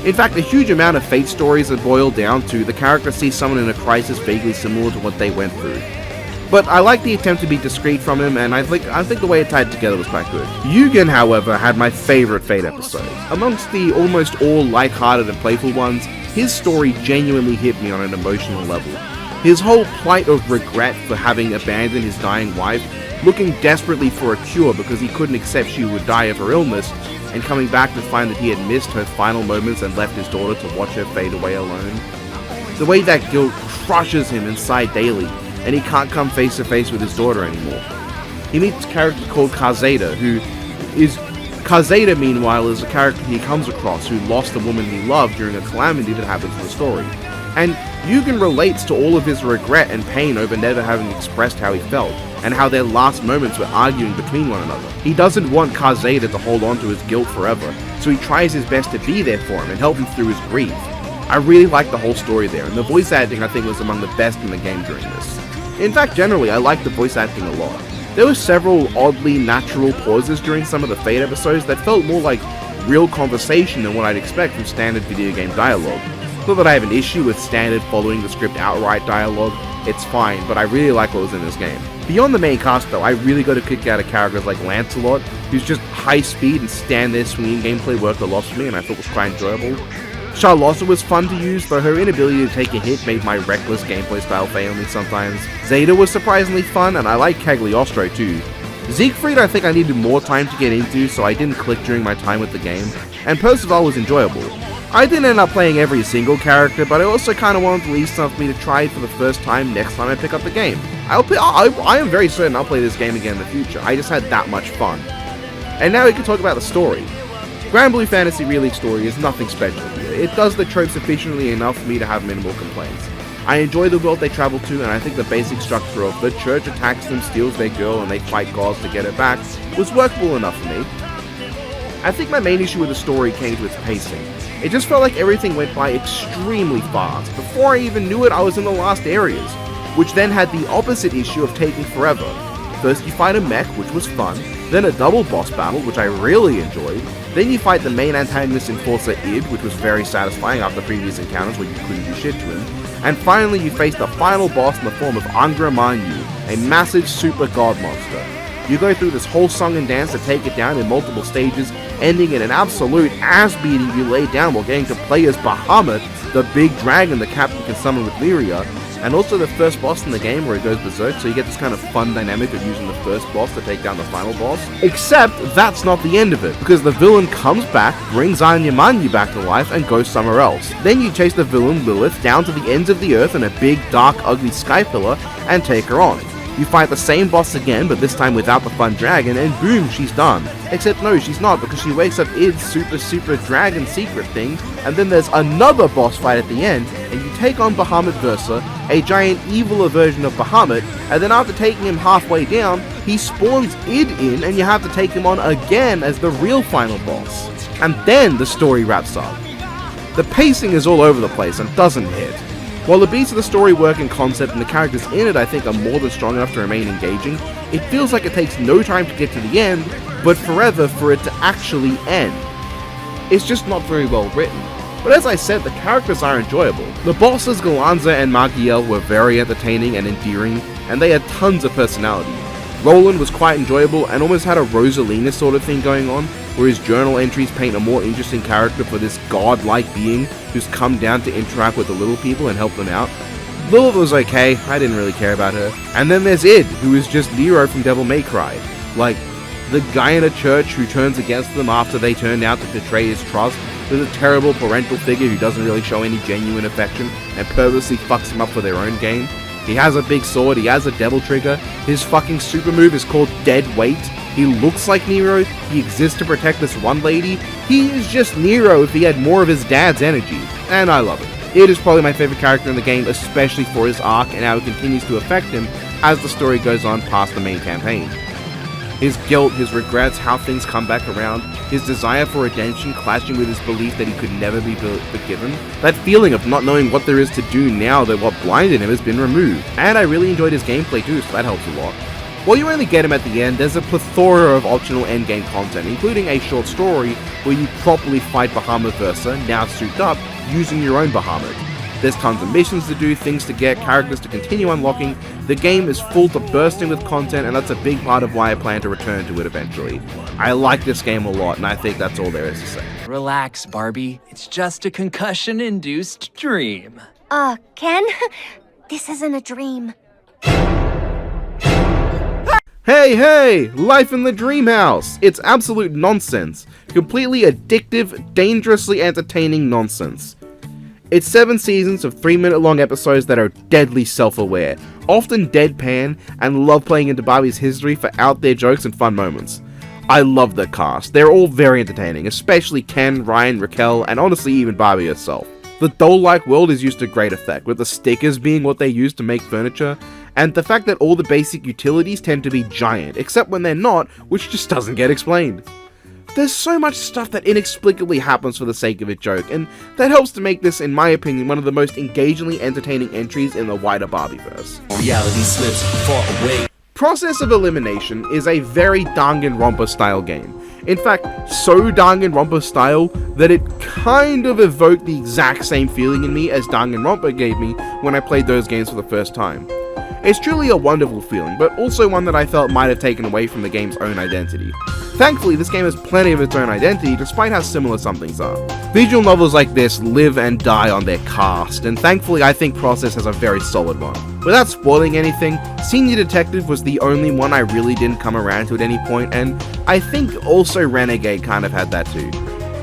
In fact, a huge amount of Fate stories are boiled down to the character sees someone in a crisis vaguely similar to what they went through. But I like the attempt to be discreet from him, and I think the way it tied together was quite good. Yugen, however, had my favorite Fate episode. Amongst the almost all lighthearted and playful ones, his story genuinely hit me on an emotional level. His whole plight of regret for having abandoned his dying wife, looking desperately for a cure because he couldn't accept she would die of her illness, and coming back to find that he had missed her final moments and left his daughter to watch her fade away alone. The way that guilt crushes him inside daily, and he can't come face to face with his daughter anymore. He meets a character called Kazeda, Kazeda, meanwhile, is a character he comes across who lost the woman he loved during a calamity that happens in the story. And Yugen relates to all of his regret and pain over never having expressed how he felt, and how their last moments were arguing between one another. He doesn't want Kazeda to hold on to his guilt forever, so he tries his best to be there for him and help him through his grief. I really liked the whole story there, and the voice acting I think was among the best in the game during this. In fact, generally, I liked the voice acting a lot. There were several oddly natural pauses during some of the Fate episodes that felt more like real conversation than what I'd expect from standard video game dialogue. Not that I have an issue with standard following the script outright dialogue, it's fine, but I really like what was in this game. Beyond the main cast though, I really got a kick out of characters like Lancelot, who's just high speed and stand there swinging gameplay worked a lot for me and I thought was quite enjoyable. Charlotta was fun to use, though her inability to take a hit made my reckless gameplay style fail me sometimes. Zeta was surprisingly fun, and I like Cagliostro too. Siegfried I think I needed more time to get into, so I didn't click during my time with the game, and Percival was enjoyable. I didn't end up playing every single character, but I also kind of wanted to leave some for me to try for the first time next time I pick up the game. I am very certain I'll play this game again in the future, I just had that much fun. And now we can talk about the story. Granblue Fantasy Relink story is nothing special here. It does the tropes efficiently enough for me to have minimal complaints. I enjoy the world they travel to, and I think the basic structure of the church attacks them, steals their girl, and they fight gods to get her back was workable enough for me. I think my main issue with the story came to its pacing. It just felt like everything went by extremely fast. Before I even knew it, I was in the last areas, which then had the opposite issue of taking forever. First you fight a mech, which was fun, then a double boss battle, which I really enjoyed, then you fight the main antagonist Enforcer Id, which was very satisfying after previous encounters where you couldn't do shit to him, and finally you face the final boss in the form of Angra Mainyu, a massive super god monster. You go through this whole song and dance to take it down in multiple stages, ending in an absolute ass-beating you lay down while getting to play as Bahamut, the big dragon the captain can summon with Lyria, and also the first boss in the game where it goes berserk, so you get this kind of fun dynamic of using the first boss to take down the final boss. Except, that's not the end of it, because the villain comes back, brings Anya-Manya back to life, and goes somewhere else. Then you chase the villain, Lilith, down to the ends of the earth in a big, dark, ugly sky pillar, and take her on. You fight the same boss again, but this time without the fun dragon, and boom, she's done. Except no, she's not, because she wakes up Id's super dragon secret thing, and then there's another boss fight at the end, and you take on Bahamut Versa, a giant eviler version of Bahamut, and then after taking him halfway down, he spawns Id in, and you have to take him on again as the real final boss. And then the story wraps up. The pacing is all over the place and doesn't hit. While the beats of the story work in concept and the characters in it I think are more than strong enough to remain engaging, it feels like it takes no time to get to the end, but forever for it to actually end. It's just not very well written. But as I said, the characters are enjoyable. The bosses Galanza and Magiel were very entertaining and endearing, and they had tons of personality. Roland was quite enjoyable and almost had a Rosalina sort of thing going on, where his journal entries paint a more interesting character for this godlike being who's come down to interact with the little people and help them out. Lilith was okay, I didn't really care about her. And then there's Id, who is just Nero from Devil May Cry. Like, the guy in a church who turns against them after they turned out to betray his trust, with a terrible parental figure who doesn't really show any genuine affection and purposely fucks him up for their own gain. He has a big sword, he has a devil trigger, his fucking super move is called Dead Weight, he looks like Nero, he exists to protect this one lady, he is just Nero if he had more of his dad's energy, and I love it. It is probably my favorite character in the game, especially for his arc and how it continues to affect him as the story goes on past the main campaign. His guilt, his regrets, how things come back around, his desire for redemption clashing with his belief that he could never be forgiven, that feeling of not knowing what there is to do now that what blinded him has been removed. And I really enjoyed his gameplay too, so that helps a lot. While you only get him at the end, there's a plethora of optional endgame content, including a short story where you properly fight Bahamut Versa, now souped up, using your own Bahamut. There's tons of missions to do, things to get, characters to continue unlocking. The game is full to bursting with content, and that's a big part of why I plan to return to it eventually. I like this game a lot, and I think that's all there is to say. Relax, Barbie. It's just a concussion-induced dream. Ken? This isn't a dream. Hey! Life in the Dreamhouse! It's absolute nonsense. Completely addictive, dangerously entertaining nonsense. It's 7 seasons of 3-minute-long episodes that are deadly self-aware, often deadpan, and love playing into Barbie's history for out-there jokes and fun moments. I love the cast, they're all very entertaining, especially Ken, Ryan, Raquel, and honestly even Barbie herself. The doll-like world is used to great effect, with the stickers being what they use to make furniture, and the fact that all the basic utilities tend to be giant, except when they're not, which just doesn't get explained. There's so much stuff that inexplicably happens for the sake of a joke, and that helps to make this, in my opinion, one of the most engagingly entertaining entries in the wider Barbieverse. Reality slips far away. Process of Elimination is a very Danganronpa style game. In fact, so Danganronpa style that it kind of evoked the exact same feeling in me as Danganronpa gave me when I played those games for the first time. It's truly a wonderful feeling, but also one that I felt might have taken away from the game's own identity. Thankfully, this game has plenty of its own identity, despite how similar some things are. Visual novels like this live and die on their cast, and thankfully I think Process has a very solid one. Without spoiling anything, Senior Detective was the only one I really didn't come around to at any point, and I think also Renegade kind of had that too.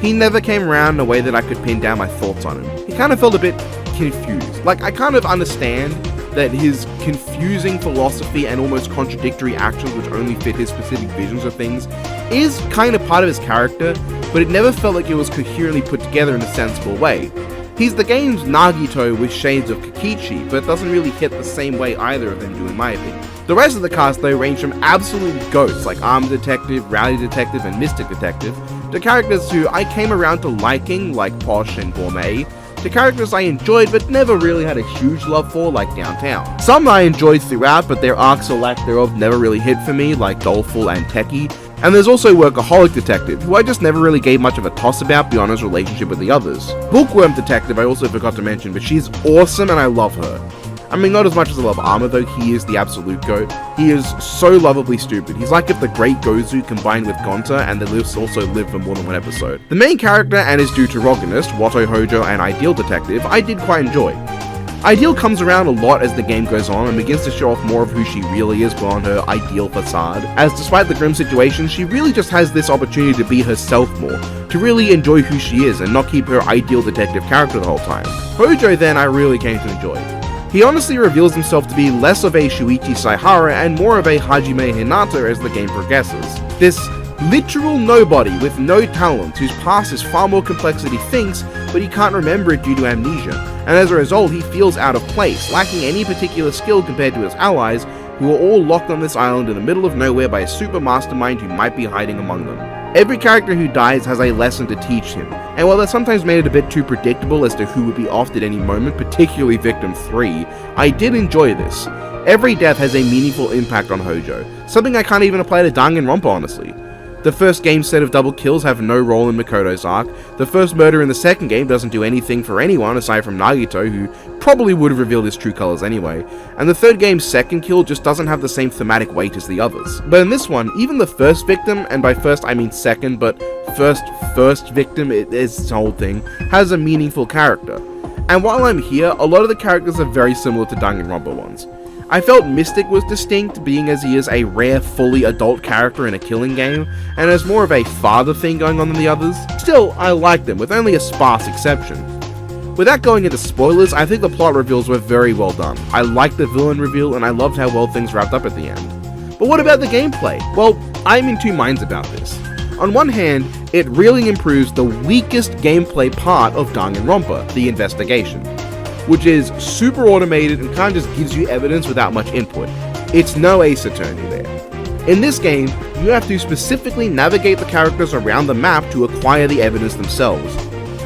He never came around in a way that I could pin down my thoughts on him. He kind of felt a bit confused. Like, I kind of understand that his confusing philosophy and almost contradictory actions which only fit his specific visions of things is kind of part of his character, but it never felt like it was coherently put together in a sensible way. He's the game's Nagito with shades of Kikichi, but doesn't really hit the same way either of them do in my opinion. The rest of the cast though range from absolute goats like Armed Detective, Rowdy Detective, and Mystic Detective, to characters who I came around to liking like Posh and Gourmet, to characters I enjoyed but never really had a huge love for, like Downtown. Some I enjoyed throughout, but their arcs or lack thereof never really hit for me, like Doleful and Techie. And there's also Workaholic Detective, who I just never really gave much of a toss about beyond his relationship with the others. Bookworm Detective I also forgot to mention, but she's awesome and I love her. I mean, not as much as I love Armor though, he is the absolute GOAT. He is so lovably stupid. He's like if the Great Gozu combined with Gonta and the lives also live for more than one episode. The main character and his deuterogonist, Watto Hojo and Ideal Detective, I did quite enjoy. Ideal comes around a lot as the game goes on and begins to show off more of who she really is beyond her ideal facade, as despite the grim situation, she really just has this opportunity to be herself more, to really enjoy who she is and not keep her ideal detective character the whole time. Hojo then I really came to enjoy. He honestly reveals himself to be less of a Shuichi Saihara and more of a Hajime Hinata as the game progresses. This literal nobody with no talent whose past is far more complex than he thinks, but he can't remember it due to amnesia, and as a result he feels out of place, lacking any particular skill compared to his allies, who are all locked on this island in the middle of nowhere by a super mastermind who might be hiding among them. Every character who dies has a lesson to teach him, and while that sometimes made it a bit too predictable as to who would be offed at any moment, particularly Victim 3, I did enjoy this. Every death has a meaningful impact on Hojo, something I can't even apply to Danganronpa honestly. The first game's set of double kills have no role in Makoto's arc, the first murder in the second game doesn't do anything for anyone aside from Nagito, who probably would have revealed his true colors anyway, and the third game's second kill just doesn't have the same thematic weight as the others. But in this one, even the first victim, and by first I mean second, but first victim, it is its whole thing, has a meaningful character. And while I'm here, a lot of the characters are very similar to Danganronpa ones. I felt Mystic was distinct, being as he is a rare, fully adult character in a killing game, and has more of a father thing going on than the others. Still, I liked them, with only a sparse exception. Without going into spoilers, I think the plot reveals were very well done. I liked the villain reveal, and I loved how well things wrapped up at the end. But what about the gameplay? Well, I'm in two minds about this. On one hand, it really improves the weakest gameplay part of Danganronpa, the investigation, which is super automated and kind of just gives you evidence without much input. It's no Ace Attorney there. In this game, you have to specifically navigate the characters around the map to acquire the evidence themselves,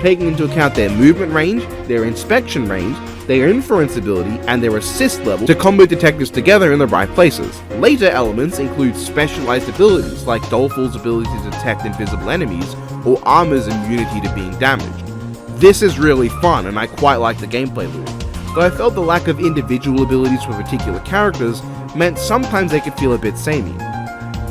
taking into account their movement range, their inspection range, their inference ability, and their assist level to combo detectives together in the right places. Later elements include specialized abilities like Doleful's ability to detect invisible enemies or Armor's immunity to being damaged. This is really fun and I quite like the gameplay loop, though I felt the lack of individual abilities for particular characters meant sometimes they could feel a bit samey.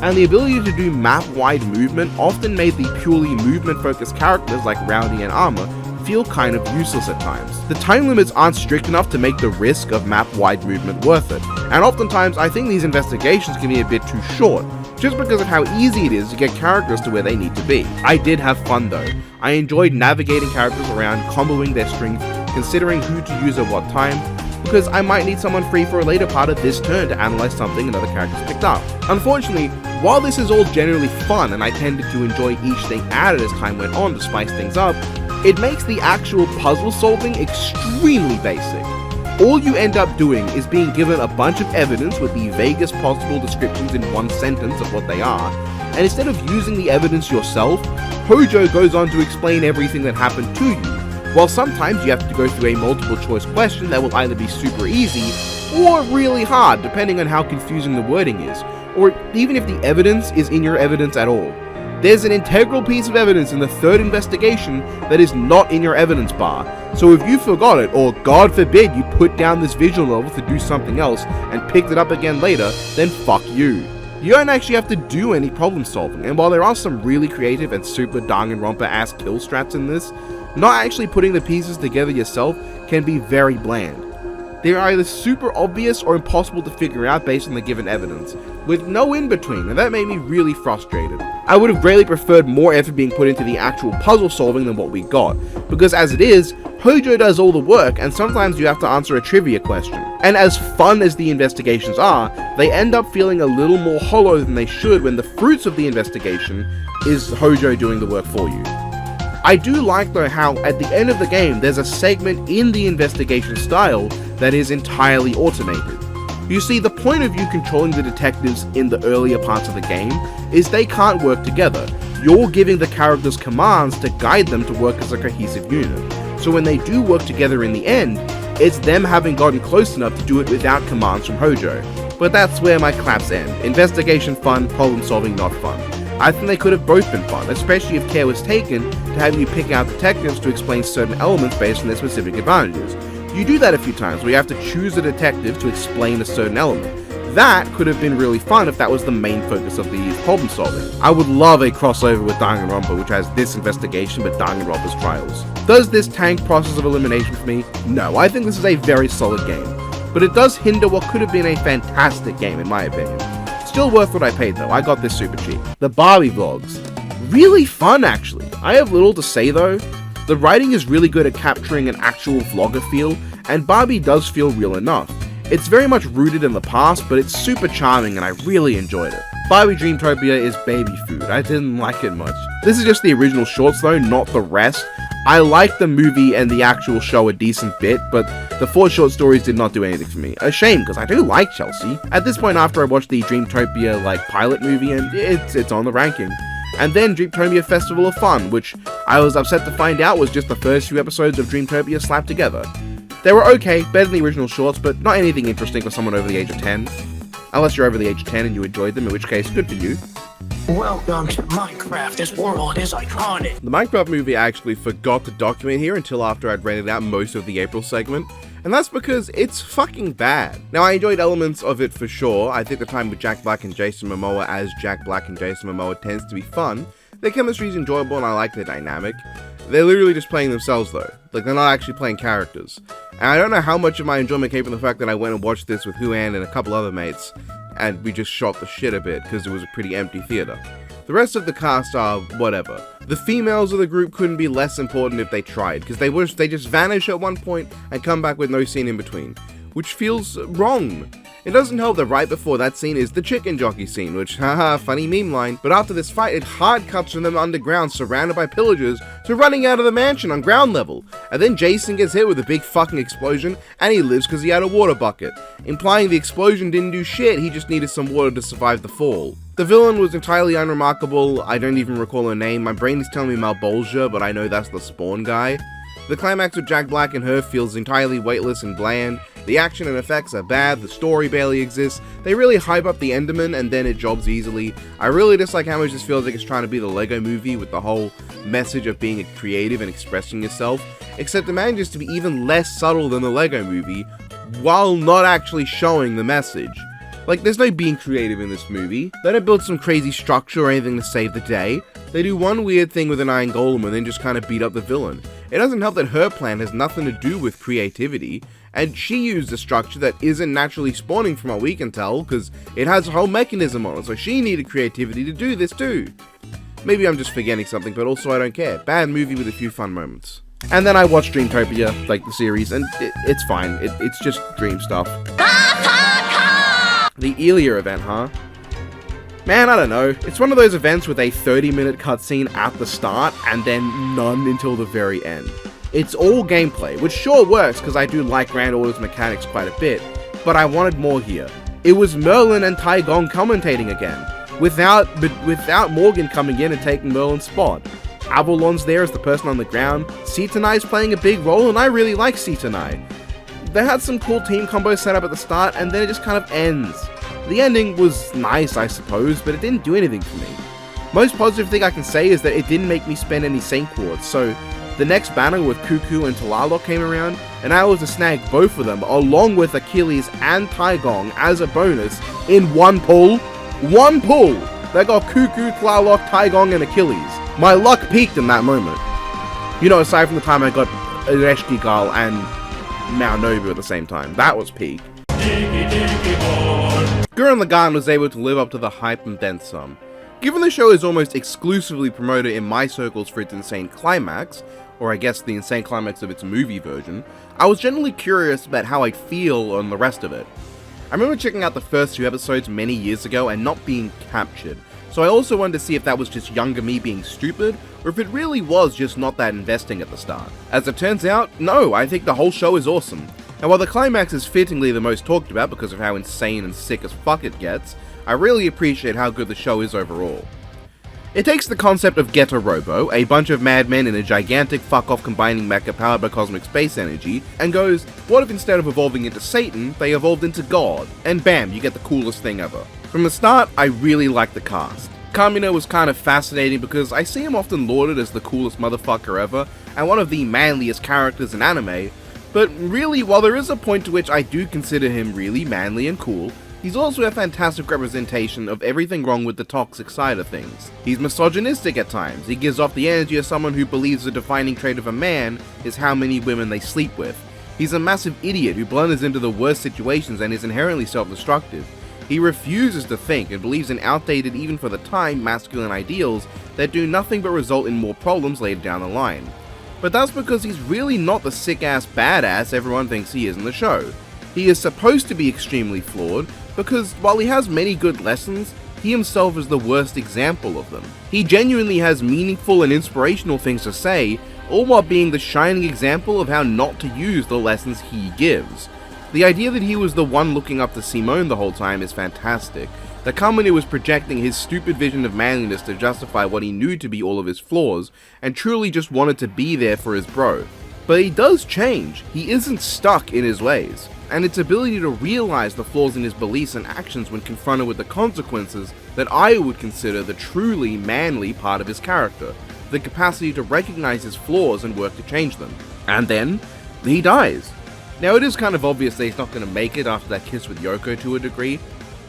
And the ability to do map-wide movement often made the purely movement-focused characters like Rowdy and Armor feel kind of useless at times. The time limits aren't strict enough to make the risk of map-wide movement worth it, and oftentimes I think these investigations can be a bit too short, just because of how easy it is to get characters to where they need to be. I did have fun though. I enjoyed navigating characters around, comboing their strength, considering who to use at what time, because I might need someone free for a later part of this turn to analyze something another character's picked up. Unfortunately, while this is all generally fun and I tended to enjoy each thing added as time went on to spice things up, it makes the actual puzzle solving extremely basic. All you end up doing is being given a bunch of evidence with the vaguest possible descriptions in one sentence of what they are, and instead of using the evidence yourself, Hojo goes on to explain everything that happened to you, while sometimes you have to go through a multiple choice question that will either be super easy or really hard depending on how confusing the wording is, or even if the evidence is in your evidence at all. There's an integral piece of evidence in the third investigation that is not in your evidence bar, so if you forgot it, or God forbid you put down this visual novel to do something else and picked it up again later, then fuck you. You don't actually have to do any problem solving, and while there are some really creative and super Danganronpa-ass kill strats in this, not actually putting the pieces together yourself can be very bland. They're either super obvious or impossible to figure out based on the given evidence, with no in-between, and that made me really frustrated. I would have greatly preferred more effort being put into the actual puzzle solving than what we got, because as it is, Hojo does all the work and sometimes you have to answer a trivia question. And as fun as the investigations are, they end up feeling a little more hollow than they should when the fruits of the investigation is Hojo doing the work for you. I do like though how at the end of the game there's a segment in the investigation style that is entirely automated. You see, the point of you controlling the detectives in the earlier parts of the game is they can't work together. You're giving the characters commands to guide them to work as a cohesive unit. So when they do work together in the end, it's them having gotten close enough to do it without commands from Hojo. But that's where my claps end. Investigation fun, problem solving not fun. I think they could have both been fun, especially if care was taken to have you pick out detectives to explain certain elements based on their specific advantages. You do that a few times where you have to choose a detective to explain a certain element. That could have been really fun if that was the main focus of the problem solving. I would love a crossover with Danganronpa, which has this investigation but Danganronpa's trials. Does this tank process of elimination for me? No, I think this is a very solid game, but it does hinder what could have been a fantastic game in my opinion. Still worth what I paid though, I got this super cheap. The Barbie vlogs. Really fun actually. I have little to say though. The writing is really good at capturing an actual vlogger feel, and Barbie does feel real enough. It's very much rooted in the past, but it's super charming and I really enjoyed it. Barbie Dreamtopia is baby food, I didn't like it much. This is just the original shorts though, not the rest. I liked the movie and the actual show a decent bit, but the 4 short stories did not do anything for me. A shame, because I do like Chelsea. At this point after I watched the Dreamtopia pilot movie, and it's on the ranking. And then Dreamtopia Festival of Fun, which I was upset to find out was just the first few episodes of Dreamtopia slapped together. They were okay, better than the original shorts, but not anything interesting for someone over the age of 10. Unless you're over the age of 10 and you enjoyed them, in which case, good for you. Welcome to Minecraft, this world is iconic. The Minecraft movie I actually forgot to document here until after I'd rented out most of the April segment, and that's because it's fucking bad. Now I enjoyed elements of it for sure. I think the time with Jack Black and Jason Momoa as Jack Black and Jason Momoa tends to be fun. Their chemistry is enjoyable and I like their dynamic. They're literally just playing themselves though, like they're not actually playing characters. And I don't know how much of my enjoyment came from the fact that I went and watched this with Huan and a couple other mates, and we just shot the shit a bit because it was a pretty empty theater. The rest of the cast are whatever. The females of the group couldn't be less important if they tried, because they just vanish at one point and come back with no scene in between, which feels wrong. It doesn't help that right before that scene is the chicken jockey scene, which, haha, funny meme line, but after this fight it hard cuts from them underground surrounded by pillagers to running out of the mansion on ground level, and then Jason gets hit with a big fucking explosion and he lives because he had a water bucket, implying the explosion didn't do shit, he just needed some water to survive the fall. The villain was entirely unremarkable, I don't even recall her name, my brain is telling me Malbolgia, but I know that's the Spawn guy. The climax with Jack Black and her feels entirely weightless and bland, the action and effects are bad, the story barely exists, they really hype up the Enderman and then it jobs easily. I really dislike how much this feels like it's trying to be the Lego movie with the whole message of being creative and expressing yourself, except it manages to be even less subtle than the Lego movie, while not actually showing the message. Like, there's no being creative in this movie. They don't build some crazy structure or anything to save the day. They do one weird thing with an iron golem and then just kind of beat up the villain. It doesn't help that her plan has nothing to do with creativity, and she used a structure that isn't naturally spawning from what we can tell, because it has a whole mechanism on it, so she needed creativity to do this too. Maybe I'm just forgetting something, but also I don't care. Bad movie with a few fun moments. And then I watched Dreamtopia, like the series, and it's fine. It's just dream stuff. The Atlier event, huh? Man, I don't know. It's one of those events with a 30-minute cutscene at the start and then none until the very end. It's all gameplay, which sure works because I do like Grand Order's mechanics quite a bit, but I wanted more here. It was Merlin and Tycoon commentating again, without Morgan coming in and taking Merlin's spot. Avalon's there as the person on the ground, Citanai's playing a big role, and I really like Citanai. They had some cool team combos set up at the start, and then it just kind of ends. The ending was nice, I suppose, but it didn't do anything for me. Most positive thing I can say is that it didn't make me spend any Saint Quartz, so the next battle with Cuckoo and Tlaloc came around, and I was to snag both of them, along with Achilles and Tycoon as a bonus, in one pull. One pull! They got Cuckoo, Tlaloc, Tycoon, and Achilles. My luck peaked in that moment. You know, aside from the time I got Ereshkigal and Mount Nobu at the same time. That was peak. Gurran Lagann was able to live up to the hype and then some. Given the show is almost exclusively promoted in my circles for its insane climax, or I guess the insane climax of its movie version, I was generally curious about how I'd feel on the rest of it. I remember checking out the first few episodes many years ago and not being captured, so I also wanted to see if that was just younger me being stupid, or if it really was just not that investing at the start. As it turns out, no, I think the whole show is awesome. And while the climax is fittingly the most talked about because of how insane and sick as fuck it gets, I really appreciate how good the show is overall. It takes the concept of Ghetto Robo, a bunch of madmen in a gigantic fuck-off combining mecha powered by cosmic space energy, and goes, what if instead of evolving into Satan, they evolved into God? And bam, you get the coolest thing ever. From the start, I really liked the cast. Kamino was kind of fascinating because I see him often lauded as the coolest motherfucker ever, and one of the manliest characters in anime, But really, while there is a point to which I do consider him really manly and cool, he's also a fantastic representation of everything wrong with the toxic side of things. He's misogynistic at times. He gives off the energy of someone who believes the defining trait of a man is how many women they sleep with. He's a massive idiot who blunders into the worst situations and is inherently self-destructive. He refuses to think and believes in outdated, even for the time, masculine ideals that do nothing but result in more problems later down the line. But that's because he's really not the sick-ass badass everyone thinks he is in the show. He is supposed to be extremely flawed, because while he has many good lessons, he himself is the worst example of them. He genuinely has meaningful and inspirational things to say, all while being the shining example of how not to use the lessons he gives. The idea that he was the one looking up to Simone the whole time is fantastic. That Kamen was projecting his stupid vision of manliness to justify what he knew to be all of his flaws, and truly just wanted to be there for his bro. But he does change. He isn't stuck in his ways. And its ability to realize the flaws in his beliefs and actions when confronted with the consequences that I would consider the truly manly part of his character. The capacity to recognize his flaws and work to change them. And then, he dies. Now it is kind of obvious that he's not going to make it after that kiss with Yoko to a degree,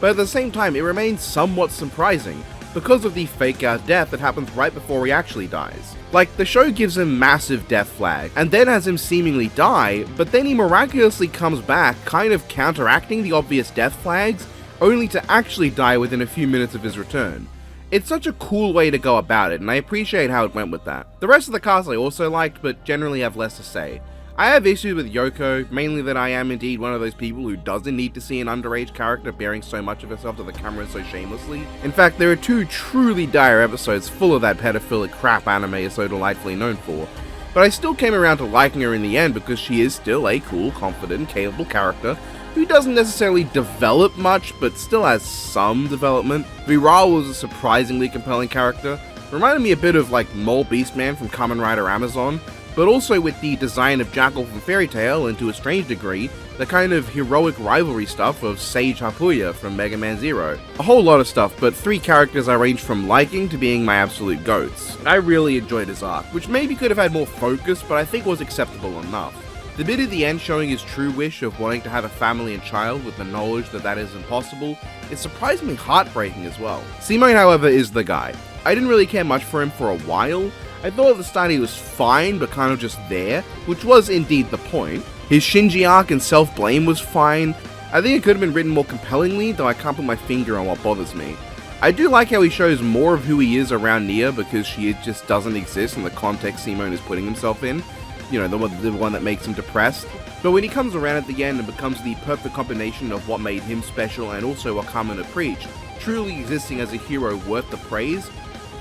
but at the same time it remains somewhat surprising because of the fake out death that happens right before he actually dies. Like, the show gives him massive death flag, and then has him seemingly die, but then he miraculously comes back, kind of counteracting the obvious death flags, only to actually die within a few minutes of his return. It's such a cool way to go about it, and I appreciate how it went with that. The rest of the cast I also liked, but generally have less to say. I have issues with Yoko, mainly that I am indeed one of those people who doesn't need to see an underage character bearing so much of herself to the camera so shamelessly. In fact, there are 2 truly dire episodes full of that pedophilic crap anime is so delightfully known for, but I still came around to liking her in the end because she is still a cool, confident, and capable character who doesn't necessarily develop much, but still has some development. Viral was a surprisingly compelling character, reminded me a bit of like Mole Beastman from Kamen Rider Amazon, but also with the design of Jackal from Fairy Tail, and to a strange degree, the kind of heroic rivalry stuff of Sage Hapuya from Mega Man Zero. A whole lot of stuff, but 3 characters I range from liking to being my absolute goats. I really enjoyed his arc, which maybe could have had more focus, but I think was acceptable enough. The bit at the end showing his true wish of wanting to have a family and child with the knowledge that that is impossible is surprisingly heartbreaking as well. Simone, however, is the guy. I didn't really care much for him for a while. I thought at the start he was fine, but kind of just there, which was indeed the point. His Shinji arc and self-blame was fine. I think it could have been written more compellingly, though I can't put my finger on what bothers me. I do like how he shows more of who he is around Nia, because she just doesn't exist in the context Simone is putting himself in. You know, the one that makes him depressed. But when he comes around at the end and becomes the perfect combination of what made him special and also what Kamen had preached, truly existing as a hero worth the praise,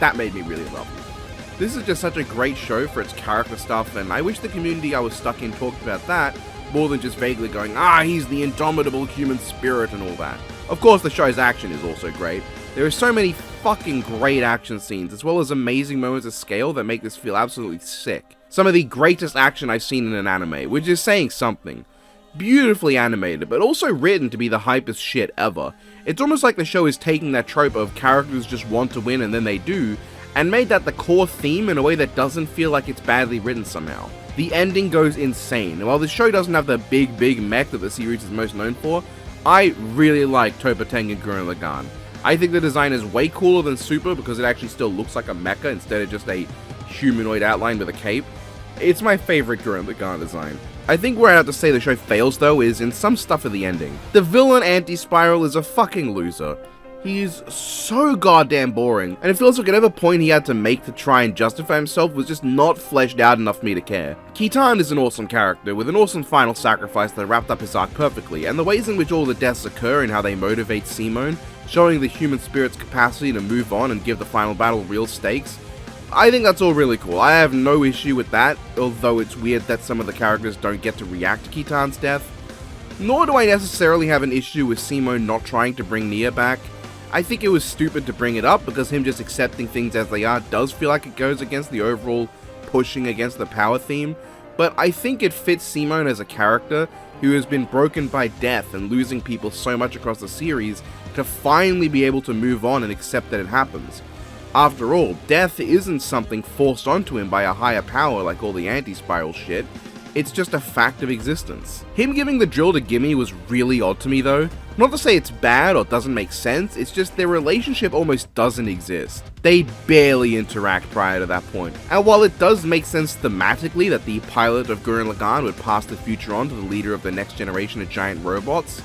that made me really love him. This is just such a great show for its character stuff, and I wish the community I was stuck in talked about that, more than just vaguely going, he's the indomitable human spirit and all that. Of course, the show's action is also great. There are so many fucking great action scenes, as well as amazing moments of scale that make this feel absolutely sick. Some of the greatest action I've seen in an anime, which is saying something. Beautifully animated, but also written to be the hypest shit ever. It's almost like the show is taking that trope of characters just want to win and then they do, and made that the core theme in a way that doesn't feel like it's badly written somehow. The ending goes insane, and while the show doesn't have the big mech that the series is most known for, I really like Toppa Tengen Gurran Lagann. I think the design is way cooler than Super because it actually still looks like a mecha instead of just a humanoid outline with a cape. It's my favorite Gurran Lagann design. I think where I have to say the show fails though is in some stuff of the ending. The villain Anti-Spiral is a fucking loser. He's so goddamn boring, and it feels like whatever point he had to make to try and justify himself was just not fleshed out enough for me to care. Kitan is an awesome character, with an awesome final sacrifice that wrapped up his arc perfectly, and the ways in which all the deaths occur and how they motivate Simone, showing the human spirit's capacity to move on and give the final battle real stakes, I think that's all really cool. I have no issue with that, although it's weird that some of the characters don't get to react to Kitan's death. Nor do I necessarily have an issue with Simone not trying to bring Nia back. I think it was stupid to bring it up because him just accepting things as they are does feel like it goes against the overall pushing against the power theme, but I think it fits Simone as a character who has been broken by death and losing people so much across the series to finally be able to move on and accept that it happens. After all, death isn't something forced onto him by a higher power like all the Anti-Spiral shit. It's just a fact of existence. Him giving the drill to Gimme was really odd to me though. Not to say it's bad or doesn't make sense, it's just their relationship almost doesn't exist. They barely interact prior to that point. And while it does make sense thematically that the pilot of Gurran Lagann would pass the future on to the leader of the next generation of giant robots,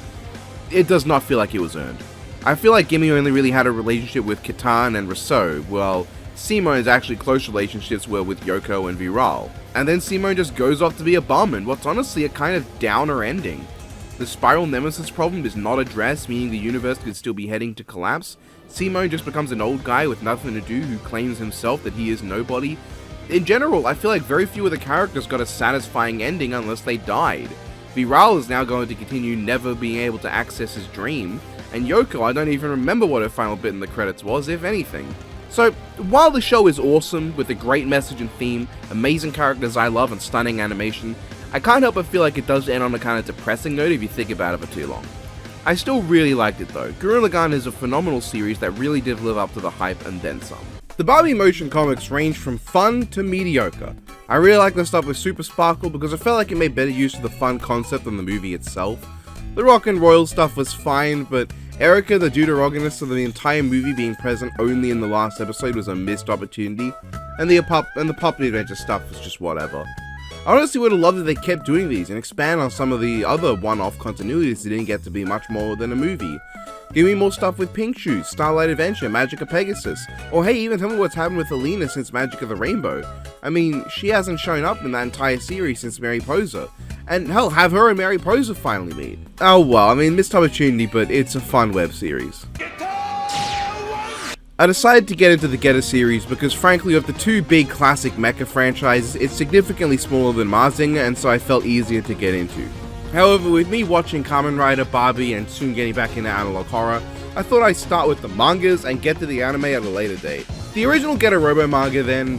it does not feel like it was earned. I feel like Gimme only really had a relationship with Kitan and Rousseau, while Simone's actually close relationships were with Yoko and Viral. And then Simone just goes off to be a bum in what's honestly a kind of downer ending. The Spiral Nemesis problem is not addressed, meaning the universe could still be heading to collapse. Simone just becomes an old guy with nothing to do who claims himself that he is nobody. In general, I feel like very few of the characters got a satisfying ending unless they died. Viral is now going to continue never being able to access his dream, and Yoko, I don't even remember what her final bit in the credits was, if anything. So, while the show is awesome, with a great message and theme, amazing characters I love and stunning animation, I can't help but feel like it does end on a kind of depressing note if you think about it for too long. I still really liked it though. Gurran Lagann is a phenomenal series that really did live up to the hype and then some. The Barbie motion comics range from fun to mediocre. I really like the stuff with Super Sparkle because I felt like it made better use of the fun concept than the movie itself. The Rock and Royal stuff was fine, but Erica, the deuterogonist of the entire movie being present only in the last episode, was a missed opportunity, and the Puppet Adventure stuff was just whatever. I honestly would have loved if they kept doing these and expand on some of the other one-off continuities that didn't get to be much more than a movie. Give me more stuff with Pink Shoes, Starlight Adventure, Magic of Pegasus, or hey, even tell me what's happened with Alina since Magic of the Rainbow. I mean, she hasn't shown up in that entire series since Mary Poser. And hell, have her and Mary Poser finally meet. Oh well, I mean, missed opportunity, but it's a fun web series. I decided to get into the Getter series because frankly of the two big classic mecha franchises, it's significantly smaller than Mazinger, and so I felt easier to get into. However, with me watching Kamen Rider, Barbie, and soon getting back into analog horror, I thought I'd start with the mangas and get to the anime at a later date. The original Getter Robo manga then,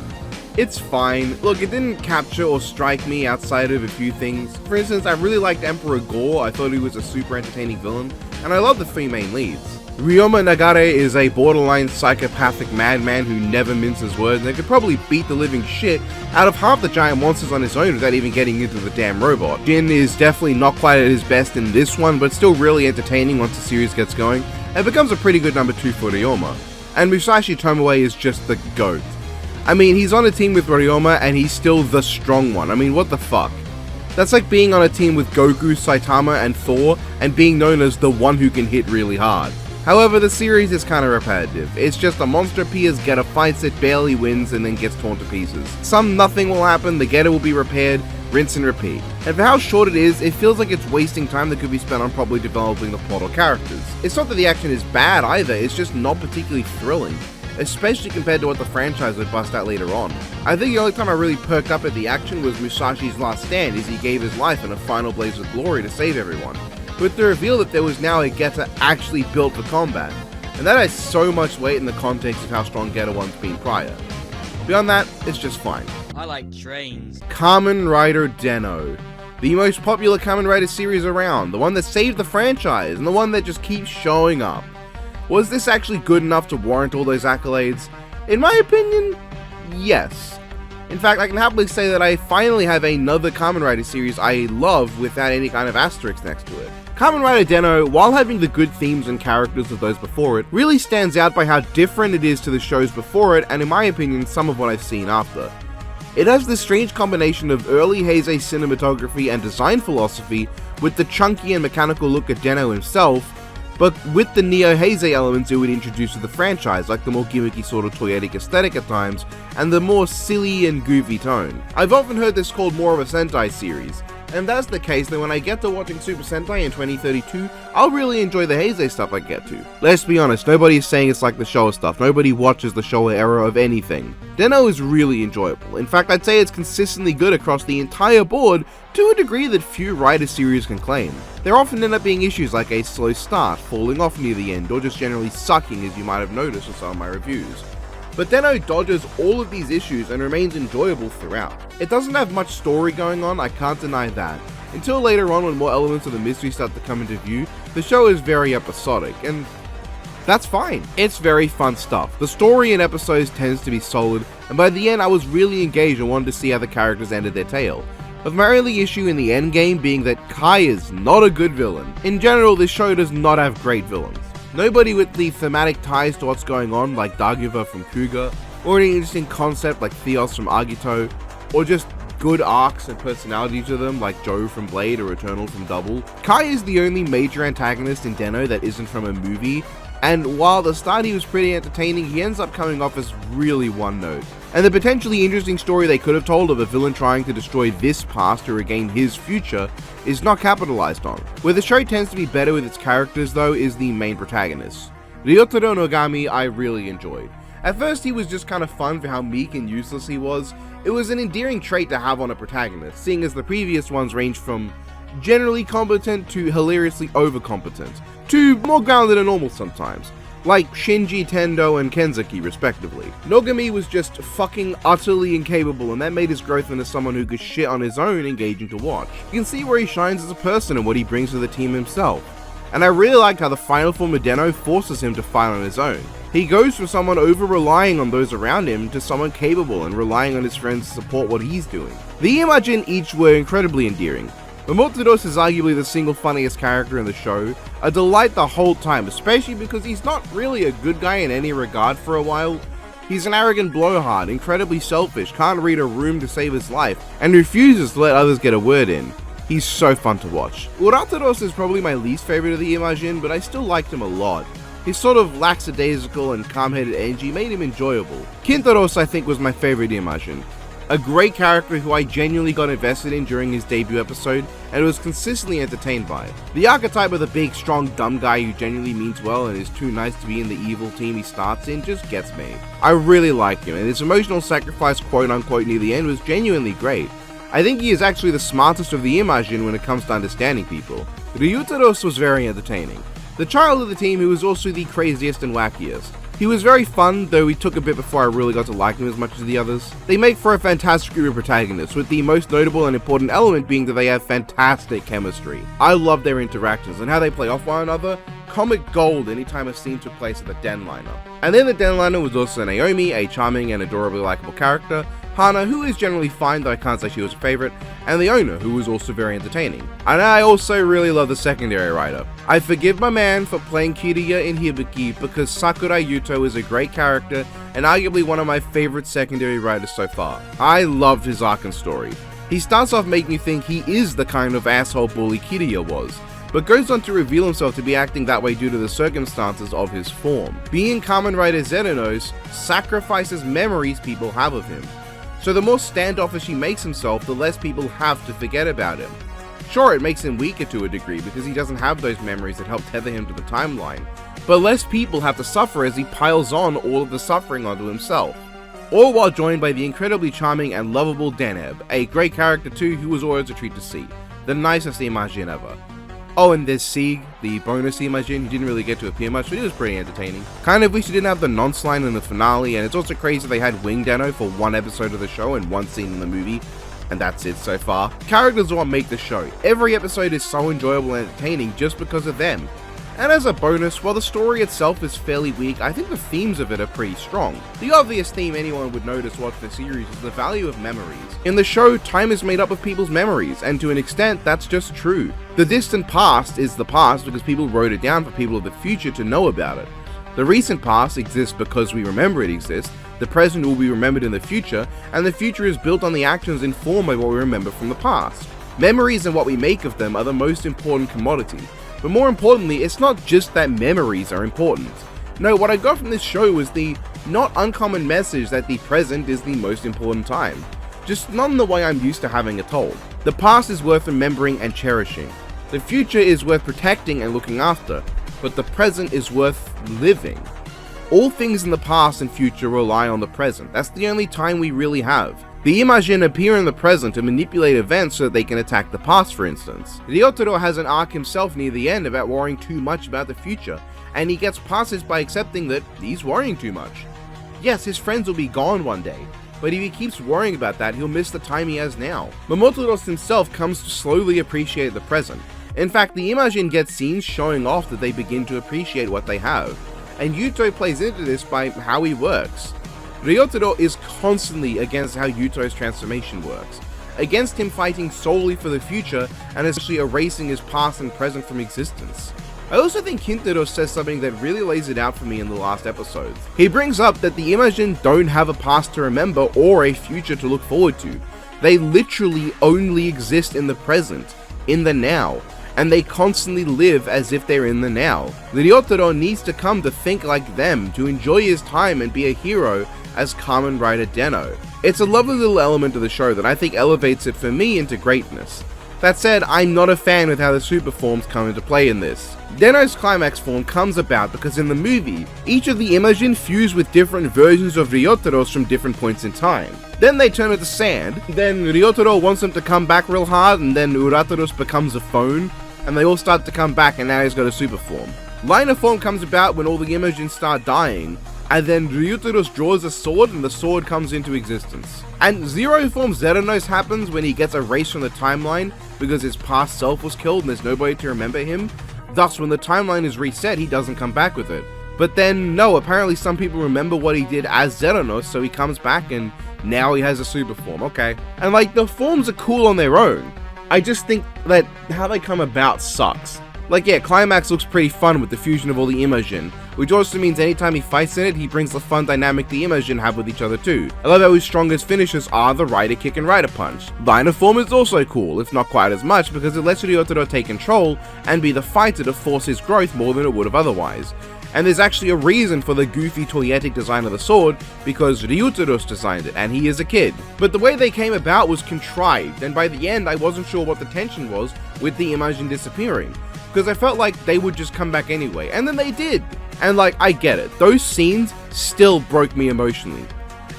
it's fine. Look, it didn't capture or strike me outside of a few things. For instance, I really liked Emperor Gore, I thought he was a super entertaining villain, and I love the three main leads. Ryoma Nagare is a borderline psychopathic madman who never minces words and could probably beat the living shit out of half the giant monsters on his own without even getting into the damn robot. Jin is definitely not quite at his best in this one, but still really entertaining once the series gets going, and becomes a pretty good number 2 for Ryoma. And Musashi Tomoe is just the GOAT. I mean, he's on a team with Ryoma and he's still the strong one. I mean, what the fuck? That's like being on a team with Goku, Saitama, and Thor, and being known as the one who can hit really hard. However, the series is kind of repetitive. It's just a monster appears, Getter fights it, barely wins, and then gets torn to pieces. Nothing will happen, the Getter will be repaired, rinse and repeat. And for how short it is, it feels like it's wasting time that could be spent on probably developing the plot or characters. It's not that the action is bad either, it's just not particularly thrilling, especially compared to what the franchise would bust out later on. I think the only time I really perked up at the action was Musashi's last stand, as he gave his life in a final blaze of glory to save everyone, with the reveal that there was now a Getter actually built for combat, and that has so much weight in the context of how strong Getter 1's been prior. Beyond that, it's just fine. I like trains. Kamen Rider Den-O. The most popular Kamen Rider series around, the one that saved the franchise, and the one that just keeps showing up. Was this actually good enough to warrant all those accolades? In my opinion, yes. In fact, I can happily say that I finally have another Kamen Rider series I love without any kind of asterisk next to it. Kamen Rider Den-O, while having the good themes and characters of those before it, really stands out by how different it is to the shows before it, and in my opinion, some of what I've seen after. It has this strange combination of early Heisei cinematography and design philosophy with the chunky and mechanical look at Den-O himself, but with the neo-Heisei elements it would introduce to the franchise, like the more gimmicky sort of toyetic aesthetic at times, and the more silly and goofy tone. I've often heard this called more of a Sentai series, and that's the case, then when I get to watching Super Sentai in 2032, I'll really enjoy the Heisei stuff I get to. Let's be honest, nobody is saying it's like the Showa stuff, nobody watches the Showa era of anything. Den-O is really enjoyable, in fact I'd say it's consistently good across the entire board, to a degree that few Rider series can claim. There often end up being issues like a slow start, falling off near the end, or just generally sucking, as you might have noticed in some of my reviews. But Den-O dodges all of these issues and remains enjoyable throughout. It doesn't have much story going on, I can't deny that. Until later on when more elements of the mystery start to come into view, the show is very episodic, and that's fine. It's very fun stuff. The story in episodes tends to be solid, and by the end I was really engaged and wanted to see how the characters ended their tale. with my only issue in the endgame being that Kai is not a good villain. In general, this show does not have great villains. Nobody with the thematic ties to what's going on like Daguva from Kuga, or an interesting concept like Theos from Agito, or just good arcs and personality to them like Joe from Blade or Eternal from Double. Kai is the only major antagonist in Den-O that isn't from a movie, and while at the start he was pretty entertaining, he ends up coming off as really one note. And the potentially interesting story they could have told of a villain trying to destroy this past to regain his future is not capitalized on. Where the show tends to be better with its characters though is the main protagonist. Ryotaro Nogami I really enjoyed. At first he was just kind of fun for how meek and useless he was. It was an endearing trait to have on a protagonist, seeing as the previous ones ranged from generally competent to hilariously overcompetent, to more grounded and normal sometimes, like Shinji, Tendo, and Kenzuki respectively. Nogami was just fucking utterly incapable, and that made his growth into someone who could shit on his own engaging to watch. You can see where he shines as a person and what he brings to the team himself. And I really liked how the final form of Den-O forces him to fight on his own. He goes from someone over-relying on those around him to someone capable and relying on his friends to support what he's doing. The Imagin each were incredibly endearing. Momotaros is arguably the single funniest character in the show, a delight the whole time, especially because he's not really a good guy in any regard for a while. He's an arrogant blowhard, incredibly selfish, can't read a room to save his life, and refuses to let others get a word in. He's so fun to watch. Urataros is probably my least favorite of the Imagin, but I still liked him a lot. His sort of lackadaisical and calm-headed energy made him enjoyable. Kintaros I think was my favorite Imagin. A great character who I genuinely got invested in during his debut episode and was consistently entertained by. The archetype of the big, strong, dumb guy who genuinely means well and is too nice to be in the evil team he starts in just gets me. I really like him, and his emotional sacrifice quote-unquote near the end was genuinely great. I think he is actually the smartest of the Imagin when it comes to understanding people. Ryutaros was very entertaining. The child of the team who was also the craziest and wackiest. He was very fun, though he took a bit before I really got to like him as much as the others. They make for a fantastic group of protagonists, with the most notable and important element being that they have fantastic chemistry. I love their interactions and how they play off one another. Comic gold anytime a scene took place at the Denliner. And then the Denliner was also Naomi, a charming and adorably likable character, Hana, who is generally fine though I can't say she was a favourite, and the owner, who was also very entertaining. And I also really love the secondary writer. I forgive my man for playing Kiriya in Hibiki because Sakurai Yuto is a great character and arguably one of my favourite secondary writers so far. I loved his arc and story. He starts off making you think he is the kind of asshole bully Kiriya was, but goes on to reveal himself to be acting that way due to the circumstances of his form. Being Kamen Rider Xenos sacrifices memories people have of him. So the more standoffish he makes himself, the less people have to forget about him. Sure, it makes him weaker to a degree because he doesn't have those memories that help tether him to the timeline, but less people have to suffer as he piles on all of the suffering onto himself. All while joined by the incredibly charming and lovable Deneb, a great character too who was always a treat to see. The nicest Imagin ever. Oh, and there's Sieg, the bonus Imagin, who didn't really get to appear much, but he was pretty entertaining. Kind of wish he didn't have the nonce line in the finale, and it's also crazy they had Wing Den-O for one episode of the show and one scene in the movie, and that's it so far. Characters are what make the show. Every episode is so enjoyable and entertaining just because of them. And as a bonus, while the story itself is fairly weak, I think the themes of it are pretty strong. The obvious theme anyone would notice watching the series is the value of memories. In the show, time is made up of people's memories, and to an extent, that's just true. The distant past is the past because people wrote it down for people of the future to know about it. The recent past exists because we remember it exists, the present will be remembered in the future, and the future is built on the actions informed by what we remember from the past. Memories and what we make of them are the most important commodity. But more importantly, it's not just that memories are important. No, what I got from this show was the not uncommon message that the present is the most important time. Just not in the way I'm used to having it told. The past is worth remembering and cherishing. The future is worth protecting and looking after, but the present is worth living. All things in the past and future rely on the present. That's the only time we really have. The Imagin appear in the present to manipulate events so that they can attack the past, for instance. Ryotaro has an arc himself near the end about worrying too much about the future, and he gets past this by accepting that he's worrying too much. Yes, his friends will be gone one day, but if he keeps worrying about that, he'll miss the time he has now. Momotaros himself comes to slowly appreciate the present. In fact, the Imagin get scenes showing off that they begin to appreciate what they have, and Yuto plays into this by how he works. Ryotaro is constantly against how Yuto's transformation works, against him fighting solely for the future and essentially erasing his past and present from existence. I also think Kintaro says something that really lays it out for me in the last episodes. He brings up that the Imagine don't have a past to remember or a future to look forward to. They literally only exist in the present, in the now, and they constantly live as if they're in the now. The Ryotaro needs to come to think like them, to enjoy his time and be a hero as Kamen Rider Den-O. It's a lovely little element of the show that I think elevates it for me into greatness. That said, I'm not a fan with how the super forms come into play in this. Den-O's climax form comes about because in the movie, each of the Imagine fuse with different versions of Ryotaros from different points in time. Then they turn into sand, then Ryotaro wants them to come back real hard, and then Urataros becomes a phone, and they all start to come back and now he's got a super form. Liner form comes about when all the Imagines start dying, and then Ryutaros draws a sword and the sword comes into existence. And Zero form Zeranos happens when he gets erased from the timeline because his past self was killed and there's nobody to remember him. Thus, when the timeline is reset, he doesn't come back with it. But then, no, apparently some people remember what he did as Zeranos, so he comes back and now he has a super form, okay. And like, the forms are cool on their own. I just think that how they come about sucks. Like, yeah, Climax looks pretty fun with the fusion of all the Imagine, which also means anytime he fights in it, he brings the fun dynamic the Imagine have with each other too. I love how his strongest finishes are the Rider Kick and Rider Punch. Liner form is also cool, if not quite as much, because it lets Ryotaro take control and be the fighter to force his growth more than it would have otherwise. And there's actually a reason for the goofy toyetic design of the sword, because Ryutaros designed it, and he is a kid. But the way they came about was contrived, and by the end I wasn't sure what the tension was with the Imagine disappearing, because I felt like they would just come back anyway, and then they did. And like, I get it, those scenes still broke me emotionally.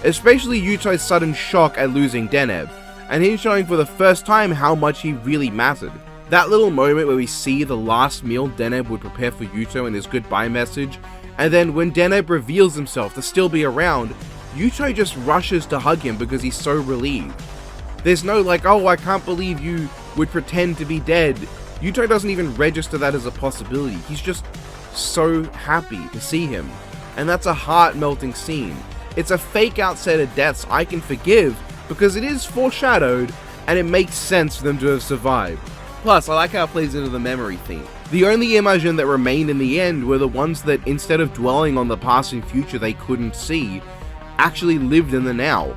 Especially Yuto's sudden shock at losing Deneb, and him showing for the first time how much he really mattered. That little moment where we see the last meal Deneb would prepare for Yuto in his goodbye message, and then when Deneb reveals himself to still be around, Yuto just rushes to hug him because he's so relieved. There's no like, oh, I can't believe you would pretend to be dead. Yuto doesn't even register that as a possibility. He's just so happy to see him. And that's a heart-melting scene. It's a fake-out set of deaths I can forgive because it is foreshadowed and it makes sense for them to have survived. Plus, I like how it plays into the memory theme. The only Imagine that remained in the end were the ones that, instead of dwelling on the past and future they couldn't see, actually lived in the now.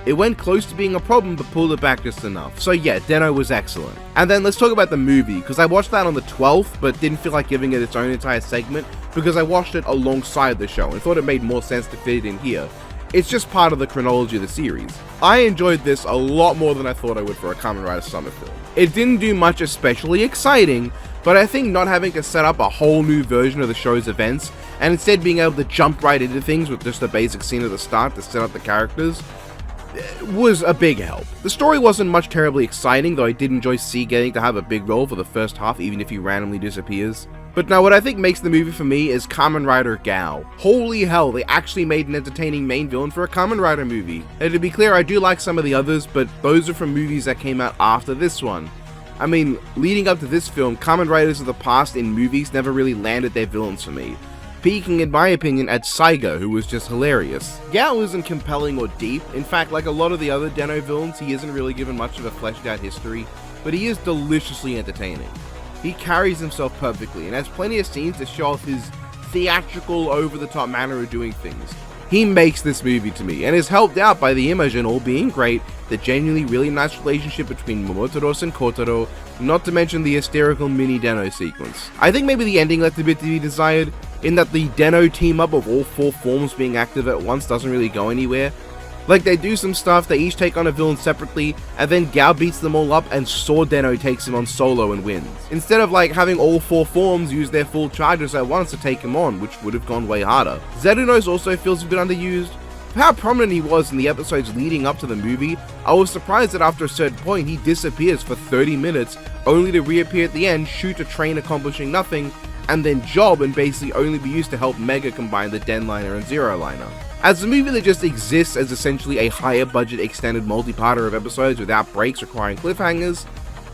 It went close to being a problem, but pulled it back just enough. So yeah, Den-O was excellent. And then let's talk about the movie, because I watched that on the 12th, but didn't feel like giving it its own entire segment, because I watched it alongside the show, and thought it made more sense to fit it in here. It's just part of the chronology of the series. I enjoyed this a lot more than I thought I would for a Kamen Rider summer film. It didn't do much especially exciting, but I think not having to set up a whole new version of the show's events, and instead being able to jump right into things with just a basic scene at the start to set up the characters, was a big help. The story wasn't much terribly exciting, though I did enjoy C getting to have a big role for the first half, even if he randomly disappears. But now what I think makes the movie for me is Kamen Rider Gao. Holy hell, they actually made an entertaining main villain for a Kamen Rider movie. And to be clear, I do like some of the others, but those are from movies that came out after this one. I mean, leading up to this film, Kamen Riders of the past in movies never really landed their villains for me, peaking in my opinion at Saiga, who was just hilarious. Gao isn't compelling or deep. In fact, like a lot of the other Den-O villains, he isn't really given much of a fleshed out history, but he is deliciously entertaining. He carries himself perfectly and has plenty of scenes to show off his theatrical, over-the-top manner of doing things. He makes this movie to me, and is helped out by the Imagine all being great, the genuinely really nice relationship between Momotaros and Kotaro, not to mention the hysterical mini Den-O sequence. I think maybe the ending left a bit to be desired, in that the Den-O team up of all four forms being active at once doesn't really go anywhere. Like, they do some stuff, they each take on a villain separately, and then Gao beats them all up and Sword Den-O takes him on solo and wins. Instead of like having all four forms use their full charges at once to take him on, which would have gone way harder. Zerunos also feels a bit underused. For how prominent he was in the episodes leading up to the movie, I was surprised that after a certain point he disappears for 30 minutes, only to reappear at the end, shoot a train accomplishing nothing, and then job and basically only be used to help Mega combine the Den Liner and Zero Liner. As a movie that just exists as essentially a higher budget extended multi-parter of episodes without breaks requiring cliffhangers,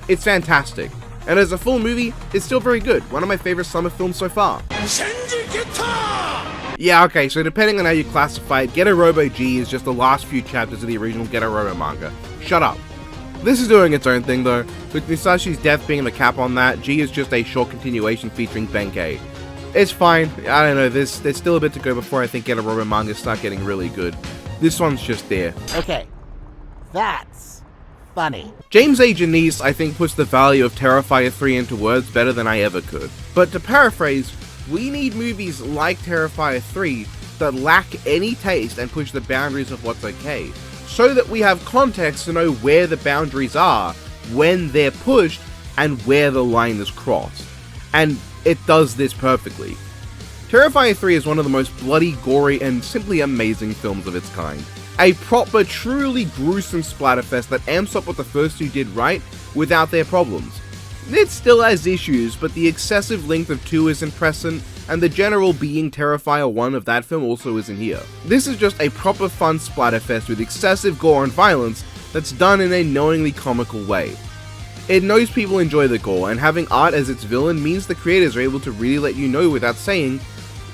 it's fantastic. And as a full movie, it's still very good, one of my favorite summer films so far. Yeah, okay, so depending on how you classify it, Getter Robo G is just the last few chapters of the original Getter Robo manga. Shut up. This is doing its own thing though, with Musashi's death being the cap on that. G is just a short continuation featuring Benkei. It's fine, I don't know, there's still a bit to go before I think Get a Robin mangas start getting really good. This one's just there. Okay, that's funny. James A. Janice, I think, puts the value of Terrifier 3 into words better than I ever could. But to paraphrase, we need movies like Terrifier 3 that lack any taste and push the boundaries of what's okay, so that we have context to know where the boundaries are, when they're pushed, and where the line is crossed. And it does this perfectly. Terrifier 3 is one of the most bloody, gory, and simply amazing films of its kind. A proper, truly gruesome splatterfest that amps up what the first two did right without their problems. It still has issues, but the excessive length of 2 isn't present, and the general being Terrifier 1 of that film also isn't here. This is just a proper fun splatterfest with excessive gore and violence that's done in a knowingly comical way. It knows people enjoy the gore, and having art as its villain means the creators are able to really let you know without saying,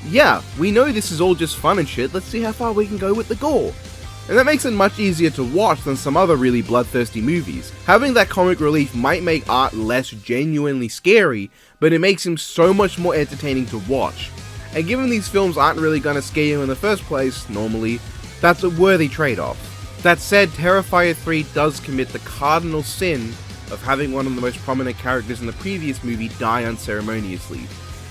yeah, we know this is all just fun and shit, let's see how far we can go with the gore. And that makes it much easier to watch than some other really bloodthirsty movies. Having that comic relief might make art less genuinely scary, but it makes him so much more entertaining to watch. And given these films aren't really gonna scare you in the first place, normally, that's a worthy trade-off. That said, Terrifier 3 does commit the cardinal sin of having one of the most prominent characters in the previous movie die unceremoniously.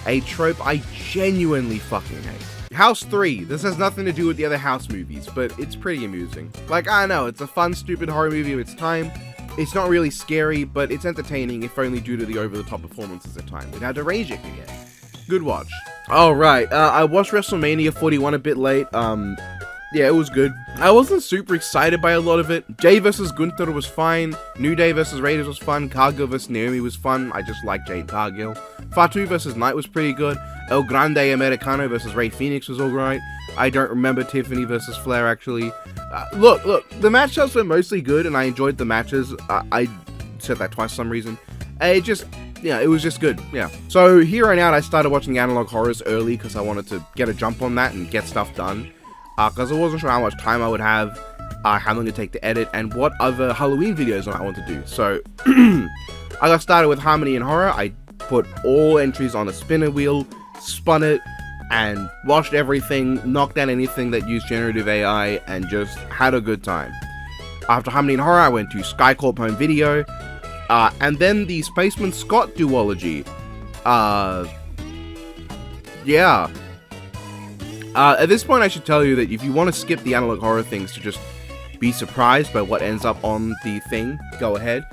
A trope I genuinely fucking hate. House 3, this has nothing to do with the other House movies, but it's pretty amusing. Like, I know, it's a fun, stupid horror movie of its time. It's not really scary, but it's entertaining, if only due to the over-the-top performances at times. It had to rage it again. Good watch. Alright, I watched WrestleMania 41 a bit late. Yeah, it was good. I wasn't super excited by a lot of it. Jay vs. Gunther was fine. New Day vs. Raiders was fun. Cargill vs. Naomi was fun. I just like Jade Cargill. Fatu vs. Knight was pretty good. El Grande Americano vs. Rey Fenix was alright. I don't remember Tiffany vs. Flair actually. Look, the matchups were mostly good and I enjoyed the matches. I said that twice for some reason. It was just good, yeah. So here and out I started watching Analog Horrors early because I wanted to get a jump on that and get stuff done. Because I wasn't sure how much time I would have, how long it would take to edit, and what other Halloween videos I want to do. So, I got started with Harmony and Horror. I put all entries on a spinner wheel, spun it, and watched everything, knocked down anything that used generative AI, and just had a good time. After Harmony and Horror, I went to Skycorp Home Video, and then the Spaceman Scott duology. Yeah. At this point I should tell you that if you want to skip the Analog Horror things to just be surprised by what ends up on the thing, go ahead.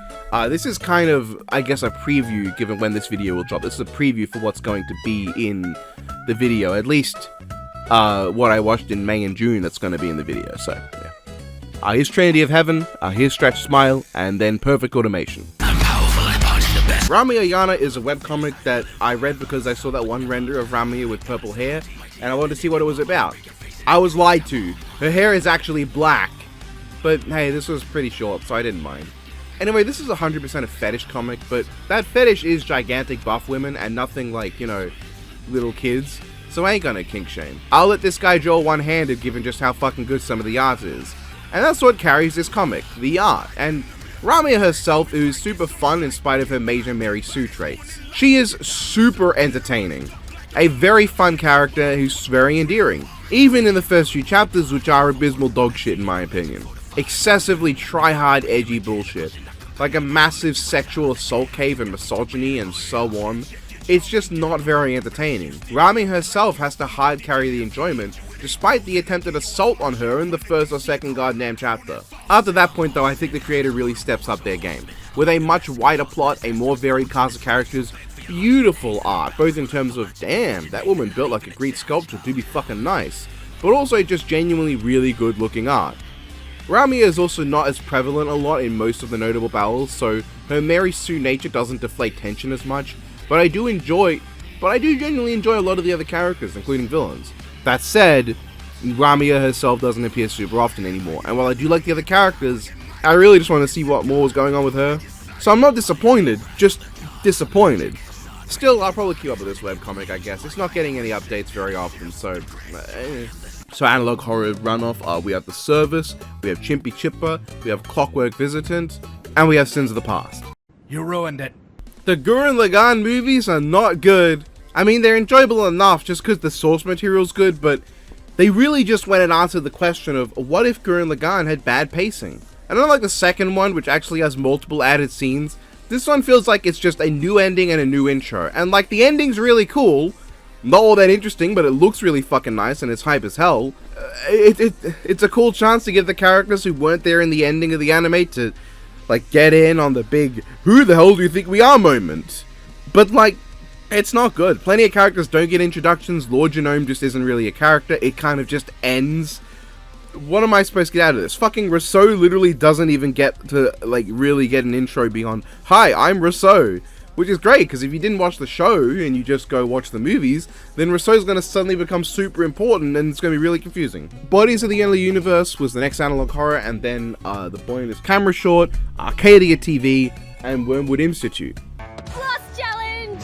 This is kind of, I guess, a preview given when this video will drop. This is a preview for what's going to be in the video, at least what I watched in May and June that's going to be in the video, so yeah. Here's Trinity of Heaven, here's Stretch Smile, and then Perfect Automation. Ramia-Yana is a webcomic that I read because I saw that one render of Ramia with purple hair, and I wanted to see what it was about. I was lied to. Her hair is actually black. But hey, this was pretty short, so I didn't mind. Anyway, this is 100% a fetish comic, but that fetish is gigantic buff women and nothing like, you know, little kids. So I ain't gonna kink shame. I'll let this guy draw one-handed given just how fucking good some of the art is. And that's what carries this comic, the art. And Ramia herself is super fun in spite of her major Mary Sue traits. She is super entertaining. A very fun character who's very endearing, even in the first few chapters, which are abysmal dog shit in my opinion. Excessively try-hard edgy bullshit, like a massive sexual assault cave and misogyny and so on. It's just not very entertaining. Ramia herself has to hard carry the enjoyment, despite the attempted assault on her in the first or second goddamn chapter. After that point though, I think the creator really steps up their game, with a much wider plot, a more varied cast of characters, beautiful art, both in terms of, damn, that woman built like a Greek sculpture, do be fucking nice, but also just genuinely really good looking art. Ramia is also not as prevalent a lot in most of the notable battles, so her Mary Sue nature doesn't deflate tension as much, but I do genuinely enjoy a lot of the other characters, including villains. That said, Ramia herself doesn't appear super often anymore, and while I do like the other characters, I really just want to see what more was going on with her. So I'm not disappointed, just disappointed. Still, I'll probably keep up with this webcomic, I guess. It's not getting any updates very often, so... So Analog Horror runoff, we have The Service, we have Chimpy Chipper, we have Clockwork Visitant, and we have Sins of the Past. You ruined it. The Gurran Lagann movies are not good. I mean, they're enjoyable enough just because the source material's good, but they really just went and answered the question of what if Gurran Lagann had bad pacing. And unlike the second one, which actually has multiple added scenes, this one feels like it's just a new ending and a new intro. And like, the ending's really cool, not all that interesting, but it looks really fucking nice and it's hype as hell. It's a cool chance to give the characters who weren't there in the ending of the anime to like get in on the big "who the hell do you think we are" moment. But like, it's not good. Plenty of characters don't get introductions. Lord Genome just isn't really a character. It kind of just ends. What am I supposed to get out of this? Fucking Rousseau literally doesn't even get to like really get an intro beyond "Hi, I'm Rousseau," which is great, because if you didn't watch the show and you just go watch the movies, then Rousseau's going to suddenly become super important and it's going to be really confusing. Bodies of the Endless Universe was the next analog horror, and then The Boy and His Camera short, Arcadia TV, and Wormwood Institute. Lost challenge!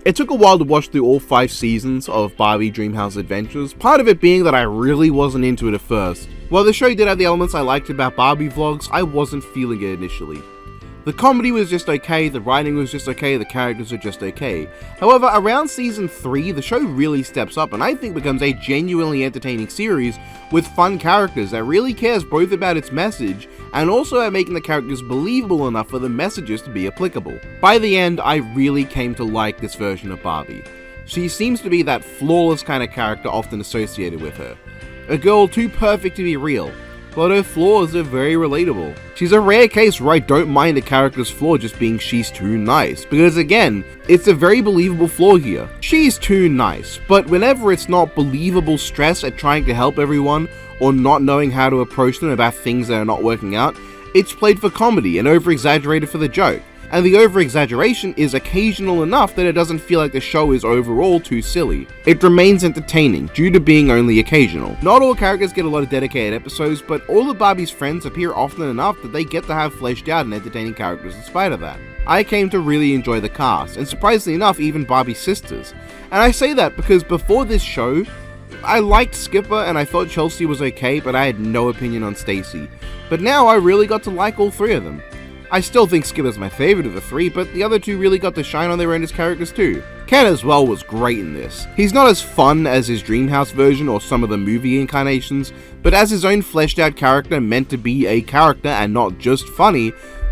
It took a while to watch through all 5 seasons of Barbie Dreamhouse Adventures, part of it being that I really wasn't into it at first. While the show did have the elements I liked about Barbie vlogs, I wasn't feeling it initially. The comedy was just okay, the writing was just okay, the characters were just okay. However, around season 3, the show really steps up and I think becomes a genuinely entertaining series with fun characters that really cares both about its message and also at making the characters believable enough for the messages to be applicable. By the end, I really came to like this version of Barbie. She seems to be that flawless kind of character often associated with her. A girl too perfect to be real, but her flaws are very relatable. She's a rare case where I don't mind a character's flaw just being she's too nice, because again, it's a very believable flaw here. She's too nice, but whenever it's not believable stress at trying to help everyone, or not knowing how to approach them about things that are not working out, it's played for comedy and over-exaggerated for the joke. And the over-exaggeration is occasional enough that it doesn't feel like the show is overall too silly. It remains entertaining, due to being only occasional. Not all characters get a lot of dedicated episodes, but all of Barbie's friends appear often enough that they get to have fleshed out and entertaining characters in spite of that. I came to really enjoy the cast, and surprisingly enough, even Barbie's sisters. And I say that because before this show, I liked Skipper and I thought Chelsea was okay, but I had no opinion on Stacy. But now I really got to like all 3 of them. I still think Skipper's my favourite of the 3, but the other 2 really got to shine on their own as characters too. Ken as well was great in this. He's not as fun as his Dreamhouse version or some of the movie incarnations, but as his own fleshed out character meant to be a character and not just funny,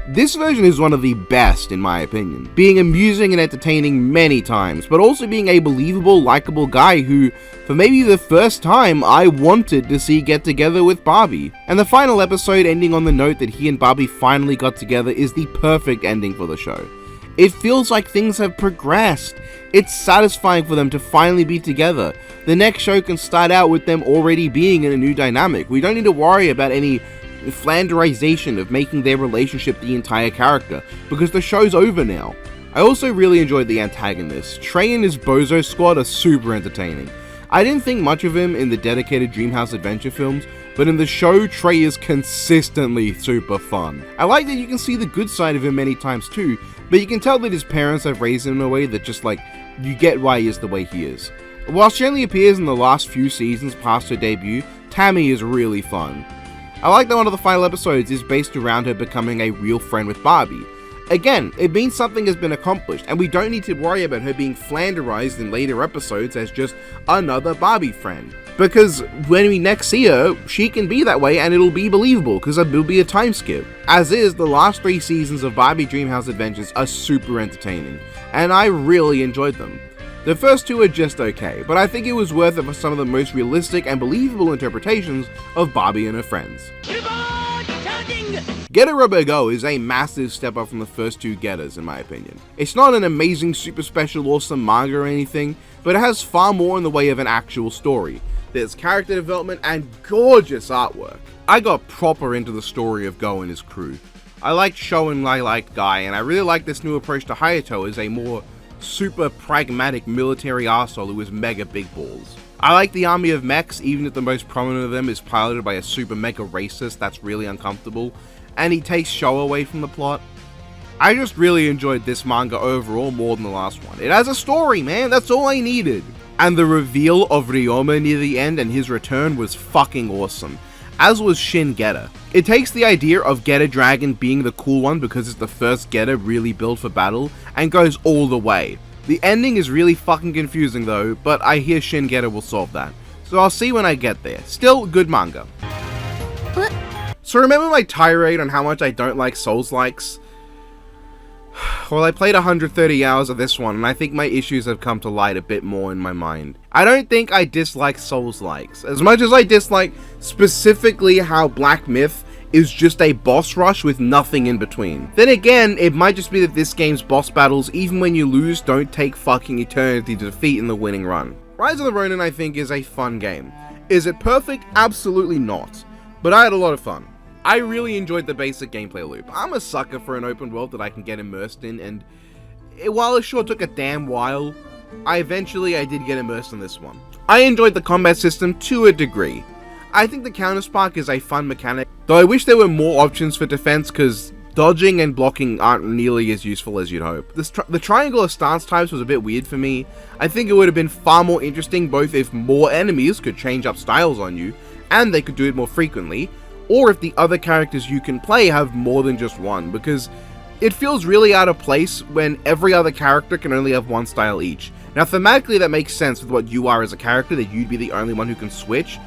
this version is one of the best in my opinion, being amusing and entertaining many times, but also being a believable, likable guy who, for maybe the first time, I wanted to see get together with Barbie. And the final episode ending on the note that he and Barbie finally got together is the perfect ending for the show. It feels like things have progressed. It's satisfying for them to finally be together. The next show can start out with them already being in a new dynamic. We don't need to worry about any flanderization of making their relationship the entire character, because the show's over now. I also really enjoyed the antagonists. Trey and his Bozo squad are super entertaining. I didn't think much of him in the dedicated Dreamhouse Adventure films, but in the show, Trey is consistently super fun. I like that you can see the good side of him many times too, but you can tell that his parents have raised him in a way that just like, you get why he is the way he is. While she only appears in the last few seasons past her debut, Tammy is really fun. I like that one of the final episodes is based around her becoming a real friend with Barbie. Again, it means something has been accomplished, and we don't need to worry about her being flanderized in later episodes as just another Barbie friend. Because when we next see her, she can be that way and it'll be believable, because it'll be a time skip. As is, the last 3 seasons of Barbie Dreamhouse Adventures are super entertaining, and I really enjoyed them. The first 2 are just okay, but I think it was worth it for some of the most realistic and believable interpretations of Barbie and her friends. Getter Robo Go is a massive step up from the first 2 Getters in my opinion. It's not an amazing, super special, awesome manga or anything, but it has far more in the way of an actual story. There's character development and gorgeous artwork. I got proper into the story of Go and his crew. I liked Sho and I liked Guy, and I really like this new approach to Hayato as a more super pragmatic military arsehole who is mega big balls. I like the army of mechs, even if the most prominent of them is piloted by a super mega racist that's really uncomfortable, and he takes Sho away from the plot. I just really enjoyed this manga overall more than the last one. It has a story, man, that's all I needed. And the reveal of Ryoma near the end and his return was fucking awesome. as was Shin Getter. It takes the idea of Getter Dragon being the cool one because it's the first Getter really built for battle, and goes all the way. The ending is really fucking confusing though, but I hear Shin Getter will solve that. So I'll see when I get there. Still, good manga. So remember my tirade on how much I don't like Souls-likes? Well, I played 130 hours of this one, and I think my issues have come to light a bit more in my mind. I don't think I dislike Souls-likes, as much as I dislike specifically how Black Myth is just a boss rush with nothing in between. Then again, it might just be that this game's boss battles, even when you lose, don't take fucking eternity to defeat in the winning run. Rise of the Ronin, I think, is a fun game. Is it perfect? Absolutely not. But I had a lot of fun. I really enjoyed the basic gameplay loop. I'm a sucker for an open world that I can get immersed in, and while it sure took a damn while, I did get immersed in this one. I enjoyed the combat system to a degree. I think the counter spark is a fun mechanic, though I wish there were more options for defense, because dodging and blocking aren't nearly as useful as you'd hope. The triangle of stance types was a bit weird for me. I think it would have been far more interesting both if more enemies could change up styles on you, and they could do it more frequently, or if the other characters you can play have more than just one, because it feels really out of place when every other character can only have one style each. Now thematically that makes sense with what you are as a character, that you'd be the only one who can switch,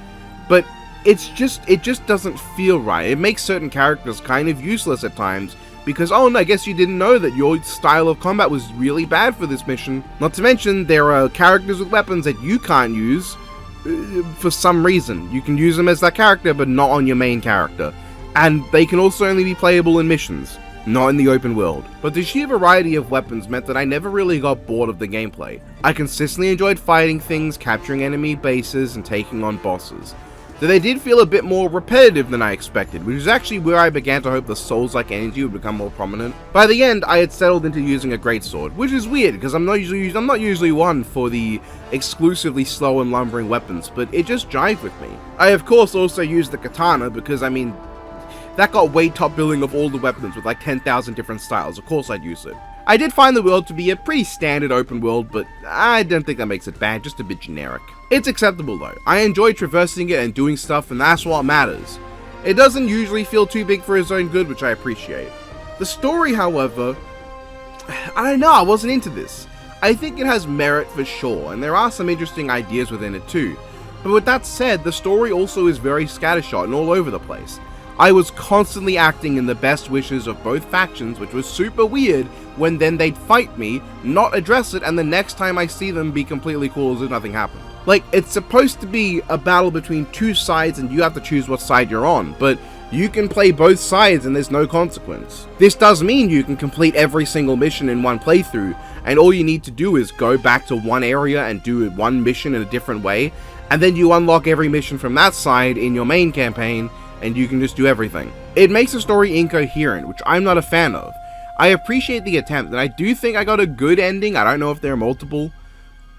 but it just doesn't feel right. It makes certain characters kind of useless at times, because oh no, I guess you didn't know that your style of combat was really bad for this mission. Not to mention, there are characters with weapons that you can't use for some reason. You can use them as that character, but not on your main character. And they can also only be playable in missions, not in the open world. But the sheer variety of weapons meant that I never really got bored of the gameplay. I consistently enjoyed fighting things, capturing enemy bases, and taking on bosses. Though they did feel a bit more repetitive than I expected, which is actually where I began to hope the Souls-like energy would become more prominent. By the end, I had settled into using a greatsword, which is weird because I'm not usually one for the exclusively slow and lumbering weapons, but it just jived with me. I of course also used the katana because, I mean, that got way top billing of all the weapons with like 10,000 different styles. Of course I'd use it. I did find the world to be a pretty standard open world, but I don't think that makes it bad, just a bit generic. It's acceptable though. I enjoy traversing it and doing stuff, and that's what matters. It doesn't usually feel too big for its own good, which I appreciate. The story, however, I don't know, I wasn't into this. I think it has merit for sure, and there are some interesting ideas within it too. But with that said, the story also is very scattershot and all over the place. I was constantly acting in the best wishes of both factions, which was super weird when then they'd fight me, not address it, and the next time I see them be completely cool as if nothing happened. Like, it's supposed to be a battle between two sides and you have to choose what side you're on, but you can play both sides and there's no consequence. This does mean you can complete every single mission in one playthrough, and all you need to do is go back to one area and do one mission in a different way, and then you unlock every mission from that side in your main campaign, and you can just do everything. It makes the story incoherent, which I'm not a fan of. I appreciate the attempt, and I do think I got a good ending. I don't know if there are multiple.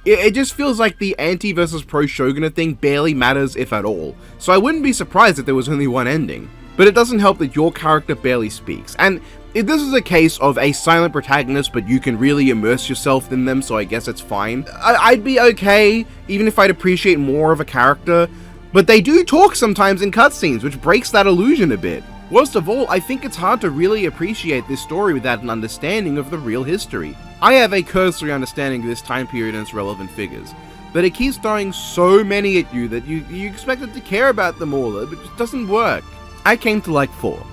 It just feels like the anti versus pro shogunate thing barely matters, if at all. So I wouldn't be surprised if there was only one ending. But it doesn't help that your character barely speaks. And if this is a case of a silent protagonist, but you can really immerse yourself in them, so I guess it's fine. I'd be okay, even if I'd appreciate more of a character. But they do talk sometimes in cutscenes, which breaks that illusion a bit. Worst of all, I think it's hard to really appreciate this story without an understanding of the real history. I have a cursory understanding of this time period and its relevant figures, but it keeps throwing so many at you that you expect it to care about them all, but it just doesn't work. I came to like 4.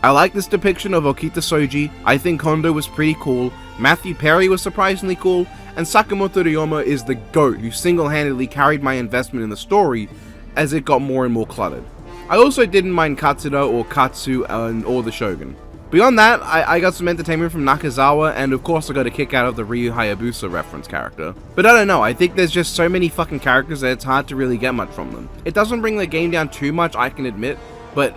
I like this depiction of Okita Soji, I think Kondo was pretty cool, Matthew Perry was surprisingly cool, and Sakamoto Ryoma is the GOAT who single-handedly carried my investment in the story as it got more and more cluttered. I also didn't mind Katsuda or Katsu or the Shogun. Beyond that, I got some entertainment from Nakazawa, and of course I got a kick out of the Ryu Hayabusa reference character. But I don't know, I think there's just so many fucking characters that it's hard to really get much from them. It doesn't bring the game down too much, I can admit, but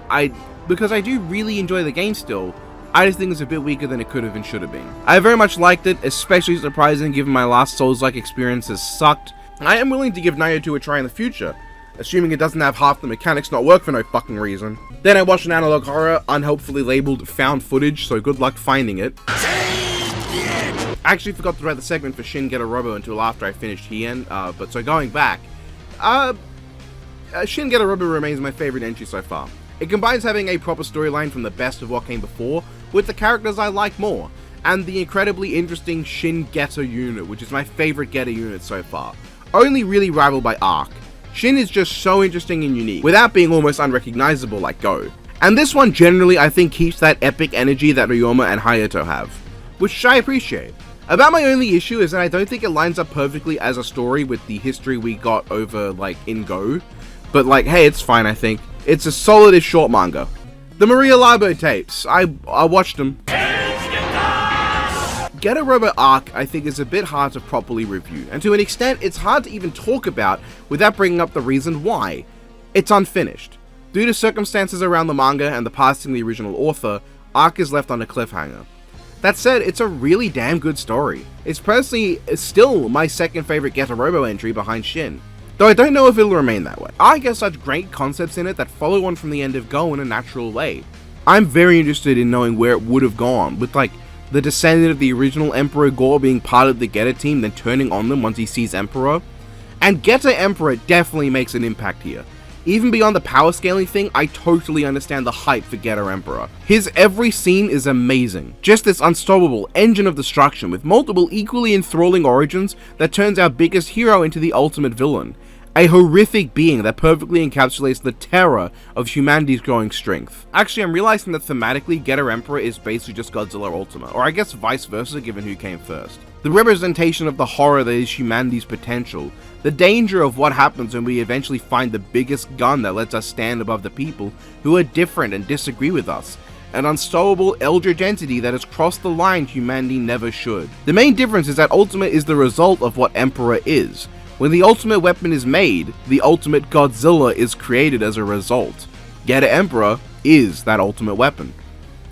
because I do really enjoy the game still, I just think it's a bit weaker than it could have and should have been. I very much liked it, especially surprising given my last Souls-like experiences sucked. I am willing to give Nioh 2 a try in the future, assuming it doesn't have half the mechanics not work for no fucking reason. Then I watched an analog horror, unhelpfully labeled found footage, so good luck finding it. I actually forgot to write the segment for Shin Getter Robo until after I finished Hien, but so going back, Shin Getter-Robo remains my favorite entry so far. It combines having a proper storyline from the best of what came before, with the characters I like more, and the incredibly interesting Shin Getter unit, which is my favorite Getter unit so far. Only really rivaled by Arc. Shin is just so interesting and unique, without being almost unrecognizable like Go. And this one generally I think keeps that epic energy that Ryoma and Hayato have, which I appreciate. About my only issue is that I don't think it lines up perfectly as a story with the history we got over like in Go, but like hey, it's fine I think. It's a solid-ish short manga. The Maria Labo tapes, I watched them. Getter-Robo Arc I think is a bit hard to properly review, and to an extent it's hard to even talk about without bringing up the reason why. It's unfinished. Due to circumstances around the manga and the passing of the original author, Arc is left on a cliffhanger. That said, it's a really damn good story. It's personally still my second favorite Getter-Robo entry behind Shin, though I don't know if it'll remain that way. Arc has such great concepts in it that follow on from the end of Go in a natural way. I'm very interested in knowing where it would have gone, with like the descendant of the original Emperor Gore being part of the Getter team then turning on them once he sees Emperor. And Getter Emperor definitely makes an impact here. Even beyond the power scaling thing, I totally understand the hype for Getter Emperor. His every scene is amazing. Just this unstoppable engine of destruction with multiple equally enthralling origins that turns our biggest hero into the ultimate villain. A horrific being that perfectly encapsulates the terror of humanity's growing strength. Actually, I'm realizing that thematically, Getter Emperor is basically just Godzilla Ultima, or I guess vice versa given who came first. The representation of the horror that is humanity's potential, the danger of what happens when we eventually find the biggest gun that lets us stand above the people who are different and disagree with us, an unstoppable eldritch entity that has crossed the line humanity never should. The main difference is that Ultima is the result of what Emperor is. When the ultimate weapon is made, the ultimate Godzilla is created as a result. Getter Emperor is that ultimate weapon.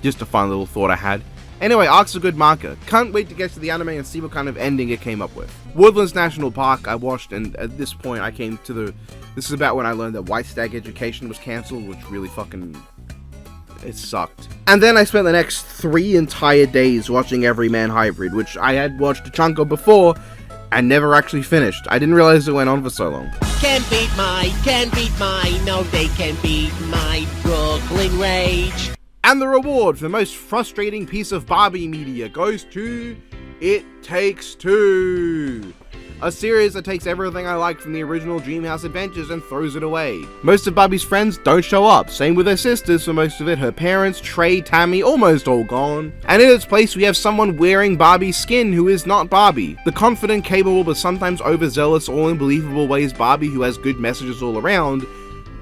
Just a fun little thought I had. Anyway, Arc's a good marker. Can't wait to get to the anime and see what kind of ending it came up with. Woodlands National Park I watched, and at this point I came to the... This is about when I learned that White Stag Education was cancelled, which really fucking... It sucked. And then I spent the next 3 entire days watching Everyman Hybrid, which I had watched a chunk of before, and never actually finished. I didn't realize it went on for so long. Can't beat my, no they can't beat my Brooklyn Rage. And the reward for the most frustrating piece of Barbie media goes to It Takes Two. A series that takes everything I liked from the original Dreamhouse adventures and throws it away. Most of Barbie's friends don't show up, same with her sisters for most of it, her parents, Trey, Tammy, almost all gone. And in its place we have someone wearing Barbie's skin who is not Barbie. The confident, capable, but sometimes overzealous, all unbelievable ways Barbie who has good messages all around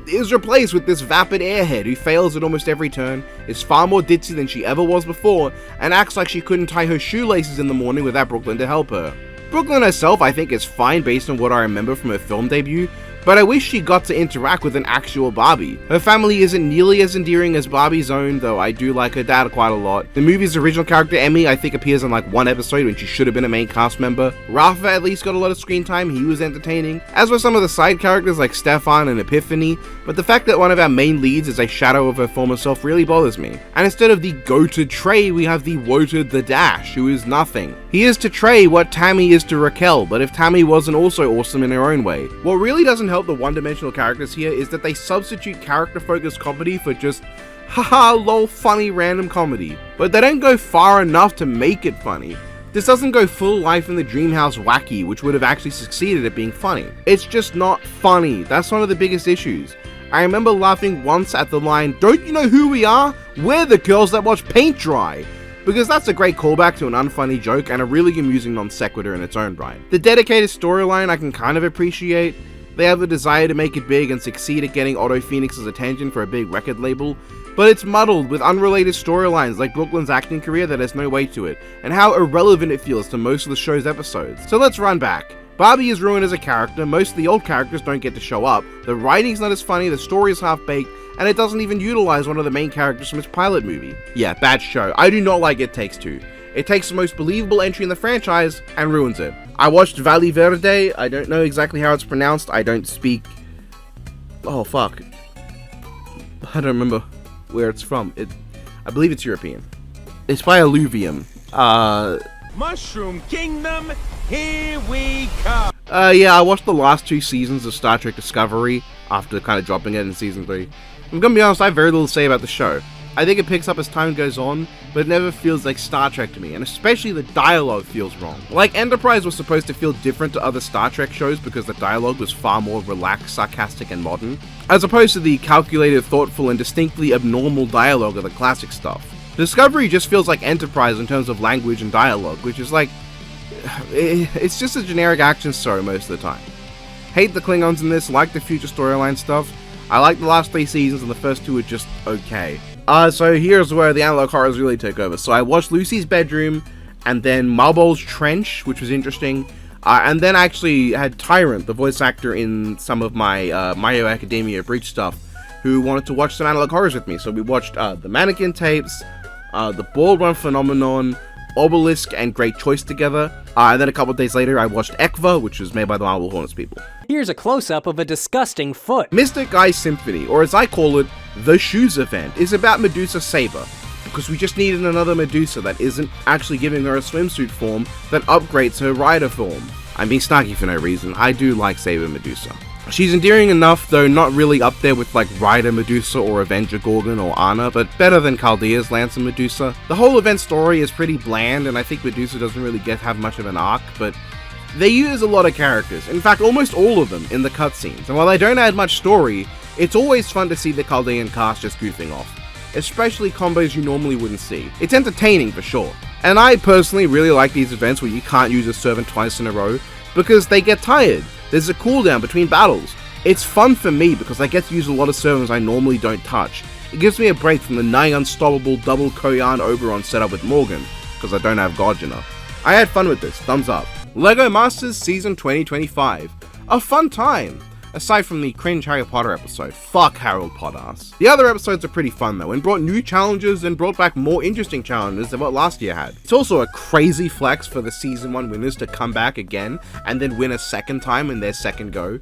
is replaced with this vapid airhead who fails at almost every turn, is far more ditzy than she ever was before, and acts like she couldn't tie her shoelaces in the morning without Brooklyn to help her. Brooklyn herself I think is fine based on what I remember from her film debut, but I wish she got to interact with an actual Barbie. Her family isn't nearly as endearing as Barbie's own, though I do like her dad quite a lot. The movie's original character Emmy I think appears in like 1 episode when she should have been a main cast member. Rafa at least got a lot of screen time, he was entertaining, as were some of the side characters like Stefan and Epiphany, but the fact that one of our main leads is a shadow of her former self really bothers me. And instead of the goated Trey, we have the woted the Dash, who is nothing. He is to Trey what Tammy is to Raquel, but if Tammy wasn't also awesome in her own way. What really doesn't help the one-dimensional characters here is that they substitute character-focused comedy for just haha lol funny random comedy, but they don't go far enough to make it funny. This doesn't go full life in the Dreamhouse wacky, which would have actually succeeded at being funny. It's just not funny. That's one of the biggest issues. I remember laughing once at the line, "Don't you know who we are? We're the girls that watch paint dry." Because that's a great callback to an unfunny joke and a really amusing non sequitur in its own right. The dedicated storyline I can kind of appreciate. They have the desire to make it big and succeed at getting Otto Phoenix's attention for a big record label, but it's muddled with unrelated storylines like Brooklyn's acting career that has no weight to it, and how irrelevant it feels to most of the show's episodes. So let's run back. Barbie is ruined as a character, most of the old characters don't get to show up, the writing's not as funny, the story is half-baked, and it doesn't even utilize one of the main characters from its pilot movie. Yeah, bad show. I do not like It Takes Two. It takes the most believable entry in the franchise and ruins it. I watched Valley Verde. I don't know exactly how it's pronounced. I don't speak... Oh, fuck. I don't remember where it's from. I believe it's European. It's by Alluvium. Mushroom Kingdom, here we come! Yeah, I watched the last 2 seasons of Star Trek Discovery after kind of dropping it in season 3. I'm gonna be honest, I have very little to say about the show. I think it picks up as time goes on, but it never feels like Star Trek to me, and especially the dialogue feels wrong. Like, Enterprise was supposed to feel different to other Star Trek shows because the dialogue was far more relaxed, sarcastic, and modern, as opposed to the calculated, thoughtful, and distinctly abnormal dialogue of the classic stuff. Discovery just feels like Enterprise in terms of language and dialogue, which is like, it's just a generic action story most of the time. Hate the Klingons in this, like the future storyline stuff. I like the last 3 seasons and the first 2 are just okay. So here's where the analog horrors really take over. So I watched Lucy's Bedroom, and then Marbol's Trench, which was interesting, and then I actually had Tyrant, the voice actor in some of my My Hero Academia Breach stuff, who wanted to watch some analog horrors with me. So we watched the Mannequin Tapes, the Bald Run Phenomenon, Obelisk, and Great Choice together. And then a couple of days later I watched Ekva, which was made by the Marble Hornets people. Here's a close-up of a disgusting foot. Mystic Eye Symphony, or as I call it, the Shoes event, is about Medusa Saber, because we just needed another Medusa that isn't actually giving her a swimsuit form that upgrades her rider form. I'm being snarky for no reason, I do like Saber Medusa. She's endearing enough, though not really up there with like Rider Medusa or Avenger Gorgon or Anna, but better than Chaldea's Lancer Medusa. The whole event story is pretty bland, and I think Medusa doesn't really have much of an arc, but they use a lot of characters, in fact almost all of them, in the cutscenes, and while they don't add much story, it's always fun to see the Chaldean cast just goofing off, especially combos you normally wouldn't see. It's entertaining for sure, and I personally really like these events where you can't use a servant twice in a row, because they get tired. There's a cooldown between battles. It's fun for me because I get to use a lot of servants I normally don't touch. It gives me a break from the nigh unstoppable double Koyan Oberon setup with Morgan, because I don't have Godjana. I had fun with this, thumbs up. LEGO Masters Season 2025. A fun time! Aside from the cringe Harry Potter episode, fuck Harold Potters. The other episodes are pretty fun though, and brought new challenges and brought back more interesting challenges than what last year had. It's also a crazy flex for the Season 1 winners to come back again, and then win a second time in their second go.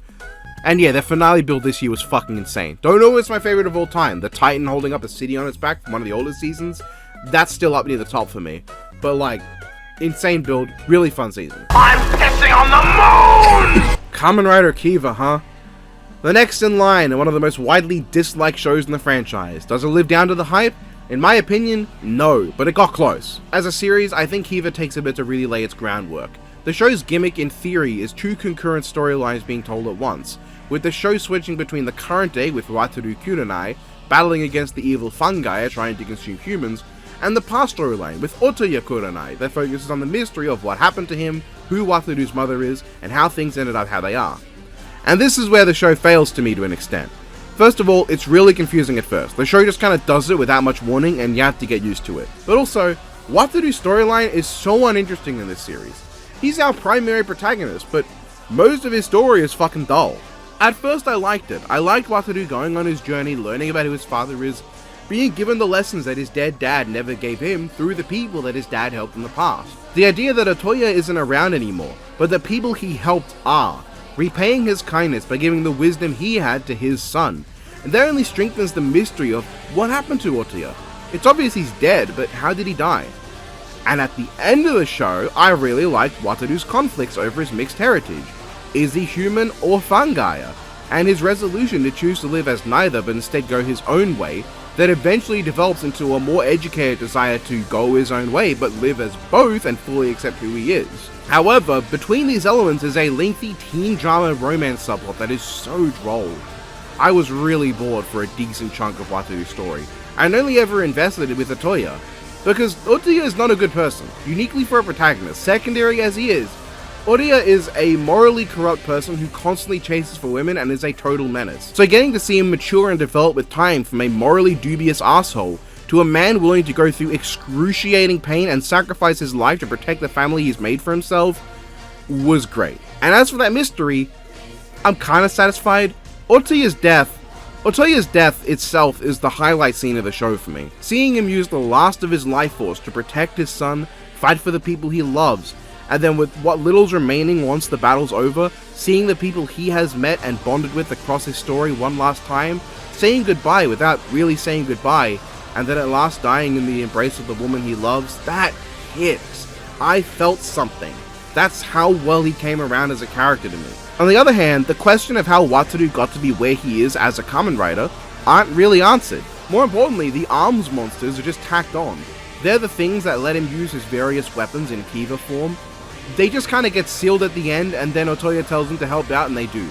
And yeah, their finale build this year was fucking insane. Don't know it's my favorite of all time, the Titan holding up a city on its back from one of the older seasons, that's still up near the top for me. But like, insane build, really fun season. I'm pissing on the moon! Kamen Rider Kiva, huh? The next in line, and one of the most widely disliked shows in the franchise. Does it live down to the hype? In my opinion, no, but it got close. As a series, I think Kiva takes a bit to really lay its groundwork. The show's gimmick, in theory, is 2 concurrent storylines being told at once, with the show switching between the current day with Wataru Kurenai, battling against the evil fungi trying to consume humans, and the past storyline with Otoya Kurenai that focuses on the mystery of what happened to him, who Wataru's mother is, and how things ended up how they are. And this is where the show fails to me to an extent. First of all, it's really confusing at first. The show just kind of does it without much warning, and you have to get used to it. But also, Wataru's storyline is so uninteresting in this series. He's our primary protagonist, but most of his story is fucking dull. At first I liked it. I liked Wataru going on his journey, learning about who his father is, being given the lessons that his dead dad never gave him through the people that his dad helped in the past. The idea that Otoya isn't around anymore, but the people he helped are, repaying his kindness by giving the wisdom he had to his son. And that only strengthens the mystery of what happened to Otoya. It's obvious he's dead, but how did he die? And at the end of the show, I really liked Wataru's conflicts over his mixed heritage. Is he human or fungi? And his resolution to choose to live as neither but instead go his own way, that eventually develops into a more educated desire to go his own way but live as both and fully accept who he is. However, between these elements is a lengthy teen drama romance subplot that is so droll. I was really bored for a decent chunk of Wataru's story, and only ever invested with Otoya, because Otoya is not a good person, uniquely for a protagonist, secondary as he is. Otoya is a morally corrupt person who constantly chases for women and is a total menace. So getting to see him mature and develop with time from a morally dubious asshole to a man willing to go through excruciating pain and sacrifice his life to protect the family he's made for himself was great. And as for that mystery, I'm kinda satisfied. Otoya's death itself is the highlight scene of the show for me. Seeing him use the last of his life force to protect his son, fight for the people he loves, and then with what little's remaining once the battle's over, seeing the people he has met and bonded with across his story one last time, saying goodbye without really saying goodbye, and then at last dying in the embrace of the woman he loves, that hits. I felt something. That's how well he came around as a character to me. On the other hand, the question of how Wataru got to be where he is as a Kamen Rider aren't really answered. More importantly, the arms monsters are just tacked on. They're the things that let him use his various weapons in Kiva form. They just kind of get sealed at the end, and then Otoya tells them to help out, and they do.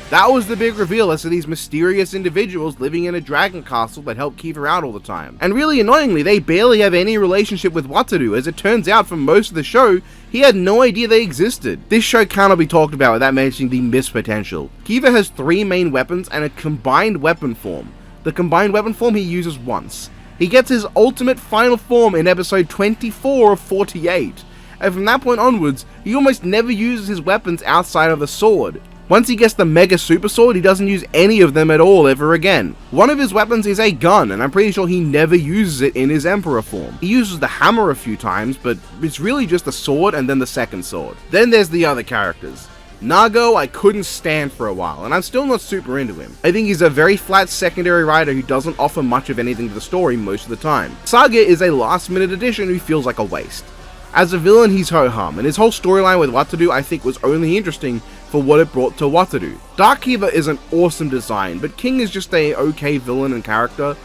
That was the big reveal as to these mysterious individuals living in a dragon castle that help Kiva out all the time. And really annoyingly, they barely have any relationship with Wataru, as it turns out from most of the show, he had no idea they existed. This show cannot be talked about without mentioning the missed potential. Kiva has 3 main weapons and a combined weapon form. The combined weapon form he uses once. He gets his ultimate final form in episode 24 of 48. And from that point onwards, he almost never uses his weapons outside of the sword. Once he gets the Mega Super Sword, he doesn't use any of them at all ever again. One of his weapons is a gun, and I'm pretty sure he never uses it in his Emperor form. He uses the hammer a few times, but it's really just the sword and then the second sword. Then there's the other characters. Nago I couldn't stand for a while, and I'm still not super into him. I think he's a very flat secondary rider who doesn't offer much of anything to the story most of the time. Saga is a last minute addition who feels like a waste. As a villain, he's ho-hum, and his whole storyline with Wataru I think was only interesting for what it brought to Wataru. Dark Kiva is an awesome design, but King is just a okay villain and character,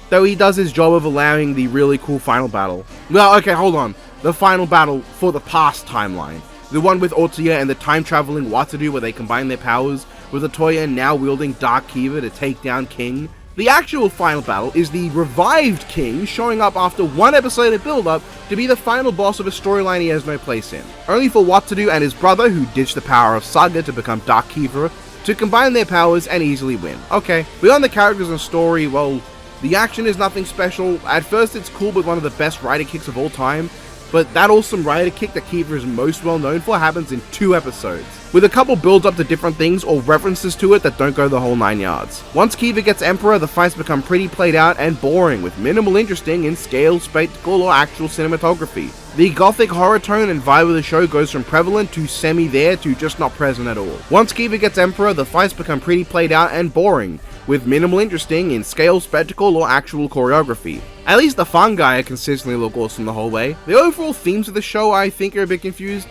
though he does his job of allowing the really cool final battle. Well, okay, hold on. The final battle for the past timeline. The one with Otoya and the time-traveling Wataru where they combine their powers, with Otoya now wielding Dark Kiva to take down King. The actual final battle is the revived King showing up after 1 episode of build-up to be the final boss of a storyline he has no place in. Only for Wataru and his brother, who ditched the power of Saga to become Dark Kiva, to combine their powers and easily win. Okay, beyond the characters and story, well, the action is nothing special. At first it's cool with one of the best rider kicks of all time, but that awesome rider kick that Kiva is most well known for happens in 2 episodes, with a couple builds up to different things or references to it that don't go the whole 9 yards. Once Kiva gets Emperor, the fights become pretty played out and boring, with minimal interesting in scale, spectacle, or actual cinematography. The gothic horror tone and vibe of the show goes from prevalent to semi-there to just not present at all. Once Kiva gets Emperor, the fights become pretty played out and boring, with minimal interesting in scale, spectacle, or actual choreography. At least the fun guy consistently look awesome the whole way. The overall themes of the show I think are a bit confused.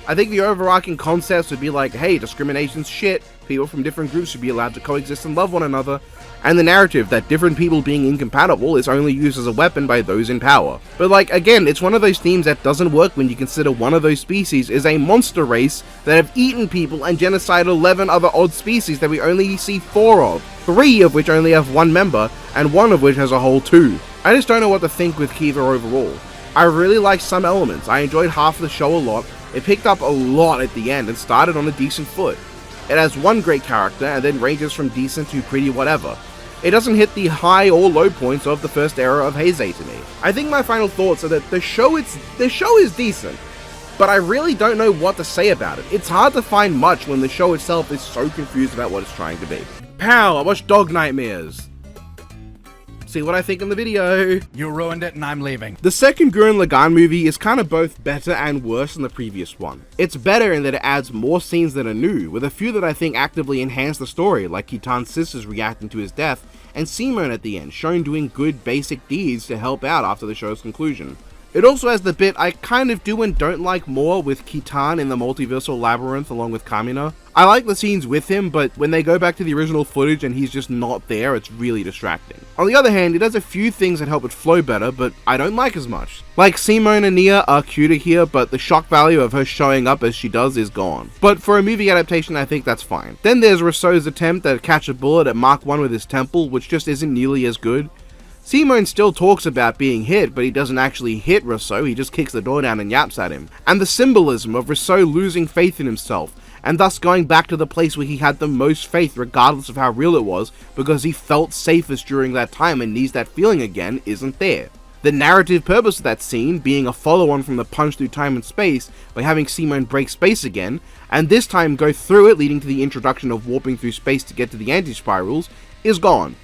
I think the overarching concepts would be like, hey, discrimination's shit, people from different groups should be allowed to coexist and love one another, and the narrative that different people being incompatible is only used as a weapon by those in power. But like, again, it's one of those themes that doesn't work when you consider one of those species is a monster race that have eaten people and genocided 11 other odd species that we only see 4 of, 3 of which only have 1 member, and 1 of which has a whole 2. I just don't know what to think with Kiva overall. I really like some elements. I enjoyed half of the show a lot. It picked up a lot at the end and started on a decent foot. It has one great character and then ranges from decent to pretty whatever. It doesn't hit the high or low points of the first era of Heisei to me. I think my final thoughts are that the show is decent, but I really don't know what to say about it. It's hard to find much when the show itself is so confused about what it's trying to be. Pow, I watched Dog Nightmares. See what I think in the video. You ruined it and I'm leaving. The second Gurran Lagann movie is kind of both better and worse than the previous one. It's better in that it adds more scenes that are new, with a few that I think actively enhance the story, like Kitan's sisters reacting to his death, and Simone at the end, shown doing good basic deeds to help out after the show's conclusion. It also has the bit I kind of do and don't like more with Kitan in the multiversal labyrinth along with Kamina. I like the scenes with him, but when they go back to the original footage and he's just not there, it's really distracting. On the other hand, it has a few things that help it flow better, but I don't like as much. Like, Simone and Nia are cuter here, but the shock value of her showing up as she does is gone. But for a movie adaptation, I think that's fine. Then there's Rousseau's attempt at catch a bullet at Mark 1 with his temple, which just isn't nearly as good. Simone still talks about being hit, but he doesn't actually hit Rousseau, he just kicks the door down and yaps at him. And the symbolism of Rousseau losing faith in himself, and thus going back to the place where he had the most faith regardless of how real it was, because he felt safest during that time and needs that feeling again, isn't there. The narrative purpose of that scene being a follow-on from the punch through time and space by having Simone break space again, and this time go through it leading to the introduction of warping through space to get to the anti-spirals, is gone.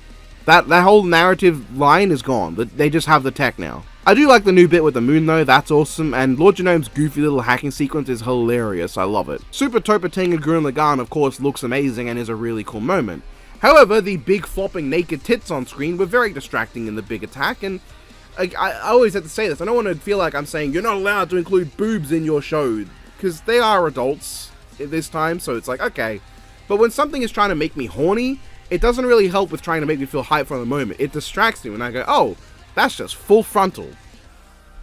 That whole narrative line is gone, they just have the tech now. I do like the new bit with the moon though, that's awesome, and Lord Genome's goofy little hacking sequence is hilarious, I love it. Super Topateng and Gurran Lagann of course looks amazing and is a really cool moment. However, the big flopping naked tits on screen were very distracting in the big attack, and I always have to say this, I don't want to feel like I'm saying you're not allowed to include boobs in your show. because they are adults at this time, so it's like, okay. But when something is trying to make me horny, it doesn't really help with trying to make me feel hyped for the moment. It distracts me when I go, oh, that's just full frontal.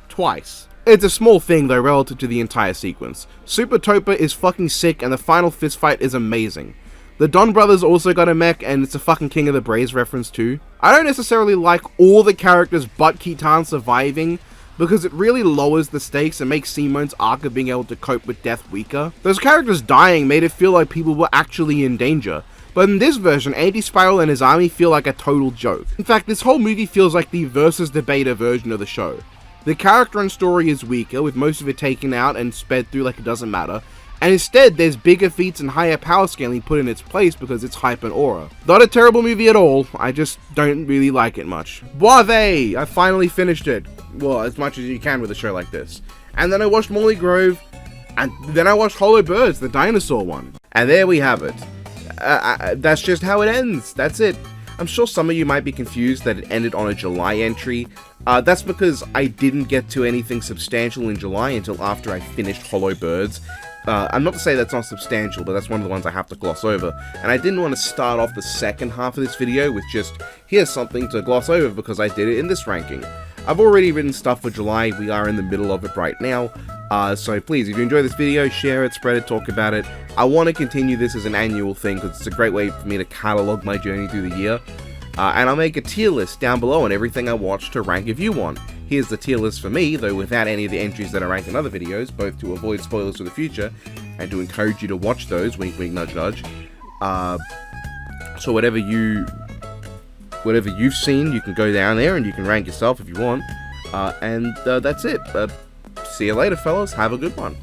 Twice. It's a small thing though relative to the entire sequence. Super Topa is fucking sick and the final fist fight is amazing. The Don brothers also got a mech and it's a fucking King of the Braves reference too. I don't necessarily like all the characters but Kitan surviving, because it really lowers the stakes and makes Simone's arc of being able to cope with death weaker. Those characters dying made it feel like people were actually in danger. But in this version, Anti-Spiral and his army feel like a total joke. In fact, this whole movie feels like the versus debater version of the show. The character and story is weaker, with most of it taken out and sped through like it doesn't matter, and instead there's bigger feats and higher power scaling put in its place because it's hype and aura. Not a terrible movie at all, I just don't really like it much. Boivey! I finally finished it. Well, as much as you can with a show like this. And then I watched Molly Grove, and then I watched Hollow Birds, the dinosaur one. And there we have it. That's just how it ends. That's it. I'm sure some of you might be confused that it ended on a July entry. That's because I didn't get to anything substantial in July until after I finished Hollow Birds. I'm not to say that's not substantial, but that's one of the ones I have to gloss over. And I didn't want to start off the second half of this video with just, here's something to gloss over because I did it in this ranking. I've already written stuff for July, we are in the middle of it right now. So please, if you enjoy this video, share it, spread it, talk about it. I want to continue this as an annual thing because it's a great way for me to catalog my journey through the year. And I'll make a tier list down below on everything I watch to rank if you want. Here's the tier list for me, though without any of the entries that I rank in other videos, both to avoid spoilers for the future, and to encourage you to watch those, wink wink nudge nudge. So whatever you've seen, you can go down there and you can rank yourself if you want. And that's it. See you later, fellas. Have a good one.